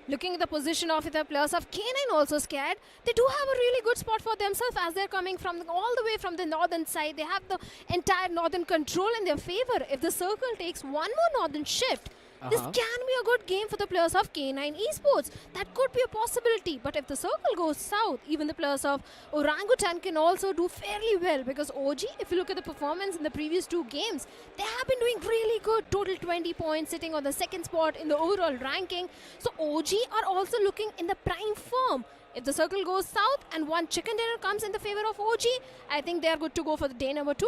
[SPEAKER 4] looking at the position of the players of K9 also scared. They do have a really good spot for themselves as they're coming from all the way from the northern side. They have the entire northern control in their favor. If the circle takes one more northern shift, this can be a good game for the players of K9 Esports. That could be a possibility. But if the circle goes south, even the players of Orangutan can also do fairly well, because OG, if you look at the performance in the previous two games, they have been doing really good. Total 20 points, sitting on the second spot in the overall ranking. So OG are also looking in the prime form. If the circle goes south and one chicken dinner comes in the favor of OG, I think they are good to go for the day number 2.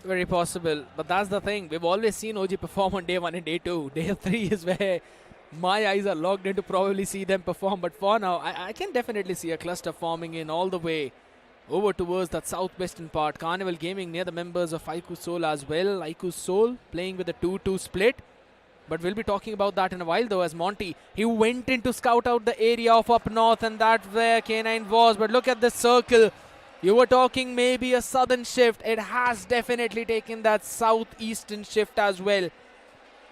[SPEAKER 14] Very possible, but that's the thing. We've always seen OG perform on day 1 and day 2. Day 3 is where my eyes are locked in to probably see them perform. But for now, I can definitely see a cluster forming in all the way over towards that southwestern part. Carnival Gaming near the members of iQOO Soul as well. iQOO Soul playing with a 2-2 split. But we'll be talking about that in a while though, as Monty, he went in to scout out the area of up north, and that's where K9 was. But look at this circle. You were talking maybe a southern shift. It has definitely taken that southeastern shift as well.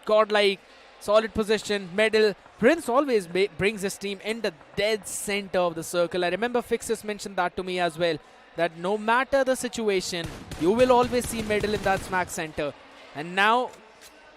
[SPEAKER 14] Godlike, solid position, medal. Prince always brings his team in the dead center of the circle. I remember Fixes mentioned that to me as well, that no matter the situation, you will always see medal in that smack center. And now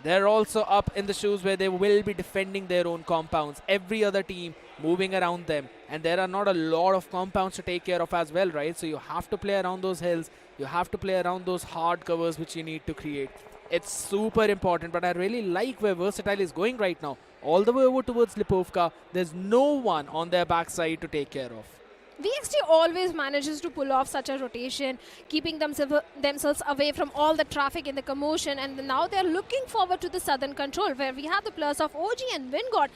[SPEAKER 14] they're also up in the shoes where they will be defending their own compounds. Every other team moving around them. And there are not a lot of compounds to take care of as well, right? So you have to play around those hills. You have to play around those hard covers which you need to create. It's super important, but I really like where Versatile is going right now. All the way over towards Lipovka. There's no one on their backside to take care of.
[SPEAKER 4] VXT always manages to pull off such a rotation, keeping themselves away from all the traffic and the commotion, and now they're looking forward to the southern control, where we have the players of OG and Wingod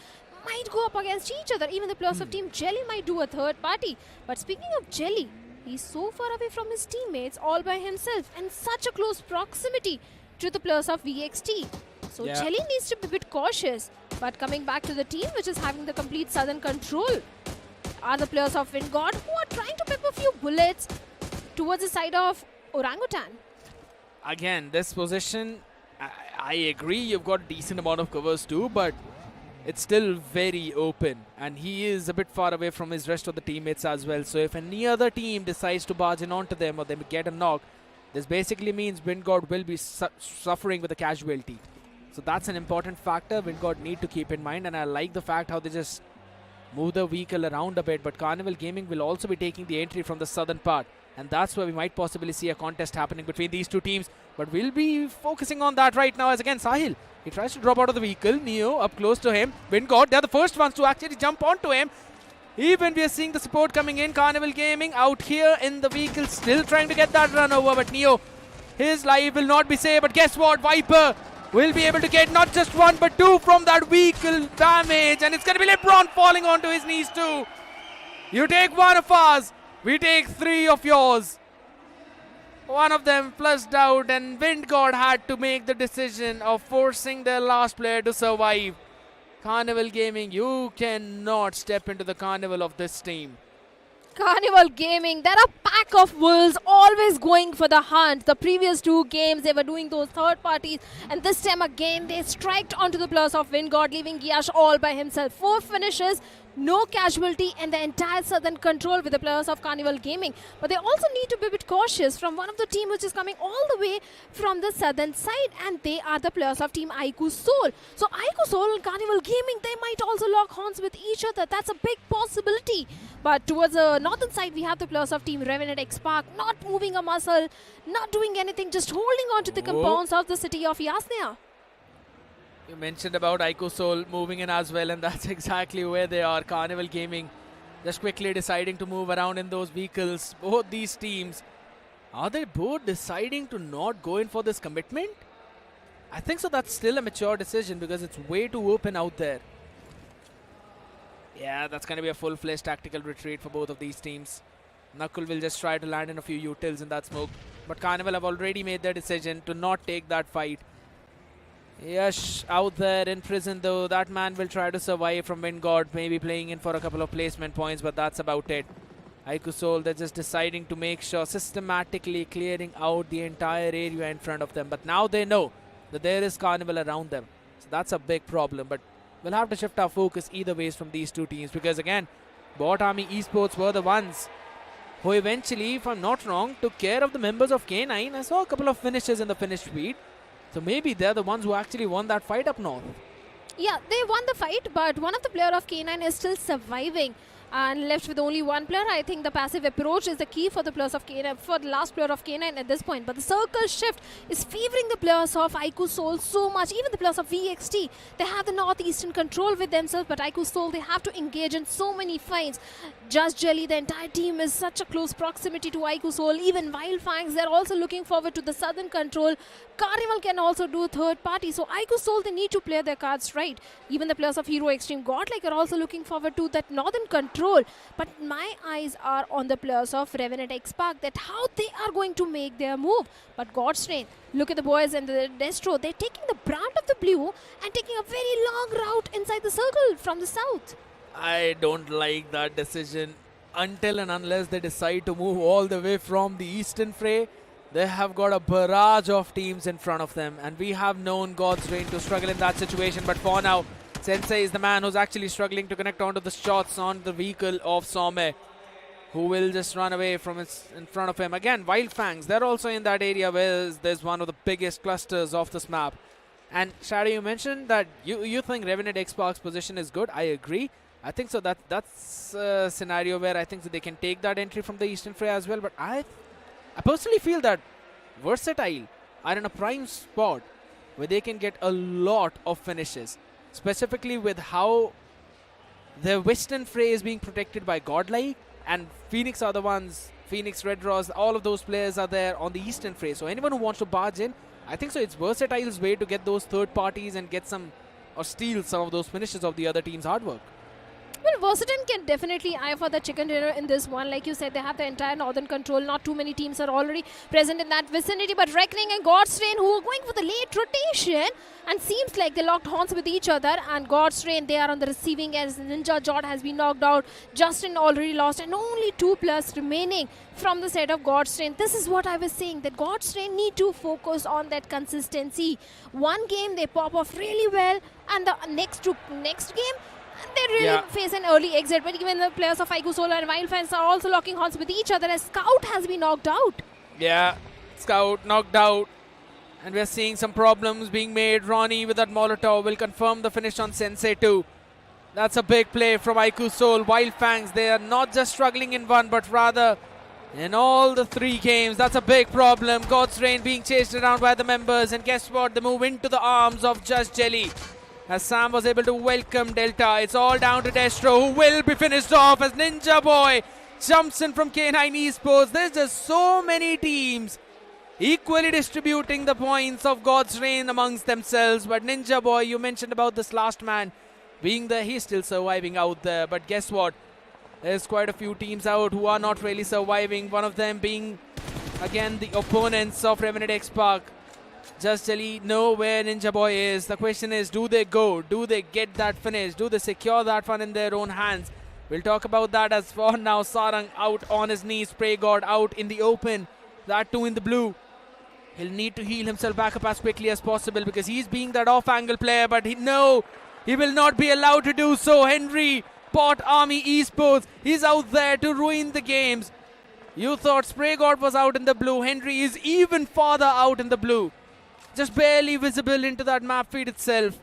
[SPEAKER 4] might go up against each other. Even the players of Team Jelly might do a third party. But speaking of Jelly, he's so far away from his teammates all by himself, and such a close proximity to the players of VXT. So Jelly needs to be a bit cautious. But coming back to the team which is having the complete southern control are the players of Wingod, who are trying to pick a few bullets towards the side of Orangutan.
[SPEAKER 14] Again, this position, I agree, you've got a decent amount of covers too, but it's still very open, and he is a bit far away from his rest of the teammates as well. So if any other team decides to barge in onto them or they get a knock, this basically means Wingod will be suffering with a casualty. So that's an important factor Wingod need to keep in mind, and I like the fact how they just move the vehicle around a bit. But Carnival Gaming will also be taking the entry from the southern part, and that's where we might possibly see a contest happening between these two teams. But we'll be focusing on that right now, as again Sahil, he tries to drop out of the vehicle. Neo up close to him. Wingod, they're the first ones to actually jump onto him. Even we are seeing the support coming in. Carnival Gaming out here in the vehicle, still trying to get that run over. But Neo, his life will not be saved. But guess what? Viper will be able to get not just one but two from that vehicle damage. And it's going to be LeBron falling onto his knees too. You take one of ours, we take three of yours. One of them flushed out, and Wingod had to make the decision of forcing their last player to survive. Carnival Gaming, you cannot step into the carnival of this team.
[SPEAKER 4] Carnival Gaming, they're a pack of wolves, always going for the hunt. The previous two games, they were doing those third parties, and this time again, they striked onto the players of Wingod, leaving Gyash all by himself. 4 finishes, no casualty, and the entire southern control with the players of Carnival Gaming. But they also need to be a bit cautious from one of the team which is coming all the way from the southern side, and they are the players of Team iQOO Soul. So iQOO Soul and Carnival Gaming, they might also lock horns with each other. That's a big possibility. But towards the northern side, we have the players of Team Revenant X Park, not moving a muscle, not doing anything, just holding on to the compounds of the city of Yasnaya.
[SPEAKER 14] You mentioned about iQOO Soul moving in as well, and that's exactly where they are. Carnival Gaming just quickly deciding to move around in those vehicles. Both these teams Are they both deciding to not go in for this commitment? I think so. That's still a mature decision because it's way too open out there. Yeah, that's going to be a full-fledged tactical retreat for both of these teams. Knuckle will just try to land in a few utils in that smoke. But Carnival have already made their decision to not take that fight. Yash out there in prison though. That man will try to survive from Wind God. Maybe playing in for a couple of placement points, but that's about it. iQOO Soul, they're just deciding to make sure systematically clearing out the entire area in front of them. But now they know that there is Carnival around them. So that's a big problem. But we'll have to shift our focus either ways from these two teams. Because again, BotArmyEsports were the ones who eventually, if I'm not wrong, took care of the members of K9. I saw a couple of finishes in the finish feed. So maybe they're the ones who actually won that fight up north.
[SPEAKER 4] Yeah, they won the fight, but one of the player of K9 is still surviving and left with only one player. I think the passive approach is the key for the players of K9, for the last player of K9 at this point. But the circle shift is favoring the players of iQOO Soul so much. Even the players of VXT, they have the northeastern control with themselves, but iQOO Soul, they have to engage in so many fights. Just Jelly, the entire team is such a close proximity to iQOO Soul. Even Wyld Fangs, they're also looking forward to the southern control. Carnival can also do third party. So iQOO Soul, they need to play their cards right. Even the players of Hero Xtreme Godlike are also looking forward to that northern control. But my eyes are on the players of Revenant X Park, that how they are going to make their move. But God's Train, look at the boys and the Destro. They're taking the brand of the blue and taking a very long route inside the circle from the south.
[SPEAKER 14] I don't like that decision until and unless they decide to move all the way from the eastern fray. They have got a barrage of teams in front of them, and we have known God's Reign to struggle in that situation. But for now, Sensei is the man who's actually struggling to connect onto the shots on the vehicle of Some, who will just run away from in front of him. Again, Wyld Fangs, they're also in that area where there's one of the biggest clusters of this map. And Shadow, you mentioned that you think Revenant X Park's position is good. I agree. I think so. That's a scenario where I think that they can take that entry from the eastern fray as well. But I personally feel that Versatile are in a prime spot where they can get a lot of finishes, specifically with how the western fray is being protected by Godlike, and Phoenix are the ones, Phoenix, Red Ross, all of those players are there on the eastern fray. So anyone who wants to barge in, I think so it's Versatile's way to get those third parties and get some or steal some of those finishes of the other team's hard work.
[SPEAKER 4] Well, Versatile can definitely eye for the chicken dinner in this one. Like you said, they have the entire northern control. Not too many teams are already present in that vicinity. But Reckoning and God's Reign, who are going for the late rotation, and seems like they locked horns with each other. And God's Reign, they are on the receiving as Ninja Jot has been knocked out. Justin already lost, and only 2 players remaining from the set of God's Reign. This is what I was saying, that God's Reign need to focus on that consistency. One game they pop off really well, and the next game they really face an early exit. But even the players of iQOO Soul and Wyld Fangs are also locking horns with each other as Scout has been knocked out.
[SPEAKER 14] Yeah, Scout knocked out. And we're seeing some problems being made. Ronnie with that Molotov will confirm the finish on Sensei too. That's a big play from iQOO Soul. Wyld Fangs, they are not just struggling in one, but rather in all the 3 games. That's a big problem. God's Reign being chased around by the members. And guess what? They move into the arms of Just Jelly. As Sam was able to welcome Delta, it's all down to Destro, who will be finished off as Ninja Boy jumps in from K9 Esports. There's just so many teams equally distributing the points of God's Reign amongst themselves. But Ninja Boy, you mentioned about this last man being there. He's still surviving out there. But guess what? There's quite a few teams out who are not really surviving. One of them being, again, the opponents of Revenant X Park. Just Jelly know where Ninja Boy is. The question is, do they go? Do they get that finish? Do they secure that one in their own hands? We'll talk about that. As for now, Sarang out on his knees. Spray God out in the open. That too in the blue. He'll need to heal himself back up as quickly as possible because he's being that off-angle player. But he will not be allowed to do so. Henry, BotArmyEsports, he's out there to ruin the games. You thought Spray God was out in the blue. Henry is even farther out in the blue. Just barely visible into that map feed itself.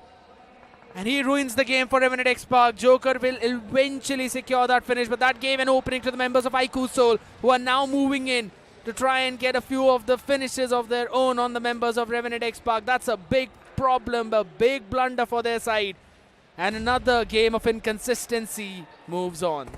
[SPEAKER 14] And he ruins the game for Revenant X Park. Joker will eventually secure that finish, but that gave an opening to the members of iQOO Soul, who are now moving in to try and get a few of the finishes of their own on the members of Revenant X Park. That's a big problem, a big blunder for their side. And another game of inconsistency moves on.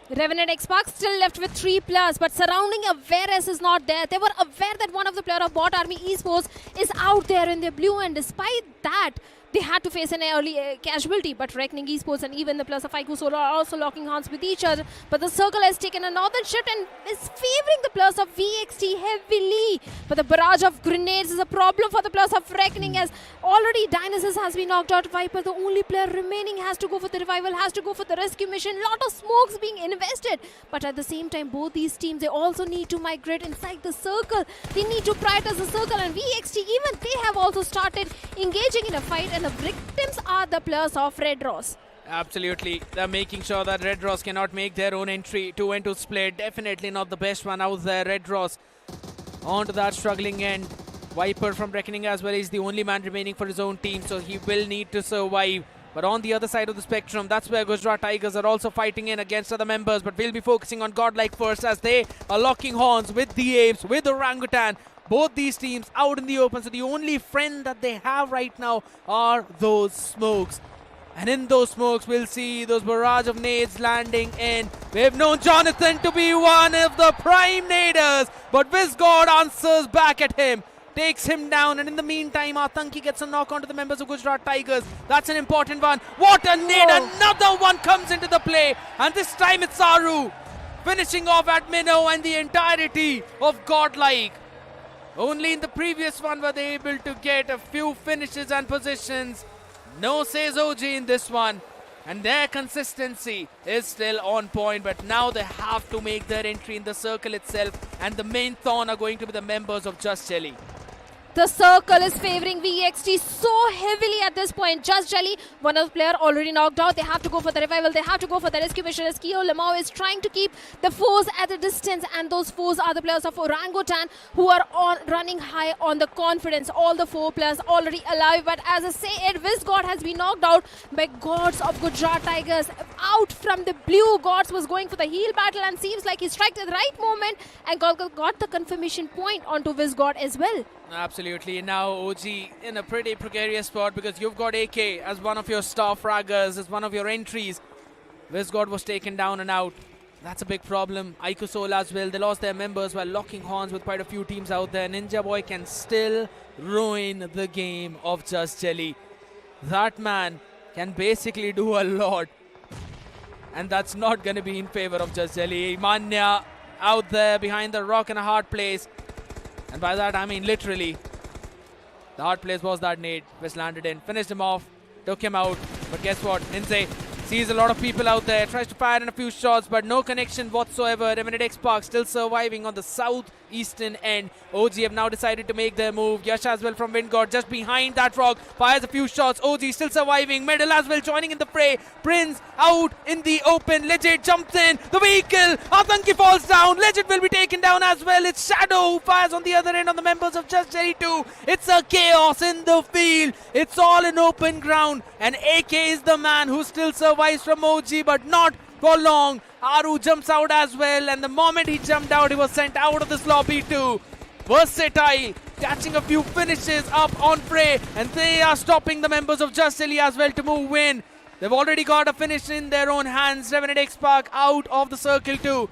[SPEAKER 4] Revenant X-Spark still left with 3+, but surrounding awareness is not there. They were aware that one of the player of BotArmyEsports is out there in the blue, and despite that, they had to face an early casualty, but Reckoning Esports and even the plus of iQOO are also locking hands with each other. But the circle has taken a northern shift and is favoring the plus of VXT heavily. But the barrage of grenades is a problem for the plus of Reckoning, as already Dionysus has been knocked out. Viper, the only player remaining, has to go for the revival, has to go for the rescue mission. Lot of smokes being invested. But at the same time, both these teams, they also need to migrate inside the circle. They need to prioritize the circle, and VXT, even they have also started engaging in a fight, and the victims are the players of Red Ross.
[SPEAKER 14] Absolutely. They're making sure that Red Ross cannot make their own entry. 2-2 split. Definitely not the best one out there. Red Ross onto that struggling end. Viper from Reckoning as well is the only man remaining for his own team, so he will need to survive. But on the other side of the spectrum, that's where Gujarat Tigers are also fighting in against other members. But we'll be focusing on Godlike first, as they are locking horns with the Apes, with Orangutan. Both these teams out in the open, so the only friend that they have right now are those smokes. And in those smokes, we'll see those barrage of nades landing in. We've known Jonathan to be one of the prime naders, but Vizgod answers back at him, takes him down, and in the meantime, Atanki gets a knock onto the members of Gujarat Tigers. That's an important one. What a nade! Another one comes into the play, and this time it's Saru finishing off at Minnow and the entirety of Godlike. Only in the previous one were they able to get a few finishes and positions. No says OG in this one. And their consistency is still on point. But now they have to make their entry in the circle itself. And the main thorn are going to be the members of Just Jelly.
[SPEAKER 4] The circle is favoring VXT so heavily at this point. Just Jelly, one of the player already knocked out. They have to go for the revival. They have to go for the rescue mission. As Keo Lamau is trying to keep the foes at a distance, and those foes are the players of Orangutan, who are running high on the confidence. All the 4 players already alive. But as I say, Vizgod has been knocked out by Gods of Gujarat Tigers. Out from the blue, Gods was going for the heal battle, and seems like he struck at the right moment and got the confirmation point onto Vizgod as well.
[SPEAKER 14] Absolutely. Now OG in a pretty precarious spot, because you've got AK as one of your star fraggers, as one of your entries. Vizgod was taken down and out. That's a big problem. iQOO as well. They lost their members while locking horns with quite a few teams out there. Ninja Boy can still ruin the game of Just Jelly. That man can basically do a lot. And that's not going to be in favor of Just Jelly. Manya out there behind the rock in a hard place. And by that I mean literally. The hard place was that nade. West landed in, finished him off, took him out. But guess what? Ninze sees a lot of people out there, tries to fire in a few shots, but no connection whatsoever. Revenant X-Spark still surviving on the southeastern end. OG have now decided to make their move. Yash as well from Windgod, just behind that rock, fires a few shots. OG still surviving. Medal as well joining in the fray. Prince out in the open. Legit jumps in. The vehicle. Atanki falls down. Legit will be taken down as well. It's Shadow who fires on the other end on the members of Just Jelly 2. It's a chaos in the field. It's all in open ground. And AK is the man who still survives from OG, but not for long. Aru jumps out as well, and the moment he jumped out, he was sent out of this lobby too. Versatile, catching a few finishes up on Prey, and they are stopping the members of Just Jelly as well to move in. They've already got a finish in their own hands. Revenant X-Spark out of the circle too.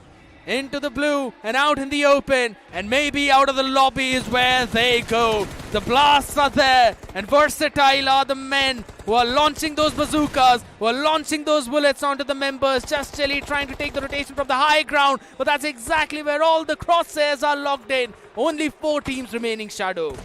[SPEAKER 14] Into the blue and out in the open, and maybe out of the lobby is where they go. The blasts are there, and Versatile are the men who are launching those bazookas, who are launching those bullets onto the members. Just Jelly trying to take the rotation from the high ground, but that's exactly where all the crosshairs are locked in. Only 4 teams remaining, Shadow.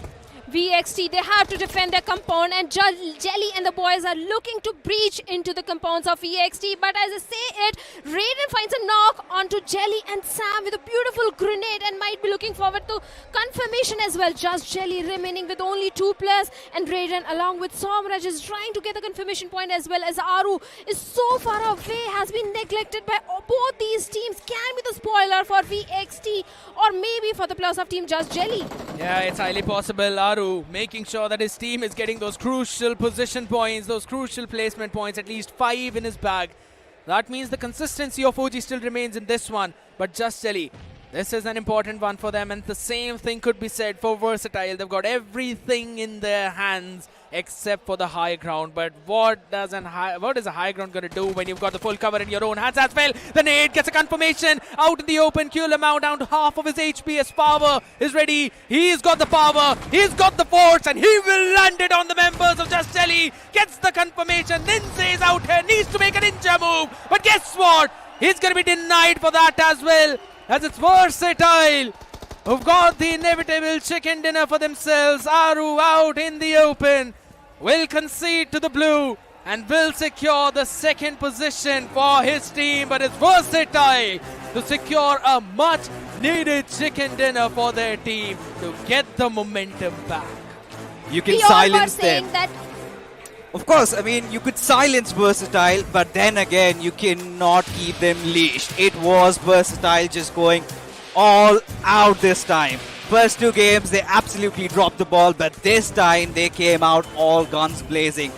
[SPEAKER 4] VXT, they have to defend their compound, and Jelly and the boys are looking to breach into the compounds of VXT. But as I say it, Raiden finds a knock onto Jelly and Sam with a beautiful grenade, and might be looking forward to confirmation as well. Just Jelly remaining with only 2 players, and Raiden along with Somraj is trying to get the confirmation point, as well as Aru is so far away, has been neglected by both these teams. Can be the spoiler for VXT, or maybe for the players of Team Just Jelly.
[SPEAKER 14] Yeah, it's highly possible. Aru making sure that his team is getting those crucial position points, those crucial placement points, at least 5 in his bag. That means the consistency of OG still remains in this one, but Just Jelly This is an important one for them, and the same thing could be said for Versatile. They've got everything in their hands except for the high ground. But what is a high ground going to do when you've got the full cover in your own hands as well? The nade gets a confirmation out in the open. Lamau down to half of his HP. His power is ready. He's got the power. He's got the force, and he will land it on the members of Just Jelly. Gets the confirmation. Ninja is out here. Needs to make a ninja move. But guess what? He's going to be denied for that as well. As it's Versatile who've got the inevitable chicken dinner for themselves. Aru out in the open will concede to the blue and will secure the second position for his team. But it's Versatile to secure a much needed chicken dinner for their team to get the momentum back.
[SPEAKER 11] You can
[SPEAKER 4] We all were
[SPEAKER 11] silence
[SPEAKER 4] saying
[SPEAKER 11] them.
[SPEAKER 4] that
[SPEAKER 11] Of course, I mean, you could silence Versatile, but then again, you cannot keep them leashed. It was Versatile just going all out this time. First two games, they absolutely dropped the ball, but this time they came out all guns blazing.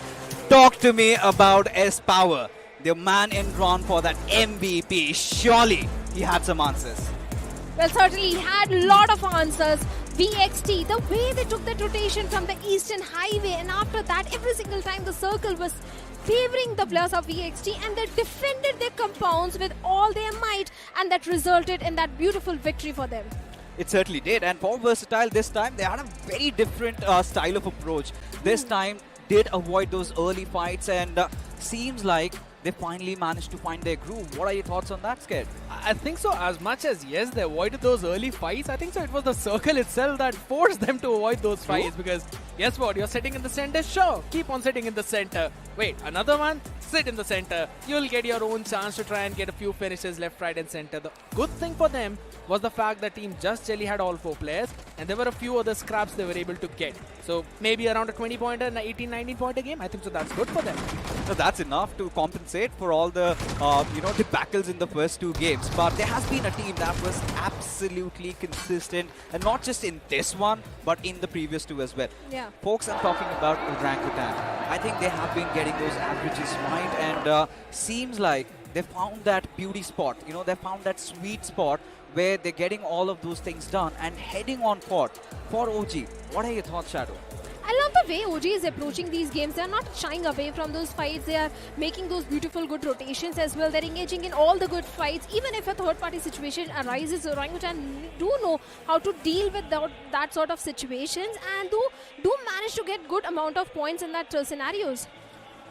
[SPEAKER 11] Talk to me about S-Power, the man in drawn for that MVP. Surely he had some answers.
[SPEAKER 4] Well, certainly he had a lot of answers. VXT, the way they took that rotation from the Eastern Highway, and after that, every single time the circle was favoring the players of VXT, and they defended their compounds with all their might, and that resulted in that beautiful victory for them.
[SPEAKER 11] It certainly did, and for Versatile this time, they had a very different style of approach. This time, did avoid those early fights, and seems like they finally managed to find their groove. What are your thoughts on that, Sked?
[SPEAKER 14] I think so. As much as, yes, they avoided those early fights, I think so it was the circle itself that forced them to avoid those fights. Because guess what? You're sitting in the center. Sure, keep on sitting in the center. Wait, another one? Sit in the center. You'll get your own chance to try and get a few finishes left, right and center. The good thing for them was the fact that Team Just Jelly had all 4 players, and there were a few other scraps they were able to get. So maybe around a 20-pointer and an 18-19-pointer game. I think so that's good for them.
[SPEAKER 11] So that's enough to compensate for all the debacles in the first 2 games. But there has been a team that was absolutely consistent, and not just in this one, but in the previous 2 as well.
[SPEAKER 4] Yeah.
[SPEAKER 11] Folks, I'm talking about Orangutan. I think they have been getting those averages right, and seems like they found that beauty spot. You know, they found that sweet spot where they're getting all of those things done and heading on for OG. What are your thoughts, Shadow?
[SPEAKER 4] I love the way OG is approaching these games. They're not shying away from those fights. They are making those beautiful, good rotations as well. They're engaging in all the good fights. Even if a third-party situation arises, Orangutan do know how to deal with that sort of situations, and do manage to get good amount of points in that scenarios.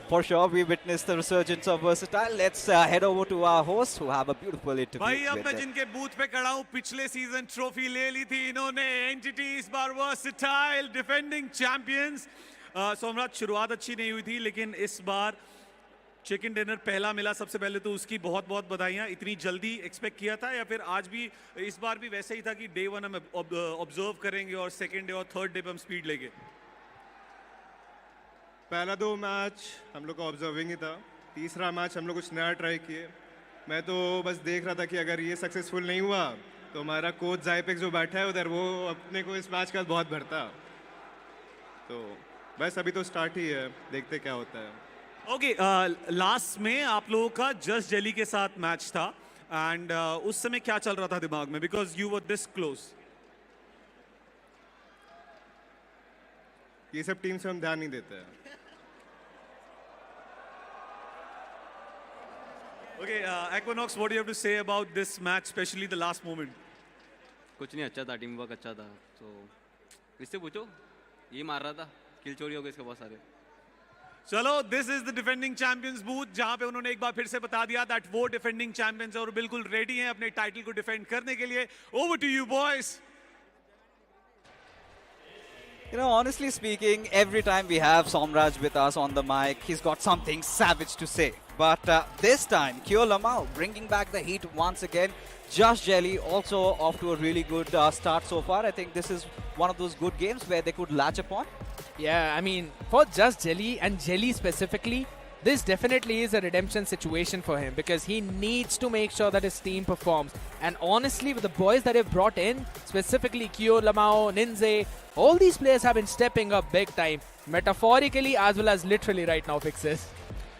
[SPEAKER 11] For sure, we witnessed the resurgence of Versatile. Let's head over to our hosts who have a beautiful interview.
[SPEAKER 5] भाई अब
[SPEAKER 11] with
[SPEAKER 5] मैं
[SPEAKER 11] them.
[SPEAKER 5] जिनके booth पे खड़ा हूँ, पिछले season trophy ले ली थी इन्होंने, एंटिटी इस बार वर्सेटाइल डिफेंडिंग चैंपियंस। सोमराज, शुरुआत अच्छी नहीं हुई थी, लेकिन इस बार चिकन डिनर पहला मिला। सबसे पहले तो उसकी बहुत बहुत बधाइयाँ। इतनी जल्दी एक्सपेक्ट किया था, या फिर आज भी इस बार भी वैसे ही था कि डे 1 हम ऑब्जर्व करेंगे और सेकेंड डे और थर्ड डे पे हम स्पीड लेंगे?
[SPEAKER 19] पहला 2 मैच हम लोग का ऑब्जर्विंग ही था, तीसरा मैच हम लोग कुछ नया ट्राई किए। मैं तो बस देख रहा था कि अगर ये सक्सेसफुल नहीं हुआ तो हमारा कोच जाइपेक्स जो बैठा है उधर, वो अपने को इस मैच का बहुत भरता। तो बस अभी तो स्टार्ट ही है, देखते क्या होता है।
[SPEAKER 5] ओके, लास्ट में आप लोगों का जस्ट जेली के साथ मैच था, एंड उस समय क्या चल रहा था दिमाग में, because you were this close?
[SPEAKER 19] ये सब टीम से हम ध्यान नहीं देते हैं।
[SPEAKER 5] Okay, Equinox, what do you have to say about this match, especially the last moment?
[SPEAKER 22] कुछ नहीं, अच्छा था, टीम वर्क अच्छा था। तो इससे पूछो, ये मार रहा था, किल चोरी हो गई इसके बहुत सारे।
[SPEAKER 5] चलो, this is the defending champions booth, जहां पे उन्होंने एक बार फिर से बता दिया that वो defending champions और बिल्कुल रेडी हैं अपने टाइटल को डिफेंड करने के लिए। Over to you, boys.
[SPEAKER 11] You know, honestly speaking, every time we have Somraj with us on the mic, he's got something savage to say. But this time, Lamau bringing back the heat once again. Just Jelly also off to a really good start so far. I think this is one of those good games where they could latch upon.
[SPEAKER 14] Yeah, I mean, for Just Jelly and Jelly specifically, this definitely is a redemption situation for him, because he needs to make sure that his team performs. And honestly, with the boys that they've brought in, specifically Lamau, Ninja, all these players have been stepping up big time, metaphorically as well as literally right now, Fixes.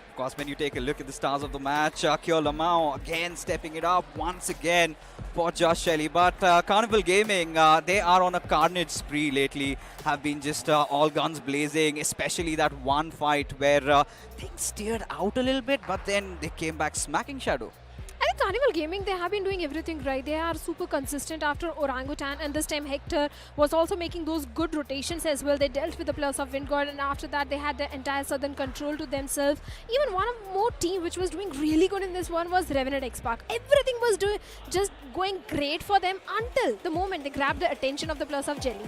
[SPEAKER 11] Of course, when you take a look at the stars of the match, Kyo Lamau again stepping it up once again for Josh Shelley. But Carnival Gaming, they are on a carnage spree lately, have been just all guns blazing, especially that one fight where things steered out a little bit, but then they came back smacking Shadow.
[SPEAKER 4] I think Carnival Gaming, they have been doing everything right. They are super consistent after Orangutan, and this time Hector was also making those good rotations as well. They dealt with the players of Windgod, and after that they had the entire southern control to themselves. Even one more team which was doing really good in this one was Revenant X-Pac. Everything was just going great for them until the moment they grabbed the attention of the players of Jelly.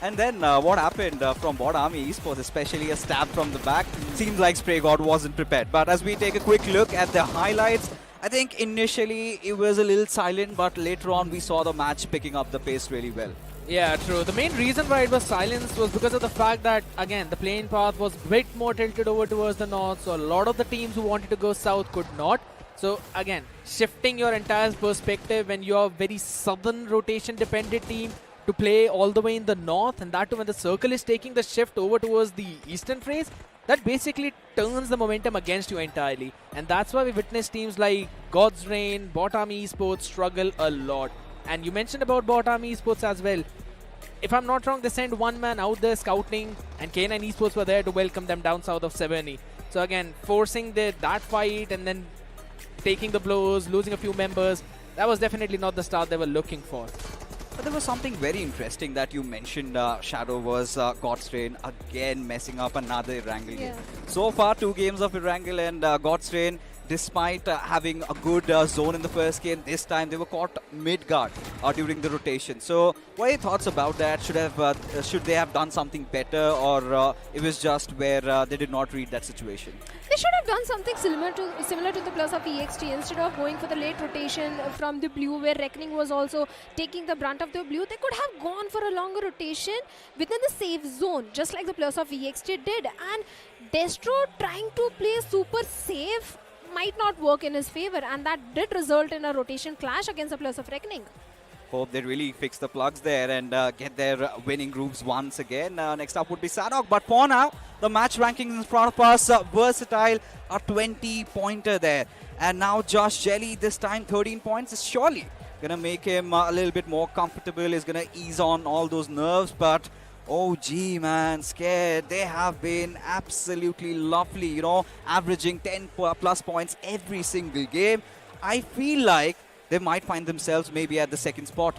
[SPEAKER 11] And then what happened from BotArmyEsports, especially a stab from the back, seems like Spray God wasn't prepared. But as we take a quick look at the highlights, I think initially it was a little silent, but later on we saw the match picking up the pace really well.
[SPEAKER 14] Yeah, true. The main reason why it was silenced was because of the fact that, again, the playing path was a bit more tilted over towards the north, so a lot of the teams who wanted to go south could not. So, again, shifting your entire perspective when you're a very southern rotation-dependent team to play all the way in the north, and that too when the circle is taking the shift over towards the eastern phase, that basically turns the momentum against you entirely. And that's why we witness teams like God's Reign, BotArmyEsports struggle a lot. And you mentioned about BotArmyEsports as well. If I'm not wrong, they sent one man out there scouting, and K9 Esports were there to welcome them down south of Severny. So again, forcing that fight and then taking the blows, losing a few members, that was definitely not the start they were looking for.
[SPEAKER 11] But there was something very interesting that you mentioned, Shadow, was God's Reign again messing up another Erangel game. So far, 2 games of Erangel and God's Reign, despite having a good zone in the first game, this time they were caught mid-guard during the rotation. So what are your thoughts about that? Should they have done something better, or it was just where they did not read that situation?
[SPEAKER 4] They should have done something similar to the players of EXT. Instead of going for the late rotation from the blue, where Reckoning was also taking the brunt of the blue, they could have gone for a longer rotation within the safe zone, just like the players of EXT did. And Destro trying to play super safe might not work in his favor, and that did result in a rotation clash against the players of Reckoning.
[SPEAKER 11] Hope they really fix the plugs there and get their winning grooves once again. Next up would be Sanhok, but for now, the match rankings in front of us, Versatile, a 20-pointer there. And now Josh Jelly, this time 13 points, is surely going to make him a little bit more comfortable, is going to ease on all those nerves, but OG, man, scared. They have been absolutely lovely, you know, averaging 10 plus points every single game. I feel like they might find themselves maybe at the second spot.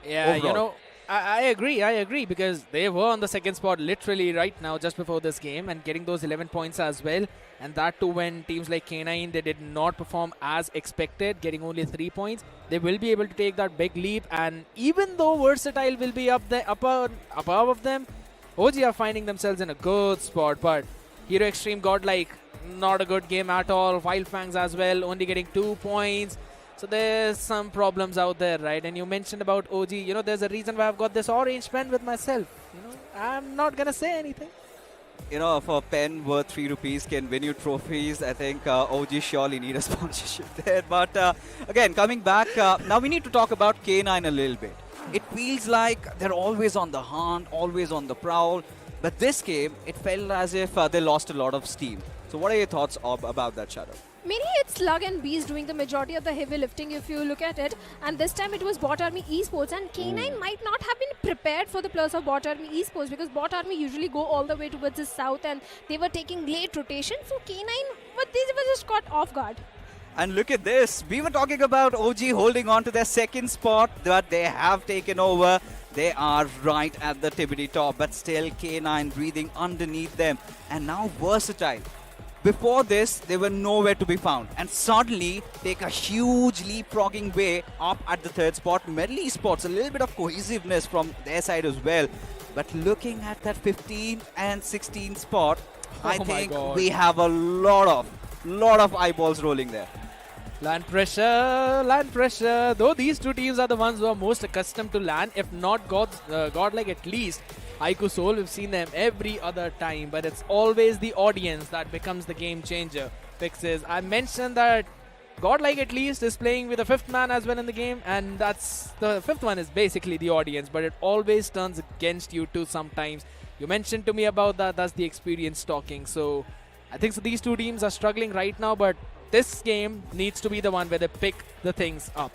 [SPEAKER 14] Yeah,
[SPEAKER 11] overall.
[SPEAKER 14] you know, I agree because they were on the second spot literally right now just before this game and getting those 11 points as well. And that too when teams like K9, they did not perform as expected, getting only 3 points. They will be able to take that big leap, and even though Versatile will be up there, above of them, OG are finding themselves in a good spot. But Hero Xtreme Godlike, not a good game at all. Wyld Fangs as well, only getting 2 points. So there's some problems out there, right? And you mentioned about OG, you know, there's a reason why I've got this orange pen with myself. You know, I'm not going to say anything.
[SPEAKER 11] You know, if a pen worth 3 rupees can win you trophies, I think OG surely need a sponsorship there. But again, coming back, now we need to talk about K9 a little bit. It feels like they're always on the hunt, always on the prowl. But this game, it felt as if they lost a lot of steam. So what are your thoughts about that, Shadow?
[SPEAKER 4] Mainly it's Slug and Beast doing the majority of the heavy lifting if you look at it, and this time it was BotArmyEsports, and K9 might not have been prepared for the players of BotArmyEsports because BotArmy usually go all the way towards the south and they were taking late rotation, so K9, but they were just caught off guard.
[SPEAKER 11] And look at this, we were talking about OG holding on to their second spot, but they have taken over. They are right at the Tibidi top, but still K9 breathing underneath them, and now Versatile. Before this, they were nowhere to be found, and suddenly take a huge leapfrogging way up at the third spot. Medal Esports, a little bit of cohesiveness from their side as well. But looking at that 15 and 16 spot, I think we have a lot of eyeballs rolling there.
[SPEAKER 14] Land pressure. Though these two teams are the ones who are most accustomed to land, if not Godlike at least. iQOO Soul, we've seen them every other time, but it's always the audience that becomes the game changer. Fixes. I mentioned that Godlike at least is playing with a 5th man as well in the game, and that's the 5th one is basically the audience, but it always turns against you too sometimes. You mentioned to me about that, that's the experience talking. So I think so these two teams are struggling right now, but this game needs to be the one where they pick the things up.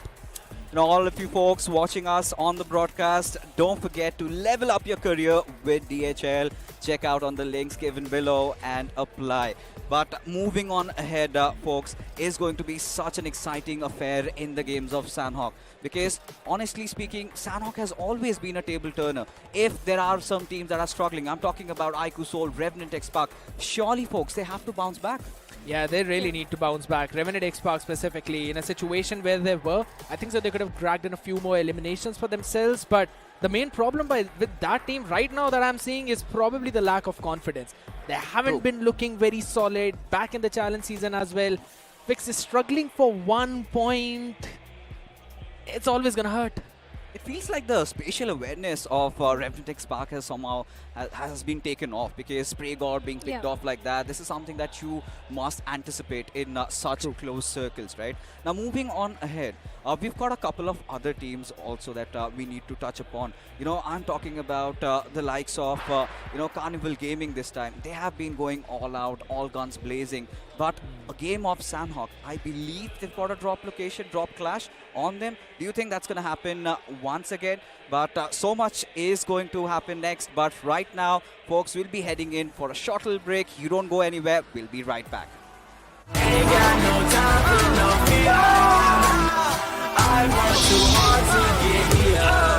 [SPEAKER 11] And all of you folks watching us on the broadcast, don't forget to level up your career with DHL. Check out on the links given below and apply. But moving on ahead, folks, is going to be such an exciting affair in the games of Sanhok. Because honestly speaking, Sanhok has always been a table turner. If there are some teams that are struggling, I'm talking about iQOO, Soul, Revenant, X-Park, surely folks, they have to bounce back.
[SPEAKER 14] Yeah, they really need to bounce back. Revenant X-Park specifically, in a situation where they were, I think so they could have dragged in a few more eliminations for themselves, but the main problem with that team right now that I'm seeing is probably the lack of confidence. They haven't been looking very solid back in the challenge season as well. Vix is struggling for 1 point. It's always gonna hurt.
[SPEAKER 11] It feels like the spatial awareness of Revenant X-Park has somehow has been taken off, because Spray God being picked off like that, this is something that you must anticipate in such close circles, right? Now moving on ahead, we've got a couple of other teams also that we need to touch upon. You know, I'm talking about the likes of, you know, Carnival Gaming this time. They have been going all out, all guns blazing. But a game of Sanhok, I believe they've got a drop location, drop clash on them. Do you think that's going to happen once again? But so much is going to happen next. But right now, folks, we'll be heading in for a shuttle break. You don't go anywhere. We'll be right back.
[SPEAKER 12] I want too hard to get here.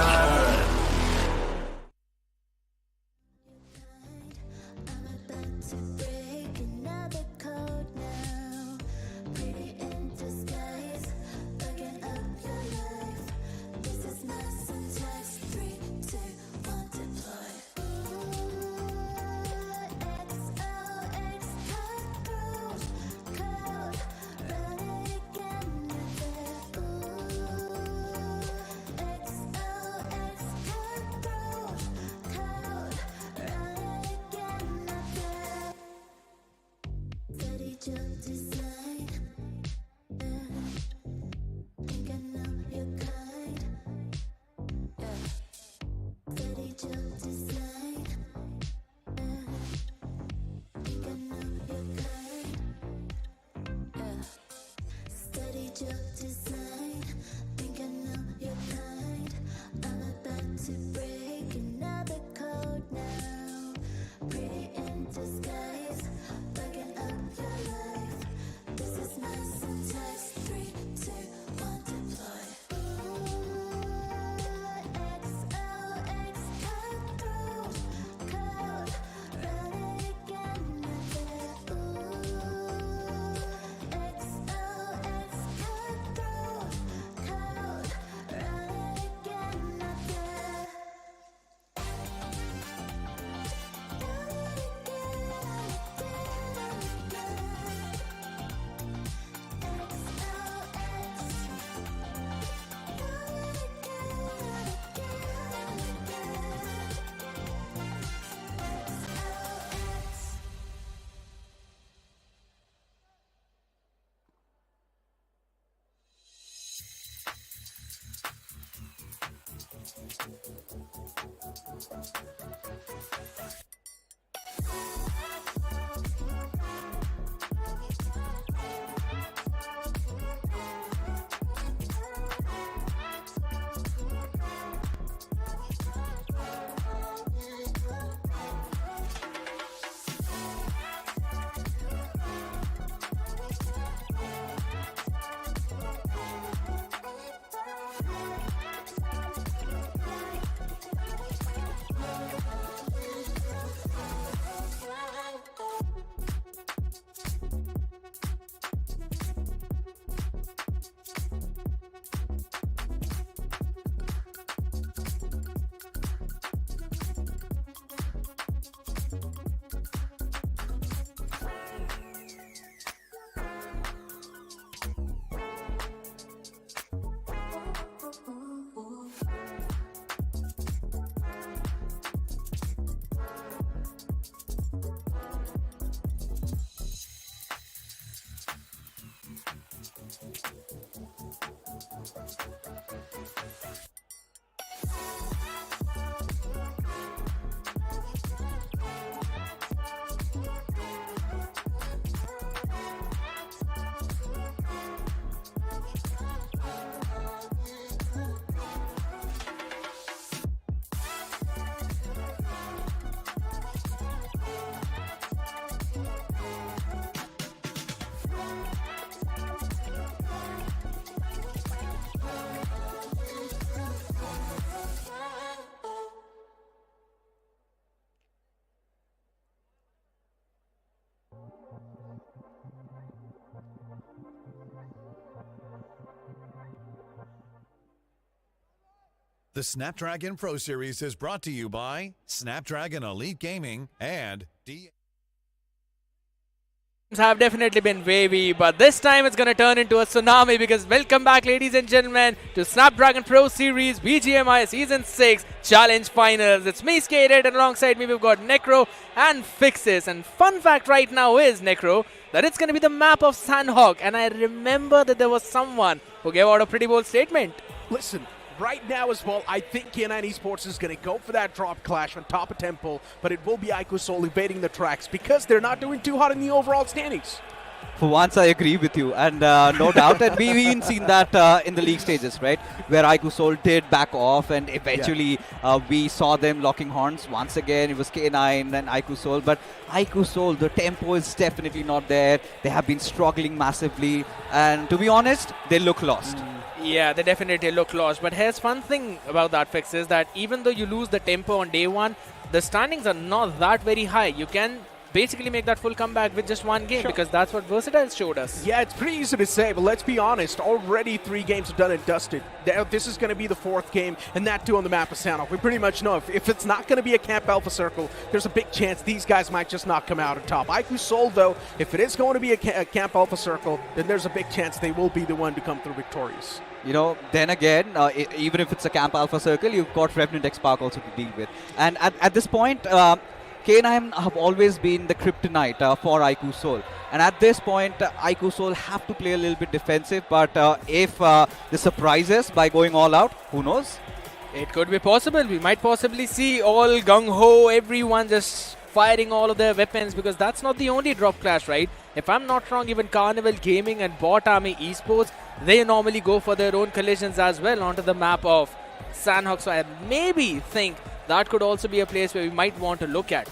[SPEAKER 13] The Snapdragon Pro Series is brought to you by Snapdragon Elite Gaming and
[SPEAKER 14] have definitely been wavy, but this time it's going to turn into a tsunami because welcome back, ladies and gentlemen, to Snapdragon Pro Series BGMI Season 6 Challenge Finals. It's me, Skated, and alongside me we've got Necro and Fixes. And fun fact right now is, Necro, that it's going to be the map of Sanhok. And I remember that there was someone who gave out a pretty bold statement.
[SPEAKER 3] Listen, right now as well, I think K9 Esports is going to go for that drop clash on top of Temple, but it will be iQOO evading the tracks because they're not doing too hot in the overall standings.
[SPEAKER 11] For once, I agree with you, and no doubt. And we've even seen that in the league stages, right? Where iQOO did back off, and eventually we saw them locking horns. Once again, it was K9 and iQOO. But iQOO, the tempo is definitely not there. They have been struggling massively. And to be honest, they look lost.
[SPEAKER 14] Yeah, they definitely look lost. But here's one thing about that, Fix, is that even though you lose the tempo on day one, the standings are not that very high. You can basically make that full comeback with just one game, because that's what Versatile showed us.
[SPEAKER 3] Yeah, it's pretty easy to say, but let's be honest. Already 3 games are done and dusted. This is going to be the 4th game, and that too on the map of Sanhok. We pretty much know if it's not going to be a Camp Alpha Circle, there's a big chance these guys might just not come out on top. iQOO, though, if it is going to be a Camp Alpha Circle, then there's a big chance they will be the one to come through victorious.
[SPEAKER 11] You know, then again, even if it's a Camp Alpha Circle, you've got Revenant X-Park also to deal with. And at this point, K9 have always been the kryptonite for iQOO. And at this point, iQOO have to play a little bit defensive. But if they surprise us by going all out, who knows?
[SPEAKER 14] It could be possible. We might possibly see all gung-ho, everyone just firing all of their weapons, because that's not the only drop clash, right? If I'm not wrong, even Carnival Gaming and BotArmyEsports, they normally go for their own collisions as well onto the map of Sanhok. So I maybe think that could also be a place where we might want to look at.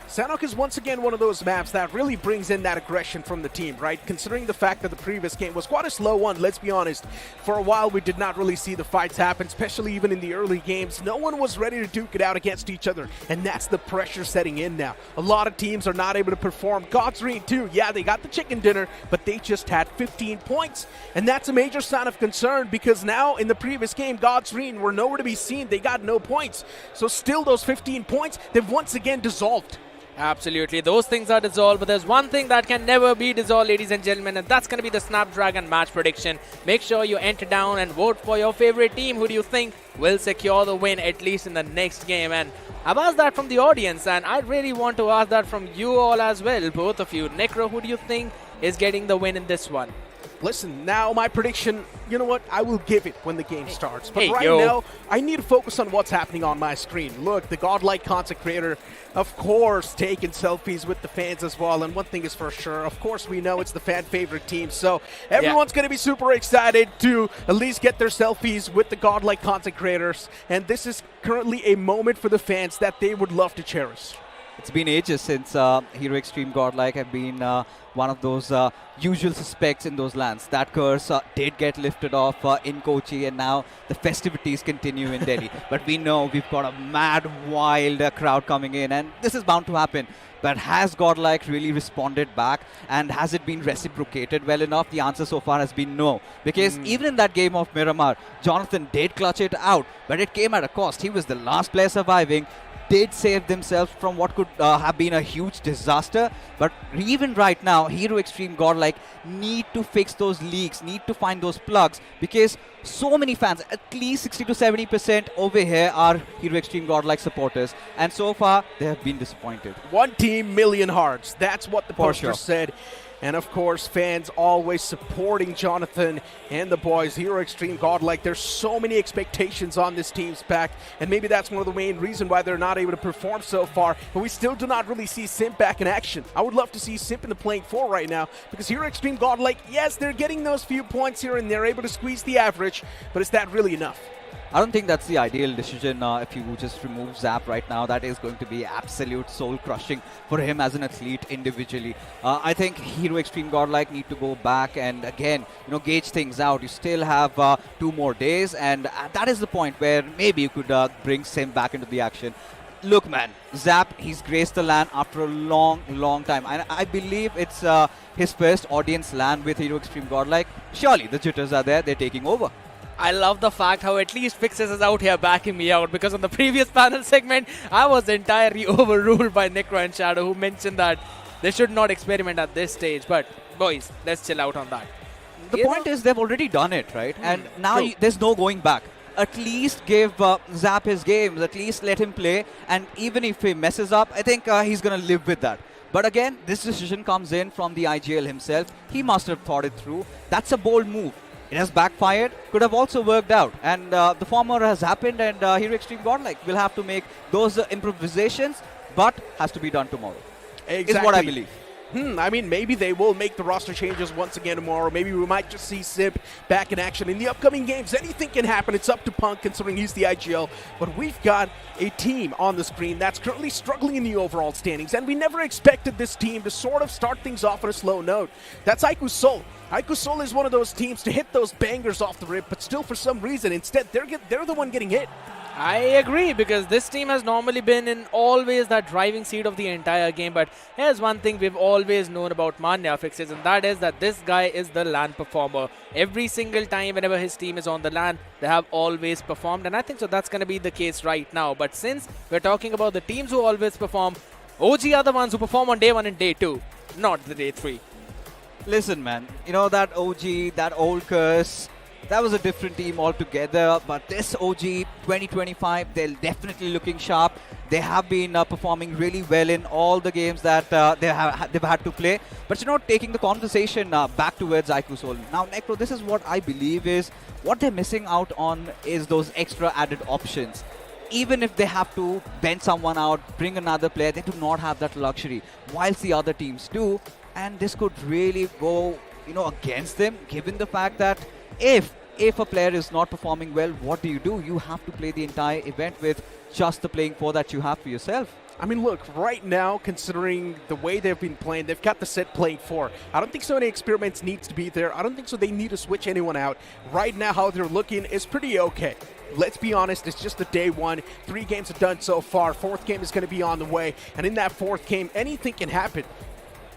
[SPEAKER 3] Sanhok is once again one of those maps that really brings in that aggression from the team, right? Considering the fact that the previous game was quite a slow one, let's be honest. For a while, we did not really see the fights happen, especially even in the early games. No one was ready to duke it out against each other, and that's the pressure setting in now. A lot of teams are not able to perform. Xtreme too, yeah, they got the chicken dinner, but they just had 15 points, and that's a major sign of concern, because now in the previous game, Xtreme were nowhere to be seen. They got no points. So still those 15 points, they've once again dissolved.
[SPEAKER 14] Absolutely, those things are dissolved, but there's one thing that can never be dissolved, ladies and gentlemen, and that's going to be the Snapdragon match prediction. Make sure you enter down and vote for your favorite team. Who do you think will secure the win, at least in the next game? And I've asked that from the audience, and I really want to ask that from you all as well, both of you. Necro, who do you think is getting the win in this one?
[SPEAKER 3] Listen, now my prediction, you know what, I will give it when the game starts. But right now, I need to focus on what's happening on my screen. Look, the Godlike content creator, of course, taking selfies with the fans as well. And one thing is for sure, of course, we know it's the fan favorite team. So everyone's going to be super excited to at least get their selfies with the Godlike content creators. And this is currently a moment for the fans that they would love to cherish.
[SPEAKER 11] It's been ages since Hero Xtreme Godlike have been one of those usual suspects in those lands. That curse did get lifted off in Kochi, and now the festivities continue in Delhi. But we know we've got a mad, wild crowd coming in, and this is bound to happen. But has Godlike really responded back, and has it been reciprocated well enough? The answer so far has been no. Because even in that game of Miramar, Jonathan did clutch it out, but it came at a cost. He was the last player surviving. Did save themselves from what could have been a huge disaster. But even right now, Hero Xtreme Godlike need to fix those leaks, need to find those plugs, because so many fans, at least 60 to 70% over here, are Hero Xtreme Godlike supporters. And so far, they have been disappointed.
[SPEAKER 3] One team, million hearts. That's what the poster said. And of course, fans always supporting Jonathan and the boys. Hero Xtreme Godlike, there's so many expectations on this team's back, and maybe that's one of the main reasons why they're not able to perform so far. But we still do not really see Simp back in action. I would love to see Simp in the playing floor right now, because Hero Xtreme Godlike, yes, they're getting those few points here and they're able to squeeze the average, but is that really enough?
[SPEAKER 11] I don't think that's the ideal decision if you just remove Zap right now. That is going to be absolute soul-crushing for him as an athlete individually. I think Hero Xtreme Godlike need to go back and again, gauge things out. You still have 2 more days, and that is the point where maybe you could bring Sim back into the action. Look, man, Zap, he's graced the LAN after a long, long time. I believe it's his first audience LAN with Hero Xtreme Godlike. Surely the jitters are there, they're taking over.
[SPEAKER 14] I love the fact how at least Fixes is out here backing me out, because on the previous panel segment, I was entirely overruled by Necro and Shadow, who mentioned that they should not experiment at this stage. But boys, let's chill out on that.
[SPEAKER 11] The point is they've already done it, right? And now there's no going back. At least give Zap his games, at least let him play. And even if he messes up, I think he's going to live with that. But again, this decision comes in from the IGL himself. He must have thought it through. That's a bold move. It has backfired, could have also worked out. And the former has happened, and Hero Xtreme Godlike will have to make those improvisations, but has to be done tomorrow.
[SPEAKER 3] Exactly.
[SPEAKER 11] Is what I believe.
[SPEAKER 3] I mean, maybe they will make the roster changes once again tomorrow. Maybe we might just see Simp back in action in the upcoming games. Anything can happen. It's up to Punk, considering he's the IGL. But we've got a team on the screen that's currently struggling in the overall standings, and we never expected this team to sort of start things off on a slow note. That's iQOO Seoul. iQOO Seoul is one of those teams to hit those bangers off the rip, but still for some reason, instead, they're the one getting hit.
[SPEAKER 14] I agree, because this team has normally been in always that driving seat of the entire game. But here's one thing we've always known about Manya Fixes, and that is that this guy is the LAN performer. Every single time whenever his team is on the LAN, they have always performed, and I think so that's going to be the case right now. But since we're talking about the teams who always perform, OG are the ones who perform on day 1 and day 2, not the day 3.
[SPEAKER 11] Listen, man, you know that OG, that old curse, that was a different team altogether. But this OG 2025, they're definitely looking sharp. They have been performing really well in all the games that they've had to play. But you know, taking the conversation back towards iQOO Seoul. Now, Necro, this is what I believe is what they're missing out on is those extra added options. Even if they have to bend someone out, bring another player, they do not have that luxury, whilst the other teams do. And this could really go, you know, against them, given the fact that if a player is not performing well, what do? You have to play the entire event with just the playing 4 that you have for yourself.
[SPEAKER 3] I mean, look, right now, considering the way they've been playing, they've got the set playing 4. I don't think so any experiments needs to be there. I don't think so they need to switch anyone out. Right now, how they're looking is pretty okay. Let's be honest, it's just the day 1. 3 games are done so far. 4th game is going to be on the way. And in that 4th game, anything can happen.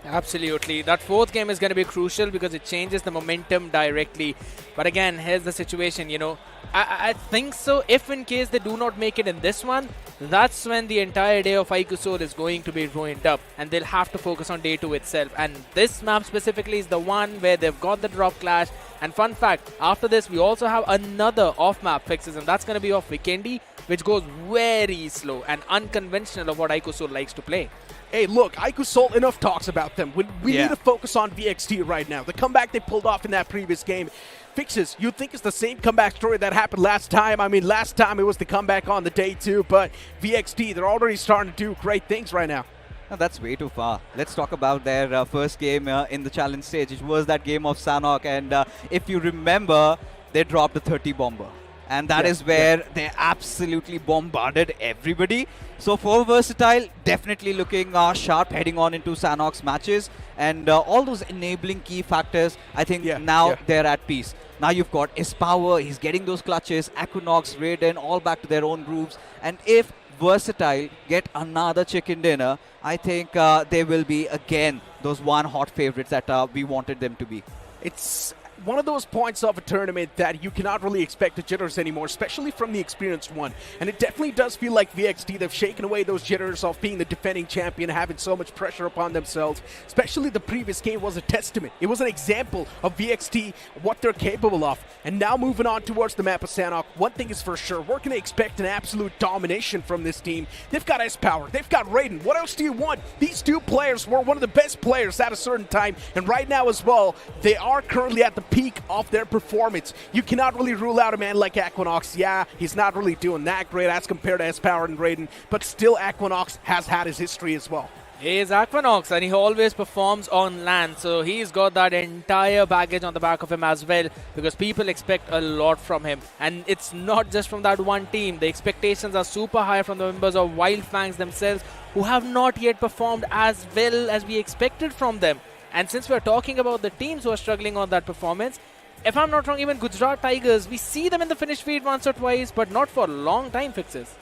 [SPEAKER 14] Absolutely. That 4th game is going to be crucial because it changes the momentum directly. But again, here's the situation, you know. I think so. If in case they do not make it in this one, that's when the entire day of iQOO Seoul is going to be ruined up. And they'll have to focus on day 2 itself. And this map specifically is the one where they've got the drop clash. And fun fact, after this, we also have another off-map Fixes. And that's going to be off Vikendi, which goes very slow and unconventional of what iQOO Seoul likes to play.
[SPEAKER 3] Hey, look, iQOO Seoul, enough talks about them. We need to focus on VXT right now. The comeback they pulled off in that previous game. Fixes, you'd think it's the same comeback story that happened last time. I mean, last time it was the comeback on the day 2, but VXT, they're already starting to do great things right now.
[SPEAKER 11] No, that's way too far. Let's talk about their first game in the challenge stage. It was that game of Sanhok, and if you remember, they dropped a 30 bomber. And that is where they absolutely bombarded everybody. So for Versatile, definitely looking sharp heading on into Sanhok's matches. And all those enabling key factors, I think now they're at peace. Now you've got Ispower, he's getting those clutches, Equinox, Raiden, all back to their own grooves. And if Versatile get another chicken dinner, I think they will be, again, those one hot favorites that we wanted them to be.
[SPEAKER 3] It's one of those points of a tournament that you cannot really expect the jitters anymore, especially from the experienced one. And it definitely does feel like VXT, they've shaken away those jitters of being the defending champion, having so much pressure upon themselves. Especially the previous game was a testament. It was an example of VXT, what they're capable of. And now moving on towards the map of Sanhok, one thing is for sure, we're going to expect an absolute domination from this team. They've got S-Power, they've got Raiden. What else do you want? These 2 players were one of the best players at a certain time. And right now as well, they are currently at the peak of their performance. You cannot really rule out a man like Equinox. Yeah, he's not really doing that great as compared to S-Power and Raiden, but still Equinox has had his history as well.
[SPEAKER 14] He is Equinox and he always performs on LAN, so he's got that entire baggage on the back of him as well, because people expect a lot from him. And it's not just from that one team. The expectations are super high from the members of Wyld Fangs themselves, who have not yet performed as well as we expected from them. And since we're talking about the teams who are struggling on that performance, if I'm not wrong, even Gujarat Tigers, we see them in the finish feed once or twice, but not for long time Fixes.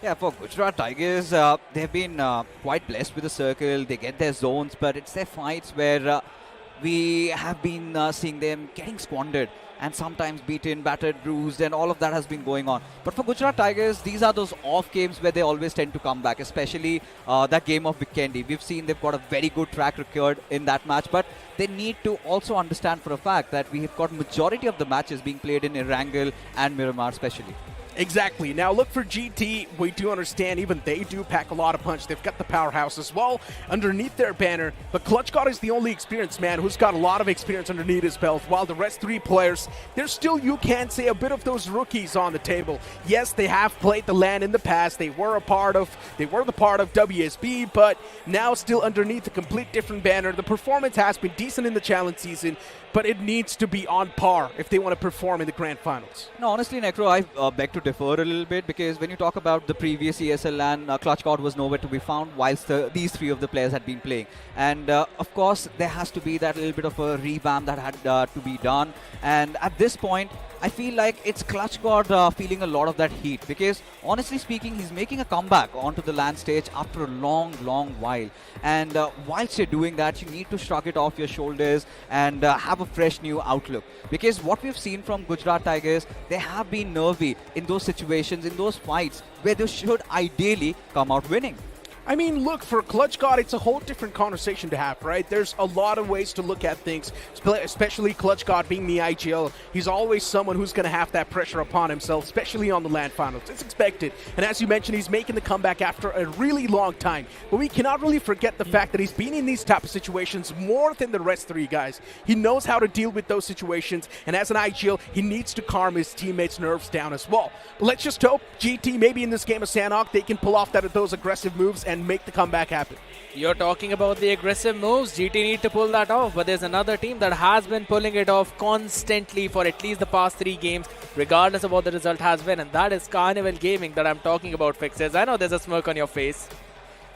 [SPEAKER 11] Yeah, for Gujarat Tigers, they've been quite blessed with the circle. They get their zones, but it's their fights where we have been seeing them getting squandered and sometimes beaten, battered, bruised, and all of that has been going on. But for Gujarat Tigers, these are those off games where they always tend to come back, especially that game of Vikendi. We've seen they've got a very good track record in that match, but they need to also understand for a fact that we have got majority of the matches being played in Erangel and Miramar especially.
[SPEAKER 3] Exactly. Now look for GT. We do understand even they do pack a lot of punch. They've got the powerhouse as well underneath their banner. But Clutch God is the only experienced man who's got a lot of experience underneath his belt. While the rest three players, there's still, you can say, a bit of those rookies on the table. Yes, they have played the LAN in the past. They were the part of WSB, but now still underneath a complete different banner. The performance has been decent in the challenge season, but it needs to be on par if they want to perform in the grand finals.
[SPEAKER 11] No, honestly, Necro, I beg to differ a little bit, because when you talk about the previous ESL LAN, Clutch God was nowhere to be found whilst these three of the players had been playing. And of course, there has to be that little bit of a revamp that had to be done. And at this point, I feel like it's Clutch God feeling a lot of that heat, because honestly speaking, he's making a comeback onto the LAN stage after a long while. And whilst you're doing that, you need to shrug it off your shoulders and have a fresh new outlook. Because what we've seen from Gujarat Tigers, they have been nervy in those situations, in those fights where they should ideally come out winning.
[SPEAKER 3] I mean, look, for Clutch God, it's a whole different conversation to have, right? There's a lot of ways to look at things, especially Clutch God being the IGL. He's always someone who's going to have that pressure upon himself, especially on the LAN finals. It's expected. And as you mentioned, he's making the comeback after a really long time. But we cannot really forget the fact that he's been in these type of situations more than the rest three guys. He knows how to deal with those situations. And as an IGL, he needs to calm his teammates' nerves down as well. But let's just hope GT, maybe in this game of Sanhok, they can pull off those aggressive moves and make the comeback happen.
[SPEAKER 14] You're talking about the aggressive moves. GT need to pull that off, but there's another team that has been pulling it off constantly for at least the past 3 games, regardless of what the result has been, and that is Carnival Gaming that I'm talking about, Fixes. I know there's a smirk on your face.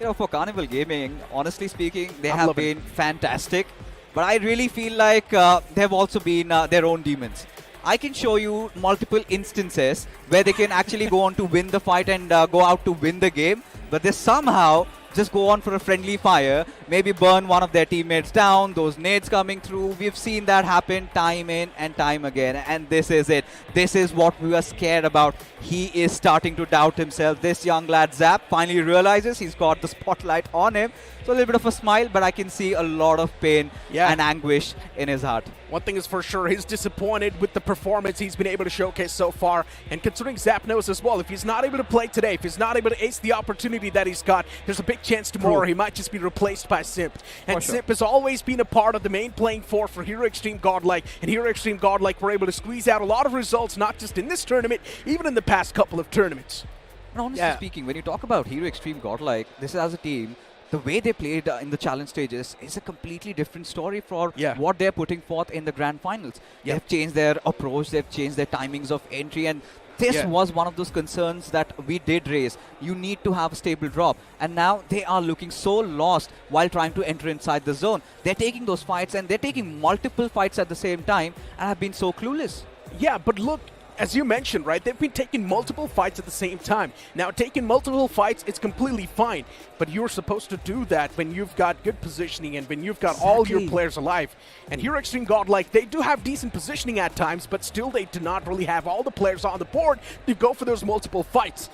[SPEAKER 11] You know, for Carnival Gaming, honestly speaking, they have been fantastic, but I really feel like they've also been their own demons. I can show you multiple instances where they can actually go on to win the fight and go out to win the game, but they somehow just go on for a friendly fire, maybe burn one of their teammates down, those nades coming through. We've seen that happen time in and time again, and this is it. This is what we were scared about. He is starting to doubt himself. This young lad, Zap, finally realizes he's got the spotlight on him. So a little bit of a smile, but I can see a lot of pain and anguish in his heart.
[SPEAKER 3] One thing is for sure, he's disappointed with the performance he's been able to showcase so far. And considering Zap knows as well, if he's not able to play today, if he's not able to ace the opportunity that he's got, there's a big chance tomorrow he might just be replaced by Simp. And Simp has always been a part of the main playing four for Hero Xtreme Godlike. And Hero Xtreme Godlike were able to squeeze out a lot of results, not just in this tournament, even in the past couple of tournaments.
[SPEAKER 11] And honestly speaking, when you talk about Hero Xtreme Godlike, this is as a team, the way they played in the challenge stages is a completely different story for what they're putting forth in the grand finals. They've changed their approach, they've changed their timings of entry, and this was one of those concerns that we did raise. You need to have a stable drop, and now they are looking so lost while trying to enter inside the zone. They're taking those fights, and they're taking multiple fights at the same time, and have been so clueless.
[SPEAKER 3] Yeah, but look, as you mentioned, right, they've been taking multiple fights at the same time. Now, taking multiple fights, it's completely fine, but you're supposed to do that when you've got good positioning and when you've got all your players alive. And Hero Xtreme Godlike, they do have decent positioning at times, but still they do not really have all the players on the board to go for those multiple fights.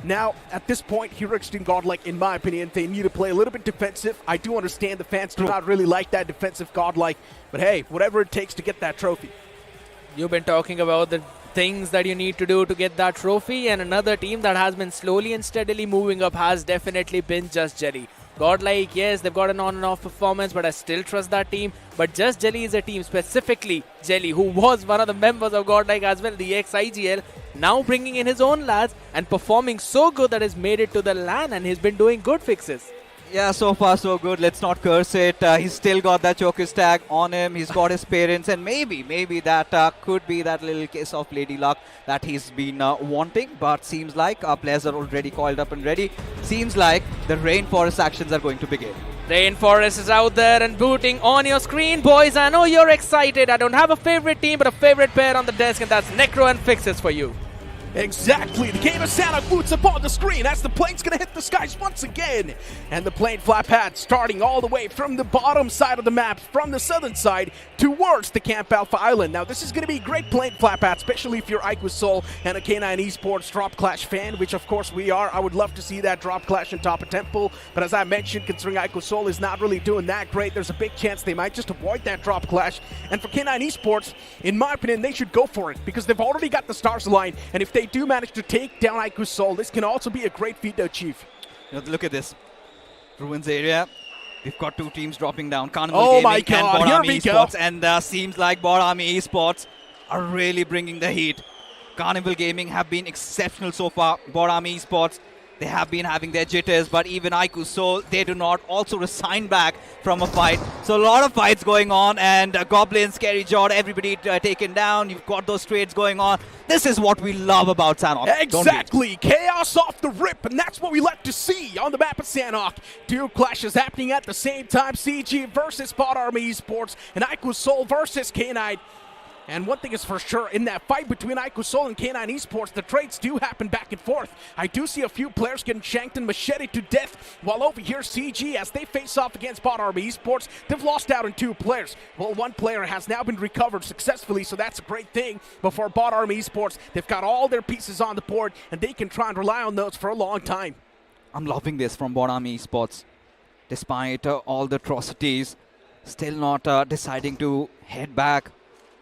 [SPEAKER 3] Now, at this point, Hero Xtreme Godlike, in my opinion, they need to play a little bit defensive. I do understand the fans do not really like that defensive Godlike, but hey, whatever it takes to get that trophy.
[SPEAKER 14] You've been talking about the things that you need to do to get that trophy, and another team that has been slowly and steadily moving up has definitely been Just Jelly. Godlike, yes, they've got an on and off performance, but I still trust that team. But Just Jelly is a team, specifically Jelly, who was one of the members of Godlike as well, the ex-IGL, now bringing in his own lads and performing so good that he's made it to the LAN, and he's been doing good fixes.
[SPEAKER 11] Yeah, so far so good. Let's not curse it. He's still got that Choker's tag on him. He's got his parents, and maybe that could be that little case of Lady Luck that he's been wanting. But seems like our players are already coiled up and ready. Seems like the Rainforest actions are going to begin.
[SPEAKER 14] Rainforest is out there and booting on your screen. Boys, I know you're excited. I don't have a favorite team, but a favorite pair on the desk, and that's Necro and Fixes for you.
[SPEAKER 3] Exactly. The game of Sanhok boots up on the screen as the plane's going to hit the skies once again. And the plane flap pad starting all the way from the bottom side of the map, from the southern side towards the Camp Alpha Island. Now, this is going to be a great plane flap pad, especially if you're iQOO Seoul and a K9 Esports Drop Clash fan, which of course we are. I would love to see that Drop Clash on top of Temple. But as I mentioned, considering iQOO Seoul is not really doing that great, there's a big chance they might just avoid that Drop Clash. And for K9 Esports, in my opinion, they should go for it because they've already got the stars aligned. And if they do manage to take down iQOO Seoul, this can also be a great feat to achieve.
[SPEAKER 11] Look at this. Ruins area. We've got two teams dropping down. Carnival
[SPEAKER 3] Oh
[SPEAKER 11] Gaming
[SPEAKER 3] my God,
[SPEAKER 11] and
[SPEAKER 3] here
[SPEAKER 11] BotArmy
[SPEAKER 3] we
[SPEAKER 11] Esports.
[SPEAKER 3] go.
[SPEAKER 11] And seems like BotArmy Esports are really bringing the heat. Carnival Gaming have been exceptional so far. BotArmy Esports, they have been having their jitters, but even iQOO Seoul, they do not also resign back from a fight. So a lot of fights going on, and Goblin, Scary Jord, everybody taken down. You've got those trades going on. This is what we love about Sanhok.
[SPEAKER 3] Exactly. Chaos off the rip, and that's what we like to see on the map of Sanhok. Two clashes happening at the same time. CG versus BotArmy Esports, and iQOO Seoul versus K9. And one thing is for sure, in that fight between iQOO Seoul and K9 Esports, the trades do happen back and forth. I do see a few players getting shanked and macheted to death, while over here CG, as they face off against BotArmy Esports, they've lost out on two players. Well, one player has now been recovered successfully, so that's a great thing. But for BotArmy Esports, they've got all their pieces on the board, and they can try and rely on those for a long time.
[SPEAKER 11] I'm loving this from BotArmy Esports. Despite all the atrocities, still not deciding to head back,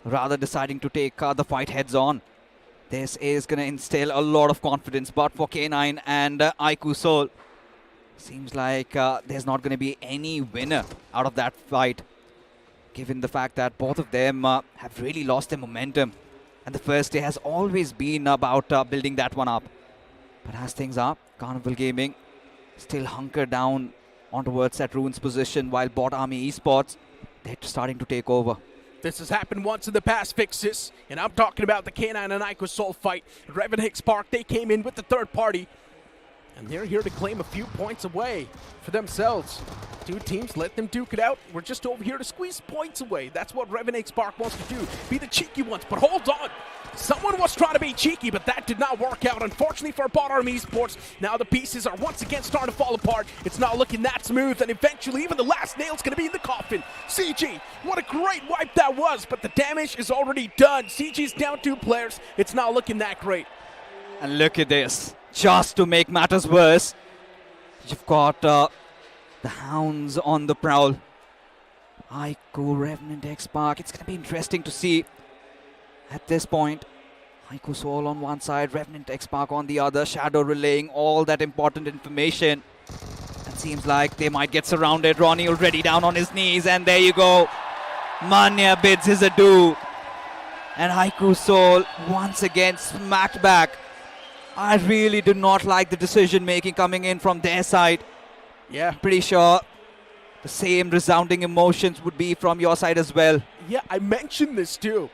[SPEAKER 11] rather deciding to take the fight heads on. This is going to instill a lot of confidence, but for K9 and iQOO Seoul, seems like there's not going to be any winner out of that fight, given the fact that both of them have really lost their momentum. And the first day has always been about building that one up. But as things are, Carnival Gaming still hunker down on towards that Ruins position, while BotArmy Esports, they're starting to take over.
[SPEAKER 3] This has happened once in the past, Fixes, and I'm talking about the K9 and iQOO Seoul fight. Revan Hicks Park, they came in with the third party, and they're here to claim a few points away for themselves. Two teams, let them duke it out. We're just over here to squeeze points away. That's what Revan Hicks Park wants to do, be the cheeky ones. But hold on, someone was trying to be cheeky, but that did not work out. Unfortunately for BotArmy Esports, now the pieces are once again starting to fall apart. It's not looking that smooth, and eventually even the last nail's going to be in the coffin. CG, what a great wipe that was, but the damage is already done. CG's down two players. It's not looking that great.
[SPEAKER 11] And look at this. Just to make matters worse, you've got the Hounds on the prowl. iQOO, Revenant X Park. It's going to be interesting to see at this point. iQOO Seoul on one side, Revenant X Park on the other. Shadow relaying all that important information. It seems like they might get surrounded. Ronnie already down on his knees, and there you go. Manya bids his adieu. And iQOO Seoul once again smacked back. I really do not like the decision making coming in from their side.
[SPEAKER 3] Yeah.
[SPEAKER 11] Pretty sure the same resounding emotions would be from your side as well.
[SPEAKER 3] Yeah, I mentioned this too.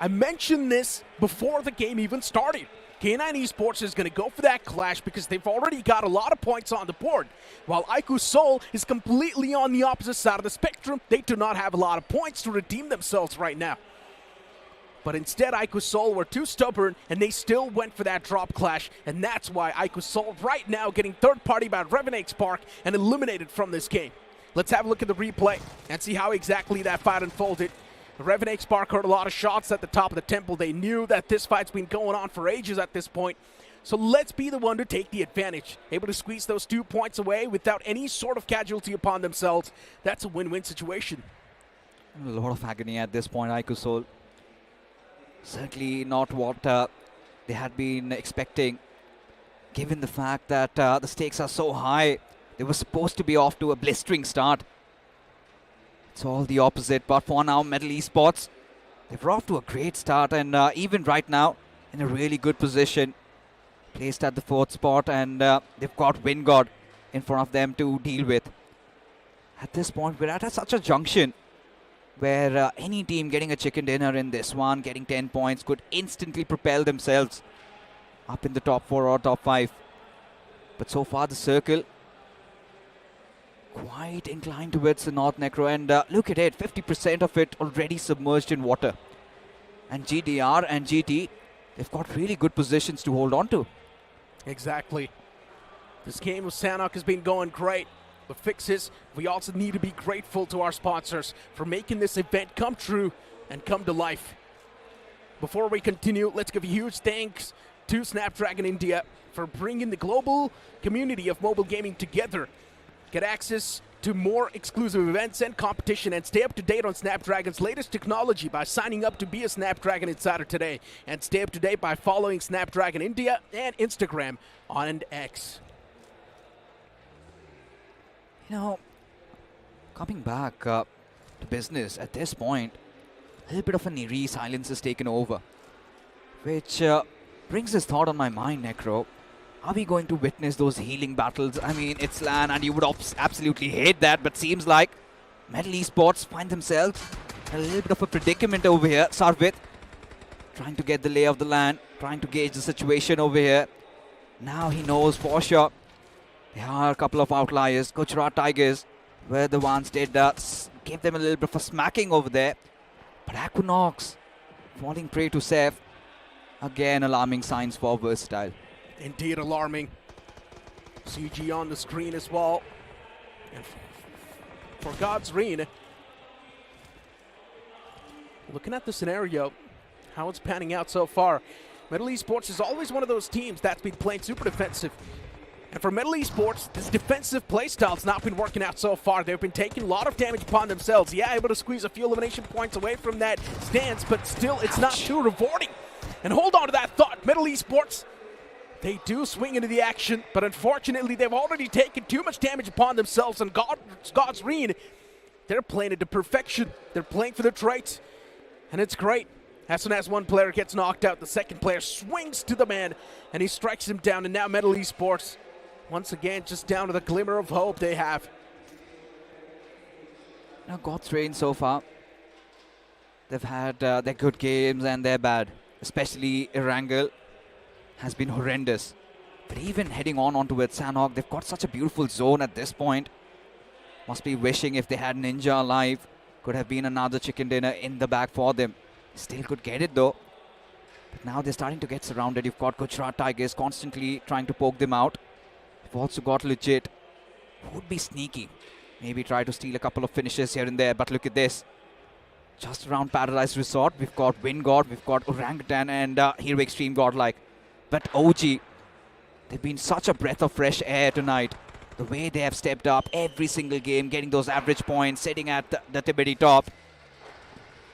[SPEAKER 3] I mentioned this before the game even started. K9 Esports is going to go for that clash because they've already got a lot of points on the board. While iQOO Seoul is completely on the opposite side of the spectrum, they do not have a lot of points to redeem themselves right now. But instead, iQOO Seoul were too stubborn, and they still went for that drop clash. And that's why iQOO Seoul right now getting third party by Revan Hicks Park and eliminated from this game. Let's have a look at the replay and see how exactly that fight unfolded. Revan Hicks Park heard a lot of shots at the top of the temple. They knew that this fight's been going on for ages at this point. So let's be the one to take the advantage. Able to squeeze those 2 points away without any sort of casualty upon themselves. That's a win-win situation.
[SPEAKER 11] A lot of agony at this point, iQOO Seoul. Certainly not what they had been expecting, given the fact that the stakes are so high. They were supposed to be off to a blistering start. It's all the opposite, but for now, Metal Esports, they're off to a great start, and even right now, in a really good position. Placed at the 4th spot, and they've got Wingod in front of them to deal with. At this point, we're at such a junction where any team getting a chicken dinner in this one, getting 10 points, could instantly propel themselves up in the top 4 or top 5. But so far, the circle quite inclined towards the North Necro, and look at it, 50% of it already submerged in water. And GDR and GT, they've got really good positions to hold on to.
[SPEAKER 3] Exactly. This game with Sanhok has been going great. The fixes, we also need to be grateful to our sponsors for making this event come true and come to life. Before we continue, let's give a huge thanks to Snapdragon India for bringing the global community of mobile gaming together. Get access to more exclusive events and competition, and stay up to date on Snapdragon's latest technology by signing up to be a Snapdragon Insider today. And stay up to date by following Snapdragon India and Instagram on X.
[SPEAKER 11] You know, coming back to business at this point, a little bit of an eerie silence has taken over, which brings this thought on my mind, Necro. Are we going to witness those healing battles? I mean, it's LAN and you would absolutely hate that, but seems like Metal Esports find themselves in a little bit of a predicament over here. Sarvit trying to get the lay of the land, trying to gauge the situation over here. Now he knows for sure there are a couple of outliers. Gujarat Tigers were the ones that gave them a little bit of a smacking over there. But iQOO falling prey to Seth. Again, alarming signs for Versatile.
[SPEAKER 3] Indeed alarming. CG on the screen as well. And for God's Reen, looking at the scenario, how it's panning out so far, Metal Esports is always one of those teams that's been playing super defensive. And for Metal Esports, this defensive playstyle's not been working out so far. They've been taking a lot of damage upon themselves. Yeah, able to squeeze a few elimination points away from that stance, but still it's not too rewarding. And hold on to that thought, Metal Esports, they do swing into the action, but unfortunately they've already taken too much damage upon themselves, and God's Reen, they're playing it to perfection. They're playing for their traits, and it's great. As soon as one player gets knocked out, the second player swings to the man, and he strikes him down, and now Metal Esports, once again, just down to the glimmer of hope they have.
[SPEAKER 11] Now, God's Reign so far, they've had their good games and their bad. Especially Erangel has been horrendous. But even heading onto it, Sanhok, they've got such a beautiful zone at this point. Must be wishing if they had Ninja alive, could have been another chicken dinner in the bag for them. Still could get it though. But now they're starting to get surrounded. You've got Gujarat Tigers constantly trying to poke them out. You've also got Legit, who would be sneaky. Maybe try to steal a couple of finishes here and there, but look at this. Just around Paradise Resort, we've got Wingod, we've got Orangutan and Hero Xtreme Godlike. But OG, they've been such a breath of fresh air tonight. The way they have stepped up every single game, getting those average points, sitting at the Tibeti top.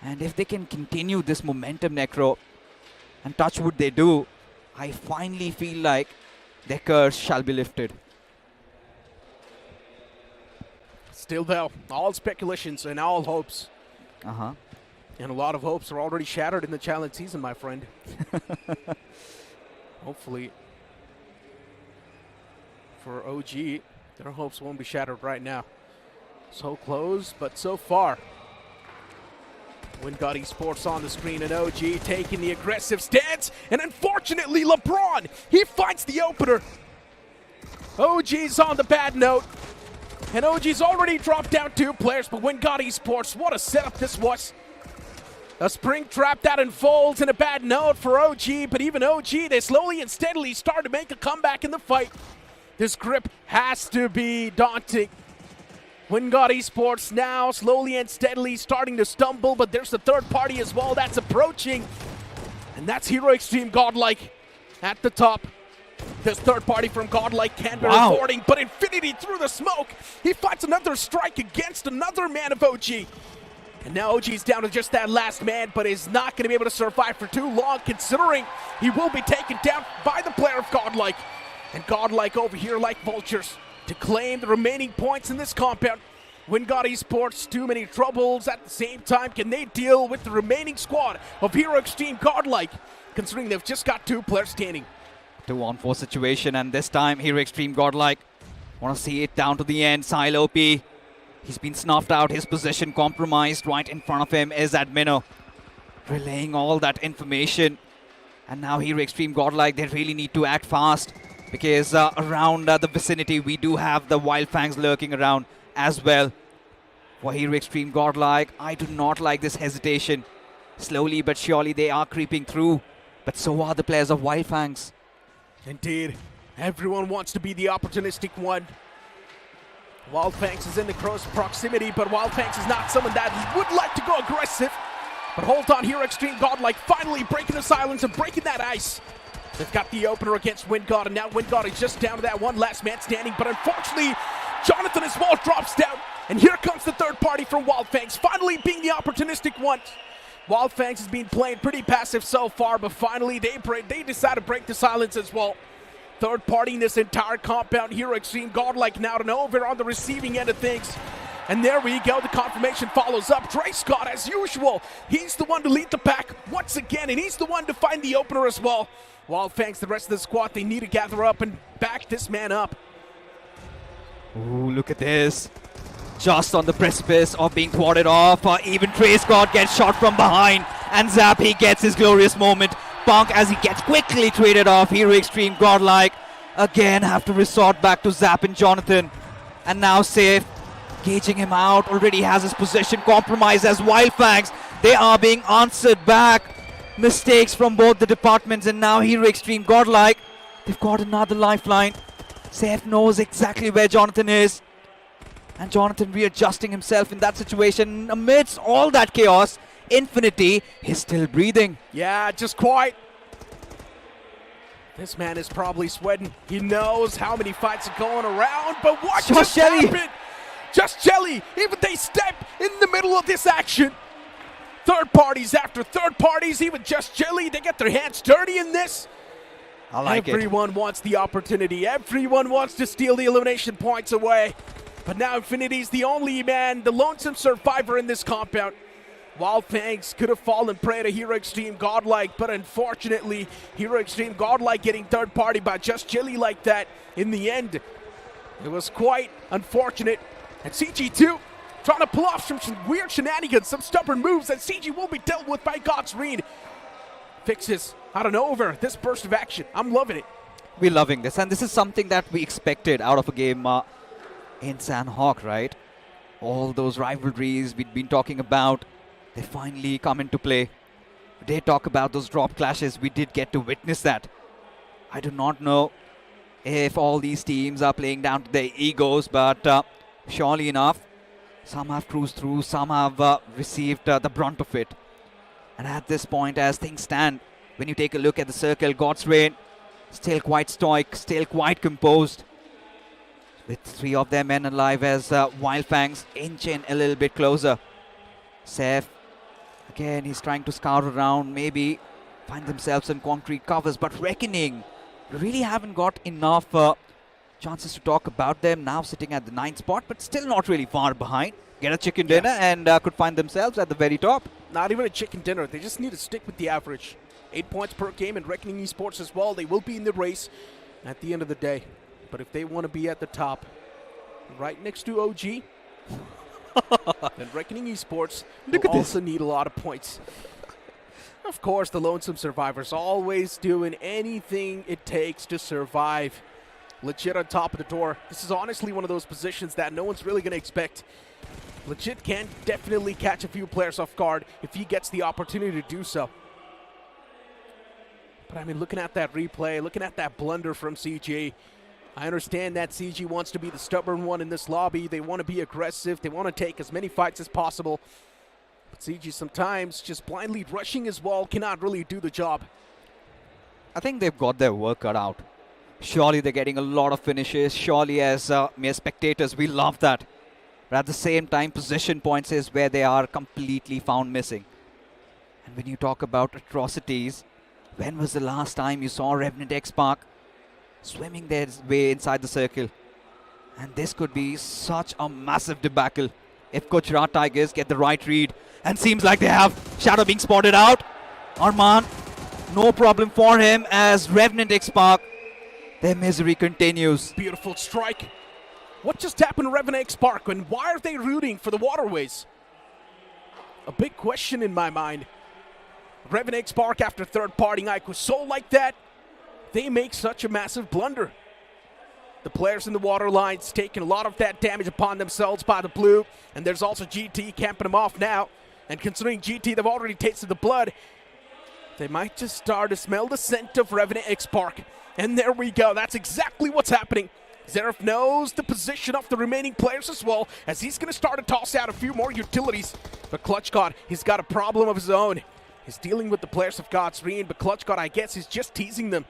[SPEAKER 11] And if they can continue this momentum, Necro, and touch wood they do, I finally feel like their curse shall be lifted.
[SPEAKER 3] Still though, all speculations and all hopes.
[SPEAKER 11] Uh-huh.
[SPEAKER 3] And a lot of hopes are already shattered in the challenge season, my friend. Hopefully, for OG, their hopes won't be shattered right now. So close, but so far. Wyld Esports on the screen, and OG taking the aggressive stance. And unfortunately, LeBron, he finds the opener. OG's on the bad note. And OG's already dropped down 2 players, but Wyld Esports, what a setup this was. A spring trap that unfolds and a bad note for OG, but even OG, they slowly and steadily start to make a comeback in the fight. This grip has to be daunting. Wyld Esports now slowly and steadily starting to stumble, but there's the third party as well that's approaching. And that's Hero Xtreme Godlike at the top. This third party from Godlike can be reporting, but Infinity through the smoke. He fights another strike against another man of OG. And now OG's down to just that last man, but is not going to be able to survive for too long, considering he will be taken down by the player of Godlike. And Godlike over here like vultures to claim the remaining points in this compound. Wyld Esports, too many troubles at the same time. Can they deal with the remaining squad of Hero Xtreme Godlike, considering they've just got 2 players standing?
[SPEAKER 11] 2-on-4 situation, and this time Hero Xtreme Godlike want to see it down to the end. Sile OP, he's been snuffed out, his position compromised. Right in front of him is Admino, relaying all that information. And now Hero Xtreme Godlike, they really need to act fast, because around the vicinity we do have the Wyld Fangs lurking around as well. For Hero Xtreme Godlike, I do not like this hesitation. Slowly but surely they are creeping through but so are the players of Wyld Fangs.
[SPEAKER 3] Indeed. Everyone wants to be the opportunistic one. Wyld Fangs is in the close proximity, but Wyld Fangs is not someone that would like to go aggressive. But hold on here, Xtreme Godlike finally breaking the silence and breaking that ice. They've got the opener against WindGod, and now WindGod is just down to that one last man standing. But unfortunately, Jonathan as well drops down. And here comes the third party from Wyld Fangs, finally being the opportunistic one. Wyld Fangs has been playing pretty passive so far, but finally they decide to break the silence as well. Third party in this entire compound here, Xtreme Godlike now to over on the receiving end of things. And there we go, the confirmation follows up. Dre Scott, as usual, he's the one to lead the pack once again, and he's the one to find the opener as well. Wyld Fangs, the rest of the squad, they need to gather up and back this man up.
[SPEAKER 11] Ooh, look at this. Just on the precipice of being thwarted off. Even Dre Scott gets shot from behind, and Zap, he gets his glorious moment. Punk, as he gets quickly traded off. Hero Xtreme Godlike again have to resort back to Zap and Jonathan. And now Safe gauging him out, already has his position compromised as Wyld Fangs. They are being answered back. Mistakes from both the departments, and now Hero Xtreme Godlike, they've got another lifeline. Safe knows exactly where Jonathan is. And Jonathan readjusting himself in that situation. Amidst all that chaos, Infinity is still breathing.
[SPEAKER 3] Yeah, just quite. This man is probably sweating. He knows how many fights are going around, but what just happened? Just Jelly, even they step in the middle of this action. Third parties after third parties, even Just Jelly, they get their hands dirty in this.
[SPEAKER 11] I like
[SPEAKER 3] Everyone wants the opportunity. Everyone wants to steal the elimination points away. But now Infinity's the only man, the lonesome survivor in this compound. Wyld Fangs could have fallen prey to Hero Xtreme Godlike, but unfortunately, Hero Xtreme Godlike getting third party by Just Jelly like that in the end. It was quite unfortunate. And CG2 trying to pull off some weird shenanigans, some stubborn moves, and CG will be dealt with by God's Read. Fixes out and over this burst of action. I'm loving it.
[SPEAKER 11] We're loving this, and this is something that we expected out of a game in Sanhok, right? All those rivalries we'd been talking about, they finally come into play. They talk about those drop clashes. We did get to witness that. I do not know if all these teams are playing down to their egos, but surely enough, some have cruised through, some have received the brunt of it. And at this point, as things stand, when you take a look at the circle, God's Reign still quite stoic, still quite composed, with three of their men alive as Wyld Fangs inch in a little bit closer. Seth, again, he's trying to scout around, maybe find themselves in concrete covers, but Reckoning, we really haven't got enough chances to talk about them. Now sitting at the 9th spot, but still not really far behind. Get a chicken dinner and could find themselves at the very top.
[SPEAKER 3] Not even a chicken dinner. They just need to stick with the average. 8 points per game, and Reckoning Esports as well. They will be in the race at the end of the day. But if they want to be at the top, right next to OG, then Reckoning Esports will also need a lot of points. Of course, the Lonesome Survivors always doing anything it takes to survive. Legit on top of the door. This is honestly one of those positions that no one's really going to expect. Legit can definitely catch a few players off guard if he gets the opportunity to do so. But I mean, looking at that replay, looking at that blunder from CG, I understand that CG wants to be the stubborn one in this lobby. They want to be aggressive. They want to take as many fights as possible. But CG sometimes just blindly rushing his wall cannot really do the job.
[SPEAKER 11] I think they've got their work cut out. Surely they're getting a lot of finishes. Surely as mere spectators, we love that. But at the same time, position points is where they are completely found missing. And when you talk about atrocities, when was the last time you saw Revenant X Park swimming their way inside the circle? And this could be such a massive debacle if Gujarat Tigers get the right read. And seems like they have Shadow being spotted out. Arman, no problem for him as Revenant X Park, their misery continues.
[SPEAKER 3] Beautiful strike. What just happened to Revenant X Park, and why are they rooting for the waterways? A big question in my mind. Revenant X Park after third-party iQOO so like that, they make such a massive blunder. The players in the water lines taking a lot of that damage upon themselves by the blue, and there's also GT camping them off now. And considering GT, they've already tasted the blood, They might just start to smell the scent of Revenant X-Park. And there we go. That's exactly what's happening. Xerath knows the position of the remaining players as well, as he's going to start to toss out a few more utilities. But ClutchGod, he's got a problem of his own. He's dealing with the players of Godsreen, but ClutchGod, I guess, is just teasing them,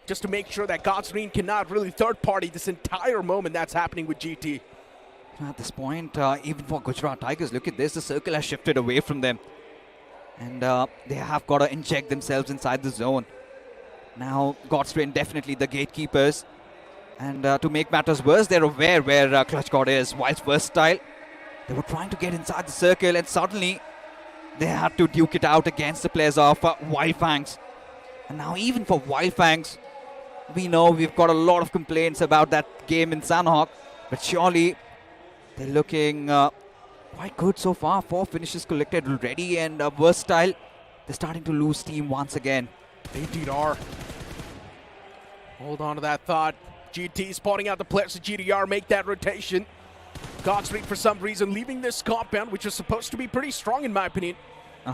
[SPEAKER 3] just to make sure that Godsreen cannot really third-party this entire moment that's happening with GT.
[SPEAKER 11] At this point, even for Gujarat Tigers, look at this, the circle has shifted away from them. And they have got to inject themselves inside the zone. Now, Godsreen definitely the gatekeepers. And to make matters worse, they're aware where ClutchGod is. Whilst versatile, they were trying to get inside the circle, and suddenly they had to duke it out against the players of Wyld Fangs. And now even for Wyld Fangs, we know we've got a lot of complaints about that game in Sanhok, but surely they're looking quite good so far. 4 finishes collected already, and versatile, they're starting to lose steam once again.
[SPEAKER 3] They indeed are. Hold on to that thought. GT spotting out the players of GDR, make that rotation. Godsreen, for some reason, leaving this compound, which was supposed to be pretty strong in my opinion.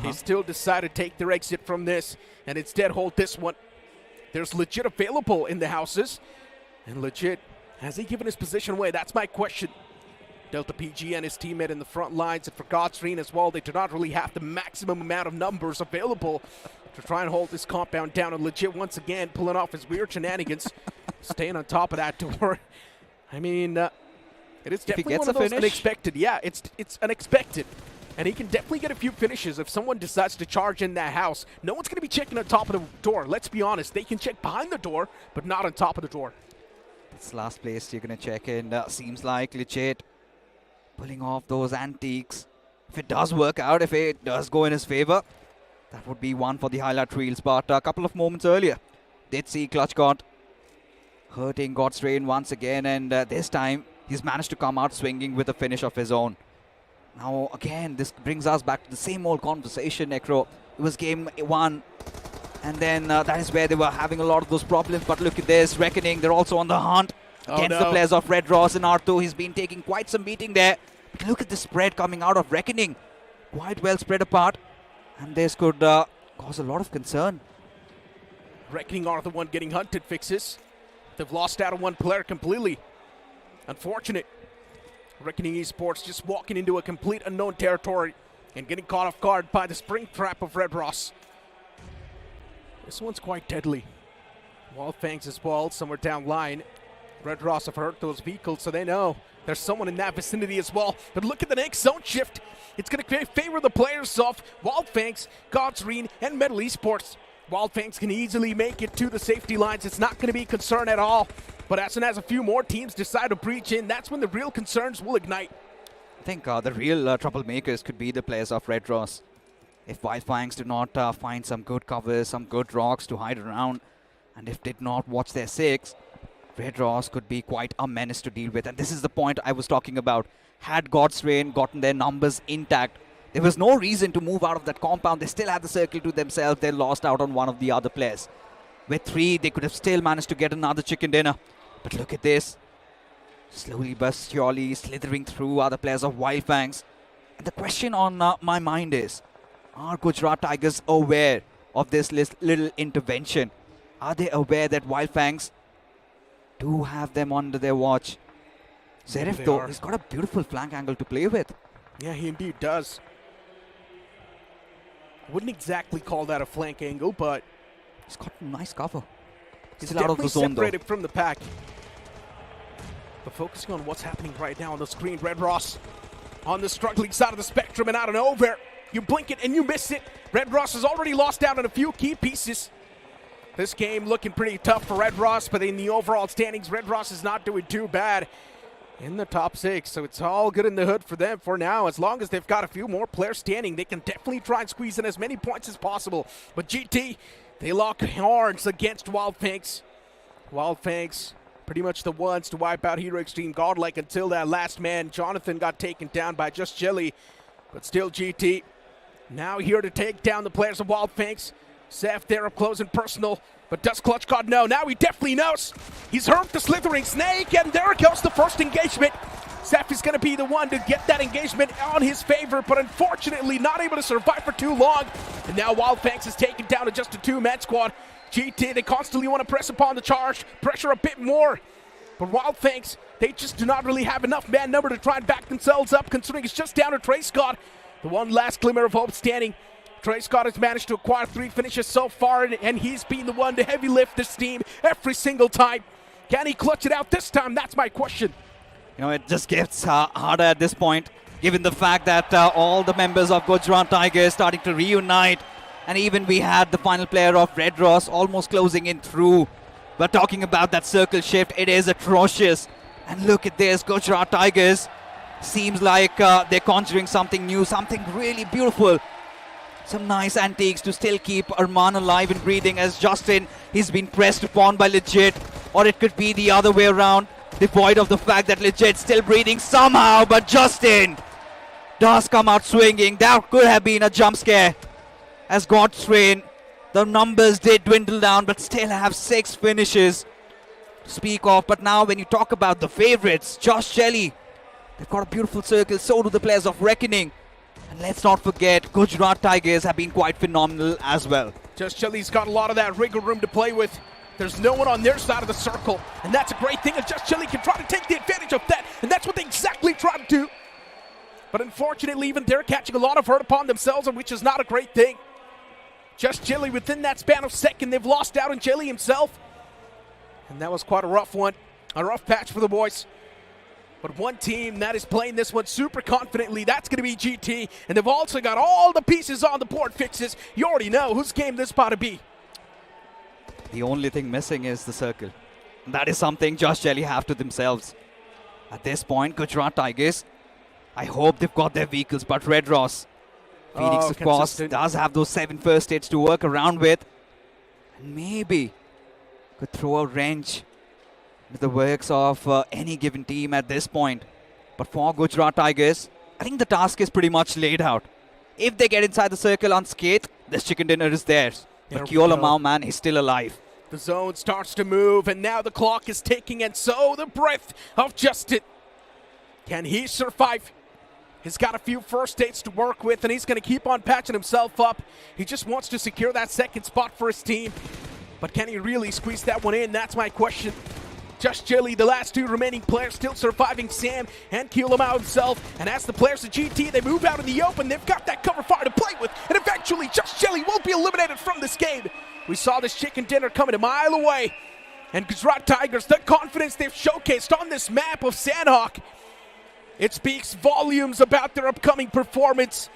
[SPEAKER 3] They still decide to take their exit from this and instead hold this one. There's Legit available in the houses. And Legit, has he given his position away? That's my question. Delta PG and his teammate in the front lines, and for Godsreen as well, they do not really have the maximum amount of numbers available to try and hold this compound down. And Legit, once again, pulling off his weird shenanigans, staying on top of that door. I mean, it is definitely one of those unexpected. Yeah, it's unexpected. And he can definitely get a few finishes if someone decides to charge in that house. No one's going to be checking on top of the door. Let's be honest. They can check behind the door, but not on top of the door.
[SPEAKER 11] It's last place you're going to check in. Seems like Legit pulling off those antiques. If it does work out, if it does go in his favor, that would be one for the highlight reels. But a couple of moments earlier, did see ClutchGod hurting Godsreen once again, and this time he's managed to come out swinging with a finish of his own. Now again, this brings us back to the same old conversation, Necro. It was game 1, and then that is where they were having a lot of those problems. But look at this, Reckoning, they're also on the hunt against the players of Red Ross and Arthu. He's been taking quite some beating there. But look at the spread coming out of Reckoning. Quite well spread apart, and this could cause a lot of concern.
[SPEAKER 3] Reckoning are the one getting hunted, Fixes. They've lost out on one player completely. Unfortunate. Reckoning Esports just walking into a complete unknown territory and getting caught off guard by the spring trap of Red Ross. This one's quite deadly. Wyld Fangs as well, somewhere down line. Red Ross have heard those vehicles, so they know there's someone in that vicinity as well. But look at the next zone shift. It's going to favor the players of Wyld Fangs, Godsreen, and Metal Esports. Wyld Fangs can easily make it to the safety lines. It's not going to be a concern at all. But as soon as a few more teams decide to breach in, that's when the real concerns will ignite.
[SPEAKER 11] I think the real troublemakers could be the players of Red Ross. If Wyld Fangs do not find some good covers, some good rocks to hide around, and if did not watch their 6, Red Ross could be quite a menace to deal with. And this is the point I was talking about. Had Godsreen gotten their numbers intact, there was no reason to move out of that compound. They still had the circle to themselves. They lost out on one of the other players. With 3, they could have still managed to get another chicken dinner. But look at this. Slowly but surely slithering through other players of Wyld Fangs. And the question on my mind is, are Gujarat Tigers aware of this little intervention? Are they aware that Wyld Fangs do have them under their watch? Xerath, though, he's got a beautiful flank angle to play with.
[SPEAKER 3] Yeah, he indeed does. I wouldn't exactly call that a flank angle, but
[SPEAKER 11] he's got a nice cover.
[SPEAKER 3] He's
[SPEAKER 11] Still out of the zone,
[SPEAKER 3] separated
[SPEAKER 11] though.
[SPEAKER 3] from the pack. But focusing on what's happening right now on the screen, Red Ross on the struggling side of the spectrum, and out of nowhere, you blink it and you miss it. Red Ross has already lost out on a few key pieces. This game looking pretty tough for Red Ross, but in the overall standings, Red Ross is not doing too bad in the top 6. So it's all good in the hood for them for now. As long as they've got a few more players standing, they can definitely try and squeeze in as many points as possible. But GT, they lock horns against Wyld Fangs. Wyld Fangs, pretty much the ones to wipe out Hero Xtreme Godlike until that last man, Jonathan, got taken down by Just Jelly. But still GT, now here to take down the players of Wyld Fangs. Seth there up close and personal, but does ClutchGod know? Now he definitely knows. He's heard the slithering snake, and there goes the first engagement. Zeph is going to be the one to get that engagement on his favor, but unfortunately not able to survive for too long. And now Wyld Fangs is taken down to just a 2-man squad. GT, they constantly want to press upon the charge, pressure a bit more. But Wyld Fangs, they just do not really have enough man number to try and back themselves up, considering it's just down to Trey Scott. The one last glimmer of hope standing. Trey Scott has managed to acquire 3 finishes so far, and he's been the one to heavy lift this team every single time. Can he clutch it out this time? That's my question.
[SPEAKER 11] You know, it just gets harder at this point, given the fact that all the members of Gujarat Tigers starting to reunite, and even we had the final player of Red Ross almost closing in through. But talking about that circle shift, it is atrocious. And look at this, Gujarat Tigers seems like they're conjuring something new, something really beautiful. Some nice antiques to still keep Arman alive and breathing, as Justin, he's been pressed upon by Legit, or it could be the other way around. Devoid of the fact that Legit's still breathing somehow, but Justin does come out swinging. That could have been a jump scare. As Xtreme, the numbers did dwindle down, but still have 6 finishes to speak of. But now when you talk about the favorites, Josh Jelly, they've got a beautiful circle, so do the players of Reckoning. And let's not forget, Gujarat Tigers have been quite phenomenal as well.
[SPEAKER 3] Josh Jelly's got a lot of that wriggle room to play with. There's no one on their side of the circle, and that's a great thing. And Just Jelly can try to take the advantage of that, and that's what they exactly try to do. But unfortunately, even they're catching a lot of hurt upon themselves, which is not a great thing. Just Jelly, within that span of second, they've lost out on Jelly himself. And that was quite a rough one, a rough patch for the boys. But one team that is playing this one super confidently, that's going to be GT. And they've also got all the pieces on the board fixes. You already know whose game this about to be.
[SPEAKER 11] The only thing missing is the circle. And that is something Josh Jelly have to themselves. At this point, Gujarat Tigers, I hope they've got their vehicles, but Red Ross, Phoenix, of course, does have those 7 first aids to work around with. And maybe could throw a wrench with the works of any given team at this point. But for Gujarat Tigers, I think the task is pretty much laid out. If they get inside the circle unscathed, this chicken dinner is theirs. But Kyola Mao, man, he's still alive.
[SPEAKER 3] The zone starts to move, and now the clock is ticking, and so the breath of Justin. Can he survive? He's got a few first dates to work with, and he's going to keep on patching himself up. He just wants to secure that second spot for his team. But can he really squeeze that one in? That's my question. Just Jelly, the last 2 remaining players still surviving, Sam and Keelamau himself. And as the players of GT, they move out in the open, they've got that cover fire to play with. And eventually, Just Jelly won't be eliminated from this game. We saw this chicken dinner coming a mile away. And Gujarat Tigers, the confidence they've showcased on this map of Sanhok, it speaks volumes about their upcoming performance.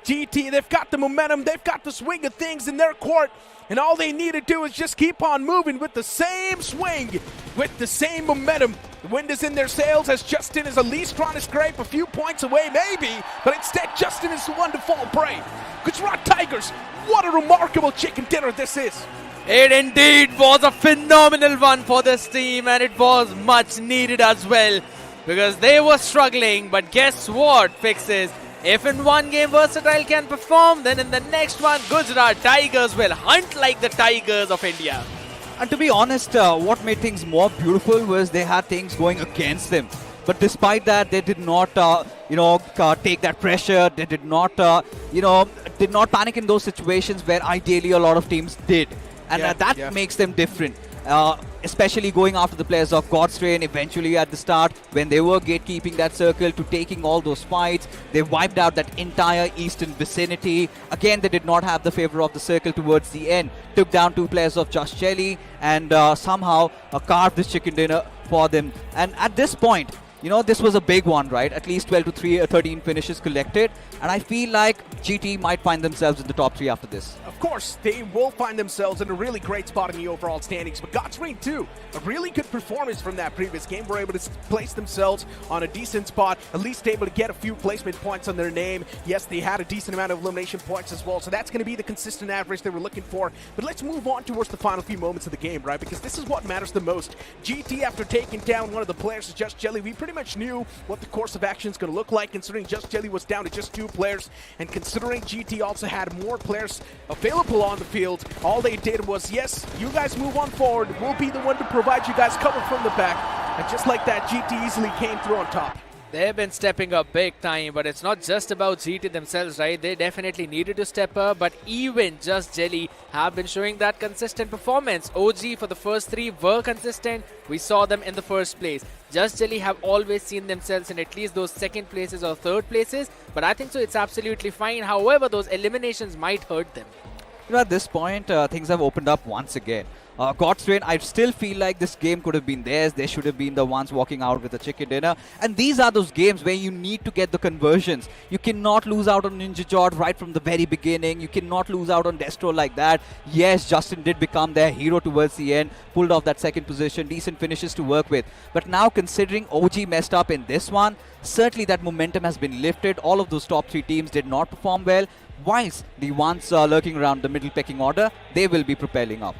[SPEAKER 3] GT, they've got the momentum, they've got the swing of things in their court, and all they need to do is just keep on moving with the same swing, with the same momentum. The wind is in their sails as Justin is at least trying to scrape a few points away, maybe, but instead Justin is the one to fall prey. Gujarat Tigers, what a remarkable chicken dinner this is.
[SPEAKER 14] It indeed was a phenomenal one for this team, and it was much needed as well, because they were struggling. But guess what, Fixes? If in one game Versatile can perform, then in the next one Gujarat Tigers will hunt like the Tigers of India.
[SPEAKER 11] And to be honest, what made things more beautiful was they had things going against them. But despite that, they did not, take that pressure. They did not, did not panic in those situations where ideally a lot of teams did. And that makes them different. Especially going after the players of Godstrain eventually at the start, when they were gatekeeping that circle to taking all those fights. They wiped out that entire eastern vicinity. Again, they did not have the favor of the circle towards the end. Took down 2 players of Josh Jelly and somehow carved this chicken dinner for them. And at this point, this was a big one, right? At least 12 to 13 finishes collected. And I feel like GT might find themselves in the top 3 after this.
[SPEAKER 3] Of course, they will find themselves in a really great spot in the overall standings. But Godstrain too, a really good performance from that previous game. Were able to place themselves on a decent spot, at least able to get a few placement points on their name. Yes, they had a decent amount of elimination points as well. So that's going to be the consistent average they were looking for. But let's move on towards the final few moments of the game, right? Because this is what matters the most. GT, after taking down one of the players of Just Jelly, we pretty much knew what the course of action is going to look like, considering Just Jelly was down to just 2 players. And considering GT also had more players available on the field, all they did was, yes, you guys move on forward. We'll be the one to provide you guys cover from the back. And just like that, GT easily came through on top.
[SPEAKER 14] They've been stepping up big time, but it's not just about GT themselves, right? They definitely needed to step up, but even Just Jelly have been showing that consistent performance. OG for the first 3 were consistent. We saw them in the first place. Just Jelly have always seen themselves in at least those second places or third places, but I think so it's absolutely fine. However, those eliminations might hurt them.
[SPEAKER 11] You know, at this point, things have opened up once again. Godstrain, I still feel like this game could have been theirs. They should have been the ones walking out with a chicken dinner. And these are those games where you need to get the conversions. You cannot lose out on Ninja Jord right from the very beginning. You cannot lose out on Destro like that. Yes, Justin did become their hero towards the end, pulled off that second position, decent finishes to work with. But now, considering OG messed up in this one, certainly that momentum has been lifted. All of those top 3 teams did not perform well. Whilst the ones lurking around the middle pecking order, they will be propelling up.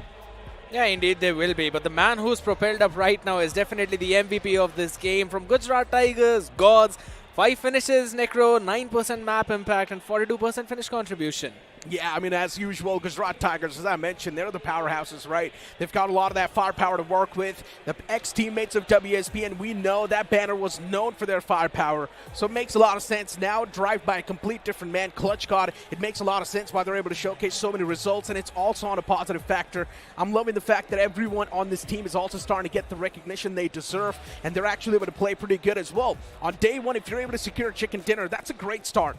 [SPEAKER 14] Yeah, indeed they will be. But the man who's propelled up right now is definitely the MVP of this game. From Gujarat Tigers, Gods, 5 finishes, Necro, 9% map impact and 42% finish contribution.
[SPEAKER 3] Yeah, I mean, as usual, Gujarat Tigers, as I mentioned, they're the powerhouses, right? They've got a lot of that firepower to work with. The ex-teammates of WSP, and we know that banner was known for their firepower. So it makes a lot of sense now, drive by a complete different man, Clutch God. It makes a lot of sense why they're able to showcase so many results, and it's also on a positive factor. I'm loving the fact that everyone on this team is also starting to get the recognition they deserve, and they're actually able to play pretty good as well. On day 1, if you're able to secure a chicken dinner, that's a great start.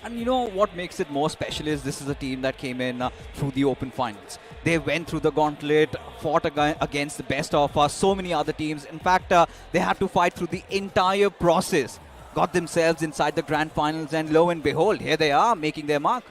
[SPEAKER 11] And you know what makes it more special is this is a team that came in through the open finals. They went through the gauntlet, fought against the best of us, so many other teams. In fact, they had to fight through the entire process, got themselves inside the grand finals, and lo and behold, here they are making their mark.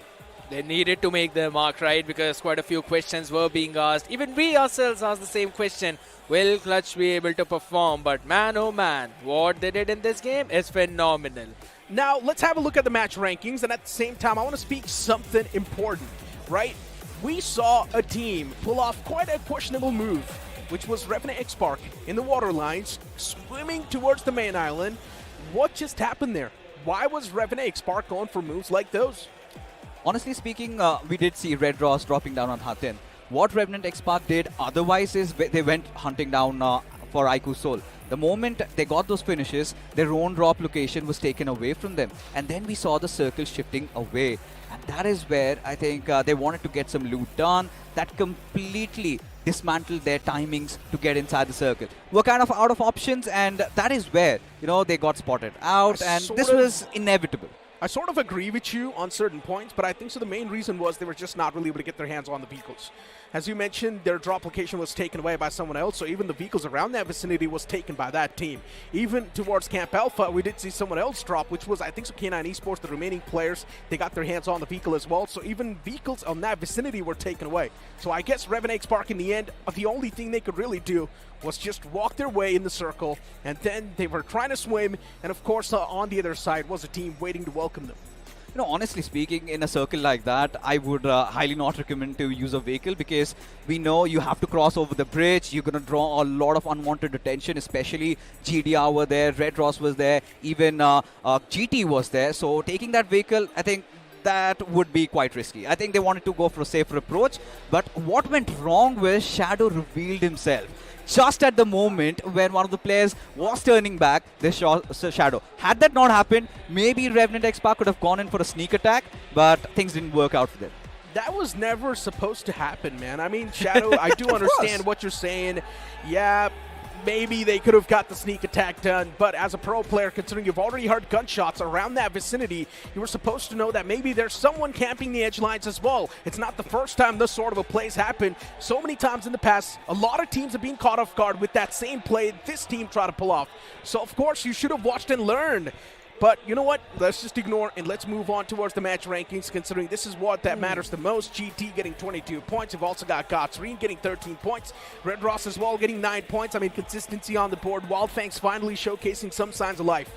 [SPEAKER 14] They needed to make their mark, right? Because quite a few questions were being asked. Even we ourselves asked the same question. Will Clutch be able to perform? But man, oh man, what they did in this game is phenomenal.
[SPEAKER 3] Now, let's have a look at the match rankings, and at the same time, I want to speak something important, right? We saw a team pull off quite a questionable move, which was Revenant X-Park in the water lines, swimming towards the main island. What just happened there? Why was Revenant X-Park going for moves like those?
[SPEAKER 11] Honestly speaking, we did see Red Ross dropping down on Hatin. What Revenant X-Park did otherwise is they went hunting down for iQOO Soul. The moment they got those finishes, their own drop location was taken away from them. And then we saw the circle shifting away. And that is where I think they wanted to get some loot done. That completely dismantled their timings to get inside the circle. We're kind of out of options, and that is where, you know, they got spotted out. And this was inevitable.
[SPEAKER 3] I sort of agree with you on certain points, but I think so the main reason was they were just not really able to get their hands on the vehicles. As you mentioned, their drop location was taken away by someone else, so even the vehicles around that vicinity was taken by that team. Even towards Camp Alpha, we did see someone else drop, which was, I think, so K9 Esports, the remaining players, they got their hands on the vehicle as well, so even vehicles on that vicinity were taken away. So I guess Revenant X-Park in the end, the only thing they could really do was just walk their way in the circle, and then they were trying to swim, and of course on the other side was a team waiting to welcome them.
[SPEAKER 11] You know, honestly speaking, in a circle like that, I would highly not recommend to use a vehicle, because we know you have to cross over the bridge. You're going to draw a lot of unwanted attention, especially GDR were there, Red Ross was there, even GT was there. So taking that vehicle, I think that would be quite risky. I think they wanted to go for a safer approach. But what went wrong was Shadow revealed himself just at the moment when one of the players was turning back, this Shadow. Had that not happened, maybe Revenant X-Park could have gone in for a sneak attack, but things didn't work out for them.
[SPEAKER 3] That was never supposed to happen, man. I mean, Shadow, I do understand what you're saying. Yeah, maybe they could have got the sneak attack done, but as a pro player, considering you've already heard gunshots around that vicinity, you were supposed to know that maybe there's someone camping the edge lines as well. It's not the first time this sort of a play's happened. So many times in the past, a lot of teams have been caught off guard with that same play this team tried to pull off. So, of course, you should have watched and learned. But you know what? Let's just ignore and let's move on towards the match rankings, considering this is what that matters the most. GT getting 22 points. You've also got Godstreme getting 13 points. Red Ross as well getting 9 points. I mean, consistency on the board. Wyld Fangs finally showcasing some signs of life.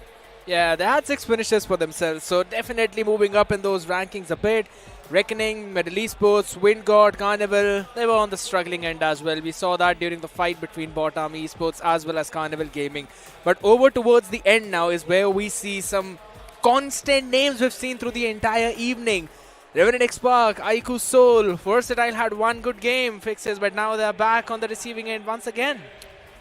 [SPEAKER 14] Yeah, they had 6 finishes for themselves, so definitely moving up in those rankings a bit. Reckoning, Middle Esports, Wind God, Carnival, they were on the struggling end as well. We saw that during the fight between BotArmyEsports as well as Carnival Gaming. But over towards the end now is where we see some constant names we've seen through the entire evening. Revenant X-Park, iQOO Soul, Versatile had one good game, fixes, but now they're back on the receiving end once again.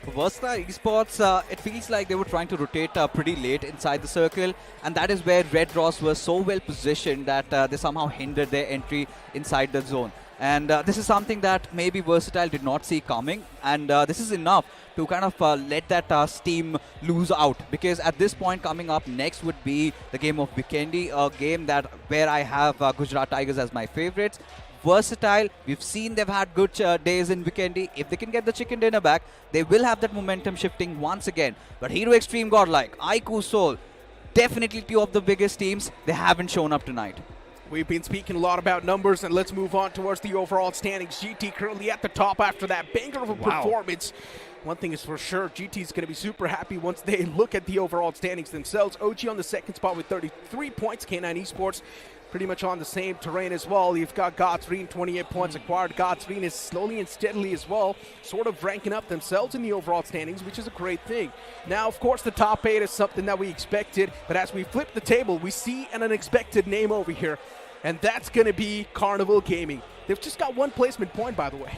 [SPEAKER 11] For Versatile Esports, it feels like they were trying to rotate pretty late inside the circle, and that is where Red Ross was so well positioned that they somehow hindered their entry inside the zone. And this is something that maybe Versatile did not see coming, and this is enough to kind of let that steam lose out, because at this point coming up next would be the game of Vikendi, a game that where I have Gujarat Tigers as my favorites. Versatile, we've seen they've had good days in Vikendi. If they can get the chicken dinner back, they will have that momentum shifting once again. But Hero Xtreme, Godlike, iQOO, Seoul, definitely two of the biggest teams. They haven't shown up tonight.
[SPEAKER 3] We've been speaking a lot about numbers, and let's move on towards the overall standings. GT currently at the top after that banger of a performance. One thing is for sure, GT is going to be super happy once they look at the overall standings themselves. OG on the second spot with 33 points. K9 Esports pretty much on the same terrain as well. You've got Godlike, 28 points acquired. Godlike is slowly and steadily as well, sort of ranking up themselves in the overall standings, which is a great thing. Now, of course, the top 8 is something that we expected, but as we flip the table, we see an unexpected name over here, and that's going to be Carnival Gaming. They've just got 1 placement point, by the way.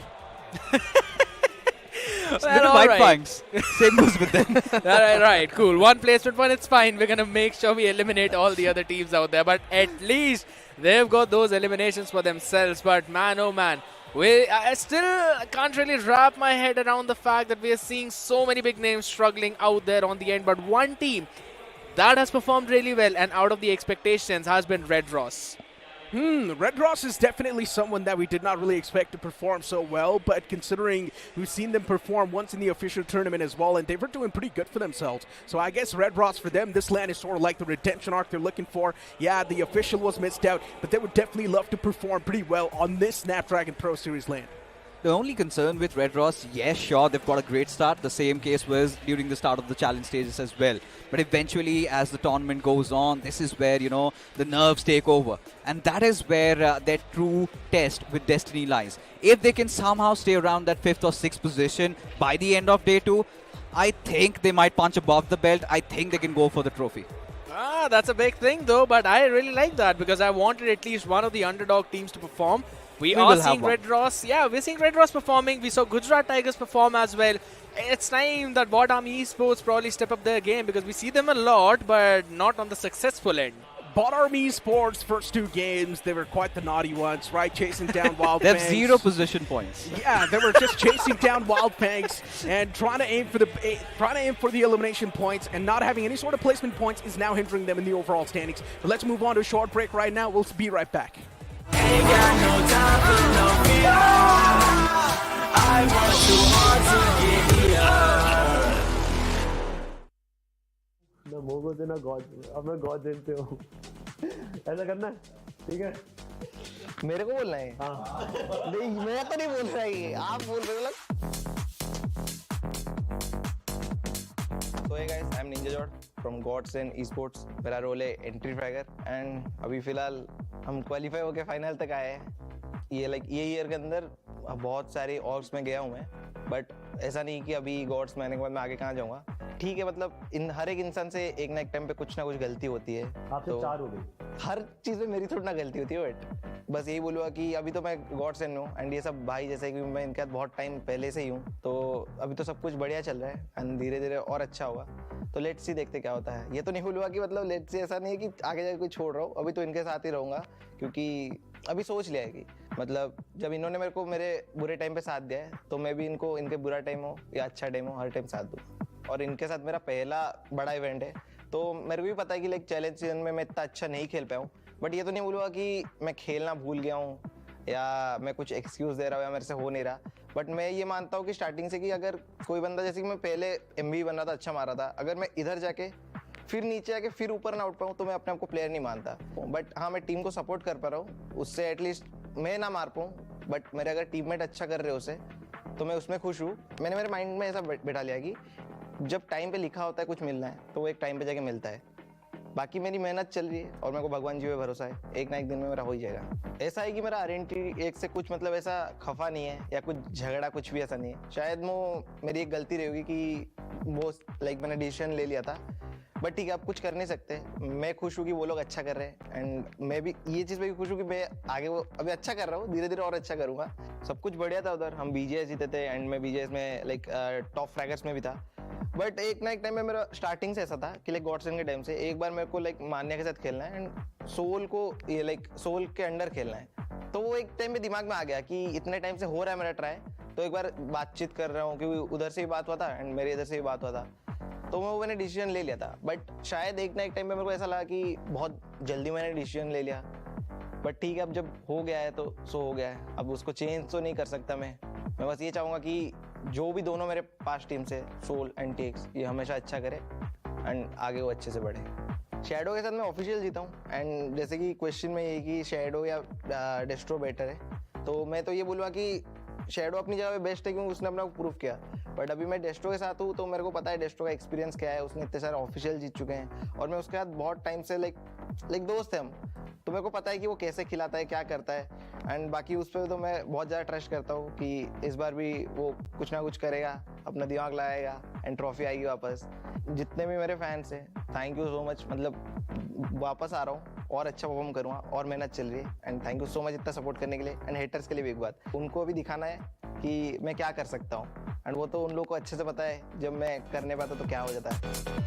[SPEAKER 14] Well,
[SPEAKER 11] Wyld Fangs. Same goes with them.
[SPEAKER 14] Right, cool. 1 placement point, it's fine. We're going to make sure we eliminate all the other teams out there. But at least they've got those eliminations for themselves. But man, oh man, I still can't really wrap my head around the fact that we are seeing so many big names struggling out there on the end. But one team that has performed really well and out of the expectations has been Red Ross.
[SPEAKER 3] Red Ross is definitely someone that we did not really expect to perform so well, but considering we've seen them perform once in the official tournament as well, and they were doing pretty good for themselves. So I guess Red Ross, for them, this land is sort of like the redemption arc they're looking for. Yeah, the official was missed out, but they would definitely love to perform pretty well on this Snapdragon Pro Series land.
[SPEAKER 11] The only concern with Red Ross, yes, sure, they've got a great start. The same case was during the start of the challenge stages as well. But eventually, as the tournament goes on, this is where, the nerves take over. And that is where their true test with Destiny lies. If they can somehow stay around that 5th or 6th position by the end of day 2, I think they might punch above the belt. I think they can go for the trophy.
[SPEAKER 14] That's a big thing though, but I really like that because I wanted at least one of the underdog teams to perform. We are seeing Red Ross. Yeah, we're seeing Red Ross performing. We saw Gujarat Tigers perform as well. It's time that BotArmyEsports probably step up their game because we see them a lot, but not on the successful end.
[SPEAKER 3] BotArmyEsports' first 2 games, they were quite the naughty ones, right? Chasing down Wyld
[SPEAKER 11] They
[SPEAKER 3] Fangs.
[SPEAKER 11] have 0 position points.
[SPEAKER 3] Yeah, they were just chasing down Wyld Fangs and trying to aim for the elimination points, and not having any sort of placement points is now hindering them in the overall standings. But let's move on to a short break right now. We'll be right back.
[SPEAKER 1] Ain't got no time for no fear. I work too hard to get here.
[SPEAKER 7] ना मोगो से ना God, अब मैं God देते हूँ। ऐसा करना है, ठीक है?
[SPEAKER 8] मेरे को बोलना है?
[SPEAKER 7] हाँ।
[SPEAKER 8] नहीं, मैं तो नहीं बोल रहा ये, आप बोल रहे हो लग। So hey guys, I'm Ninja Jod from Godlike Esports. मेरा रोल है एंट्री फ्रैगर एंड अभी फिलहाल हम क्वालिफाई होके फाइनल तक आए हैं। ये ईयर के अंदर बहुत सारे ऑर्ग्स में गया हूँ मैं, बट ऐसा नहीं कि अभी गॉड्स में आने के बाद मैं आगे कहाँ जाऊँगा। ठीक है, मतलब हर एक इंसान से एक ना एक टाइम पे कुछ ना कुछ गलती होती है।
[SPEAKER 7] आपसे तो 4 हो गई।
[SPEAKER 8] हर चीज़ में मेरी थोड़ी ना गलती होती है, बट बस यही बोलूँगा कि अभी तो मैं गॉड्स एंड हूँ एंड ये सब भाई जैसे कि मैं इनके साथ बहुत टाइम पहले से ही हूँ, तो अभी तो सब कुछ बढ़िया चल रहा है एंड धीरे धीरे और अच्छा होगा। तो लेट्स सी, देखते क्या होता है। ये तो नहीं बोलूँगा कि मतलब लेट्स सी ऐसा नहीं है कि आगे जाके कोई छोड़ रहा हूँ, अभी तो इनके साथ ही रहूँगा क्योंकि अभी सोच लिया है कि मतलब जब इन्होंने मेरे को मेरे बुरे टाइम पे साथ दिया है तो मैं भी इनको इनके बुरा टाइम हो या अच्छा टाइम हो हर टाइम साथ दूँ। और इनके साथ मेरा पहला बड़ा इवेंट है, तो मेरे को भी पता है कि लाइक चैलेंज सीजन में मैं इतना अच्छा नहीं खेल पाया हूँ, बट ये तो नहीं बोलूँगा कि मैं खेलना भूल गया हूँ या मैं कुछ एक्सक्यूज़ दे रहा हूँ या मेरे से हो नहीं रहा। बट मैं ये मानता हूँ कि स्टार्टिंग से कि अगर कोई बंदा, जैसे कि मैं पहले MVP बन रहा था, अच्छा मारा था, अगर मैं इधर जाके फिर नीचे आके फिर ऊपर ना उठ पाऊँ तो मैं अपने आप को प्लेयर नहीं मानता। बट हाँ, मैं टीम को सपोर्ट कर पा रहा हूँ, उससे एटलीस्ट मैं ना मार पाऊँ, बट मेरे अगर टीममेट अच्छा कर रहे हो उसे तो मैं उसमें खुश हूँ। मैंने मेरे माइंड में ऐसा बैठा लिया कि जब टाइम पे लिखा होता है कुछ मिलना है तो वो एक टाइम पे जाके मिलता है। बाकी मेरी मेहनत चल रही है और मेरे को भगवान जी पे भरोसा है, एक ना एक दिन में मेरा हो ही जाएगा। ऐसा है कि मेरा RNT एक से कुछ मतलब ऐसा खफा नहीं है या कुछ झगड़ा कुछ भी ऐसा नहीं है। शायद वो मेरी एक गलती रही होगी कि वो लाइक मैंने डिसीजन ले लिया था, बट ठीक है, आप कुछ कर नहीं सकते। मैं खुश हूँ कि वो लोग अच्छा कर रहे हैं एंड मैं भी ये चीज़ पे भी खुश हूँ कि मैं आगे वो अभी अच्छा कर रहा हूँ, धीरे धीरे और अच्छा करूँगा। सब कुछ बढ़िया था उधर, हम बीजीएस जीते थे एंड में बीजीएस में लाइक टॉप फ्रैगर्स में भी था। बट एक ना एक टाइम में मेरा स्टार्टिंग से ऐसा था कि लाइक गॉडसन के टाइम से एक बार मेरे को लाइक मान्या के साथ खेलना है एंड सोल को ये लाइक सोल के अंडर खेलना है। तो वो एक टाइम में दिमाग में आ गया कि इतने टाइम से हो रहा है मेरा ट्राई, तो एक बार बातचीत कर रहा हूँ क्योंकि उधर से भी बात हुआ था एंड मेरे इधर से भी बात हुआ था, तो मैंने डिसीजन ले लिया था। बट शायद एक ना एक टाइम में मेरे को ऐसा लगा कि बहुत जल्दी मैंने डिसीजन ले लिया, बट ठीक है, अब जब हो गया है तो सो हो गया है, अब उसको चेंज तो नहीं कर सकता मैं बस ये चाहूँगा कि जो भी दोनों मेरे पास टीम से सोल एंड टेक्स ये हमेशा अच्छा करे एंड आगे वो अच्छे से बढ़े। शैडो के साथ मैं ऑफिशियल जीता हूँ एंड जैसे कि क्वेश्चन में ये कि शैडो या डेस्ट्रो बेटर है, तो मैं तो ये बोलूँगा कि शैडो अपनी जगह पे बेस्ट है क्योंकि उसने अपना प्रूफ किया। बट अभी मैं डेस्ट्रो के साथ हूँ तो मेरे को पता है डेस्ट्रो का एक्सपीरियंस क्या है, उसने इतने सारे ऑफिशियल जीत चुके हैं और मैं उसके साथ बहुत टाइम से लाइक दोस्त है हम, तो मेरे को पता है कि वो कैसे खिलाता है, क्या करता है एंड बाकी उस पर तो मैं बहुत ज़्यादा ट्रस्ट करता हूँ कि इस बार भी वो कुछ ना कुछ करेगा, अपना दिमाग लगाएगा एंड ट्रॉफी आएगी वापस। जितने भी मेरे फैंस हैं थैंक यू सो मच, मतलब वापस आ रहा हूँ और अच्छा परफॉर्म करूँगा और मेहनत चल रही है and thank you so much इतना सपोर्ट करने के लिए। एंड हेटर्स के लिए भी एक बात, उनको भी दिखाना है कि मैं क्या कर सकता हूँ एंड वो तो उन लोगों को अच्छे से पता है, जब मैं करने पाता तो क्या हो जाता है।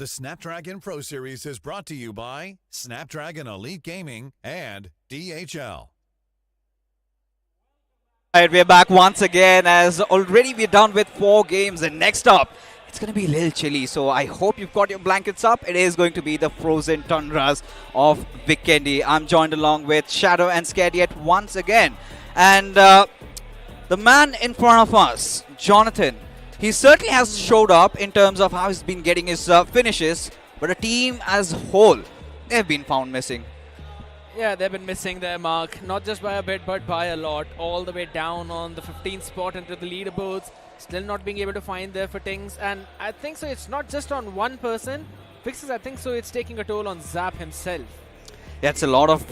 [SPEAKER 13] The Snapdragon Pro Series is brought to you by Snapdragon Elite Gaming and DHL.
[SPEAKER 11] Alright, we're back once again as already we're done with 4 games, and next up it's going to be a little chilly, so I hope you've got your blankets up. It is going to be the frozen tundras of Vikendi. I'm joined along with Shadow and Scared Yet once again, and the man in front of us, Jonathan, he certainly has showed up in terms of how he's been getting his finishes, but the team as a whole, they've been found missing.
[SPEAKER 14] Yeah, they've been missing their mark, not just by a bit, but by a lot. All the way down on the 15th spot into the leaderboards, still not being able to find their fittings. And I think so it's not just on one person. Fixes, I think so it's taking a toll on Zap himself.
[SPEAKER 11] Yeah, it's a lot of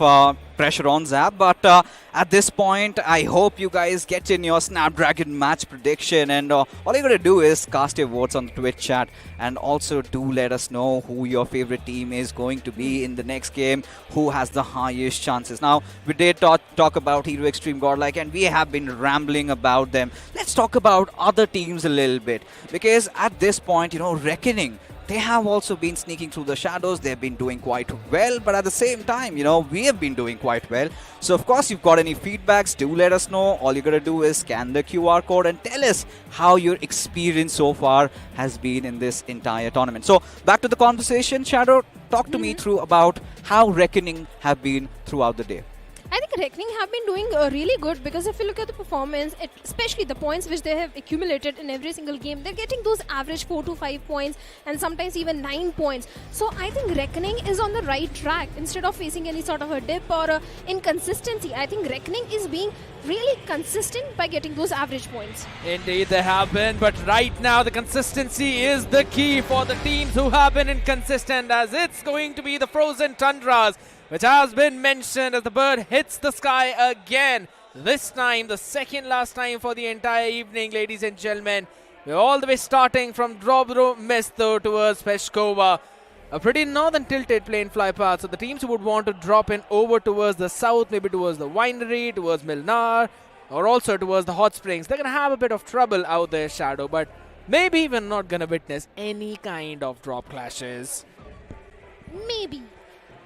[SPEAKER 11] pressure on Zap, but at this point, I hope you guys get in your Snapdragon match prediction, and all you gotta do is cast your votes on the Twitch chat, and also do let us know who your favorite team is going to be in the next game, who has the highest chances. Now, we did talk about Hero Xtreme Godlike, and we have been rambling about them. Let's talk about other teams a little bit, because at this point, you know, Reckoning, they have also been sneaking through the shadows. They've been doing quite well, but at the same time, you know, we have been doing quite well. So, of course, you've got any feedbacks, do let us know. All you gotta do is scan the QR code and tell us how your experience so far has been in this entire tournament. So, back to the conversation, Shadow, talk to me through about how Reckoning have been throughout the day.
[SPEAKER 4] I think Reckoning have been doing really good, because if you look at the performance, especially the points which they have accumulated in every single game, they're getting those average 4 to 5 points and sometimes even 9 points. So I think Reckoning is on the right track. Instead of facing any sort of a dip or a inconsistency, I think Reckoning is being really consistent by getting those average points.
[SPEAKER 14] Indeed, they have been, but right now the consistency is the key for the teams who have been inconsistent, as it's going to be the frozen tundras, which has been mentioned as the bird hits the sky again. This time, the second last time for the entire evening, ladies and gentlemen. We're all the way starting from Dobro Mesto towards Peshkova. A pretty northern tilted plane fly path, so the teams who would want to drop in over towards the south, maybe towards the winery, towards Milnar, or also towards the hot springs, they're going to have a bit of trouble out there, Shadow, but maybe we're not going to witness any kind of drop clashes.
[SPEAKER 4] Maybe.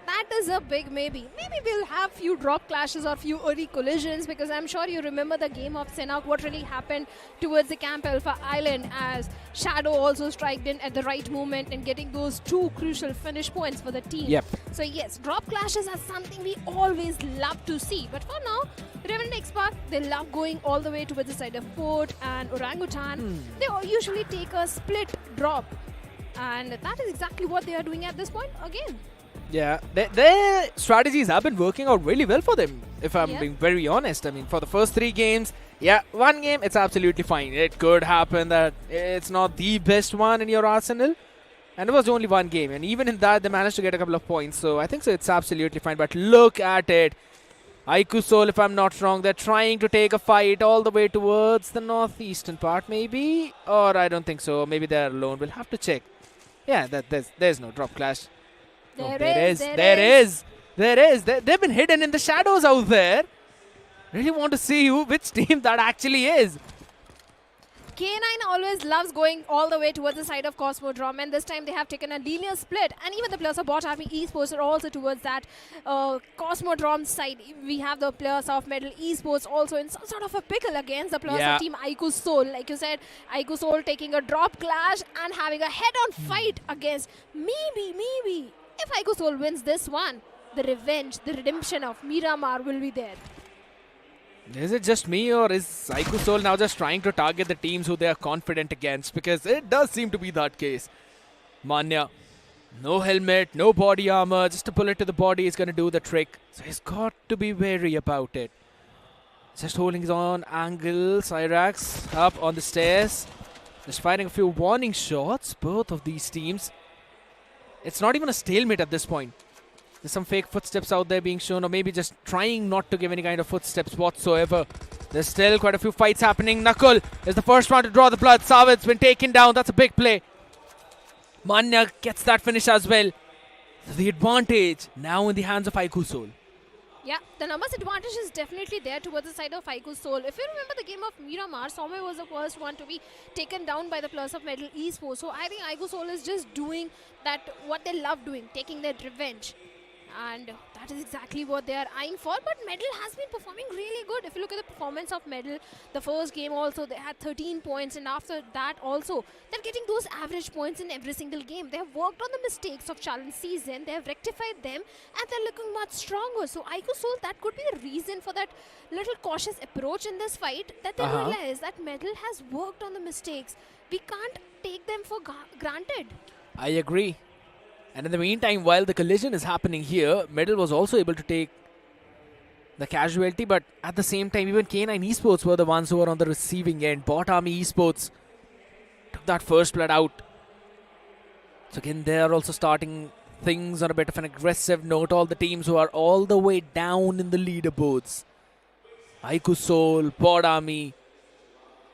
[SPEAKER 4] That is a big maybe. Maybe we'll have few drop clashes or few early collisions, because I'm sure you remember the game of Sanhok, what really happened towards the Camp Alpha Island, as Shadow also striked in at the right moment and getting those 2 crucial finish points for the team.
[SPEAKER 14] Yep.
[SPEAKER 4] So yes, drop clashes are something we always love to see. But for now, Raven and X-Park, they love going all the way towards the side of Fort and Orangutan. They all usually take a split drop. And that is exactly what they are doing at this point again.
[SPEAKER 14] Yeah, their strategies have been working out really well for them, if I'm being very honest. I mean, for the first 3 games, yeah, one game, it's absolutely fine. It could happen that it's not the best one in your arsenal. And it was only one game. And even in that, they managed to get a couple of points. So I think so it's absolutely fine. But look at it. iQOO Soul, if I'm not wrong, they're trying to take a fight all the way towards the northeastern part, maybe? Or I don't think so. Maybe they're alone. We'll have to check. Yeah, there's no drop clash. There is. They've been hidden in the shadows out there. Really want to see which team that actually is.
[SPEAKER 4] K9 always loves going all the way towards the side of Cosmodrome, and this time they have taken a linear split, and even the players of BotArmyEsports are also towards that Cosmodrome side. We have the players of Medal Esports also in some sort of a pickle against the players of Team iQOO Soul. Like you said, iQOO Soul taking a drop clash and having a head-on fight against maybe, if iQOO Soul wins this one, the revenge, the redemption of Miramar will be there.
[SPEAKER 14] Is it just me, or is iQOO Soul now just trying to target the teams who they are confident against? Because it does seem to be that case. Manya, no helmet, no body armor, just a bullet to the body is going to do the trick. So he's got to be wary about it. Just holding his own angle. Cyrax up on the stairs. Just firing a few warning shots. Both of these teams. It's not even a stalemate at this point. There's some fake footsteps out there being shown, or maybe just trying not to give any kind of footsteps whatsoever. There's still quite a few fights happening. Nakul is the first one to draw the blood. Savid's been taken down. That's a big play. Manya gets that finish as well. The advantage now in the hands of iQOO Soul.
[SPEAKER 4] Yeah, the numbers advantage is definitely there towards the side of iQOO Soul. If you remember the game of Miramar, Somme was the first one to be taken down by the players of Medal Esports. So I think iQOO Soul is just doing that, what they love doing, taking their revenge. And that is exactly what they are eyeing for. But Medal has been performing really good. If you look at the performance of Medal, the first game also, they had 13 points. And after that also, they're getting those average points in every single game. They have worked on the mistakes of challenge season. They have rectified them. And they're looking much stronger. So iQOO Soul, that could be the reason for that little cautious approach in this fight. That they realize that Medal has worked on the mistakes. We can't take them for granted.
[SPEAKER 14] I agree. And in the meantime, while the collision is happening here, Medal was also able to take the casualty, but at the same time, even K9 Esports were the ones who were on the receiving end. BotArmyEsports took that first blood out. So again, they are also starting things on a bit of an aggressive note. All the teams who are all the way down in the leaderboards. iQOO Soul, BotArmy,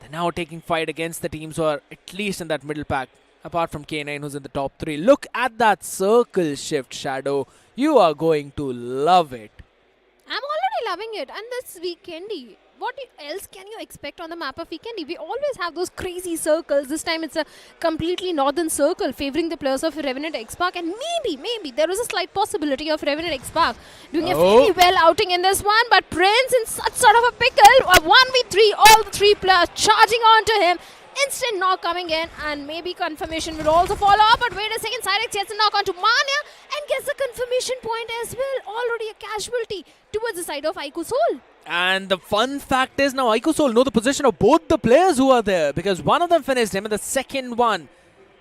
[SPEAKER 14] they're now taking fight against the teams who are at least in that middle pack. Apart from K9, who's in the top 3. Look at that circle shift, Shadow. You are going to love it.
[SPEAKER 4] I'm already loving it. And this Vikendi, what else can you expect on the map of Vikendi? We always have those crazy circles. This time it's a completely northern circle favoring the players of Revenant X-Park. And maybe there is a slight possibility of Revenant X-Park doing a very well outing in this one. But Prince in such sort of a pickle. A 1v3, all the 3 players charging onto him. Instant knock coming in, and maybe confirmation will also follow up. But wait a second, Cyrex gets a knock onto Manya and gets the confirmation point as well. Already a casualty towards the side of iQOO Soul.
[SPEAKER 14] And the fun fact is now iQOO Soul know the position of both the players who are there, because one of them finished him and the second one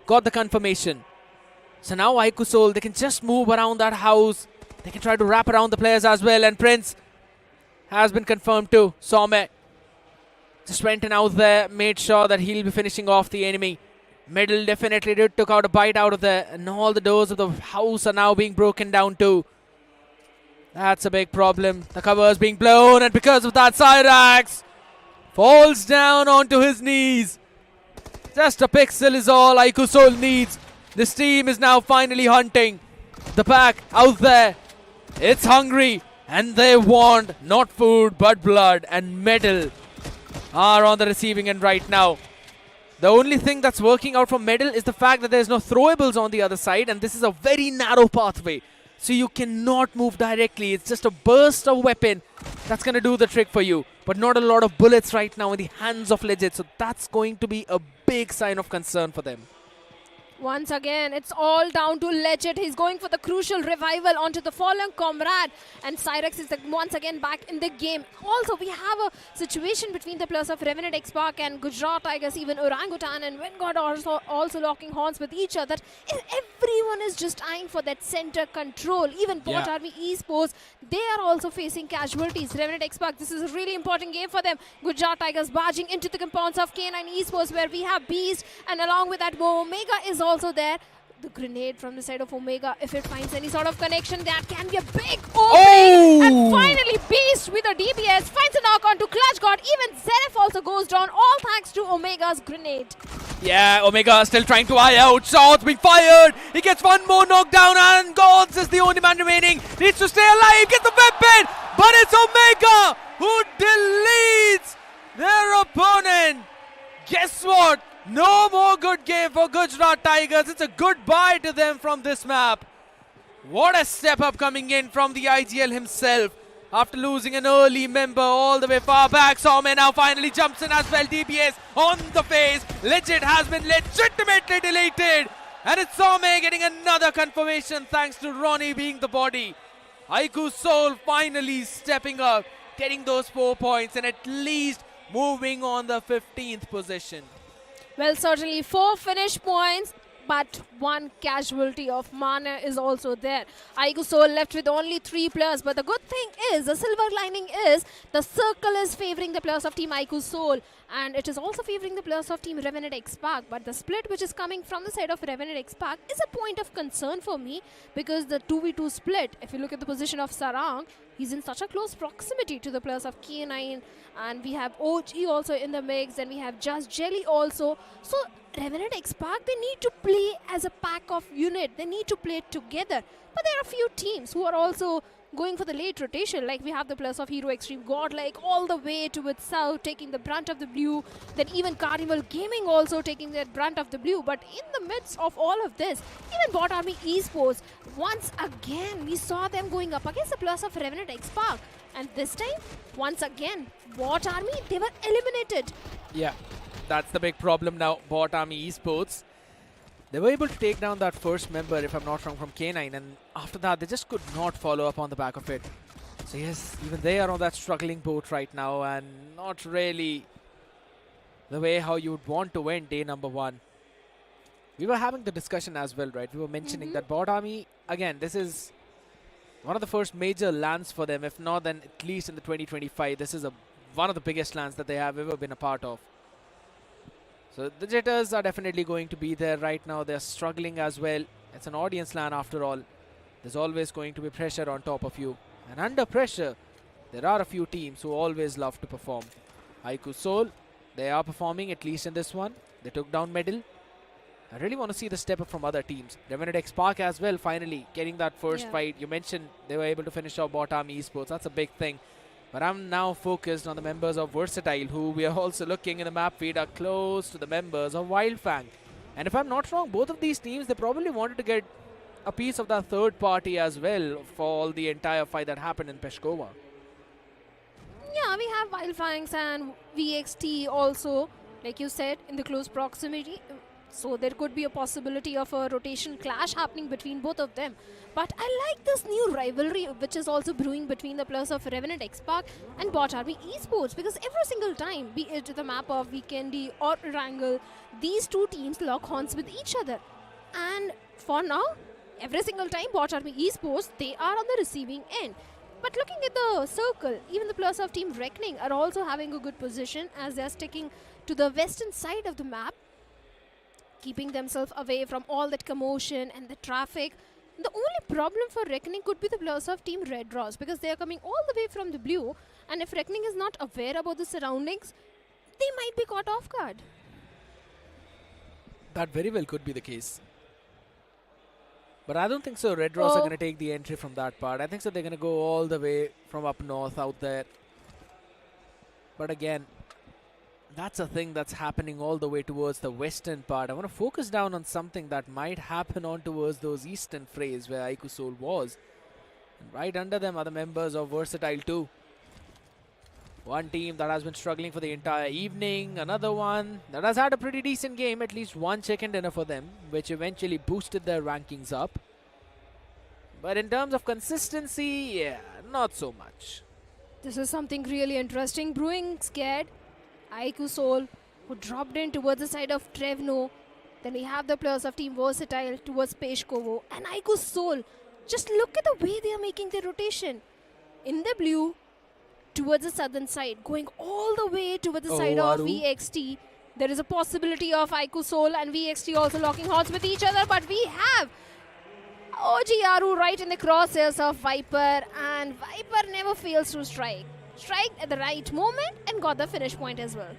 [SPEAKER 14] got the confirmation. So now iQOO Soul, they can just move around that house. They can try to wrap around the players as well. And Prince has been confirmed too. Somme just went in out there, made sure that he'll be finishing off the enemy. Medal definitely took out a bite out of there, and all the doors of the house are now being broken down too. That's a big problem. The cover is being blown, and because of that, Cyrax falls down onto his knees. Just a pixel is all iQOO Soul needs. This team is now finally hunting. The pack out there, it's hungry, and they want not food but blood, and Medal are on the receiving end right now. The only thing that's working out for Medal is the fact that there's no throwables on the other side, and this is a very narrow pathway. So you cannot move directly. It's just a burst of weapon that's going to do the trick for you. But not a lot of bullets right now in the hands of Legit. So that's going to be a big sign of concern for them.
[SPEAKER 4] Once again, it's all down to Legit. He's going for the crucial revival onto the fallen comrade. And Cyrex is once again back in the game. Also, we have a situation between the players of Revenant X-Park and Gujarat Tigers, even Orangutan and Vanguard also locking horns with each other. Everyone is just eyeing for that center control. Even BotArmyEsports, they are also facing casualties. Revenant X-Park, this is a really important game for them. Gujarat Tigers barging into the compounds of K9 Esports, where we have Beast, and along with that, Omega is also there. The grenade from the side of Omega, if it finds any sort of connection, that can be a big opening. And finally, Beast with a DPS finds a knock onto Clutch God. Even Zeref also goes down, all thanks to Omega's grenade.
[SPEAKER 14] Yeah, Omega still trying to eye out. Shots being fired. He gets one more knockdown, and Gods is the only man remaining. Needs to stay alive. Get the weapon, but it's Omega who deletes their opponent. Guess what? No more good game for Gujarat Tigers. It's a goodbye to them from this map. What a step up coming in from the IGL himself. After losing an early member all the way far back, Somme now finally jumps in as well. DBS on the face. Legit has been legitimately deleted. And it's Somme getting another confirmation thanks to Ronnie being the body. iQOO Soul finally stepping up, getting those 4 points and at least moving on the 15th position.
[SPEAKER 4] Well, certainly 4 finish points, but 1 casualty of Mana is also there. iQOO Soul left with only 3 players, but the good thing is, the silver lining is, the circle is favoring the players of Team iQOO Soul, and it is also favoring the players of Team Revenant X-Park. But the split which is coming from the side of Revenant X-Park is a point of concern for me, because the 2v2 split, if you look at the position of Sarang, he's in such a close proximity to the players of K9, and we have OG also in the mix, and we have Just Jelly also. So Revenant X-Park, they need to play as a pack of unit. They need to play together. But there are a few teams who are also going for the late rotation. Like we have the players of Hero Xtreme, Godlike all the way towards south, taking the brunt of the blue. Then even Carnival Gaming also taking the brunt of the blue. But in the midst of all of this, even BotArmyEsports, once again, we saw them going up against the players of Revenant X-Park. And this time, once again, BotArmy, they were eliminated.
[SPEAKER 14] Yeah. That's the big problem now, BotArmyEsports. They were able to take down that first member, if I'm not wrong, from K9, and after that, they just could not follow up on the back of it. So yes, even they are on that struggling boat right now, and not really the way how you would want to win day number 1. We were having the discussion as well, right? We were mentioning that BotArmy, again, this is one of the first major LANs for them, if not then at least in the 2025. This is one of the biggest LANs that they have ever been a part of. So the jitters are definitely going to be there right now. They're struggling as well. It's an audience LAN after all. There's always going to be pressure on top of you. And under pressure, there are a few teams who always love to perform. iQOO Soul, they are performing at least in this one. They took down Medal. I really want to see the step up from other teams. Revenant X-Park as well, finally getting that first fight. You mentioned they were able to finish off BotArmyEsports. That's a big thing. But I'm now focused on the members of Versatile, who we are also looking in the map feed are close to the members of Wyld Fangs. And if I'm not wrong, both of these teams, they probably wanted to get a piece of that third party as well for all the entire fight that happened in Peshkova.
[SPEAKER 4] Yeah, we have Wyld Fangs and VXT also, like you said, in the close proximity. So there could be a possibility of a rotation clash happening between both of them. But I like this new rivalry which is also brewing between the players of Revenant X-Park and BotArmyEsports, because every single time, be it the map of Vikendi or Erangel, these two teams lock horns with each other. And for now, every single time BotArmyEsports, they are on the receiving end. But looking at the circle, even the players of Team Reckoning are also having a good position as they are sticking to the western side of the map, keeping themselves away from all that commotion and the traffic. The only problem for Reckoning could be the players of Team Red Ross, because they are coming all the way from the blue, and if Reckoning is not aware about the surroundings, they might be caught off guard.
[SPEAKER 14] That very well could be the case. But I don't think so Red Ross are going to take the entry from that part. I think so they're going to go all the way from up north out there. But again, that's a thing that's happening all the way towards the western part. I want to focus down on something that might happen on towards those eastern frays where iQOO Soul was. And right under them are the members of Versatile 2. One team that has been struggling for the entire evening. Another one that has had a pretty decent game. At least one chicken dinner for them, which eventually boosted their rankings up. But in terms of consistency, yeah, not so much.
[SPEAKER 4] This is something really interesting brewing. Scared iQOO Soul, who dropped in towards the side of Trevno. Then we have the players of Team Versatile towards Peshkovo. And iQOO Soul, just look at the way they are making their rotation. In the blue, towards the southern side, going all the way towards the side of VXT. There is a possibility of iQOO Soul and VXT also locking horns with each other. But we have OG Aru right in the crosshairs of Viper. And Viper never fails to strike. Strike at the right moment and got the finish point as well.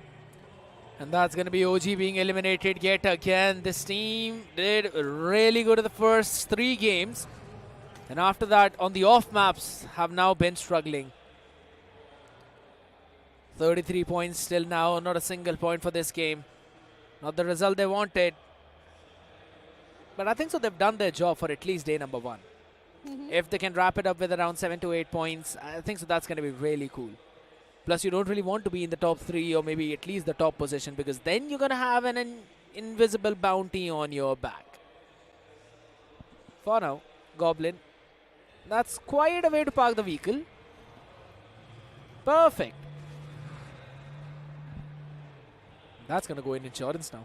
[SPEAKER 14] And that's going to be OG being eliminated yet again. This team did really good in the first 3 games. And after that, on the off maps, have now been struggling. 33 points still now, not a single point for this game. Not the result they wanted. But I think so they've done their job for at least day number 1. If they can wrap it up with around 7 to 8 points, I think so that's going to be really cool. Plus, you don't really want to be in the top 3 or maybe at least the top position, because then you're going to have an invisible bounty on your back. For now, Goblin. That's quite a way to park the vehicle. Perfect. That's going to go in insurance now.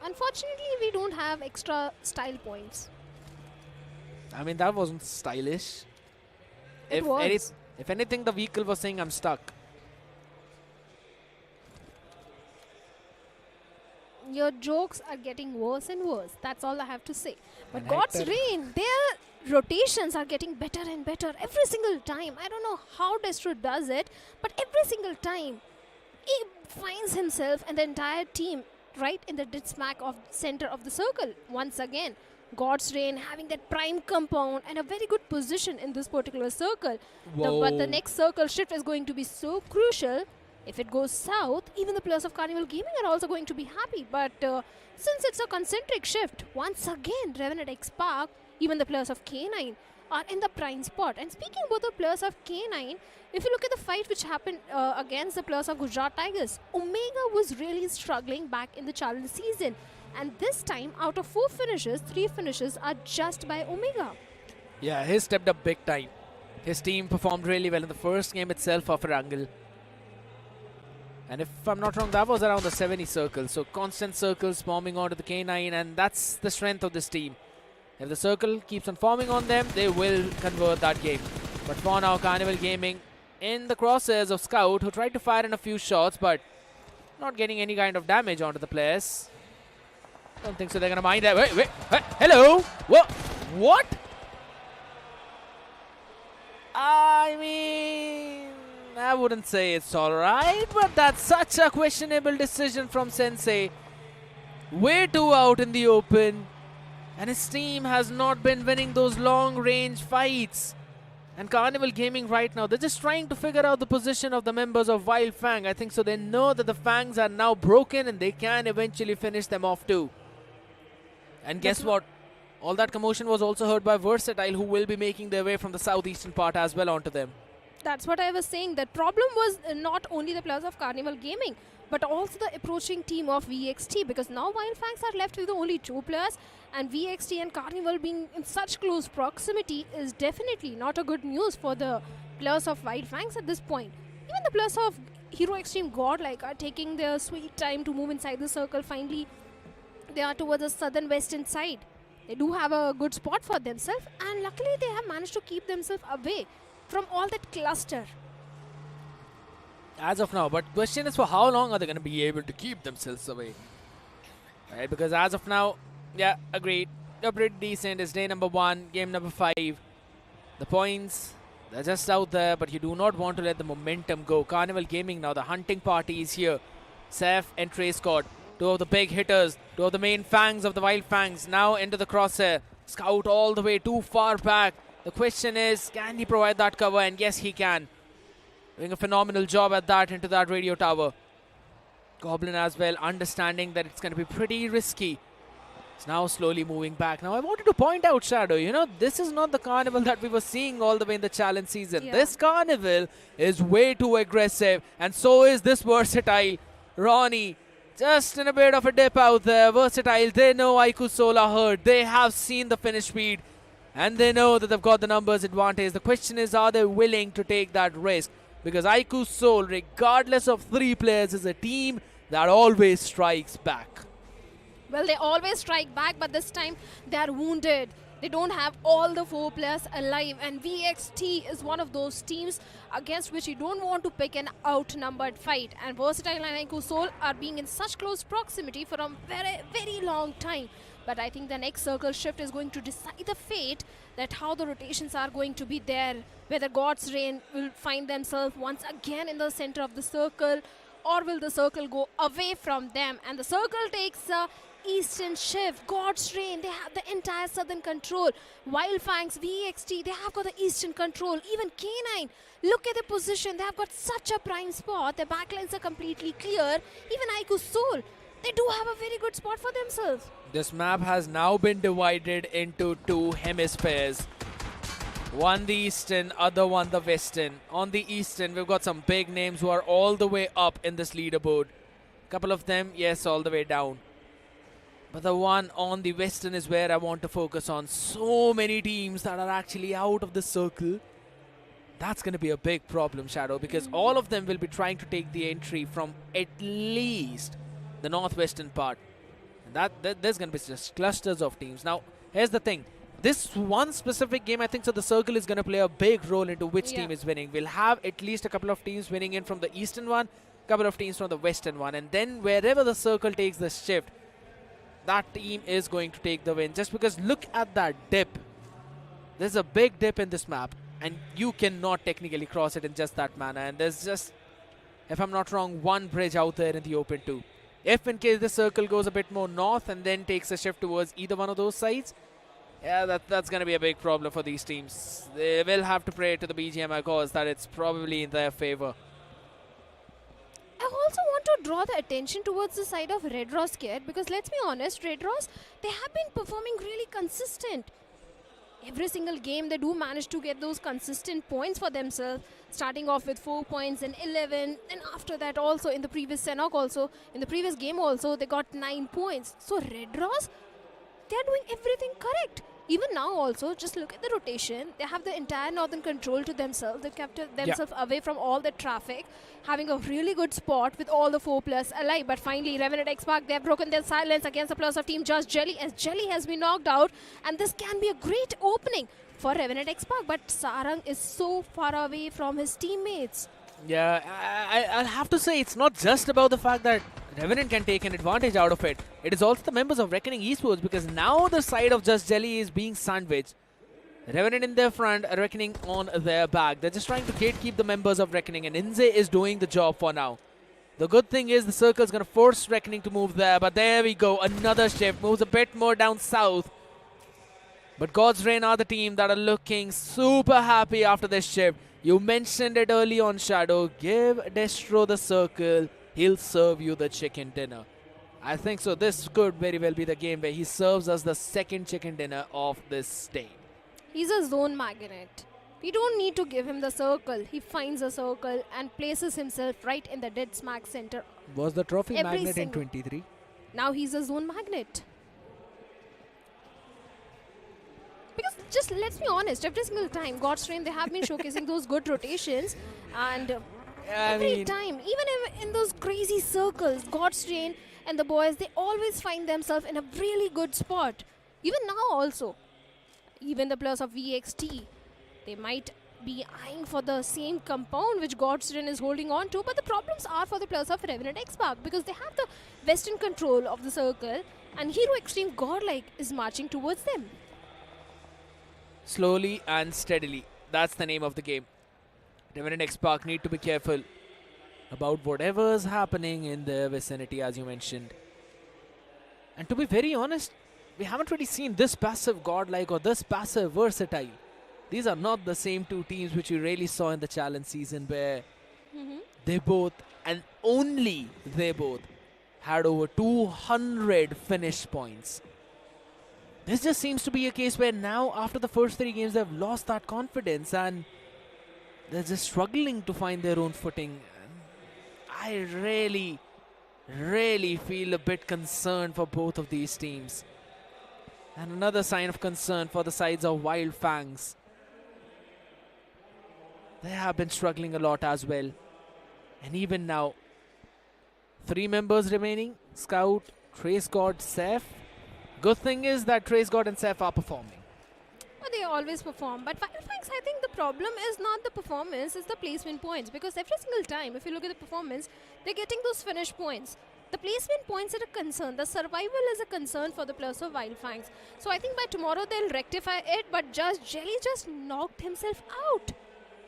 [SPEAKER 4] Unfortunately, we don't have extra style points.
[SPEAKER 14] I mean, that wasn't stylish.
[SPEAKER 4] It was.
[SPEAKER 14] If anything, the vehicle was saying I'm stuck.
[SPEAKER 4] Your jokes are getting worse and worse. That's all I have to say. But
[SPEAKER 14] And
[SPEAKER 4] God's
[SPEAKER 14] Hector-
[SPEAKER 4] reign, their rotations are getting better and better every single time. I don't know how Destro does it, but every single time he finds himself and the entire team right in the dead smack of center of the circle once again. God's reign having that prime compound and a very good position in this particular circle. But the
[SPEAKER 14] Whoa.
[SPEAKER 4] next circle shift is going to be so crucial. If it goes south, even the players of Carnival Gaming are also going to be happy. But since it's a concentric shift, once again, Revenant X Park, even the players of K9 are in the prime spot. And speaking about the players of K9, if you look at the fight which happened against the players of Gujarat Tigers, Omega was really struggling back in the challenge season. And this time, out of 4 finishes, 3 finishes are just by Omega.
[SPEAKER 14] Yeah, he stepped up big time. His team performed really well in the first game itself of Erangel. And if I'm not wrong, that was around the 70 circle. So constant circles forming onto the K9, and that's the strength of this team. If the circle keeps on forming on them, they will convert that game. But for now, Carnival Gaming in the crosshairs of Scout, who tried to fire in a few shots, but not getting any kind of damage onto the players. Don't think so they're going to mind that. Wait, hello? What? I mean, I wouldn't say it's alright, but that's such a questionable decision from Sensei. Way too out in the open. And his team has not been winning those long-range fights. And Carnival Gaming right now, they're just trying to figure out the position of the members of Wyld Fang. I think so they know that the Fangs are now broken and they can eventually finish them off too. And guess what? All that commotion was also heard by Versatile, who will be making their way from the southeastern part as well onto them.
[SPEAKER 4] That's what I was saying. The problem was not only the players of Carnival Gaming, but also the approaching team of VXT, because now Wyld Fangs are left with only 2 players, and VXT and Carnival being in such close proximity is definitely not a good news for the players of Wyld Fangs at this point. Even the players of Hero Xtreme Godlike are taking their sweet time to move inside the circle. Finally, they are towards the southern western side. They do have a good spot for themselves, and luckily they have managed to keep themselves away from all that cluster.
[SPEAKER 14] As of now, but question is for how long are they going to be able to keep themselves away? Right, because as of now, yeah, agreed. They're pretty decent. It's day number 1, game number 5. The points, they're just out there, but you do not want to let the momentum go. Carnival Gaming now, the hunting party is here. Seth and Trey Scott, 2 of the big hitters, 2 of the main Fangs of the Wyld Fangs, now into the crosshair. Scout all the way too far back. The question is, can he provide that cover? And yes, he can. Doing a phenomenal job at that into that radio tower. Goblin as well, understanding that it's going to be pretty risky. It's now slowly moving back. Now, I wanted to point out, Shadow, you know, this is not the Carnival that we were seeing all the way in the challenge season.
[SPEAKER 4] Yeah.
[SPEAKER 14] This Carnival is way too aggressive, and so is this Versatile. Ronnie, just in a bit of a dip out there. Versatile, they know iQOO Soul are hurt. They have seen the finish speed, and they know that they've got the numbers advantage. The question is, are they willing to take that risk? Because iQOO Soul, regardless of 3 players, is a team that always strikes back.
[SPEAKER 4] Well, they always strike back, but this time they are wounded. They don't have all the 4 players alive, and VXT is one of those teams against which you don't want to pick an outnumbered fight. And Versatile and iQOO Soul are being in such close proximity for a very, very long time. But I think the next circle shift is going to decide the fate, that how the rotations are going to be there, whether God's Reign will find themselves once again in the center of the circle, or will the circle go away from them? And the circle takes a eastern shift. God's Reign, they have the entire southern control. Wyld Fangs, VXT, they have got the eastern control. Even K9, look at the position. They have got such a prime spot. Their backlines are completely clear. Even iQOO Soul, they do have a very good spot for themselves.
[SPEAKER 14] This map has now been divided into two hemispheres. One the eastern, other one the western. On the eastern, we've got some big names who are all the way up in this leaderboard. Couple of them, yes, all the way down. But the one on the western is where I want to focus on. So many teams that are actually out of the circle. That's going to be a big problem, Shadow, because all of them will be trying to take the entry from at least the northwestern part. And there's going to be just clusters of teams. Now, here's the thing. This one specific game, I think so the circle is going to play a big role into which team is winning. We'll have at least a couple of teams winning in from the eastern one, couple of teams from the western one. And then wherever the circle takes the shift, that team is going to take the win. Just because look at that dip. There's a big dip in this map. And you cannot technically cross it in just that manner. And there's just, if I'm not wrong, one bridge out there in the open too. If in case the circle goes a bit more north and then takes a shift towards either one of those sides, yeah, that's going to be a big problem for these teams. They will have to pray to the BGMI cause that it's probably in their favor.
[SPEAKER 4] I also want to draw the attention towards the side of Red Ross Kid, because let's be honest, Red Ross, they have been performing really consistent. Every single game they do manage to get those consistent points for themselves, starting off with 4 points in 11, and after that also in the previous Sanhok also, in the previous game also, they got 9 points. So Red Ross, they're doing everything correct. Even now also, just look at the rotation. They have the entire northern control to themselves. They've kept themselves away from all the traffic, having a really good spot with all the 4+ alive. But finally, Revenant X-Pac, they have broken their silence against the plus of Team Just Jelly, as Jelly has been knocked out. And this can be a great opening for Revenant X-Pac. But Sarang is so far away from his teammates.
[SPEAKER 14] Yeah, I'll have to say it's not just about the fact that Revenant can take an advantage out of it. It is also the members of Reckoning Esports, because now the side of Just Jelly is being sandwiched. Revenant in their front, Reckoning on their back. They're just trying to gatekeep the members of Reckoning, and Inze is doing the job for now. The good thing is the circle is going to force Reckoning to move there, but there we go. Another shift moves a bit more down south. But God's Reign are the team that are looking super happy after this shift. You mentioned it early on, Shadow. Give Destro the circle. He'll serve you the chicken dinner. I think so. This could very well be the game where he serves us the second chicken dinner of this stage.
[SPEAKER 4] He's a zone magnet. We don't need to give him the circle. He finds a circle and places himself right in the dead smack center.
[SPEAKER 14] Was the trophy
[SPEAKER 4] Every
[SPEAKER 14] magnet in
[SPEAKER 4] single-
[SPEAKER 14] 23?
[SPEAKER 4] Now he's a zone magnet. Because just let's be honest, every single time God's Reign, they have been showcasing those good rotations, and every time, even in those crazy circles, God's Reign and the boys, they always find themselves in a really good spot. Even now also, even the players of VXT, they might be eyeing for the same compound which God's Reign is holding on to, but the problems are for the players of Revenant X-Pac, because they have the western control of the circle, and Hero Xtreme Godlike is marching towards them.
[SPEAKER 14] Slowly and steadily. That's the name of the game. Revenant X-Pac need to be careful about whatever's happening in the vicinity, as you mentioned. And to be very honest, we haven't really seen this passive Godlike or this passive Versatile. These are not the same two teams which we really saw in the challenge season, where they both, and only they both, had over 200 finished points. This just seems to be a case where now, after the first 3 games, they've lost that confidence and they're just struggling to find their own footing. I really, really feel a bit concerned for both of these teams. And another sign of concern for the sides of Wyld Fangs. They have been struggling a lot as well. And even now, 3 members remaining: Scout, Trace God, Seth. Good thing is that Trace God and Seth are performing.
[SPEAKER 4] Well, they always perform. But Wyld Fangs, I think the problem is not the performance, it's the placement points. Because every single time, if you look at the performance, they're getting those finished points. The placement points are a concern. The survival is a concern for the players of Wyld Fangs. So I think by tomorrow they'll rectify it. But Just Jelly just knocked himself out.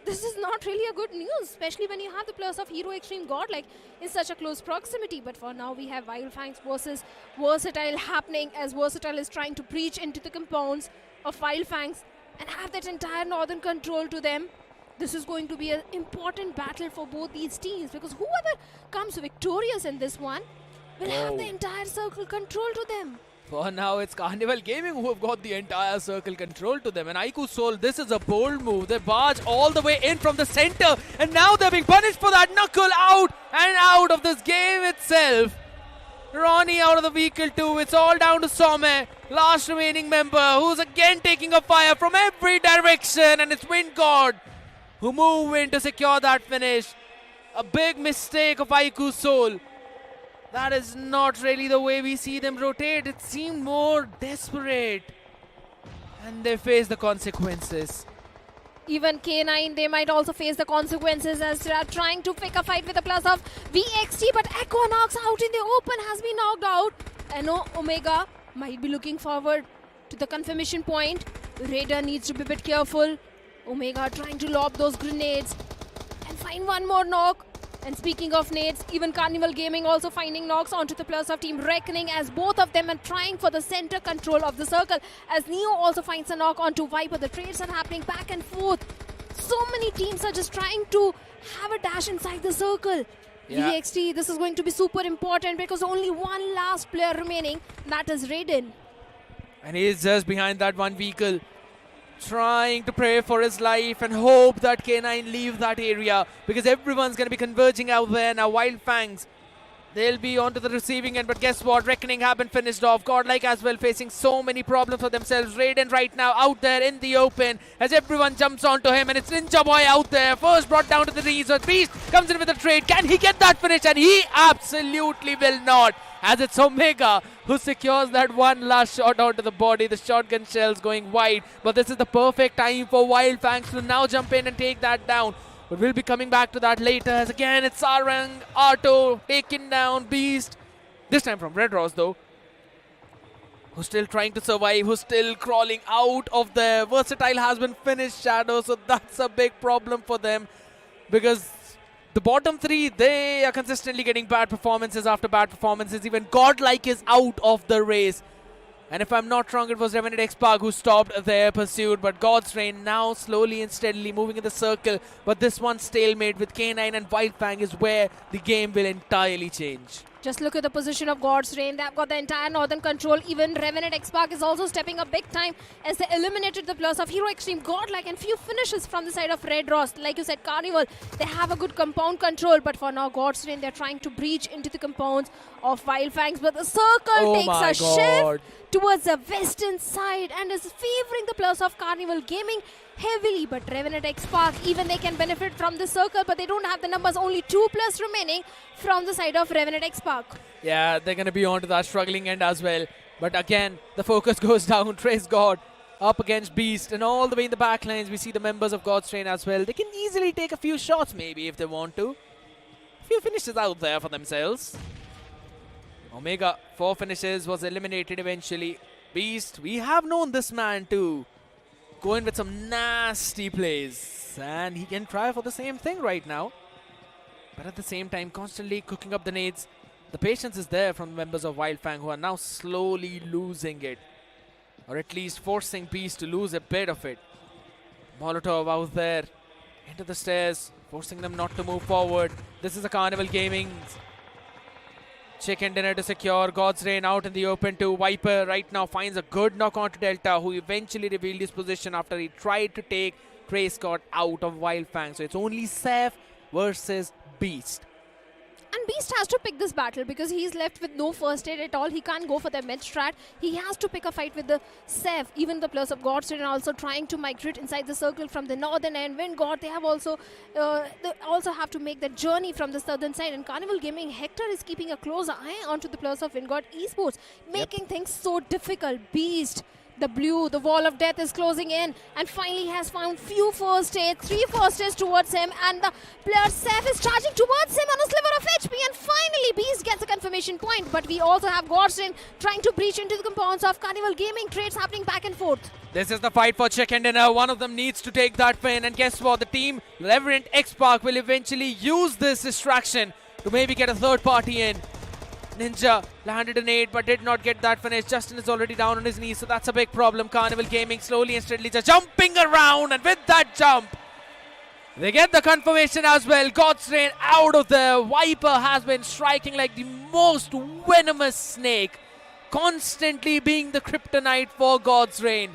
[SPEAKER 4] this is not really a good news, especially when you have the players of Hero Xtreme Godlike in such a close proximity. But for now, we have Wyld Fangs versus Versatile happening, as Versatile is trying to breach into the compounds of Wyld Fangs and have that entire northern control to them. This is going to be an important battle for both these teams, because whoever comes victorious in this one will have the entire circle control to them.
[SPEAKER 14] For now, it's Carnival Gaming who have got the entire circle control to them. And iQOO Soul, this is a bold move. They barge all the way in from the center. And now they're being punished for that. Knuckle out and out of this game itself. Ronnie out of the vehicle too. It's all down to Some, last remaining member, who's again taking a fire from every direction. And it's Wingod who move in to secure that finish. A big mistake of iQOO Soul. That is not really the way we see them rotate. It seemed more desperate. And they face the consequences.
[SPEAKER 4] Even K9, they might also face the consequences as they are trying to pick a fight with the plus of VXT. But Equinox out in the open has been knocked out. And Omega might be looking forward to the confirmation point. Raider needs to be a bit careful. Omega trying to lob those grenades and find one more knock. And speaking of nades, even Carnival Gaming also finding knocks onto the plus of Team Reckoning, as both of them are trying for the center control of the circle. As Neo also finds a knock onto Viper. The trades are happening back and forth. So many teams are just trying to have a dash inside the circle.
[SPEAKER 14] Yeah.
[SPEAKER 4] VXT, this is going to be super important because only one last player remaining, that is Raiden.
[SPEAKER 14] And he is just behind that one vehicle, trying to pray for his life and hope that K9 leave that area, because everyone's going to be converging out there now. Wyld Fangs, they'll be onto the receiving end, but guess what? Reckoning have been finished off. Godlike as well facing so many problems for themselves. Raiden right now out there in the open as everyone jumps onto him, and it's Ninja Boy out there. First brought down to the knees, but Beast comes in with a trade. Can he get that finish? And he absolutely will not, as it's Omega who secures that one last shot onto the body. The shotgun shells going wide, but this is the perfect time for Wyld Fangs to now jump in and take that down. But we'll be coming back to that later, as again it's Sarang, Arto taking down Beast. This time from Red Rose though, who's still trying to survive, who's still crawling out of there. Versatile has been finished, Shadow, so that's a big problem for them, because the bottom three, they are consistently getting bad performances after bad performances. Even Godlike is out of the race. And if I'm not wrong, it was Revenant X-Park who stopped their pursuit. But God's Reign now slowly and steadily moving in the circle. But this one stalemate with K9 and Wyld Fang is where the game will entirely change.
[SPEAKER 4] Just look at the position of God's Reign. They've got the entire northern control. Even Revenant X-Park is also stepping up big time as they eliminated the plus of Hero Xtreme Godlike, and few finishes from the side of Red Ross. Like you said, Carnival, they have a good compound control, but for now, God's Reign, they're trying to breach into the compounds of Wyld Fangs. But the circle takes a shift towards the western side and is favoring the plus of Carnival Gaming heavily. But Revenant X-Park, even they can benefit from the circle, but they don't have the numbers. Only 2 plus remaining from the side of Revenant X-Park.
[SPEAKER 14] Yeah, they're going to be onto that struggling end as well. But again, the focus goes down. Trace God up against Beast, and all the way in the back lines we see the members of God's Train as well. They can easily take a few shots maybe if they want to. A few finishes out there for themselves. Omega, 4 finishes, was eliminated eventually. Beast, we have known this man to go in with some nasty plays, and he can try for the same thing right now. But at the same time, constantly cooking up the nades. The patience is there from the members of Wyld Fang, who are now slowly losing it, or at least forcing Beast to lose a bit of it. Molotov out there into the stairs, forcing them not to move forward. This is a Carnival Gaming chicken dinner to secure. God's Reign out in the open too. Viper right now finds a good knock onto Delta, who eventually revealed his position after he tried to take Trey Scott out of Wyld Fang. So it's only Seth versus Beast.
[SPEAKER 4] And Beast has to pick this battle because he's left with no first aid at all. He can't go for the mid strat. He has to pick a fight with the Seth. Even the plus of God's Reign also trying to migrate inside the circle from the northern end. When God, they also have to make the journey from the southern side. And Carnival Gaming, Hector is keeping a close eye onto the plus of BotArmyEsports, making things so difficult. Beast, The blue, the wall of death is closing in, and finally has found few first aids, 3 first aids towards him, and the player Seth is charging towards him on a sliver of HP, and finally Beast gets a confirmation point. But we also have Godlike trying to breach into the compounds of Carnival Gaming. Trades happening back and forth.
[SPEAKER 14] This is the fight for chicken dinner. One of them needs to take that win, and guess what? The team Reverend X-Park will eventually use this distraction to maybe get a third party in. Ninja landed an 8 but did not get that finish. Justin is already down on his knees, so that's a big problem. Carnival Gaming slowly and steadily just jumping around, and with that jump, they get the confirmation as well. Godlike out of there. Viper has been striking like the most venomous snake, constantly being the kryptonite for Godlike.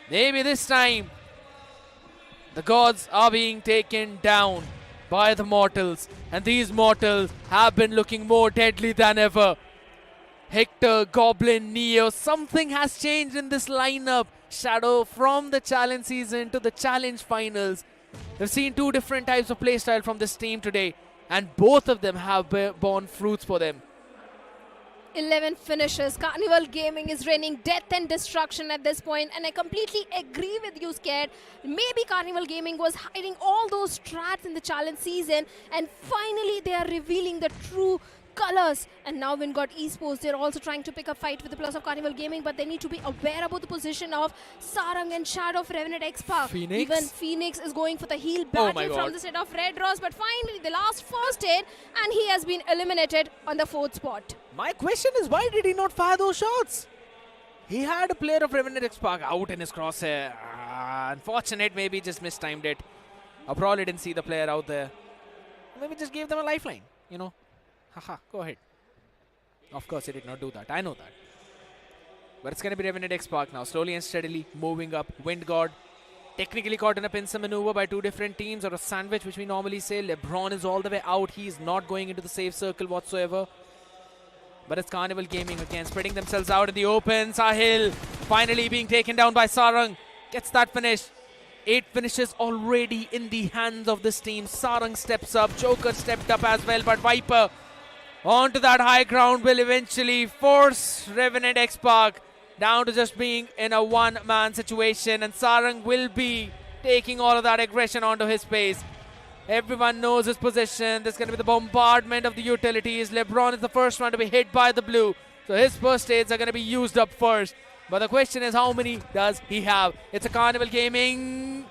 [SPEAKER 14] Maybe this time, the gods are being taken down by the mortals, and these mortals have been looking more deadly than ever. Hector, Goblin, Neo, something has changed in this lineup. Shadow from the challenge season to the challenge finals. We've seen 2 different types of playstyle from this team today, and both of them have borne fruits for them.
[SPEAKER 4] 11 finishes. Carnival Gaming is raining death and destruction at this point, and I completely agree with you, Scared. Maybe Carnival Gaming was hiding all those strats in the challenge season, and finally they are revealing the true colors. And now when got Esports, they're also trying to pick a fight with the plus of Carnival Gaming, but they need to be aware about the position of Sarang and Shadow of Revenant X-Park.
[SPEAKER 14] Phoenix?
[SPEAKER 4] Even Phoenix is going for the heal battle from the set of Red Rose, but finally the last first aid, and he has been eliminated on the 4th spot.
[SPEAKER 14] My question is, why did he not fire those shots? He had a player of Revenant X-Park out in his crosshair. Unfortunate, maybe just mistimed it. I probably didn't see the player out there. Maybe just gave them a lifeline, you know. Haha, go ahead. Of course, he did not do that. I know that. But it's going to be Revenant X-Park now, slowly and steadily moving up. Wind God technically caught in a pincer maneuver by 2 different teams, or a sandwich, which we normally say. LeBron is all the way out. He's not going into the safe circle whatsoever. But it's Carnival Gaming again, spreading themselves out in the open. Sahil finally being taken down by Sarang. Gets that finish. 8 finishes already in the hands of this team. Sarang steps up. Joker stepped up as well. But Viper onto that high ground will eventually force Revenant X-Park down to just being in a one-man situation. And Sarang will be taking all of that aggression onto his space. Everyone knows his position. There's going to be the bombardment of the utilities. LeBron is the first one to be hit by the blue, so his first aids are going to be used up first. But the question is, how many does he have? It's a Carnival Gaming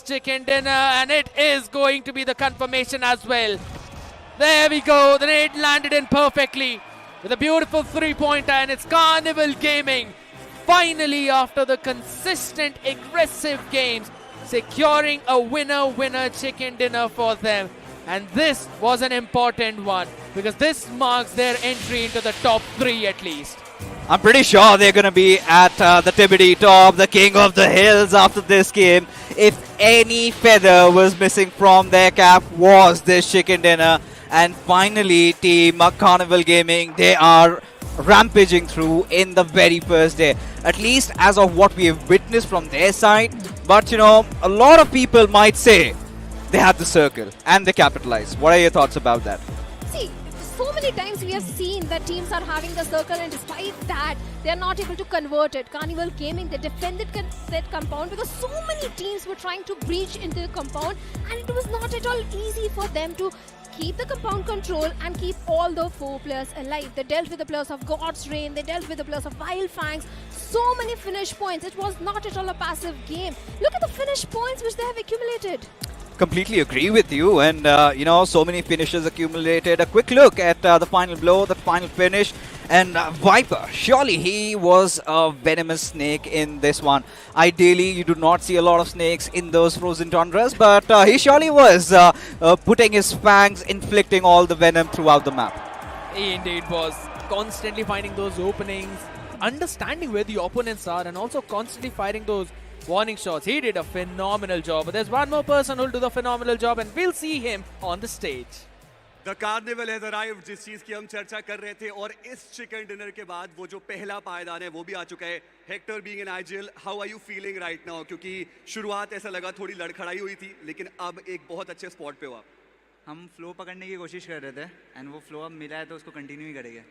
[SPEAKER 14] chicken dinner, and it is going to be the confirmation as well. There we go. The nade landed in perfectly with a beautiful 3-pointer, and it's Carnival Gaming finally, after the consistent aggressive games, securing a winner-winner chicken dinner for them. And this was an important one, because this marks their entry into the top 3 at least.
[SPEAKER 11] I'm pretty sure they're going to be at the Tibbity top, the king of the hills after this game. If any feather was missing from their cap, was this chicken dinner. And finally, Team Carnival Gaming, they are rampaging through in the very first day, at least as of what we have witnessed from their side. But you know, a lot of people might say they had the circle and they capitalized. What are your thoughts about that?
[SPEAKER 4] See, so many times we have seen that teams are having the circle, and despite that, they are not able to convert it. Carnival Gaming, they defended that compound because so many teams were trying to breach into the compound, and it was not at all easy for them to keep the compound control and keep all the 4 players alive. They dealt with the players of God's Reign, they dealt with the players of Wyld Fangs. So many finish points. It was not at all a passive game. Look at the finish points which they have accumulated.
[SPEAKER 11] Completely agree with you, and you know, so many finishes accumulated. A quick look at the final blow, the final finish, and Viper, surely he was a venomous snake in this one. Ideally, you do not see a lot of snakes in those frozen tundras, but he surely was putting his fangs, inflicting all the venom throughout the map.
[SPEAKER 14] He indeed was, constantly finding those openings, understanding where the opponents are, and also constantly firing those warning shots. He did a phenomenal job. But there's one more person who'll do the phenomenal job, and we'll see him on the stage.
[SPEAKER 5] The carnival has arrived, जिस चीज की हम चर्चा कर रहे थे, और इस चिकन डिनर के बाद वो जो पहला पायदान है वो भी आ चुका है. Hector being an IGL, how are you feeling right now? क्योंकि शुरुआत ऐसा लगा थोड़ी लड़खड़ाई हुई थी, लेकिन अब एक बहुत अच्छे स्पॉट पे हुआ.
[SPEAKER 20] हम फ्लो पकड़ने की कोशिश कर रहे थे, एंड वो फ्लो अब मिला है तो उसको कंटिन्यू ही करेंगे.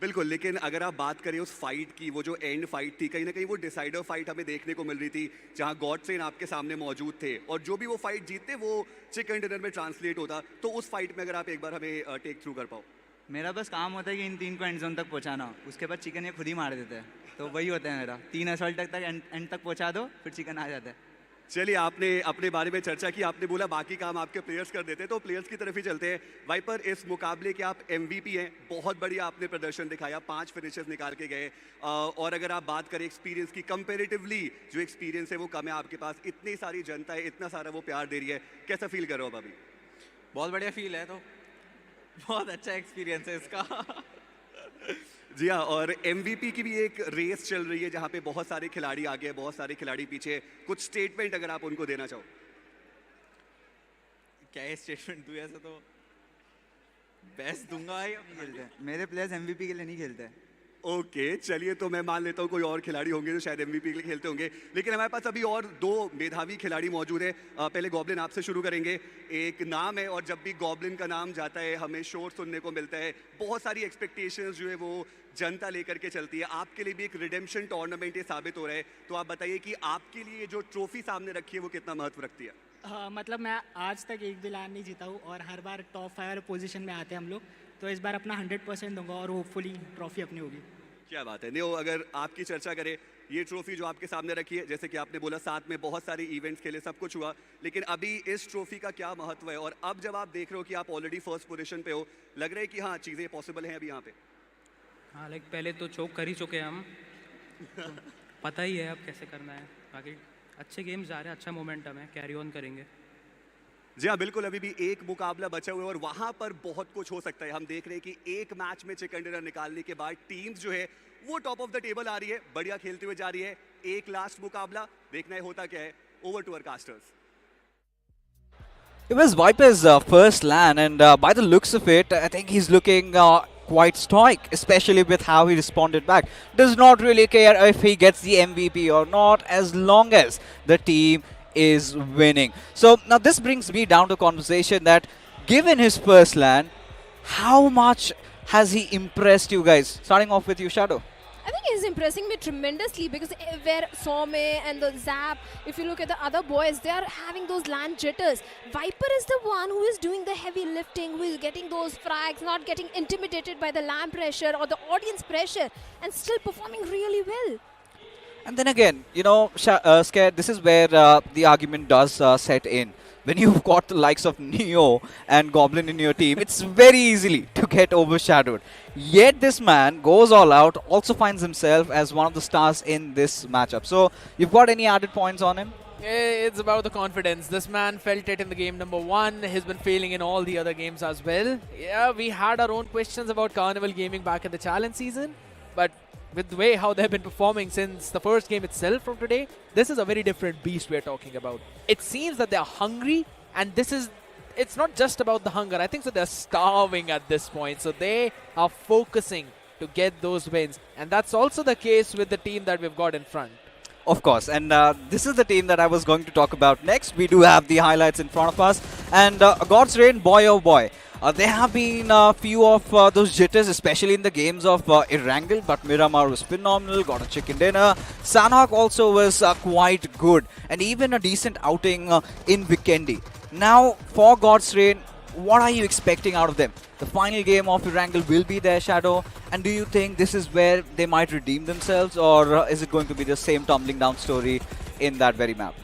[SPEAKER 2] बिल्कुल, लेकिन अगर आप बात करें उस फाइट की, वो जो एंड फाइट थी, कहीं ना कहीं वो डिसाइडर फाइट हमें देखने को मिल रही थी, जहां गॉडसेन आपके सामने मौजूद थे और जो भी वो फाइट जीतते वो चिकन डिनर में ट्रांसलेट होता। तो उस फाइट में अगर आप एक बार हमें टेक थ्रू कर पाओ।
[SPEAKER 9] मेरा बस काम होता है कि इन 3 को एंड जोन तक पहुंचाना, उसके बाद चिकन ये खुद ही मार देते हैं, तो वही होता है मेरा। 3 असॉल्ट तक एंड तक पहुंचा दो, फिर चिकन आ जाता है।
[SPEAKER 2] चलिए, आपने अपने बारे में चर्चा की, आपने बोला बाकी काम आपके प्लेयर्स कर देते हैं, तो प्लेयर्स की तरफ ही चलते हैं। वाइपर, इस मुकाबले के आप MVP हैं, बहुत बढ़िया आपने प्रदर्शन दिखाया, 5 फिनिशेस निकाल के गए। और अगर आप बात करें एक्सपीरियंस की, कंपैरेटिवली जो एक्सपीरियंस है वो कम है आपके पास, इतनी सारी जनता है, इतना सारा वो प्यार दे रही है, कैसा फील कर रहे हो अब अभी?
[SPEAKER 9] बहुत बढ़िया फील है, तो बहुत अच्छा एक्सपीरियंस है इसका।
[SPEAKER 2] जी हाँ, और MVP की भी एक रेस चल रही है जहाँ पे बहुत सारे खिलाड़ी आगे हैं, बहुत सारे खिलाड़ी पीछे। कुछ स्टेटमेंट अगर आप उनको देना चाहो।
[SPEAKER 9] क्या स्टेटमेंट दूँ? ऐसा तो बेस्ट दूंगा ही खेलते हैं, मेरे प्लेयर्स MVP के लिए नहीं खेलते हैं।
[SPEAKER 2] ओके, चलिए, तो मैं मान लेता हूँ कोई और खिलाड़ी होंगे जो शायद MVP के लिए खेलते होंगे, लेकिन हमारे पास अभी और 2 मेधावी खिलाड़ी मौजूद हैं। पहले गॉब्लिन आपसे शुरू करेंगे। एक नाम है और जब भी गॉब्लिन का नाम जाता है हमें शोर सुनने को मिलता है, बहुत सारी एक्सपेक्टेशंस जो है वो जनता लेकर के चलती है। आपके लिए भी एक रिडेम्पशन टूर्नामेंट ये साबित हो रहा है, तो आप बताइए कि आपके लिए जो ट्रॉफी सामने रखी है वो कितना महत्व रखती है?
[SPEAKER 23] मतलब मैं आज तक एक भी LAN नहीं जीता हूँ और हर बार टॉप 5 पोजीशन में आते हैं हम लोग, तो इस बार अपना 100% दूंगा और होपफुली ट्रॉफी अपनी होगी।
[SPEAKER 2] क्या बात है। नियो, अगर आपकी चर्चा करें, ये ट्रॉफी जो आपके सामने रखी है, जैसे कि आपने बोला साथ में बहुत सारे इवेंट्स खेले, सब कुछ हुआ, लेकिन अभी इस ट्रॉफी का क्या महत्व है? और अब जब आप देख रहे हो कि आप ऑलरेडी फर्स्ट पोजीशन पे हो, लग रहा है कि हाँ चीज़ें पॉसिबल हैं अभी यहाँ पे?
[SPEAKER 24] हाँ, लाइक पहले तो चोक कर ही चुके हैं हम, तो पता ही है अब कैसे करना है। बाकी अच्छे गेम्स जा रहे हैं, अच्छा मोमेंटम है, कैरी ऑन करेंगे।
[SPEAKER 2] जी हाँ, बिल्कुल, अभी भी एक मुकाबला बचा हुआ है और वहाँ पर बहुत कुछ हो सकता है। हम देख रहे हैं कि एक मैच में चिकन डिनर निकालने के बाद टीम्स जो है वो टॉप ऑफ द टेबल आ रही है, बढ़िया खेलते हुए जा रही है। एक लास्ट मुकाबला, देखना है होता क्या है। Over to our casters.
[SPEAKER 11] It was Viper's first LAN, and by the looks of it, I think he's looking quite stoic, especially with how he responded back. Does not really care if he gets the MVP or not, as long as the team is winning. So now this brings me down to conversation that, given his first LAN, how much has he impressed you guys? Starting off with you, Shadow.
[SPEAKER 4] I think he's impressing me tremendously because where Some and the Zap, if you look at the other boys, they are having those LAN jitters. Viper is the one who is doing the heavy lifting, who is getting those frags, not getting intimidated by the LAN pressure or the audience pressure, and still performing really well.
[SPEAKER 11] And then again, you know, Scared, this is where the argument does set in. When you've got the likes of Neo and Goblin in your team, it's very easily to get overshadowed. Yet this man goes all out, also finds himself as one of the stars in this matchup. So, you've got any added points on him?
[SPEAKER 14] It's about the confidence. This man felt it in the game number 1. He's been failing in all the other games as well. Yeah, we had our own questions about Carnival Gaming back in the challenge season, but with the way how they've been performing since the first game itself from today, this is a very different beast we're talking about. It seems that they're hungry, and it's not just about the hunger. I think so they're starving at this point. So they are focusing to get those wins. And that's also the case with the team that we've got in front.
[SPEAKER 11] Of course, and this is the team that I was going to talk about next. We do have the highlights in front of us. And God's Reign, boy oh boy. There have been a few of those jitters, especially in the games of Erangel, but Miramar was phenomenal, got a chicken dinner. Sanhok also was quite good, and even a decent outing in Vikendi. Now, for God's Reign, what are you expecting out of them? The final game of Erangel will be their Shadow, and do you think this is where they might redeem themselves, or is it going to be the same tumbling down story in that very map?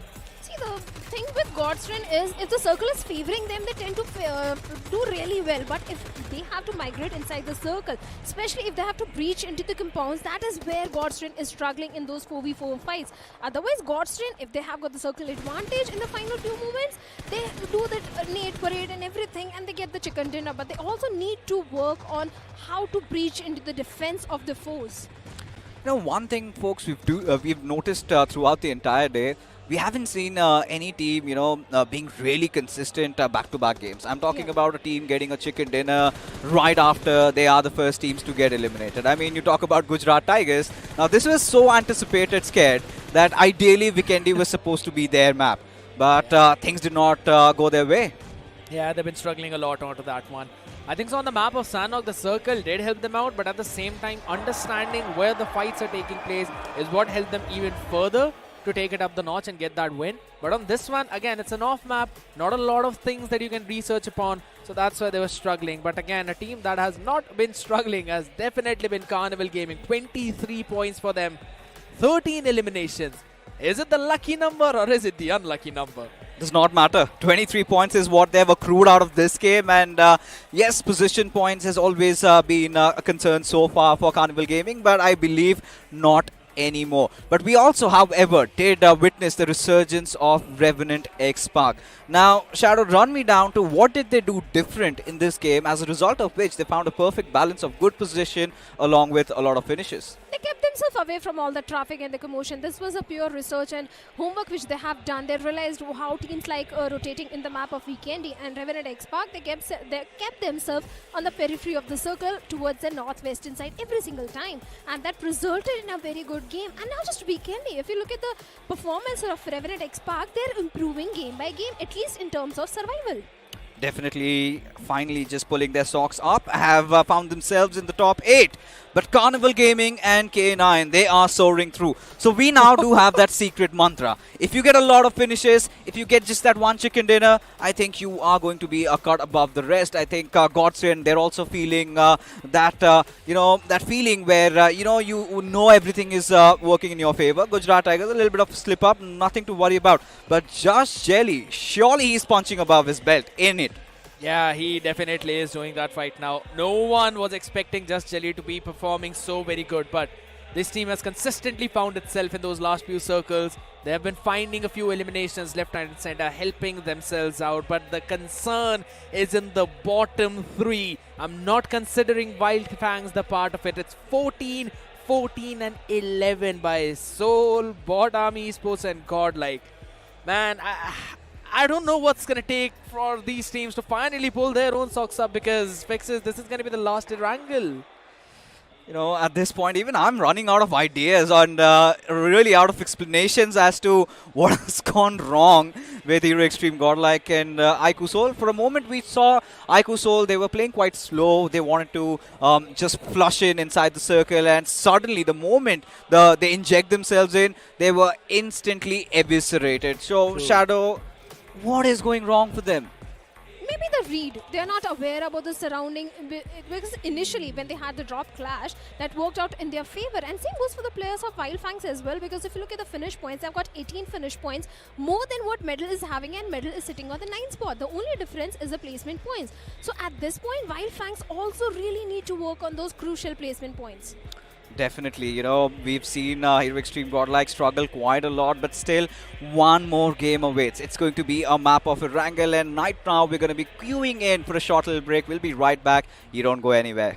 [SPEAKER 4] See, the thing with God's Reign is, if the circle is favoring them, they tend to do really well. But if they have to migrate inside the circle, especially if they have to breach into the compounds, that is where God's Reign is struggling in those 4v4 fights. Otherwise, God's Reign, if they have got the circle advantage in the final few moments, they do the nade parade and everything, and they get the chicken dinner. But they also need to work on how to breach into the defense of the foes.
[SPEAKER 11] You know, one thing, folks, we've noticed throughout the entire day, we haven't seen any team, being really consistent back-to-back games. I'm talking about a team getting a chicken dinner right after they are the first teams to get eliminated. I mean, you talk about Gujarat Tigers. Now, this was so anticipated, Scared, that ideally Vikendi was supposed to be their map. But things did not go their way.
[SPEAKER 14] Yeah, they've been struggling a lot onto that one. I think so on the map of Sanhok, the circle did help them out, but at the same time, understanding where the fights are taking place is what helped them even further to take it up the notch and get that win. But on this one, again, it's an off map, not a lot of things that you can research upon, so that's why they were struggling. But again, a team that has not been struggling has definitely been Carnival Gaming. 23 points for them, 13 eliminations. Is it the lucky number or is it the unlucky number?
[SPEAKER 11] Does not matter. 23 points is what they've accrued out of this game, and yes, position points has always been a concern so far for Carnival Gaming, but I believe not anymore. But we also, however, did witness the resurgence of Revenant X-Park. Now, Shadow, run me down to what did they do different in this game, as a result of which they found a perfect balance of good position along with a lot of finishes.
[SPEAKER 4] They kept themselves away from all the traffic and the commotion. This was a pure research and homework which they have done. They realized how teams like rotating in the map of Vikendi and Revenant X-Park, they kept themselves on the periphery of the circle towards the northwestern side every single time. And that resulted in a very good game. And now just Vikendi, if you look at the performance of Revenant X-Park, they're improving game by game, at least in terms of survival.
[SPEAKER 11] Definitely, finally just pulling their socks up, have found themselves in the top 8. But Carnival Gaming and K9, they are soaring through. So we now do have that secret mantra. If you get a lot of finishes, if you get just that one chicken dinner, I think you are going to be a cut above the rest. I think Godsen, they're also feeling that, that feeling where, you know everything is working in your favor. Gujarat Tigers, a little bit of slip up, nothing to worry about. But Josh Jelly, surely he's punching above his belt, in it.
[SPEAKER 14] Yeah, he definitely is doing that right now. No one was expecting Just Jelly to be performing so very good, but this team has consistently found itself in those last few circles. They have been finding a few eliminations left and center, helping themselves out, but the concern is in the bottom 3. I'm not considering Wyld Fangs the part of it. It's 14, 14 and 11 by Soul, BotArmyEsports and Godlike. Man, I don't know what's going to take for these teams to finally pull their own socks up, because Fixes, this is going to be the last Erangel.
[SPEAKER 11] You know, at this point, even I'm running out of ideas and really out of explanations as to what has gone wrong with Hero Xtreme, Godlike and iQOO Soul. For a moment, we saw iQOO Soul, they were playing quite slow. They wanted to just flush inside the circle, and suddenly, the moment they inject themselves in, they were instantly eviscerated. So,
[SPEAKER 4] True.
[SPEAKER 11] Shadow, what is going wrong for them?
[SPEAKER 4] Maybe the read. They are not aware about the surrounding, because initially when they had the drop clash, that worked out in their favor. And same goes for the players of Wyld Fangs as well, because if you look at the finish points, they've got 18 finish points, more than what Medal is having, and Medal is sitting on the 9th spot. The only difference is the placement points. So at this point, Wyld Fangs also really need to work on those crucial placement points.
[SPEAKER 11] Definitely, you know, we've seen Hero Xtreme Godlike struggle quite a lot, but still one more game awaits. It's going to be a map of Erangel, and right now we're going to be queuing in for a short little break. We'll be right back. You don't go anywhere.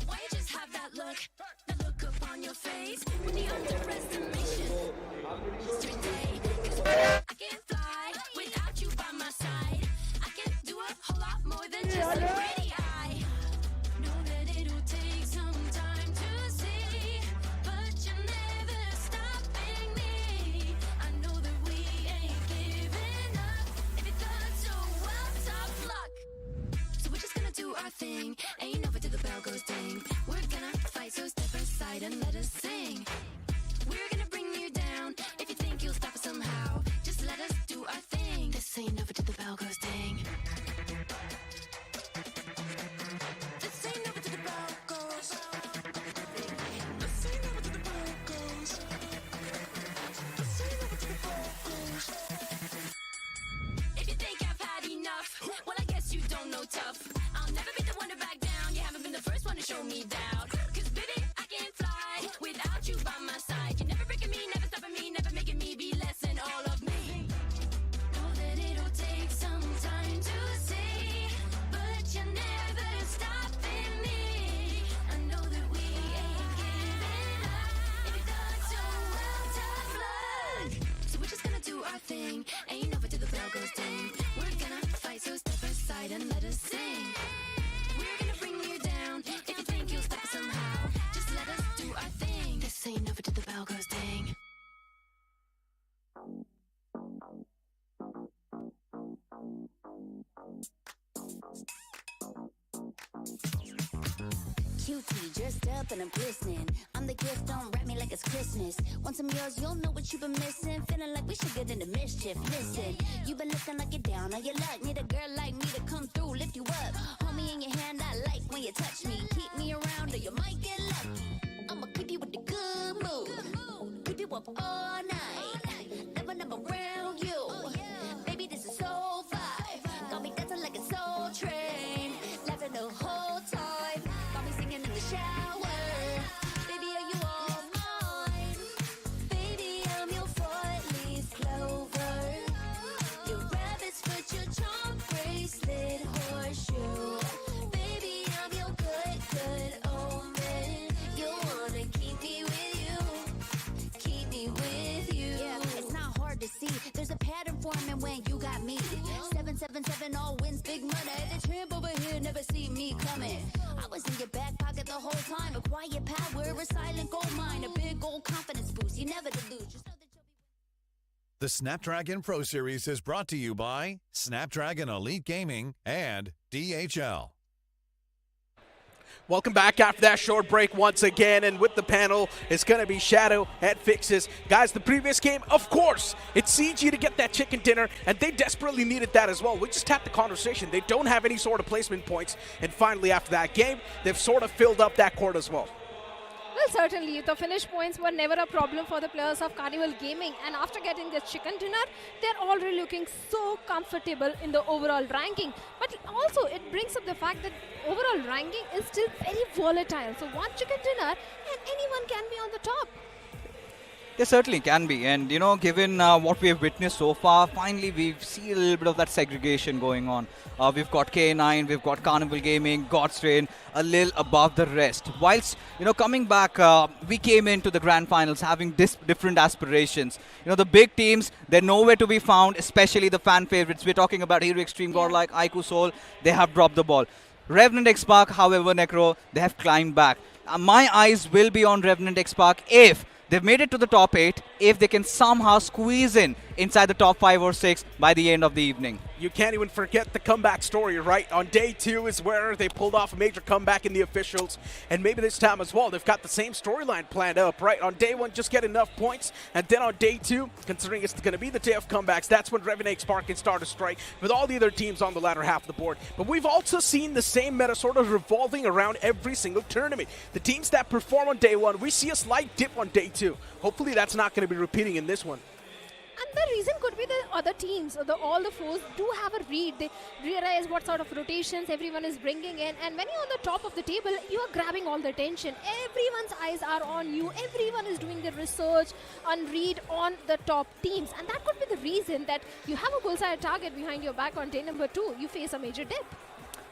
[SPEAKER 12] Why you just have that look upon your face with the underestimation? Today, 'cause I can't fly without you by my side. I can do a whole lot more than just a pretty eye. Know that it'll take some time to see, but you're never stopping me. I know that we ain't giving up. If you thought so, well, tough luck. So we're just gonna do our thing. Ain't over till the bell goes ding. We're gonna fight, so step aside and let us sing. We're gonna bring you down. If you think you'll stop us somehow, just let us do our thing. This ain't over till the bell goes ding. This ain't over till the bell goes. This ain't over till the bell goes. This ain't over till the bell goes. If you think I've had enough, well, I guess you don't know tough. I'll never be the one to back down. You haven't been the first one to show me doubt. 'Cause baby, I can't fly without you by my side. You're never breaking me, never stopping me, never making me be less than all of me. Know that it'll take some time to see, but you're never stopping me. I know that we ain't giving up. If you thought so, well, tough luck. So we're just gonna do our thing. Ain't over till the bell goes ding. We're gonna fight and let us sing. We're gonna bring you down. If you think you'll stop us somehow, just let us do our thing. This ain't over till the bell goes ding. Cutie, dressed up and I'm glistening. I'm the gift, don't wrap me like it's Christmas. Want some yours, you'll know what you've been missing. Feeling like we should get into mischief. Listen, you've been looking like you're down on your luck. Need a girl like me to come through, lift you up. Hold me in your hand, I like when you touch me. Keep me around or you might get lucky. I'ma keep you with the good mood. Keep you up all night. Never, never around you. Baby, this is so vibe. Got me dancing like a soul train. Laughing the whole time. Got me singing in the shower. Baby, are you all mine? Baby, I'm your four-leaf clover. Your rabbit's foot, your charm bracelet, horseshoe. Baby, I'm your good, good omen. You wanna keep me with you. Keep me with you. Yeah, it's not hard to see. There's a pattern forming when you got me. 777 all wins big money. The tramp over here never see me coming. I was in your back pocket the whole time. A quiet power, a silent gold mine, a big old confidence boost. You never delude. Just know that
[SPEAKER 13] The Snapdragon Pro Series is brought to you by Snapdragon Elite Gaming and DHL.
[SPEAKER 3] Welcome back after that short break once again, and with the panel, it's going to be Shadow and Fixes. Guys, the previous game, of course, it's CG to get that chicken dinner, and they desperately needed that as well. We just tapped the conversation. They don't have any sort of placement points, and finally after that game, they've sort of filled up that court as well.
[SPEAKER 4] Well, certainly, the finish points were never a problem for the players of Carnival Gaming, and after getting this chicken dinner, they're already looking so comfortable in the overall ranking. But also, it brings up the fact that overall ranking is still very volatile. So one chicken dinner and anyone can be on the top.
[SPEAKER 11] They certainly can be, and you know, given what we have witnessed so far, finally we see a little bit of that segregation going on. We've got K9, we've got Carnival Gaming, Xtreme, a little above the rest. Whilst, you know, coming back, we came into the grand finals having different aspirations. You know, the big teams, they're nowhere to be found, especially the fan favorites. We're talking about Hero Xtreme, Godlike, iQOO Soul. They have dropped the ball. Revenant X-Spark, however, Necro, they have climbed back. My eyes will be on Revenant X-Spark if they've made it to the top 8, if they can somehow squeeze in inside the top 5 or 6 by the end of the evening.
[SPEAKER 3] You can't even forget the comeback story, right? On day 2 is where they pulled off a major comeback in the officials, and maybe this time as well, they've got the same storyline planned up, right? On day 1, just get enough points, and then on day 2, considering it's going to be the day of comebacks, that's when Revenant Spark can start to strike with all the other teams on the latter half of the board. But we've also seen the same meta sort of revolving around every single tournament. The teams that perform on day 1, we see a slight dip on day 2. Hopefully that's not going to be repeating in this one.
[SPEAKER 4] And the reason could be the other teams, all the foes do have a read. They realize what sort of rotations everyone is bringing in. And when you're on the top of the table, you are grabbing all the attention. Everyone's eyes are on you. Everyone is doing the research and read on the top teams. And that could be the reason that you have a bullseye target behind your back on day number 2. You face a major dip.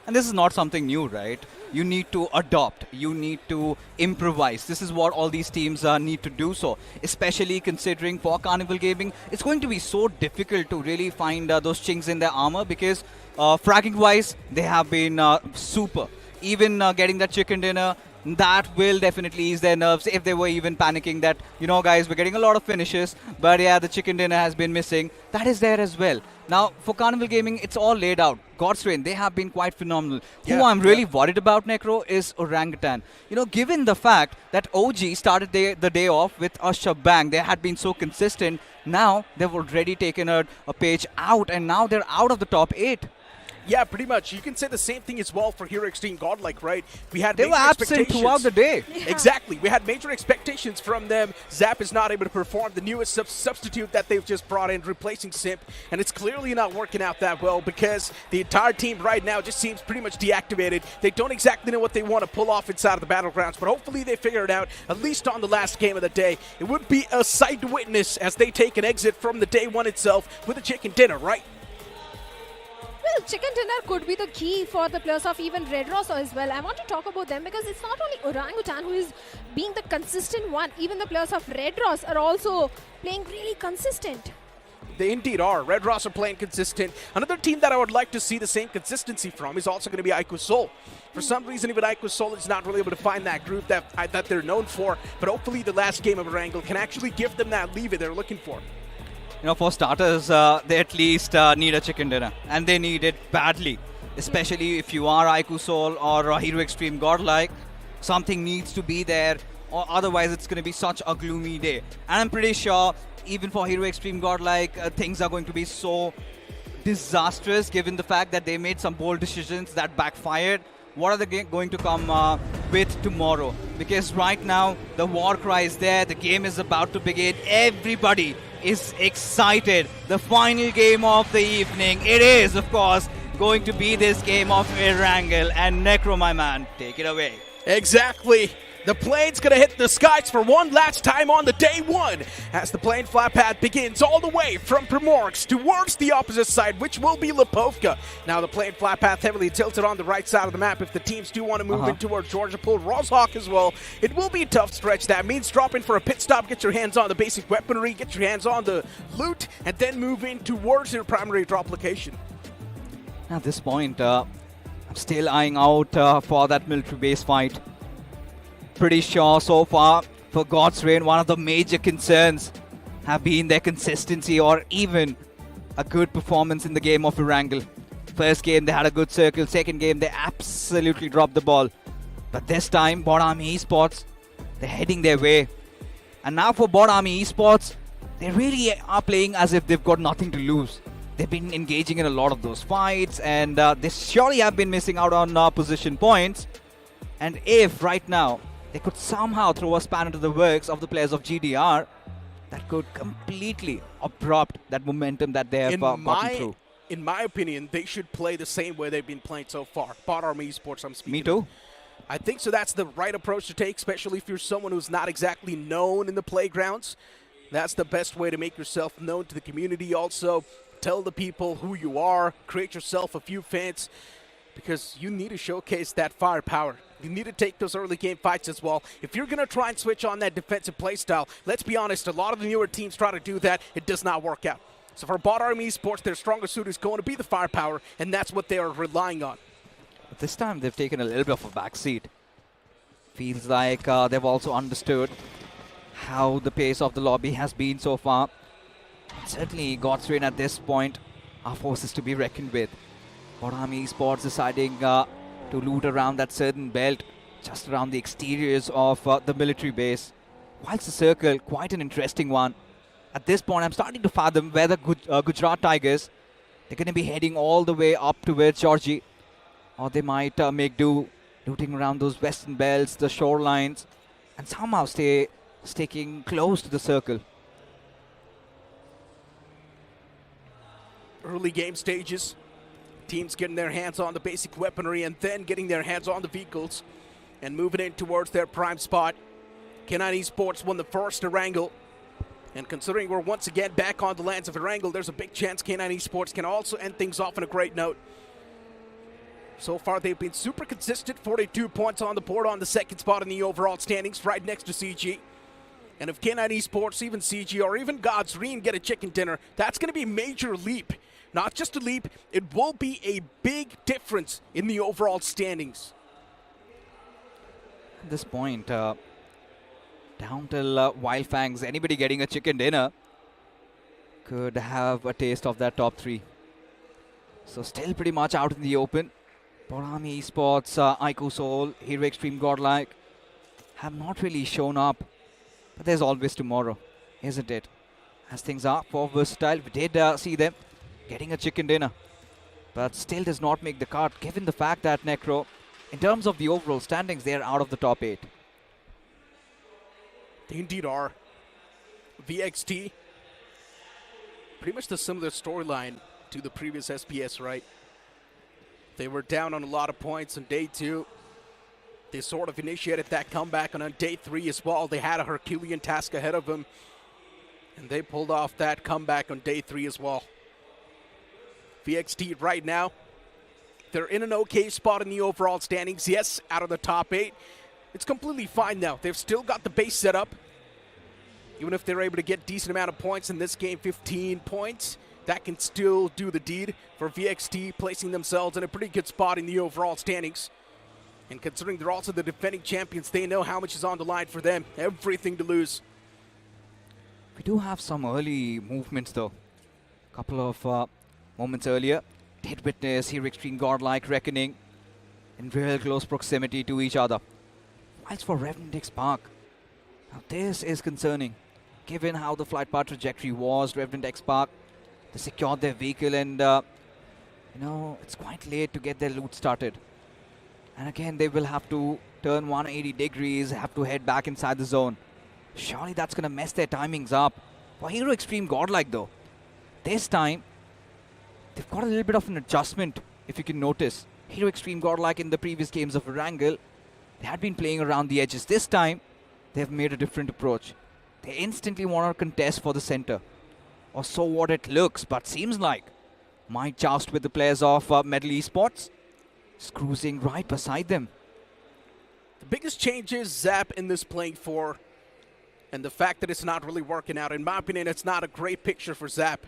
[SPEAKER 11] And this is not something new, right? You need to adopt. You need to improvise. This is what all these teams need to do so. Especially considering for Carnival Gaming, it's going to be so difficult to really find those chinks in their armor because fragging-wise, they have been super. Even getting that chicken dinner, that will definitely ease their nerves if they were even panicking that, you know, guys, we're getting a lot of finishes, but yeah, the chicken dinner has been missing. That is there as well. Now, for Carnival Gaming, it's all laid out. Godstrain, they have been quite phenomenal. Who I'm really worried about, Necro, is Orangutan. You know, given the fact that OG started the day off with a shabang, they had been so consistent. Now, they've already taken a page out, and now they're out of the top 8.
[SPEAKER 3] Yeah, pretty much. You can say the same thing as well for Hero Xtreme Godlike, right? We had
[SPEAKER 11] they were absent throughout the day.
[SPEAKER 3] Yeah. Exactly. We had major expectations from them. Zap is not able to perform. The newest substitute that they've just brought in, replacing Simp, and it's clearly not working out that well because the entire team right now just seems pretty much deactivated. They don't exactly know what they want to pull off inside of the battlegrounds, but hopefully they figure it out, at least on the last game of the day. It would be a sight to witness as they take an exit from the day 1 itself with a chicken dinner, right?
[SPEAKER 4] Well, chicken dinner could be the key for the players of even Red Ross as well. I want to talk about them because it's not only Orangutan who is being the consistent one. Even the players of Red Ross are also playing really consistent.
[SPEAKER 3] They indeed are. Red Ross are playing consistent. Another team that I would like to see the same consistency from is also going to be iQOO. For some reason, even iQOO is not really able to find that groove that they're known for. But hopefully the last game of Erangel can actually give them that leeway they're looking for.
[SPEAKER 11] You know, for starters, they at least need a chicken dinner. And they need it badly. Especially if you are iQOO or Hero Xtreme Godlike. Something needs to be there. Or otherwise, it's going to be such a gloomy day. And I'm pretty sure, even for Hero Xtreme Godlike, things are going to be so disastrous given the fact that they made some bold decisions that backfired. What are they going to come with tomorrow? Because right now, the war cry is there. The game is about to begin. Everybody is excited. The final game of the evening. It is, of course, going to be this game of Erangel. And Necro, my man, take it away.
[SPEAKER 3] Exactly. The plane's going to hit the skies for one last time on the day one as the plane flight path begins all the way from Primorsk towards the opposite side, which will be Lipovka. Now the plane flight path heavily tilted on the right side of the map if the teams do want to move in towards Georgia Pool. Rozhawk as well. It will be a tough stretch. That means drop in for a pit stop, get your hands on the basic weaponry, get your hands on the loot, and then move in towards your primary drop location.
[SPEAKER 11] At this point, I'm still eyeing out for that military base fight. Pretty sure so far for God's Reign, one of the major concerns have been their consistency or even a good performance in the game of Erangel. First game, they had a good circle. Second game, they absolutely dropped the ball. But this time, BotArmyEsports, they're heading their way. And now for BotArmyEsports, they really are playing as if they've got nothing to lose. They've been engaging in a lot of those fights, and they surely have been missing out on position points. And if right now, they could somehow throw a span into the works of the players of GDR, that could completely abrupt that momentum that they have gotten through.
[SPEAKER 3] In my opinion, they should play the same way they've been playing so far. BotArmyEsports, I'm speaking.
[SPEAKER 11] Me too.
[SPEAKER 3] I think so. That's the right approach to take, especially if you're someone who's not exactly known in the playgrounds. That's the best way to make yourself known to the community. Also, tell the people who you are, create yourself a few fans, because you need to showcase that firepower. You need to take those early game fights as well. If you're going to try and switch on that defensive playstyle, let's be honest, a lot of the newer teams try to do that. It does not work out. So for BotArmyEsports, their strongest suit is going to be the firepower, and that's what they are relying on.
[SPEAKER 11] But this time, they've taken a little bit of a backseat. Feels like they've also understood how the pace of the lobby has been so far. Certainly, God's Reign at this point are forces to be reckoned with. BotArmyEsports deciding to loot around that certain belt, just around the exteriors of the military base. Whilst the circle, quite an interesting one. At this point, I'm starting to fathom where the Gujarat Tigers, they're going to be heading all the way up towards Georgie. Or they might make do looting around those western belts, the shorelines, and somehow stay sticking close to the circle.
[SPEAKER 3] Early game stages. Teams getting their hands on the basic weaponry and then getting their hands on the vehicles and moving in towards their prime spot. K9 Esports won the first Erangel. And considering we're once again back on the lands of Erangel, there's a big chance K9 Esports can also end things off on a great note. So far, they've been super consistent. 42 points on the board on the second spot in the overall standings, right next to CG. And if K9 Esports, even CG, or even God's Reign get a chicken dinner, that's going to be a major leap. Not just a leap, it will be a big difference in the overall standings.
[SPEAKER 11] At this point, down till Wyld Fangs, anybody getting a chicken dinner could have a taste of that top three. So still pretty much out in the open. BotArmyEsports, iQOO, Hero Xtreme Godlike have not really shown up. But there's always tomorrow, isn't it? As things are for Versatile, we did see them getting a chicken dinner. But still does not make the cut, given the fact that Necro, in terms of the overall standings, they are out of the top 8.
[SPEAKER 3] They indeed are. VXT, pretty much the similar storyline to the previous SPS, right? They were down on a lot of points on day 2. They sort of initiated that comeback, and on day 3 as well, they had a Herculean task ahead of them. And they pulled off that comeback on day 3 as well. VXT right now, they're in an okay spot in the overall standings. Yes, out of the top 8. It's completely fine now. They've still got the base set up. Even if they're able to get decent amount of points in this game, 15 points, that can still do the deed for VXT, placing themselves in a pretty good spot in the overall standings. And considering they're also the defending champions, they know how much is on the line for them. Everything to lose.
[SPEAKER 11] We do have some early movements though. Couple of moments earlier, did witness here Xtreme Godlike reckoning in real close proximity to each other. Whilst for Revenant X Park, now this is concerning. Given how the flight path trajectory was, Revenant X Park, they secured their vehicle and you know, it's quite late to get their loot started. And again, they will have to turn 180 degrees, have to head back inside the zone. Surely that's going to mess their timings up. For Hero Xtreme Godlike though, this time, they've got a little bit of an adjustment, if you can notice. Hero Xtreme Godlike in the previous games of Erangel, they had been playing around the edges. This time, they've made a different approach. They instantly want to contest for the center. Or so what it looks, but seems like might joust with the players of Medal Esports. Is cruising right beside them.
[SPEAKER 3] The biggest change is Zap in this playing for, and the fact that it's not really working out. In my opinion, it's not a great picture for Zap.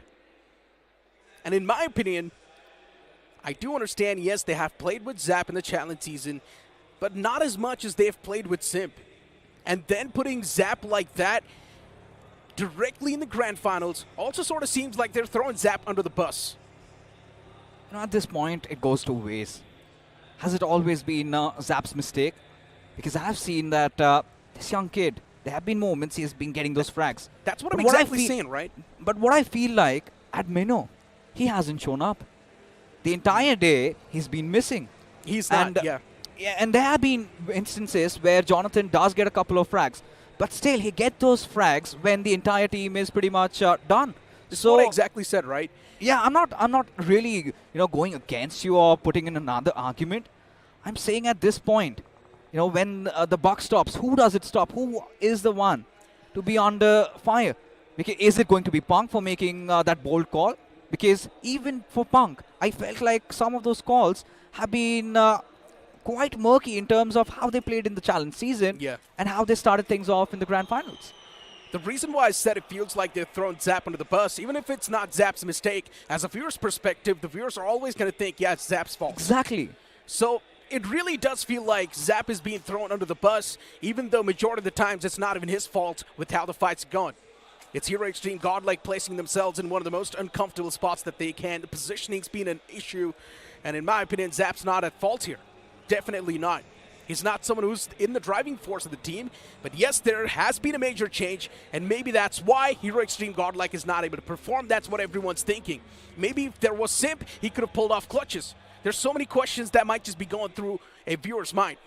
[SPEAKER 3] And in my opinion, I do understand, yes, they have played with Zap in the challenge season, but not as much as they've played with Simp. And then putting Zap like that directly in the grand finals also sort of seems like they're throwing Zap under the bus.
[SPEAKER 11] You know, at this point, it goes two ways. Has it always been Zap's mistake? Because I've seen that this young kid, there have been moments he's been getting those frags.
[SPEAKER 3] That's what I'm exactly saying, right?
[SPEAKER 11] But what I feel like, at Minnow, he hasn't shown up. The entire day, he's been missing.
[SPEAKER 3] He's not,
[SPEAKER 11] and, yeah, and there have been instances where Jonathan does get a couple of frags. But still, he gets those frags when the entire team is pretty much done.
[SPEAKER 3] That's what I exactly said, right?
[SPEAKER 11] Yeah, I'm not really, going against you or putting in another argument. I'm saying at this point, when the buck stops, who does it stop? Who is the one to be under fire? Because is it going to be Punk for making that bold call? Because even for Punk, I felt like some of those calls have been quite murky in terms of how they played in the challenge season and how they started things off in the grand finals.
[SPEAKER 3] The reason why I said it feels like they're throwing Zap under the bus, even if it's not Zap's mistake, as a viewer's perspective, the viewers are always going to think, yeah, it's Zap's fault.
[SPEAKER 11] Exactly.
[SPEAKER 3] So it really does feel like Zap is being thrown under the bus, even though majority of the times it's not even his fault with how the fight's going. It's Hero Xtreme Godlike placing themselves in one of the most uncomfortable spots that they can. The positioning's been an issue, and in my opinion, Zap's not at fault here. Definitely not. He's not someone who's in the driving force of the team, but yes, there has been a major change, and maybe that's why Hero Xtreme Godlike is not able to perform. That's what everyone's thinking. Maybe if there was Simp, he could have pulled off clutches. There's so many questions that might just be going through a viewer's mind.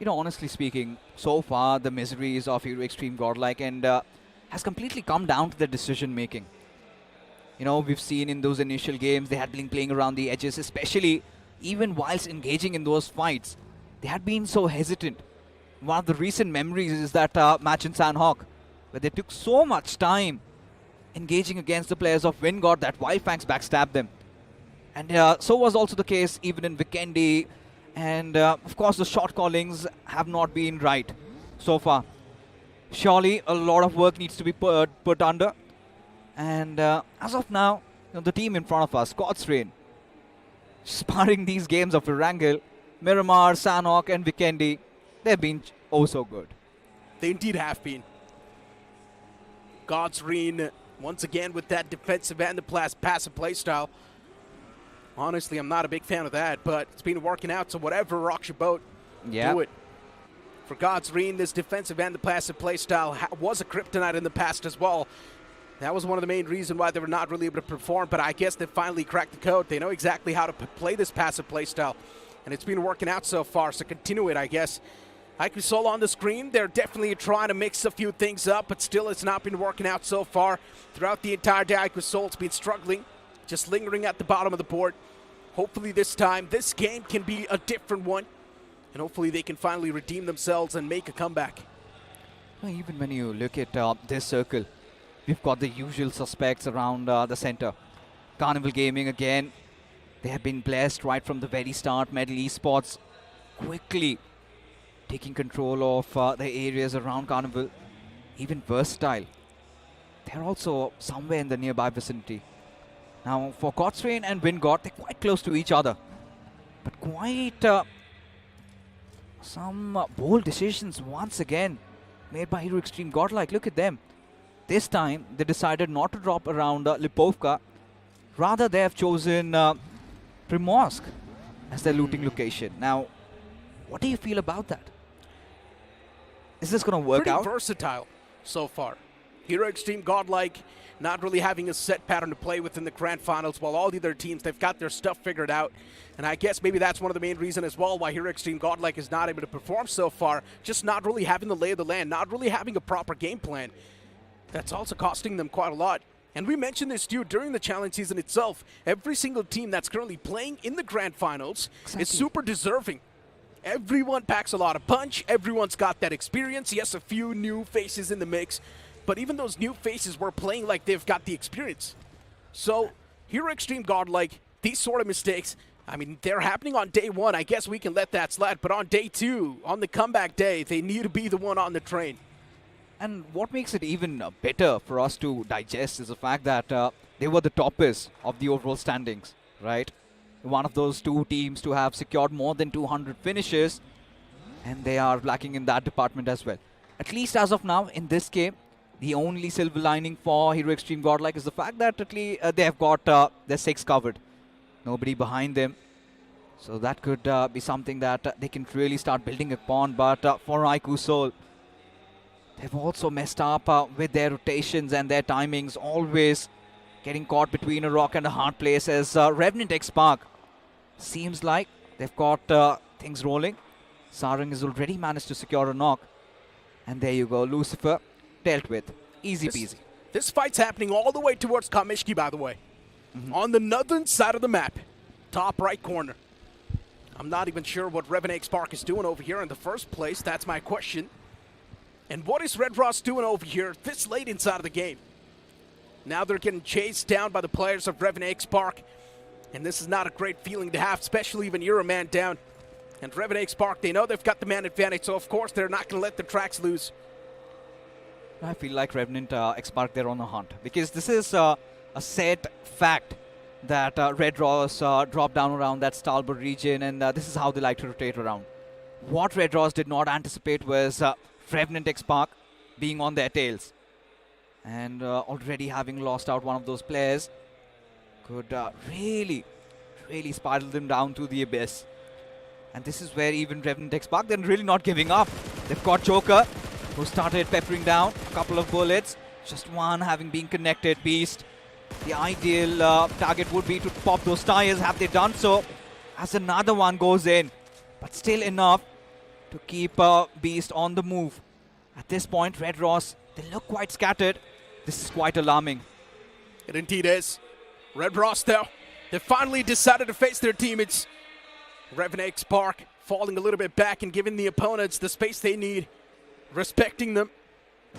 [SPEAKER 11] Honestly speaking, so far the miseries of Hero Xtreme Godlike and has completely come down to the decision making. We've seen in those initial games they had been playing around the edges, especially even whilst engaging in those fights. They had been so hesitant. One of the recent memories is that match in Sanhok, where they took so much time engaging against the players of Wyld that Wyld Fangs backstabbed them. And so was also the case even in Vikendi. And of course the shot callings have not been right so far. Surely a lot of work needs to be put under. And as of now, the team in front of us, Xtreme, sparring these games of Erangel, Miramar, Sanhok and Vikendi, they've been oh so good.
[SPEAKER 3] They indeed have been. Xtreme, once again with that defensive and the passive playstyle. Honestly, I'm not a big fan of that, but it's been working out, so whatever rocks your boat, do it. For Xtreme, this defensive and the passive playstyle was a kryptonite in the past as well. That was one of the main reasons why they were not really able to perform, but I guess they finally cracked the code. They know exactly how to play this passive playstyle, and it's been working out so far, so continue it, I guess. iQOO on the screen, they're definitely trying to mix a few things up, but still it's not been working out so far. Throughout the entire day, iQOO's been struggling, just lingering at the bottom of the board. Hopefully this time, this game can be a different one, and hopefully they can finally redeem themselves and make a comeback.
[SPEAKER 11] Even when you look at this circle, we've got the usual suspects around the center. Carnival Gaming again, they have been blessed right from the very start. Medal Esports quickly taking control of the areas around Carnival. even versatile. They're also somewhere in the nearby vicinity. Now, for Godstrain and Wingod, they're quite close to each other. But quite some bold decisions once again made by Hero Xtreme Godlike. Look at them. This time, they decided not to drop around Lipovka. Rather, they have chosen Primorsk as their looting location. Now, what do you feel about that? Is this going to work out?
[SPEAKER 3] Pretty versatile so far. Hero Xtreme Godlike not really having a set pattern to play with in the grand finals, while all the other teams, they've got their stuff figured out. And I guess maybe that's one of the main reasons as well why Hero Xtreme Godlike is not able to perform so far, just not really having the lay of the land, not really having a proper game plan. That's also costing them quite a lot. And we mentioned this too during the challenge season itself. Every single team that's currently playing in the grand finals is super deserving. Everyone packs a lot of punch. Everyone's got that experience. Yes, a few new faces in the mix, but even those new faces were playing like they've got the experience. So Hero Xtreme Godlike, these sort of mistakes, I mean, they're happening on day one. I guess we can let that slide. But on day two, on the comeback day, they need to be the one on the train.
[SPEAKER 11] And what makes it even better for us to digest is the fact that they were the toppers of the overall standings, right? One of those two teams to have secured more than 200 finishes, and they are lacking in that department as well. At least as of now, in this game, the only silver lining for Hero Xtreme Godlike is the fact that at least they have got their 6 covered. Nobody behind them. So that could be something that they can really start building upon. But for iQOO Seoul, they've also messed up with their rotations and their timings, always getting caught between a rock and a hard place as Revenant X Spark seems like they've got things rolling. Sarang has already managed to secure a knock. And there you go, Lucifer dealt with. Easy peasy.
[SPEAKER 3] This fight's happening all the way towards Kamishki, by the way. On the northern side of the map, top right corner. I'm not even sure what Revenant X Spark is doing over here in the first place. That's my question. And what is Red Ross doing over here this late inside of the game? Now they're getting chased down by the players of Revenant X Spark. And this is not a great feeling to have, especially when you're a man down. And Revenant X Spark, they know they've got the man advantage, so of course they're not going to let the tracks lose.
[SPEAKER 11] I feel like Revenant X Spark, they're on a hunt. Because this is a set fact that Red Ross drop down around that Stalbert region, and this is how they like to rotate around. What Red Ross did not anticipate was Revenant X Spark being on their tails. And already having lost out one of those players could really spiral them down to the abyss. And this is where even Revenant X Spark, they're really not giving up. They've got Joker, who started peppering down a couple of bullets. Just one having been connected. Beast, the ideal target would be to pop those tires. Have they done so? As another one goes in. But still enough to keep Beast on the move. At this point, Red Ross, they look quite scattered. This is quite alarming.
[SPEAKER 3] It indeed is. Red Ross, though, they finally decided to face their teammates. Revenant X Spark falling a little bit back and giving the opponents the space they need. Respecting them.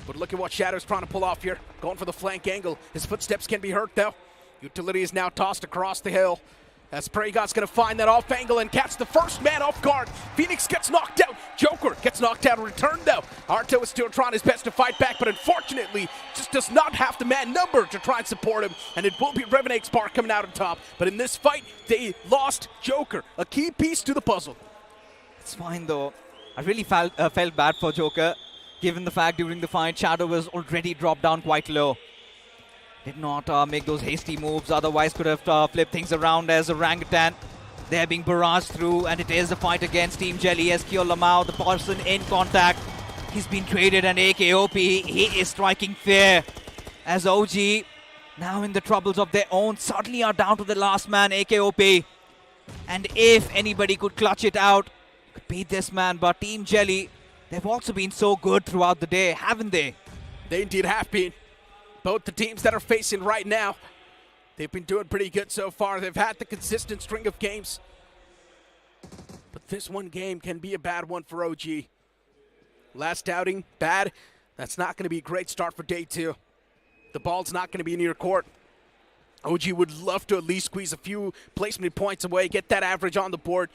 [SPEAKER 3] But look at what Shadow's trying to pull off here. Going for the flank angle. His footsteps can be heard, though. Utility is now tossed across the hill. As Preygod's going to find that off angle and catch the first man off guard. Phoenix gets knocked out. Joker gets knocked out in return, though. Arto is still trying his best to fight back, but unfortunately just does not have the man number to try and support him. And it will be Revenant X Spark coming out on top. But in this fight, they lost Joker, a key piece to the puzzle.
[SPEAKER 11] It's fine, though. I really felt bad for Joker, given the fact during the fight, Shadow was already dropped down quite low. Did not make those hasty moves, otherwise could have flipped things around as Orangutan. They're being barraged through, and it is the fight against Team Jelly. Eskiel Lamau, the person in contact. He's been traded an AKOP. He is striking fear. As OG, now in the troubles of their own, suddenly are down to the last man, AKOP. And if anybody could clutch it out, could beat this man. But Team Jelly, they've also been so good throughout the day, haven't they?
[SPEAKER 3] They indeed have been. Both the teams that are facing right now, they've been doing pretty good so far. They've had the consistent string of games. But this one game can be a bad one for OG. Last outing, bad. That's not going to be a great start for day 2. The ball's not going to be near court. OG would love to at least squeeze a few placement points away, get that average on the board,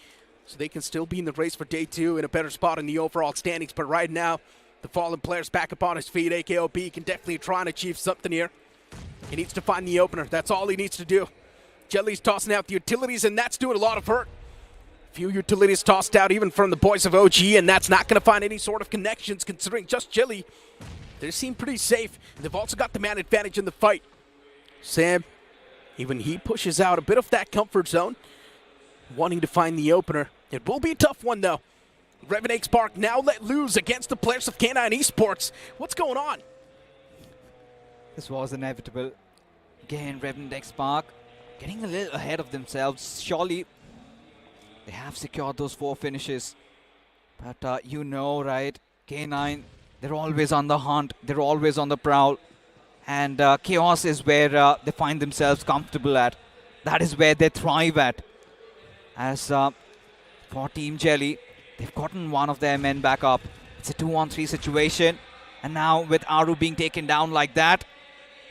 [SPEAKER 3] so they can still be in the race for day 2 in a better spot in the overall standings. But right now, The fallen player's back up on his feet. AKOP can definitely try and achieve something here. He needs to find the opener. That's all he needs to do. Jelly's tossing out the utilities, and that's doing a lot of hurt. Few utilities tossed out even from the boys of OG, and that's not going to find any sort of connections considering just Jelly. They seem pretty safe. They've also got the man advantage in the fight. Sam, even he pushes out a bit of that comfort zone, wanting to find the opener. It will be a tough one, though. Revenant Spark now let loose against the players of K9 Esports. What's going on?
[SPEAKER 11] This was inevitable. Again, Revenant Spark getting a little ahead of themselves. Surely they have secured those 4 finishes. But you know, right, K9, they're always on the hunt. They're always on the prowl. And chaos is where they find themselves comfortable at. That is where they thrive at. As for Team Jelly, they've gotten one of their men back up. It's a 2-on-3 situation. And now with Aru being taken down like that,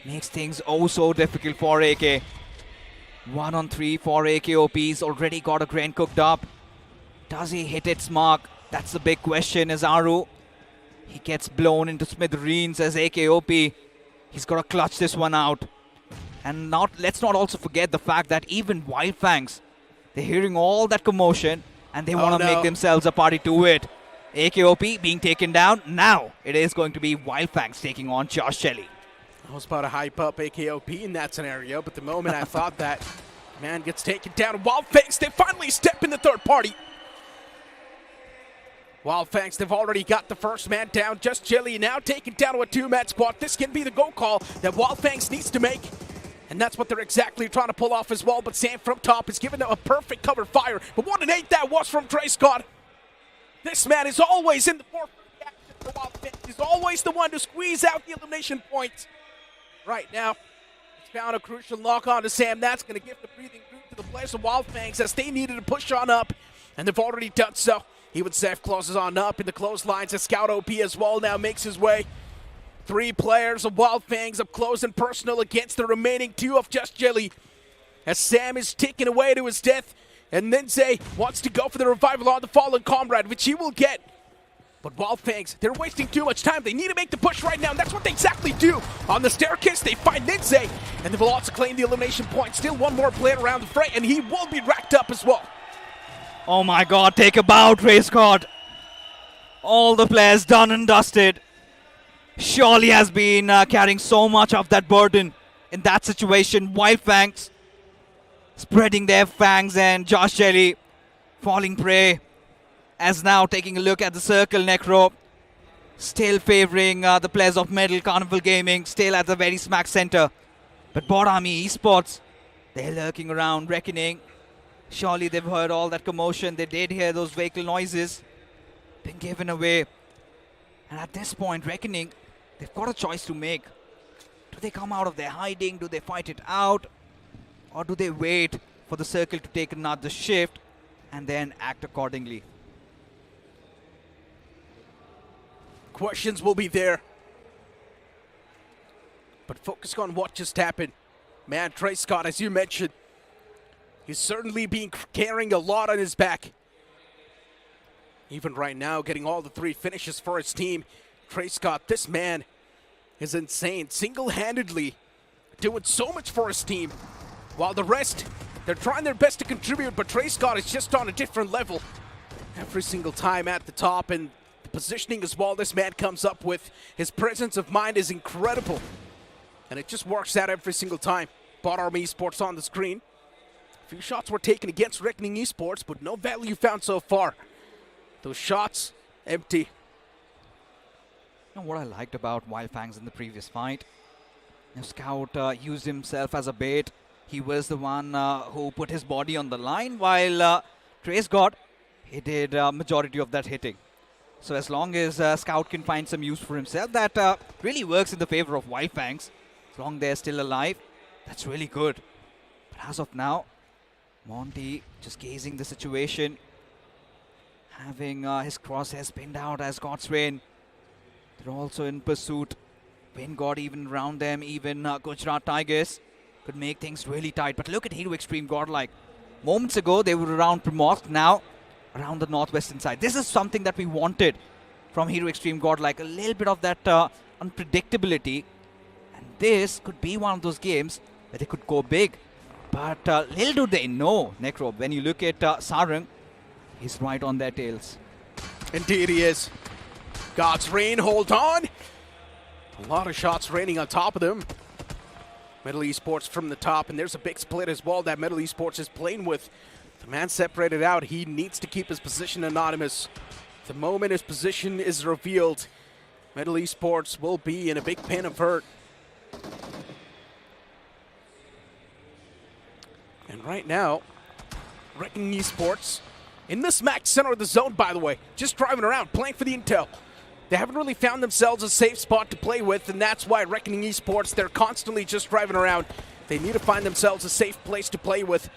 [SPEAKER 11] makes things oh so difficult for AK. 1-on-3 for AKOP. He's already got a grain cooked up. Does he hit its mark? That's the big question as Aru. He gets blown into smithereens as AKOP. He's got to clutch this one out. And let's not also forget the fact that even Wyld Fangs, they're hearing all that commotion and they want to make themselves a party to it. AKOP being taken down. Now it is going to be Wyld Fangs taking on Josh Shelley.
[SPEAKER 3] I was about to hype up AKOP in that scenario, but the moment I thought that, man gets taken down. Wyld Fangs, they finally step in the third party. Wyld Fangs, they've already got the first man down. Just Jelly now taken down to a 2-man squad. This can be the go call that Wyld Fangs needs to make. And that's what they're exactly trying to pull off as well. But Sam from top is giving them a perfect cover fire. But what an 8 that was from Trey Scott. This man is always in the forefront of the action for Wyld Fangs. He's always the one to squeeze out the elimination points. Right now, it's found a crucial lock on to Sam. That's going to give the breathing room to the players of Wyld Fangs as they needed to push on up. And they've already done so. Even Zeph closes on up in the clotheslines as Scout OP as well now makes his way. 3 players of Wyld Fangs up close and personal against the remaining 2 of Just Jelly. As Sam is ticking away to his death. And Ninze wants to go for the revival on the fallen comrade, which he will get. But Wyld Fangs, they're wasting too much time. They need to make the push right now, and that's what they exactly do. On the staircase, they find Ninze, and they will also claim the elimination point. Still one more player around the fray, and he will be racked up as well.
[SPEAKER 11] Oh my god, take a bow, Trey Scott. All the players done and dusted. Surely has been carrying so much of that burden in that situation. Wyld Fangs spreading their fangs and Josh Jelly falling prey. As now taking a look at the circle, Necro still favoring the players of Medal Carnival Gaming, still at the very smack center. But BotArmyEsports, they're lurking around, reckoning. Surely they've heard all that commotion. They did hear those vehicle noises. Been given away. And at this point, reckoning, they've got a choice to make. Do they come out of their hiding? Do they fight it out? Or do they wait for the circle to take another shift and then act accordingly?
[SPEAKER 3] Questions will be there. But focus on what just happened. Man, Trey Scott, as you mentioned, he's certainly been carrying a lot on his back. Even right now, getting all the 3 finishes for his team. Trey Scott, this man is insane. Single-handedly doing so much for his team. While the rest, they're trying their best to contribute, but Trey Scott is just on a different level. Every single time at the top, and the positioning as well this man comes up with. His presence of mind is incredible. And it just works out every single time. BotArmyEsports on the screen. A few shots were taken against Reckoning Esports, but no value found so far. Those shots, empty.
[SPEAKER 11] And what I liked about Wyld Fangs in the previous fight, Scout used himself as a bait. He was the one who put his body on the line, while Trey Scott, he did majority of that hitting. So as long as Scout can find some use for himself, that really works in the favor of Wyld Fangs. As long as they're still alive, that's really good. But as of now, Monty just gazing the situation, having his crosshairs pinned out as God's Rain. They're also in pursuit. Wind God even around them, even Gujarat Tigers could make things really tight. But look at Hero Xtreme Godlike. Moments ago, they were around Primorsk, now around the northwestern side. This is something that we wanted. from Hero Xtreme Godlike. A little bit of that unpredictability. And this could be one of those games where they could go big. But little do they know, Necro, when you look at Sarang, he's right on their tails.
[SPEAKER 3] Indeed he is. God's Rain, hold on. A lot of shots raining on top of them. Metal Esports from the top, and there's a big split as well that Metal Esports is playing with. The man separated out. He needs to keep his position anonymous. The moment his position is revealed, Metal Esports will be in a big pain of hurt. And right now, Reckoning Esports in the smack center of the zone, by the way, just driving around, playing for the intel. They haven't really found themselves a safe spot to play with, and that's why Reckoning Esports, they're constantly just driving around. They need to find themselves a safe place to play with.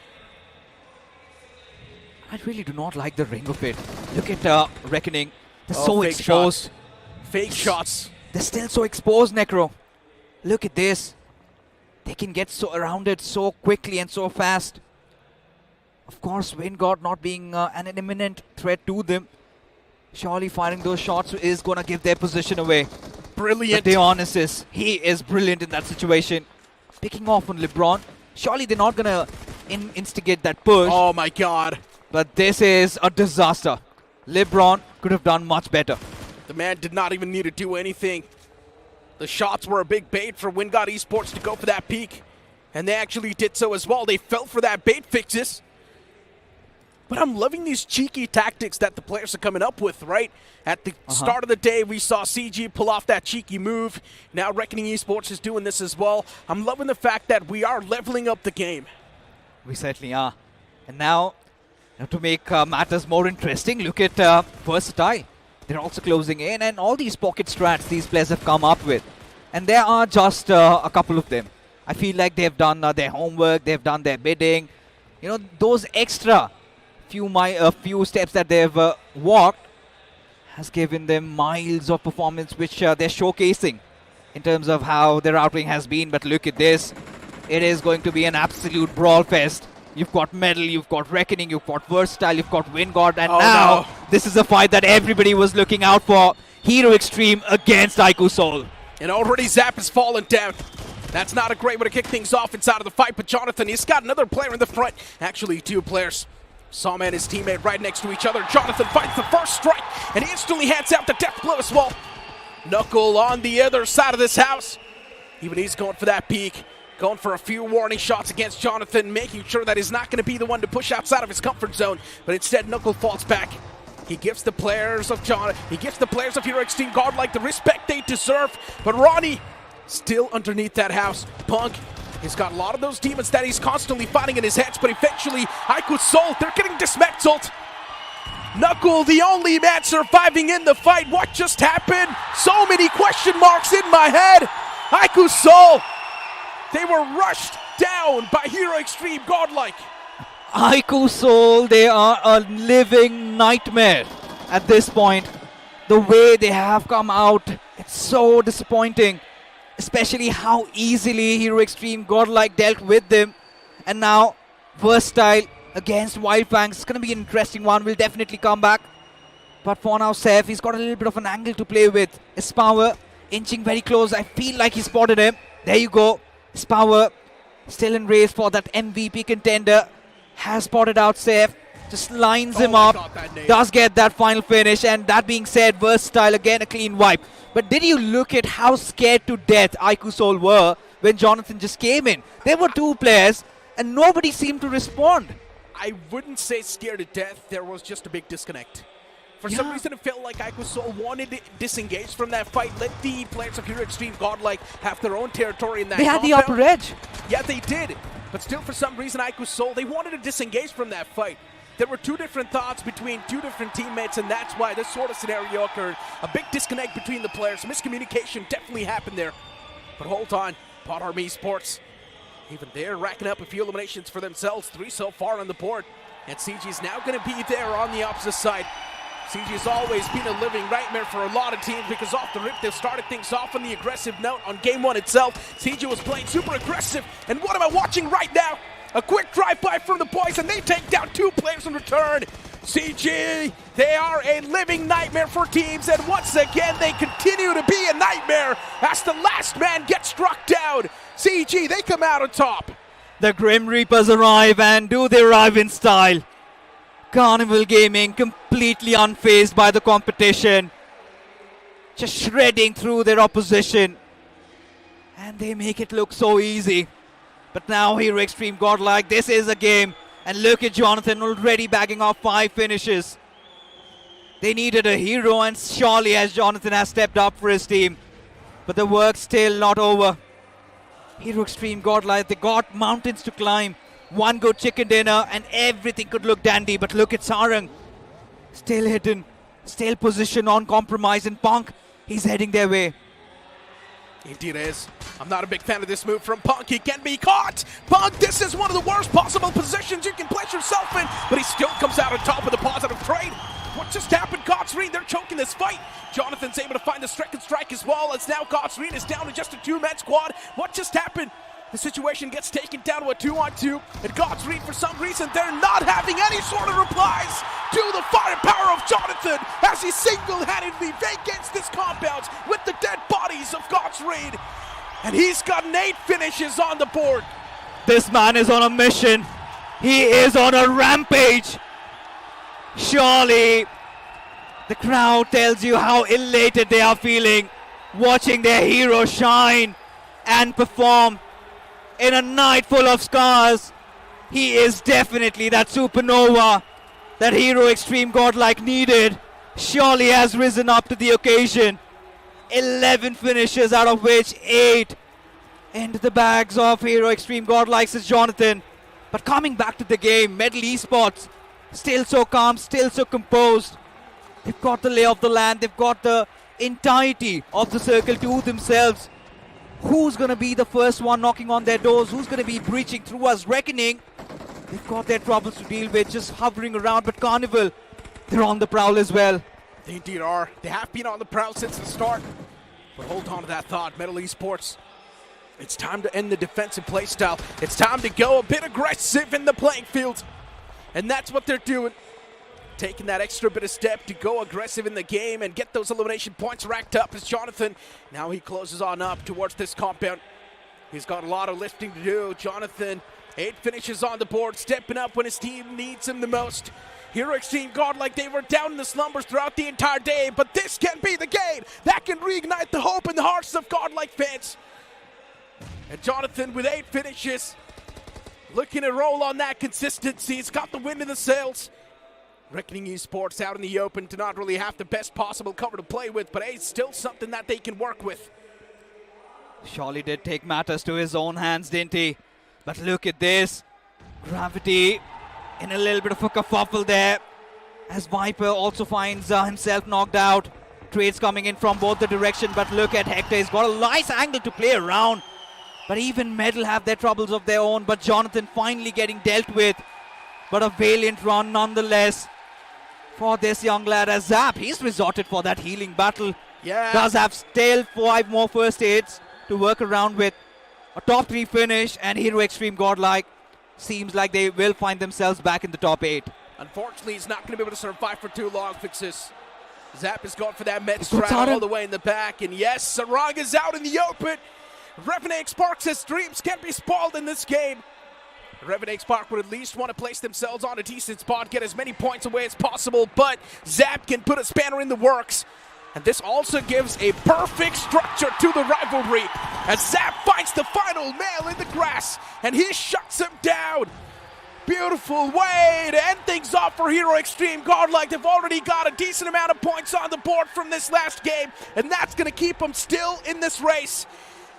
[SPEAKER 11] I really do not like the ring of it. Look at Reckoning. They're so
[SPEAKER 3] fake
[SPEAKER 11] exposed.
[SPEAKER 3] shots. Fake shots.
[SPEAKER 11] They're still so exposed, Necro. Look at this. They can get so around it so quickly and so fast. Of course, Wingard not being an imminent threat to them. Surely firing those shots is going to give their position away.
[SPEAKER 3] Brilliant.
[SPEAKER 11] But Dionysus, he is brilliant in that situation. Picking off on LeBron. Surely they're not going to instigate that push.
[SPEAKER 3] Oh my god.
[SPEAKER 11] But this is a disaster. LeBron could have done much better.
[SPEAKER 3] The man did not even need to do anything. The shots were a big bait for Wingard Esports to go for that peak. And they actually did so as well. They fell for that bait fixes. But I'm loving these cheeky tactics that the players are coming up with, right? At the start of the day, we saw CG pull off that cheeky move. Now Reckoning Esports is doing this as well. I'm loving the fact that we are leveling up the game.
[SPEAKER 11] We certainly are. And now, to make matters more interesting, look at Versatile. They're also closing in, and all these pocket strats these players have come up with. And there are just a couple of them. I feel like they've done their homework, they've done their bidding. You know, those extra few steps that they've walked has given them miles of performance, which they're showcasing in terms of how their outing has been. But look at this. It is going to be an absolute brawl fest. You've got Metal, you've got Reckoning, you've got Versatile, you've got Wingard, and now this is a fight that everybody was looking out for. Hero Xtreme against iQOO Soul.
[SPEAKER 3] And already Zap has fallen down. That's not a great way to kick things off inside of the fight, but Jonathan, he's got another player in the front. Actually, two players. Sawman and his teammate right next to each other. Jonathan fights the first strike, and he instantly hands out the death blow as well. Knuckle on the other side of this house. Even he's going for that peak. Going for a few warning shots against Jonathan, making sure that he's not going to be the one to push outside of his comfort zone. But instead, Knuckle falls back. He gives the players of Hero Xtreme Godlike the respect they deserve. But Ronnie still underneath that house. Punk, he's got a lot of those demons that he's constantly fighting in his heads, but eventually, iQOO Soul, they're getting dismantled. Knuckle, the only man surviving in the fight. What just happened? So many question marks in my head. iQOO Soul, they were rushed down by Hero Xtreme Godlike.
[SPEAKER 11] iQOO Soul, they are a living nightmare at this point. The way they have come out, it's so disappointing. Especially how easily Hero Xtreme Godlike dealt with them. And now, Versatile against Wyld Fangs. It's going to be an interesting one. We'll definitely come back. But for now, Seth, he's got a little bit of an angle to play with. Ispower inching very close. I feel like he spotted him. There you go. Ispower still in race for that MVP contender. Has spotted out Seth. Just lines him up. Does get that final finish. And that being said, Versatile again a clean wipe. But did you look at how scared to death iQOO Soul were when Jonathan just came in? There were two players and nobody seemed to respond.
[SPEAKER 3] I wouldn't say scared to death. There was just a big disconnect. For some reason, it felt like iQOO Soul wanted to disengage from that fight. Let the players of Hero Xtreme Godlike have their own territory in that
[SPEAKER 11] They had the upper edge.
[SPEAKER 3] Yeah, they did. But still, for some reason, iQOO Soul, they wanted to disengage from that fight. There were two different thoughts between two different teammates, and that's why this sort of scenario occurred. A big disconnect between the players. Miscommunication definitely happened there. But hold on, BotArmyEsports, even they're racking up a few eliminations for themselves. 3 so far on the board. And CG is now going to be there on the opposite side. CG has always been a living nightmare for a lot of teams because off the rip, they've started things off on the aggressive note. On game 1 itself, CG was playing super aggressive. And what am I watching right now? A quick drive-by from the boys, and they take down 2 players in return. CG, they are a living nightmare for teams, and once again they continue to be a nightmare as the last man gets struck down. CG, they come out on top.
[SPEAKER 11] The Grim Reapers arrive, and do they arrive in style? Carnival Gaming completely unfazed by the competition, just shredding through their opposition, and they make it look so easy. But now Hero Xtreme Godlike, this is a game, and look at Jonathan already bagging off 5 finishes. They needed a hero, and surely as Jonathan has stepped up for his team, but the work's still not over. Hero Xtreme Godlike, they got mountains to climb. One good chicken dinner and everything could look dandy, but look at Sarang. Still hidden, still positioned on compromise, and Punk, he's heading their way.
[SPEAKER 3] Indeed is. I'm not a big fan of this move from Punk. He can be caught. Punk, this is one of the worst possible positions you can place yourself in, but he still comes out on top with a positive trade. What just happened? Godsreen, they're choking this fight. Jonathan's able to find the second strike as well, as now Godsreen is down to just a 2-man squad. What just happened? The situation gets taken down to a 2-on-2, and Godsreen, for some reason, they're not having any sort of replies to the firepower of Jonathan as he single-handedly vacates this compound with the dead bodies of Godsreen. And he's gotten 8 finishes on the board.
[SPEAKER 11] This man is on a mission. He is on a rampage. Surely the crowd tells you how elated they are feeling watching their hero shine and perform in a night full of scars. He is definitely that supernova that Hero Xtreme Godlike needed. Surely has risen up to the occasion. 11 finishes, out of which 8 into the bags of Hero Xtreme Godlike's is Jonathan. But coming back to the game, Medal Esports still so calm, still so composed. They've got the lay of the land, they've got the entirety of the circle to themselves. Who's going to be the first one knocking on their doors? Who's going to be breaching through us? Reckoning. They've got their troubles to deal with, just hovering around. But Carnival, they're on the prowl as well.
[SPEAKER 3] They indeed are. They have been on the prowl since the start. But hold on to that thought, Medal Esports. It's time to end the defensive playstyle. It's time to go a bit aggressive in the playing field. And that's what they're doing. Taking that extra bit of step to go aggressive in the game and get those elimination points racked up as Jonathan. Now he closes on up towards this compound. He's got a lot of lifting to do. Jonathan, 8 finishes on the board, stepping up when his team needs him the most. Hero Xtreme Godlike, they were down in the slumbers throughout the entire day, but this can be the game that can reignite the hope in the hearts of Godlike fans. And Jonathan with 8 finishes, looking to roll on that consistency. He's got the wind in the sails. Reckoning Esports out in the open to not really have the best possible cover to play with, but hey, still something that they can work with.
[SPEAKER 11] Surely did take matters to his own hands, didn't he? But look at this. Gravity in a little bit of a kerfuffle there, as Viper also finds himself knocked out. Trades coming in from both the direction, but look at Hector. He's got a nice angle to play around. But even Medal have their troubles of their own, but Jonathan finally getting dealt with. But a valiant run nonetheless for this young lad, as Zap, he's resorted for that healing battle.
[SPEAKER 3] Yeah.
[SPEAKER 11] Does have still 5 more first aids to work around with. A top 3 finish, and Hero Xtreme Godlike seems like they will find themselves back in the top 8.
[SPEAKER 3] Unfortunately, he's not going to be able to survive for too long, Fixes. Zap is going for that med strat all the way in the back, and yes, Sarang is out in the open. Revenant Sparks' says dreams can't be spoiled in this game. Revenant Spark would at least want to place themselves on a decent spot, get as many points away as possible, but Zap can put a spanner in the works. And this also gives a perfect structure to the rivalry, as Zap finds the final nail in the grass, and he shuts him down. Beautiful way to end things off for Hero Xtreme Godlike. They've already got a decent amount of points on the board from this last game, and that's going to keep them still in this race.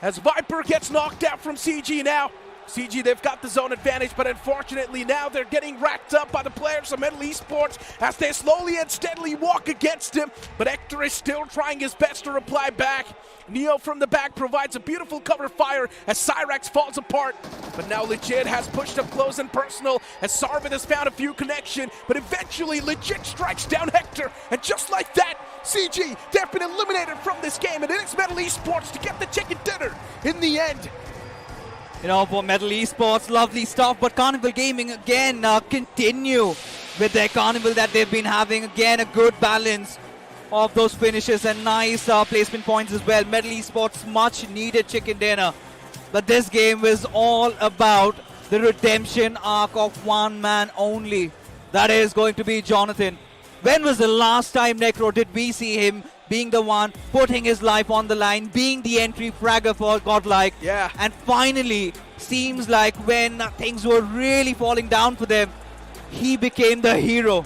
[SPEAKER 3] As Viper gets knocked out from CG now. CG, they've got the zone advantage, but unfortunately now they're getting racked up by the players of Medal Esports as they slowly and steadily walk against him. But Hector is still trying his best to reply back. Neo from the back provides a beautiful cover fire as Cyrax falls apart. But now Legit has pushed up close and personal as Sarvin has found a few connection, but eventually Legit strikes down Hector, and just like that, CG, they've been eliminated from this game, and it is Medal Esports to get the chicken dinner in the end.
[SPEAKER 11] You know, for Medal Esports, lovely stuff, but Carnival Gaming again continue with their carnival that they've been having. Again, a good balance of those finishes and nice placement points as well. Medal Esports much needed chicken dinner. But this game was all about the redemption arc of one man only. That is going to be Jonathan. When was the last time, Necro, did we see him being the one putting his life on the line, being the entry fragger for Godlike?
[SPEAKER 3] Yeah.
[SPEAKER 11] And finally, seems like when things were really falling down for them, he became the hero.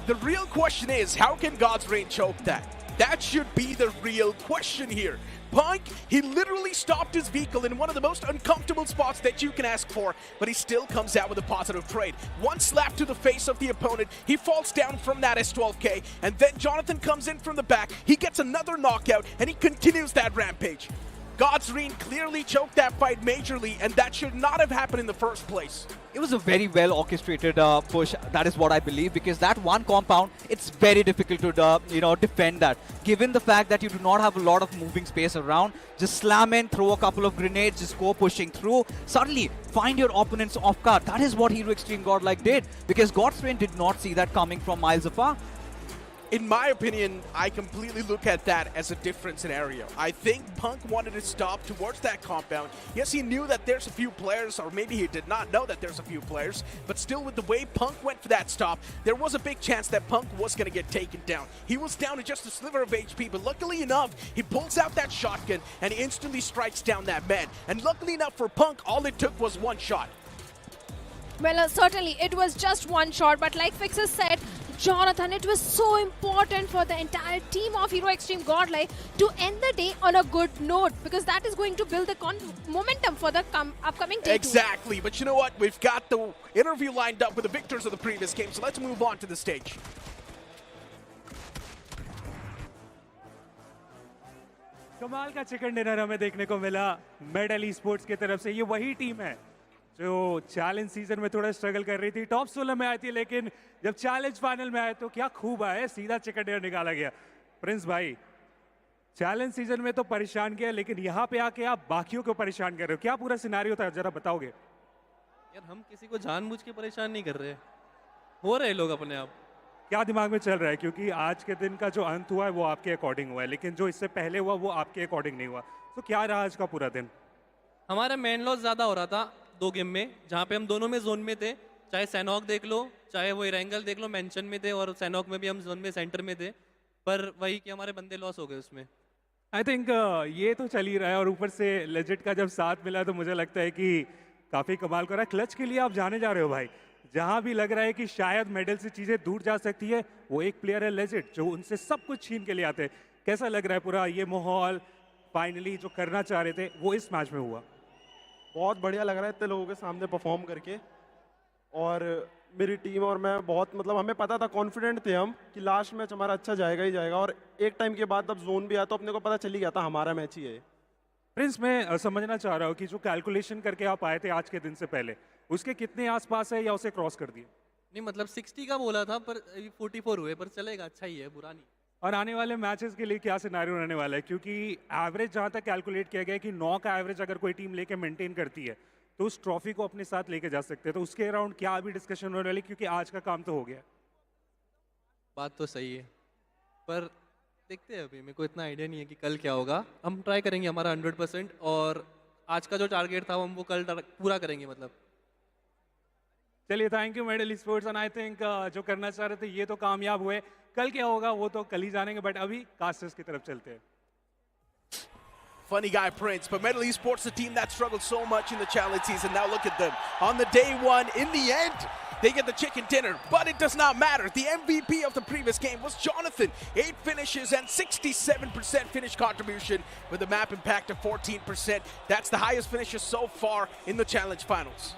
[SPEAKER 3] The real question is, how can God's Reign choke that? That should be the real question here. Punk, he literally stopped his vehicle in one of the most uncomfortable spots that you can ask for, but he still comes out with a positive trade. One slap to the face of the opponent, he falls down from that S12K, and then Jonathan comes in from the back, he gets another knockout, and he continues that rampage. God's Reign clearly choked that fight majorly, and that should not have happened in the first place.
[SPEAKER 11] It was a very well orchestrated push. That is what I believe, because that one compound, it's very difficult to defend that. Given the fact that you do not have a lot of moving space around, just slam in, throw a couple of grenades, just go pushing through. Suddenly, find your opponents off guard. That is what Hero Xtreme Godlike did, because God's Reign did not see that coming from miles afar.
[SPEAKER 3] In my opinion, I completely look at that as a different scenario. I think Punk wanted to stop towards that compound. Yes, he knew that there's a few players, or maybe he did not know that there's a few players, but still with the way Punk went for that stop, there was a big chance that Punk was going to get taken down. He was down to just a sliver of HP, but luckily enough, he pulls out that shotgun and he instantly strikes down that man. And luckily enough for Punk, all it took was one shot.
[SPEAKER 4] Well, certainly it was just one shot, but like Fixer said, Jonathan, it was so important for the entire team of Hero Xtreme Godlike to end the day on a good note, because that is going to build the momentum for the upcoming day.
[SPEAKER 3] Exactly, but you know what? We've got the interview lined up with the victors of the previous game, so let's move on to the stage.
[SPEAKER 15] कमाल का chicken dinner हमें देखने को मिला medal esports की तरफ से। ये वही टीम है जो चैलेंज सीजन में थोड़ा स्ट्रगल कर रही थी, टॉप 16 में आई थी, लेकिन जब चैलेंज फाइनल में आए तो क्या खूब आए, सीधा चिकन डिनर निकाला गया। प्रिंस भाई, चैलेंज सीजन में तो परेशान किया, लेकिन यहाँ पे आके आप बाकियों को परेशान कर रहे हो, क्या पूरा सिनारियो था, जरा बताओगे?
[SPEAKER 17] यार हम किसी को जानबूझ के परेशान नहीं कर रहे, हो रहे लोग अपने आप।
[SPEAKER 15] क्या दिमाग में चल रहा है? क्योंकि आज के दिन का जो अंत हुआ है वो आपके अकॉर्डिंग हुआ है, लेकिन जो इससे पहले हुआ वो आपके अकॉर्डिंग नहीं हुआ, तो क्या रहा आज का पूरा दिन?
[SPEAKER 17] हमारा मैन लॉस ज़्यादा हो रहा था 2 गेम में, जहाँ पे हम दोनों में जोन में थे, चाहे सैनॉक देख लो, चाहे वो एरेंगल देख लो, मेंशन में थे, और सैनॉक में भी हम जोन में सेंटर में थे, पर वही कि हमारे बंदे लॉस हो गए उसमें।
[SPEAKER 15] आई थिंक ये तो चल ही रहा है, और ऊपर से लेजेंड का जब साथ मिला तो मुझे लगता है कि काफ़ी कमाल कर रहा है। क्लच के लिए आप जाने जा रहे हो भाई, जहाँ भी लग रहा है कि शायद मेडल से चीज़ें दूर जा सकती है, वो एक प्लेयर है लेजेंड जो उनसे सब कुछ छीन के लिए आते हैं। कैसा लग रहा है पूरा ये माहौल, फाइनली जो करना चाह रहे थे वो इस मैच में हुआ?
[SPEAKER 18] बहुत बढ़िया लग रहा है इतने लोगों के सामने परफॉर्म करके, और मेरी टीम और मैं बहुत हमें पता था, कॉन्फिडेंट थे हम कि लास्ट मैच हमारा अच्छा जाएगा ही जाएगा, और एक टाइम के बाद जब जोन भी आया तो अपने को पता चल ही गया था हमारा मैच ही है।
[SPEAKER 15] प्रिंस, मैं समझना चाह रहा हूँ कि जो कैलकुलेशन करके आप आए थे आज के दिन से पहले, उसके कितने आसपास है या उसे क्रॉस कर दिया?
[SPEAKER 17] नहीं, मतलब 60 का बोला था, पर 44 हुए, पर चलेगा, अच्छा ही है, बुरा नहीं।
[SPEAKER 15] और आने वाले मैचेस के लिए क्या सिनारियो रहने वाला है? क्योंकि एवरेज जहाँ तक कैलकुलेट किया गया है कि 9 का एवरेज अगर कोई टीम लेके मेंटेन करती है तो उस ट्रॉफी को अपने साथ लेके जा सकते हैं, तो उसके अराउंड क्या अभी डिस्कशन होने वाली? क्योंकि आज का काम तो हो गया।
[SPEAKER 17] बात तो सही है, पर देखते हैं, अभी मेरे को इतना आइडिया नहीं है कि कल क्या होगा। हम ट्राई करेंगे हमारा 100%, और आज का जो टारगेट था हम वो कल पूरा करेंगे। मतलब
[SPEAKER 15] चलिए, thank you medal esports, and I think जो करना चाह रहे थे ये तो कामयाब हुए। कल क्या होगा वो तो कल ही जानेंगे, बट अभी कास्टर्स की तरफ चलते हैं।
[SPEAKER 3] Funny guy Prince, but Medal Esports, the team that struggled so much in the challenge season, now look at them. On the day one, in the end, they get the chicken dinner, but it does not matter. The MVP of the previous game was Jonathan. 8 finishes and 67% finish contribution with a map impact of 14%. That's the highest finishes so far in the challenge finals.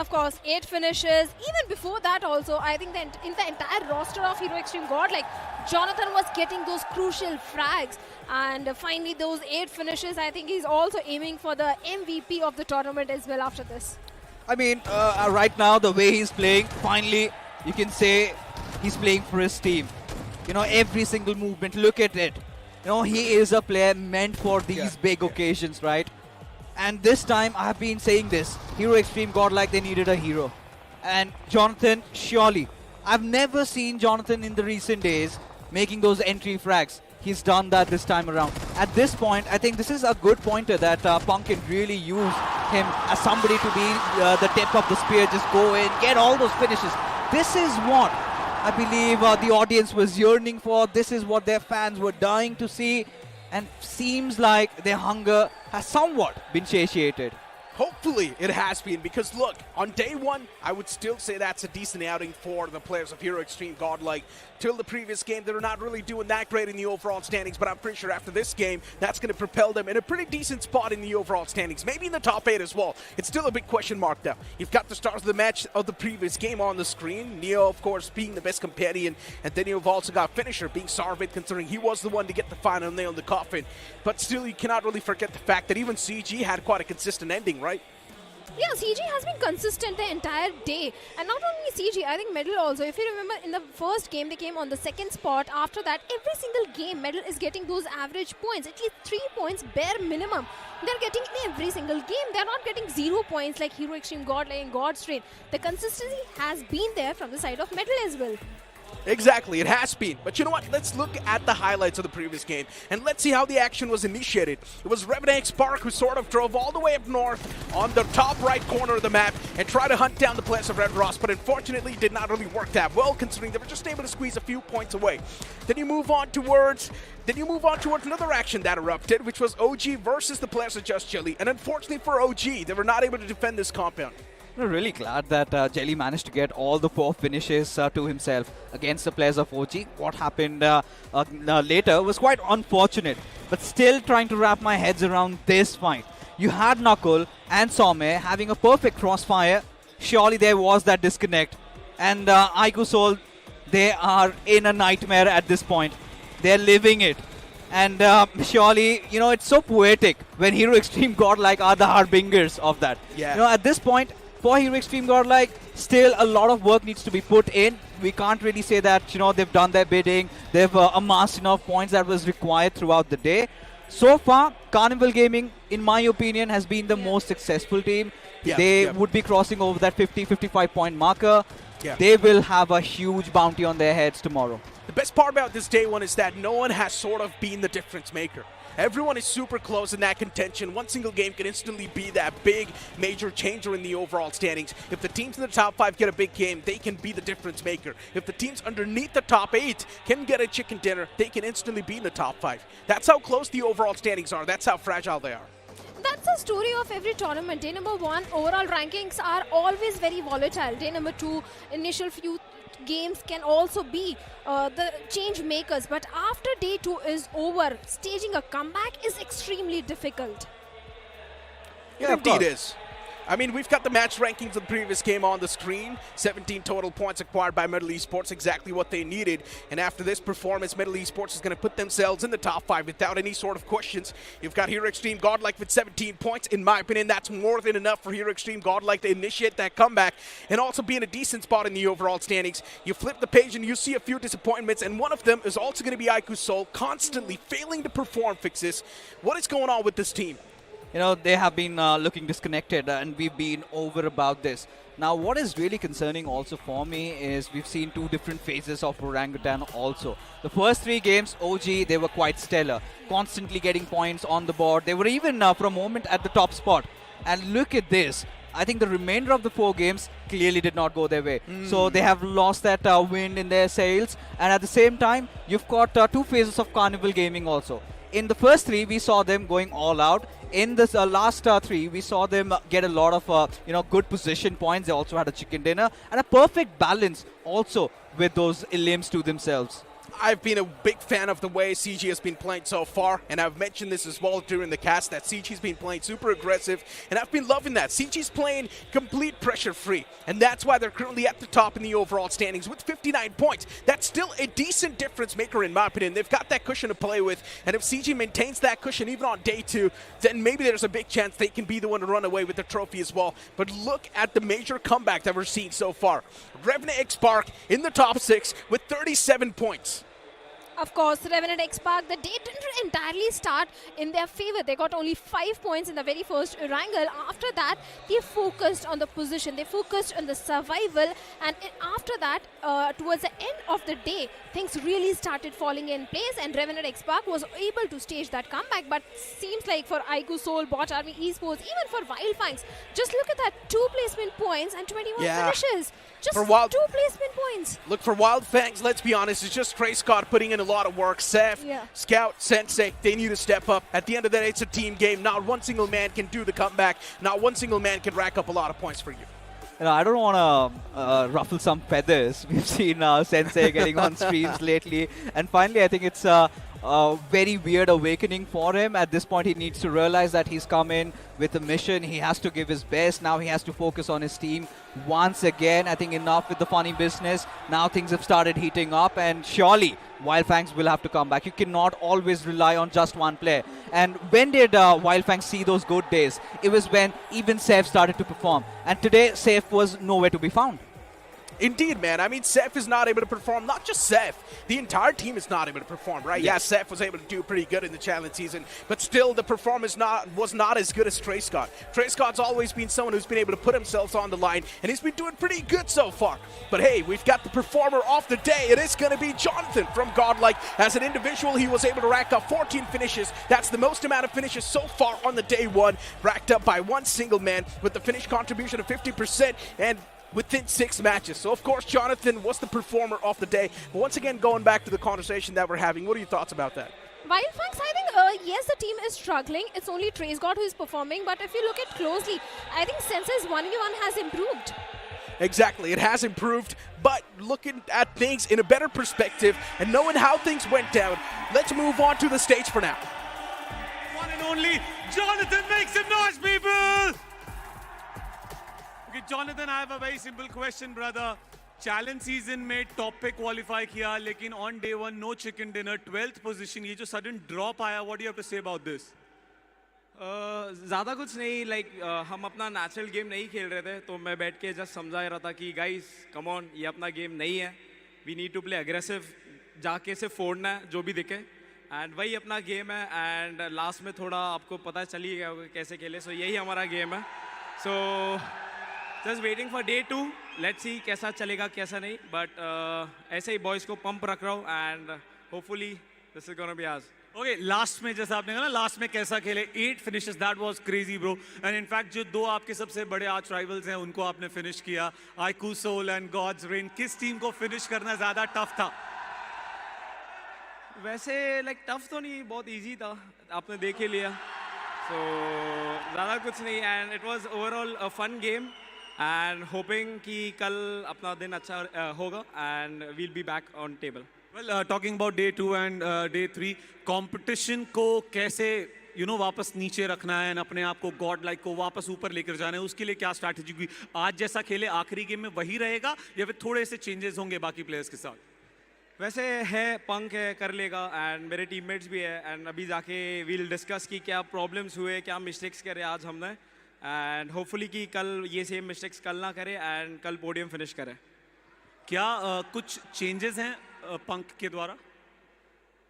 [SPEAKER 4] Of course, 8 finishes. Even before that also, I think that in the entire roster of Hero Xtreme Godlike, Jonathan was getting those crucial frags. And finally, those 8 finishes, I think he's also aiming for the MVP of the tournament as well after this.
[SPEAKER 11] I mean, right now, the way he's playing, finally, you can say he's playing for his team. You know, every single movement, look at it. You know, he is a player meant for these big occasions, right? And this time, I have been saying this, Hero Xtreme Godlike, they needed a hero. And Jonathan, surely, I've never seen Jonathan in the recent days making those entry frags. He's done that this time around. At this point, I think this is a good pointer that Punk can really use him as somebody to be the tip of the spear, just go in, get all those finishes. This is what I believe the audience was yearning for. This is what their fans were dying to see. And seems like their hunger has somewhat been satiated.
[SPEAKER 3] Hopefully it has been, because look, on day one, I would still say that's a decent outing for the players of Hero Xtreme Godlike. Till the previous game, they were not really doing that great in the overall standings, but I'm pretty sure after this game, that's going to propel them in a pretty decent spot in the overall standings, maybe in the top 8 as well. It's still a big question mark though. You've got the stars of the match of the previous game on the screen. Neo, of course, being the best companion, and then you've also got Finisher being Sarvid, considering he was the one to get the final nail in the coffin. But still, you cannot really forget the fact that even CG had quite a consistent ending, right?
[SPEAKER 4] Yeah, CG has been consistent the entire day. And not only CG, I think Medal also. If you remember, in the first game, they came on the second spot. After that, every single game, Medal is getting those average points. At least 3 points, bare minimum. They're getting in every single game. They're not getting 0 points like Hero Xtreme Godlike and Godstrain. The consistency has been there from the side of Medal as well.
[SPEAKER 3] Exactly, it has been. But you know what? Let's look at the highlights of the previous game, and let's see how the action was initiated. It was Revenant Spark who sort of drove all the way up north on the top right corner of the map and tried to hunt down the players of Red Ross, but unfortunately did not really work that well, considering they were just able to squeeze a few points away. Then you move on towards another action that erupted, which was OG versus the players of Just Jelly, and unfortunately for OG, they were not able to defend this compound.
[SPEAKER 11] I'm really glad that Jelly managed to get all the 4 finishes to himself against the players of OG. What happened later was quite unfortunate, but still trying to wrap my heads around this fight. You had Knuckle and Some having a perfect crossfire. Surely there was that disconnect. And iQOO Soul, they are in a nightmare at this point. They're living it. And surely, you know, it's so poetic when Hero Xtreme Godlike are the harbingers of that.
[SPEAKER 3] Yeah.
[SPEAKER 11] You know, at this point, for Hero Xtreme Godlike, still a lot of work needs to be put in. We can't really say that, you know, they've done their bidding, they've amassed enough points that was required throughout the day. So far, Carnival Gaming, in my opinion, has been the most successful team. They would be crossing over that 50-55 point marker. They will have a huge bounty on their heads tomorrow.
[SPEAKER 3] The best part about this day one is that no one has sort of been the difference maker. Everyone is super close in that contention. One single game can instantly be that big major changer in the overall standings. If the teams in the top 5 get a big game, they can be the difference maker. If the teams underneath the top 8 can get a chicken dinner, they can instantly be in the top 5. That's how close the overall standings are. That's how fragile they are.
[SPEAKER 4] That's the story of every tournament. Day number 1, overall rankings are always very volatile. Day number 2, initial few games can also be the change makers, but after day 2 is over, staging a comeback is extremely difficult.
[SPEAKER 3] Yeah, indeed is. I mean, we've got the match rankings of the previous game on the screen. 17 total points acquired by Middle Esports, exactly what they needed. And after this performance, Middle Esports is going to put themselves in the top 5 without any sort of questions. You've got Hero Xtreme Godlike with 17 points. In my opinion, that's more than enough for Hero Xtreme Godlike to initiate that comeback and also be in a decent spot in the overall standings. You flip the page and you see a few disappointments, and one of them is also going to be iQOO Soul, constantly failing to perform fixes. What is going on with this team?
[SPEAKER 11] You know, they have been looking disconnected, and we've been over about this. Now, what is really concerning also for me is we've seen 2 different phases of Orangutan also. The first 3 games, OG, they were quite stellar, constantly getting points on the board. They were even for a moment at the top spot. And look at this. I think the remainder of the 4 games clearly did not go their way. So they have lost that wind in their sails. And at the same time, you've got 2 phases of Carnival Gaming also. In the first 3, we saw them going all out. In this last 3, we saw them get a lot of good position points. They also had a chicken dinner and a perfect balance also with those limbs to themselves.
[SPEAKER 3] I've been a big fan of the way CG has been playing so far, and I've mentioned this as well during the cast, that CG's been playing super aggressive, and I've been loving that. CG's playing complete pressure-free, and that's why they're currently at the top in the overall standings with 59 points. That's still a decent difference maker in my opinion. They've got that cushion to play with, and if CG maintains that cushion even on day 2, then maybe there's a big chance they can be the one to run away with the trophy as well. But look at the major comeback that we're seeing so far. Revenant Spark in the top 6 with 37 points.
[SPEAKER 4] Of course, Revenant X Park, the day didn't entirely start in their favor. They got only 5 points in the very first Erangel. After that, they focused on the position, they focused on the survival, and after that, towards the end of the day, things really started falling in place, and Revenant X Park was able to stage that comeback. But seems like for iQOO, Soul, BotArmyEsports, even for Wyld Fangs, just look at that, 2 placement points and 21 finishes. Just
[SPEAKER 3] For Wyld-
[SPEAKER 4] 2 placement points.
[SPEAKER 3] Look, for Wyld Fangs, let's be honest, it's just Trey Scott putting in a lot of work. Seth, Scout, Sensei, they need to step up. At the end of the day, it's a team game. Not one single man can do the comeback. Not one single man can rack up a lot of points for you.
[SPEAKER 11] I don't want to ruffle some feathers. We've seen Sensei getting on streams lately. And finally, I think it's a very weird awakening for him. At this point, he needs to realize that he's come in with a mission. He has to give his best. Now he has to focus on his team. Once again, I think enough with the funny business. Now things have started heating up, and surely Wyld Fangs will have to come back. You cannot always rely on just one player. And when did Wyld Fangs see those good days? It was when even Seth started to perform. And today, Seth was nowhere to be found.
[SPEAKER 3] Indeed, man. I mean, Seth is not able to perform. Not just Seth. The entire team is not able to perform, right? Yeah, Seth was able to do pretty good in the challenge season, but still the performance was not as good as Trey Scott. Trey Scott's always been someone who's been able to put himself on the line, and he's been doing pretty good so far. But hey, we've got the performer of the day. It is going to be Jonathan from Godlike. As an individual, he was able to rack up 14 finishes. That's the most amount of finishes so far on the day one, racked up by one single man with the finish contribution of 50%, and within 6 matches. So, of course, Jonathan was the performer of the day. But once again, going back to the conversation that we're having, what are your thoughts about that?
[SPEAKER 4] Wyld Fangs, I think, yes, the team is struggling. It's only Trey Scott who is performing. But if you look at closely, I think Sensei's 1v1 has improved.
[SPEAKER 3] Exactly, it has improved, but looking at things in a better perspective and knowing how things went down, let's move on to the stage for now.
[SPEAKER 5] One and only Jonathan, make some noise, people! Okay, Jonathan, I have a very simple question, brother. Challenge season में top पे qualify किया, लेकिन on day one no chicken dinner, 12th position. ये जो sudden drop आया, what do you have to say about this?
[SPEAKER 6] ज़्यादा कुछ नहीं, लाइक हम अपना नेचुरल गेम नहीं खेल रहे थे, तो मैं बैठ के जस्ट समझा रहा था कि गाइस कम ऑन, ये अपना गेम नहीं है, we need to play aggressive, जाके से फोड़ना है जो भी दिखे, एंड वही अपना गेम है, एंड लास्ट में थोड़ा आपको पता चल ही गया होगा कैसे खेले, सो यही हमारा गेम है, so just waiting for day 2, let's see कैसा चलेगा कैसा नहीं, बट ऐसे ही बॉयज़ को पंप रख रहा हूँ, and hopefully this is gonna be आज.
[SPEAKER 5] ओके, लास्ट में जैसा आपने कहा ना, लास्ट में कैसा खेले, 8 finishes, that was crazy bro. And in fact जो दो आपके सबसे बड़े आर्च राइवल्स हैं उनको आपने फिनिश किया, iQOO Soul and Gods Reign. किस टीम को फिनिश करना ज़्यादा टफ था?
[SPEAKER 6] वैसे लाइक टफ तो नहीं, बहुत इजी था, आपने देख ही लिया, सो ज़्यादा कुछ नहीं, and it was overall a fun game, and hoping कि कल अपना दिन अच्छा होगा, and we'll be back on table.
[SPEAKER 5] Well, talking about day 2 and day 3, competition को कैसे वापस नीचे रखना है, अपने आप को Godlike को वापस ऊपर लेकर जाना है, उसके लिए क्या स्ट्रैटेजी हुई? आज जैसा खेले आखिरी गेम में वही रहेगा या फिर थोड़े से चेंजेस होंगे बाकी प्लेयर्स के साथ?
[SPEAKER 6] वैसे है, पंक है, कर लेगा, एंड मेरे टीममेट्स भी है, एंड अभी जाके वील डिस्कस की क्या प्रॉब्लम्स हुए, क्या मिस्टेक्स करे आज हमने, एंड होपफुली कि कल ये सेम मिस्टेक्स कल ना करे, एंड कल पोडियम फिनिश करे.
[SPEAKER 5] क्या कुछ चेंजेस हैं पंक के द्वारा?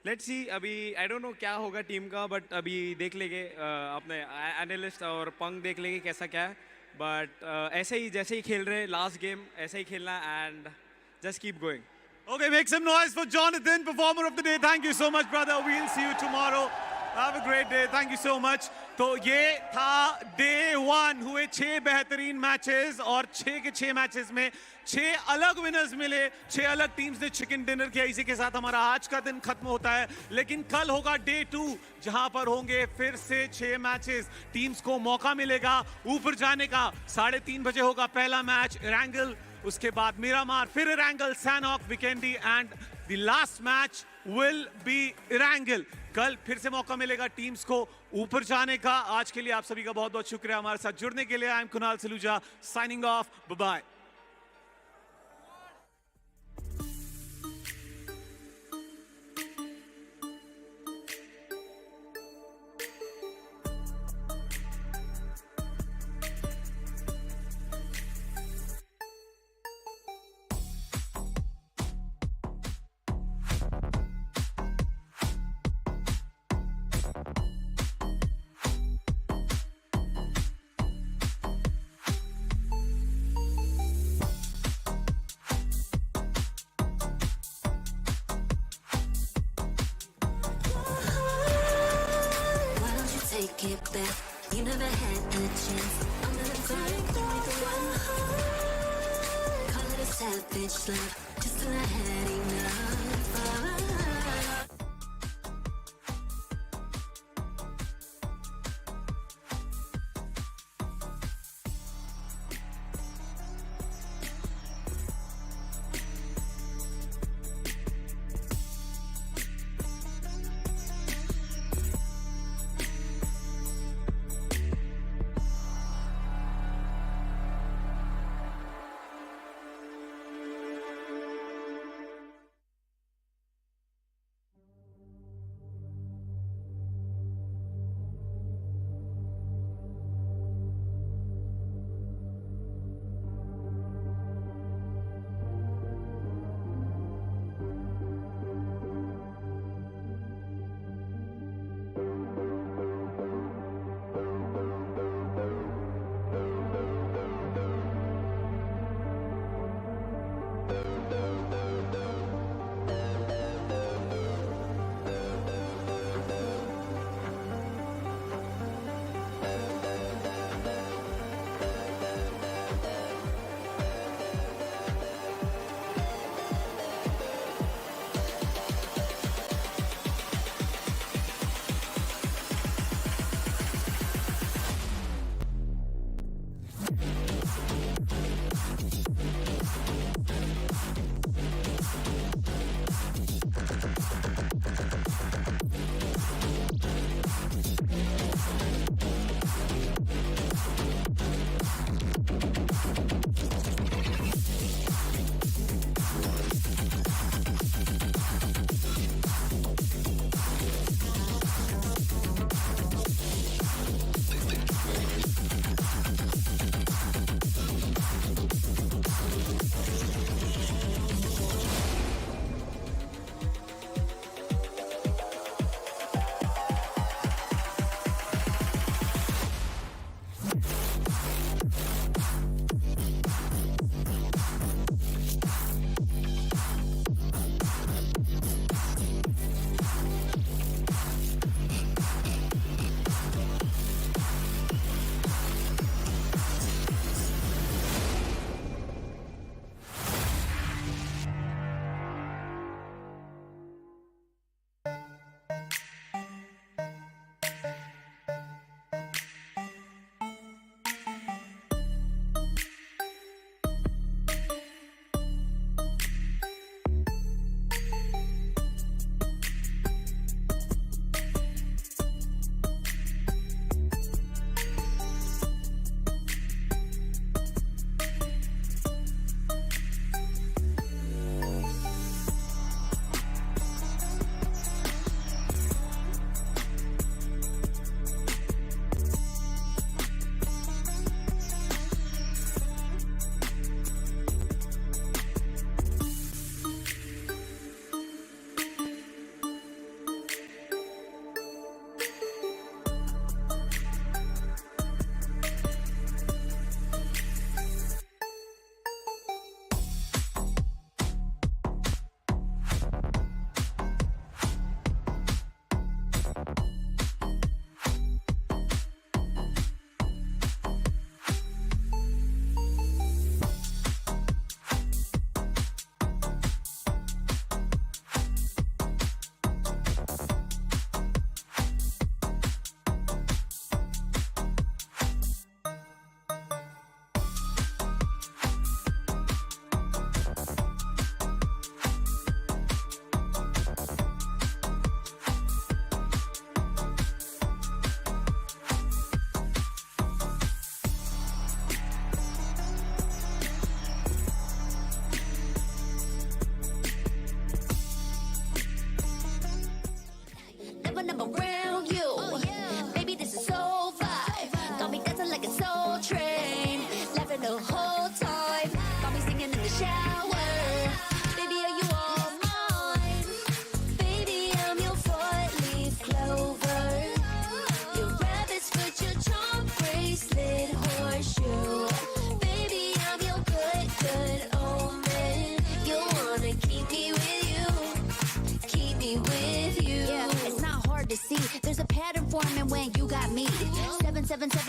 [SPEAKER 6] लेट्स सी, अभी आई डोंट नो क्या होगा टीम का, बट अभी देख लेंगे, अपने एनालिस्ट और पंक देख लेंगे कैसा क्या है, बट ऐसे ही जैसे ही खेल रहे लास्ट गेम ऐसे ही खेलना, and just keep going.
[SPEAKER 5] Okay, make some noise for Jonathan, performer of the day. Thank you so much, brother. We'll see you tomorrow. Have a great day. Thank you so much. तो ये था day 1, हुए 6 बेहतरीन matches, और 6 के 6 matches में 6 अलग winners मिले, 6 अलग टीम्स ने चिकन डिनर किया. इसी के साथ हमारा आज का दिन खत्म होता है, लेकिन कल होगा day 2, जहां पर होंगे फिर से 6 मैचेस. टीम्स को मौका मिलेगा ऊपर जाने का. 3:30 बजे होगा पहला मैच, एरेंगल, उसके बाद मिरामार, फिर Erangel, Sanhok, Vikendi, and the last match will be Erangel. कल फिर से मौका मिलेगा टीम्स को ऊपर जाने का. आज के लिए आप सभी का बहुत बहुत शुक्रिया हमारे साथ जुड़ने के लिए. I am Kunal Saluja, signing off, bye bye.
[SPEAKER 12] get back. You never had a chance. I'm gonna grind, give me the one heart. Call it a savage love, just till I had enough.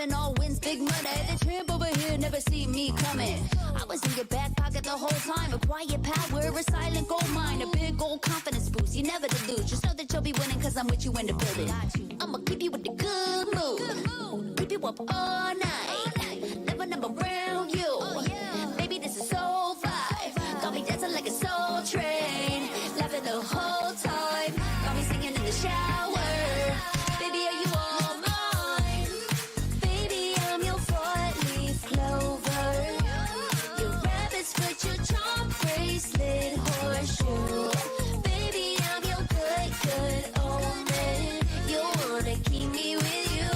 [SPEAKER 12] winning all wins, big money. The tramp over here never see me coming. I was in your back pocket the whole time. A quiet power, a silent gold mine, a big old confidence boost. You never delude. Just know that you'll be winning cause I'm with you in the building. I'ma keep you with the good mood. Keep you up all night. Never number around you. Baby, this is soul vibe. Got me dancing like a soul train. Laughing the whole time. Got me singing in the shower. Baby, are you all mine? Baby, I'm your four-leaf clover. Your rabbit's foot, your charm bracelet, horseshoe. Baby, I'm your good, good omen. You wanna keep me with you.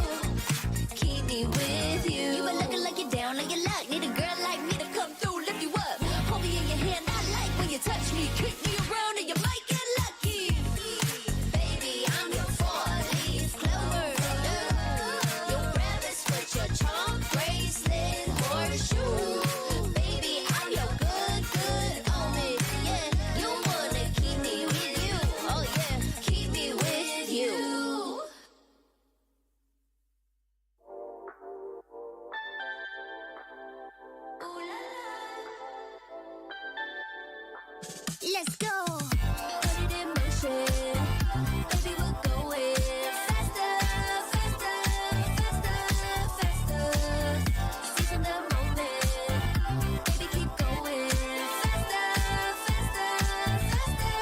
[SPEAKER 12] Keep me with you. You been looking like you're down on your luck. Need a girl like me to come through, lift you up. Hold me in your hand, I like when you touch me. Kick me around and you might get lucky. Baby, I'm your four-leaf clover. Your rabbit's foot, your charm bracelet, horseshoe. Baby, I'm your good, good omen. Yeah, you wanna keep me with you. Oh yeah, keep me with you. Let's go. Put it in motion. Baby, we're going faster, faster, faster, faster. Seizing the moment. Baby, keep going faster, faster, faster,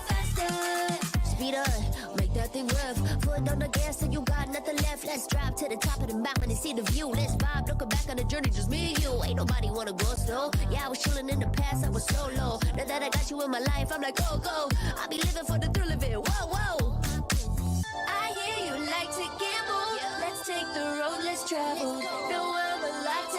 [SPEAKER 12] faster. Speed up, make that thing rough. Foot on the gas and you got nothing left. Let's drive to the top of the mountain and see the view. Let's vibe, looking back on the journey, just me and you. Ain't nobody wanna go slow. Yeah, I was chilling in the past, I was solo. Now that I got you in my life, I'm like, go, go. I'll be living for the thrill.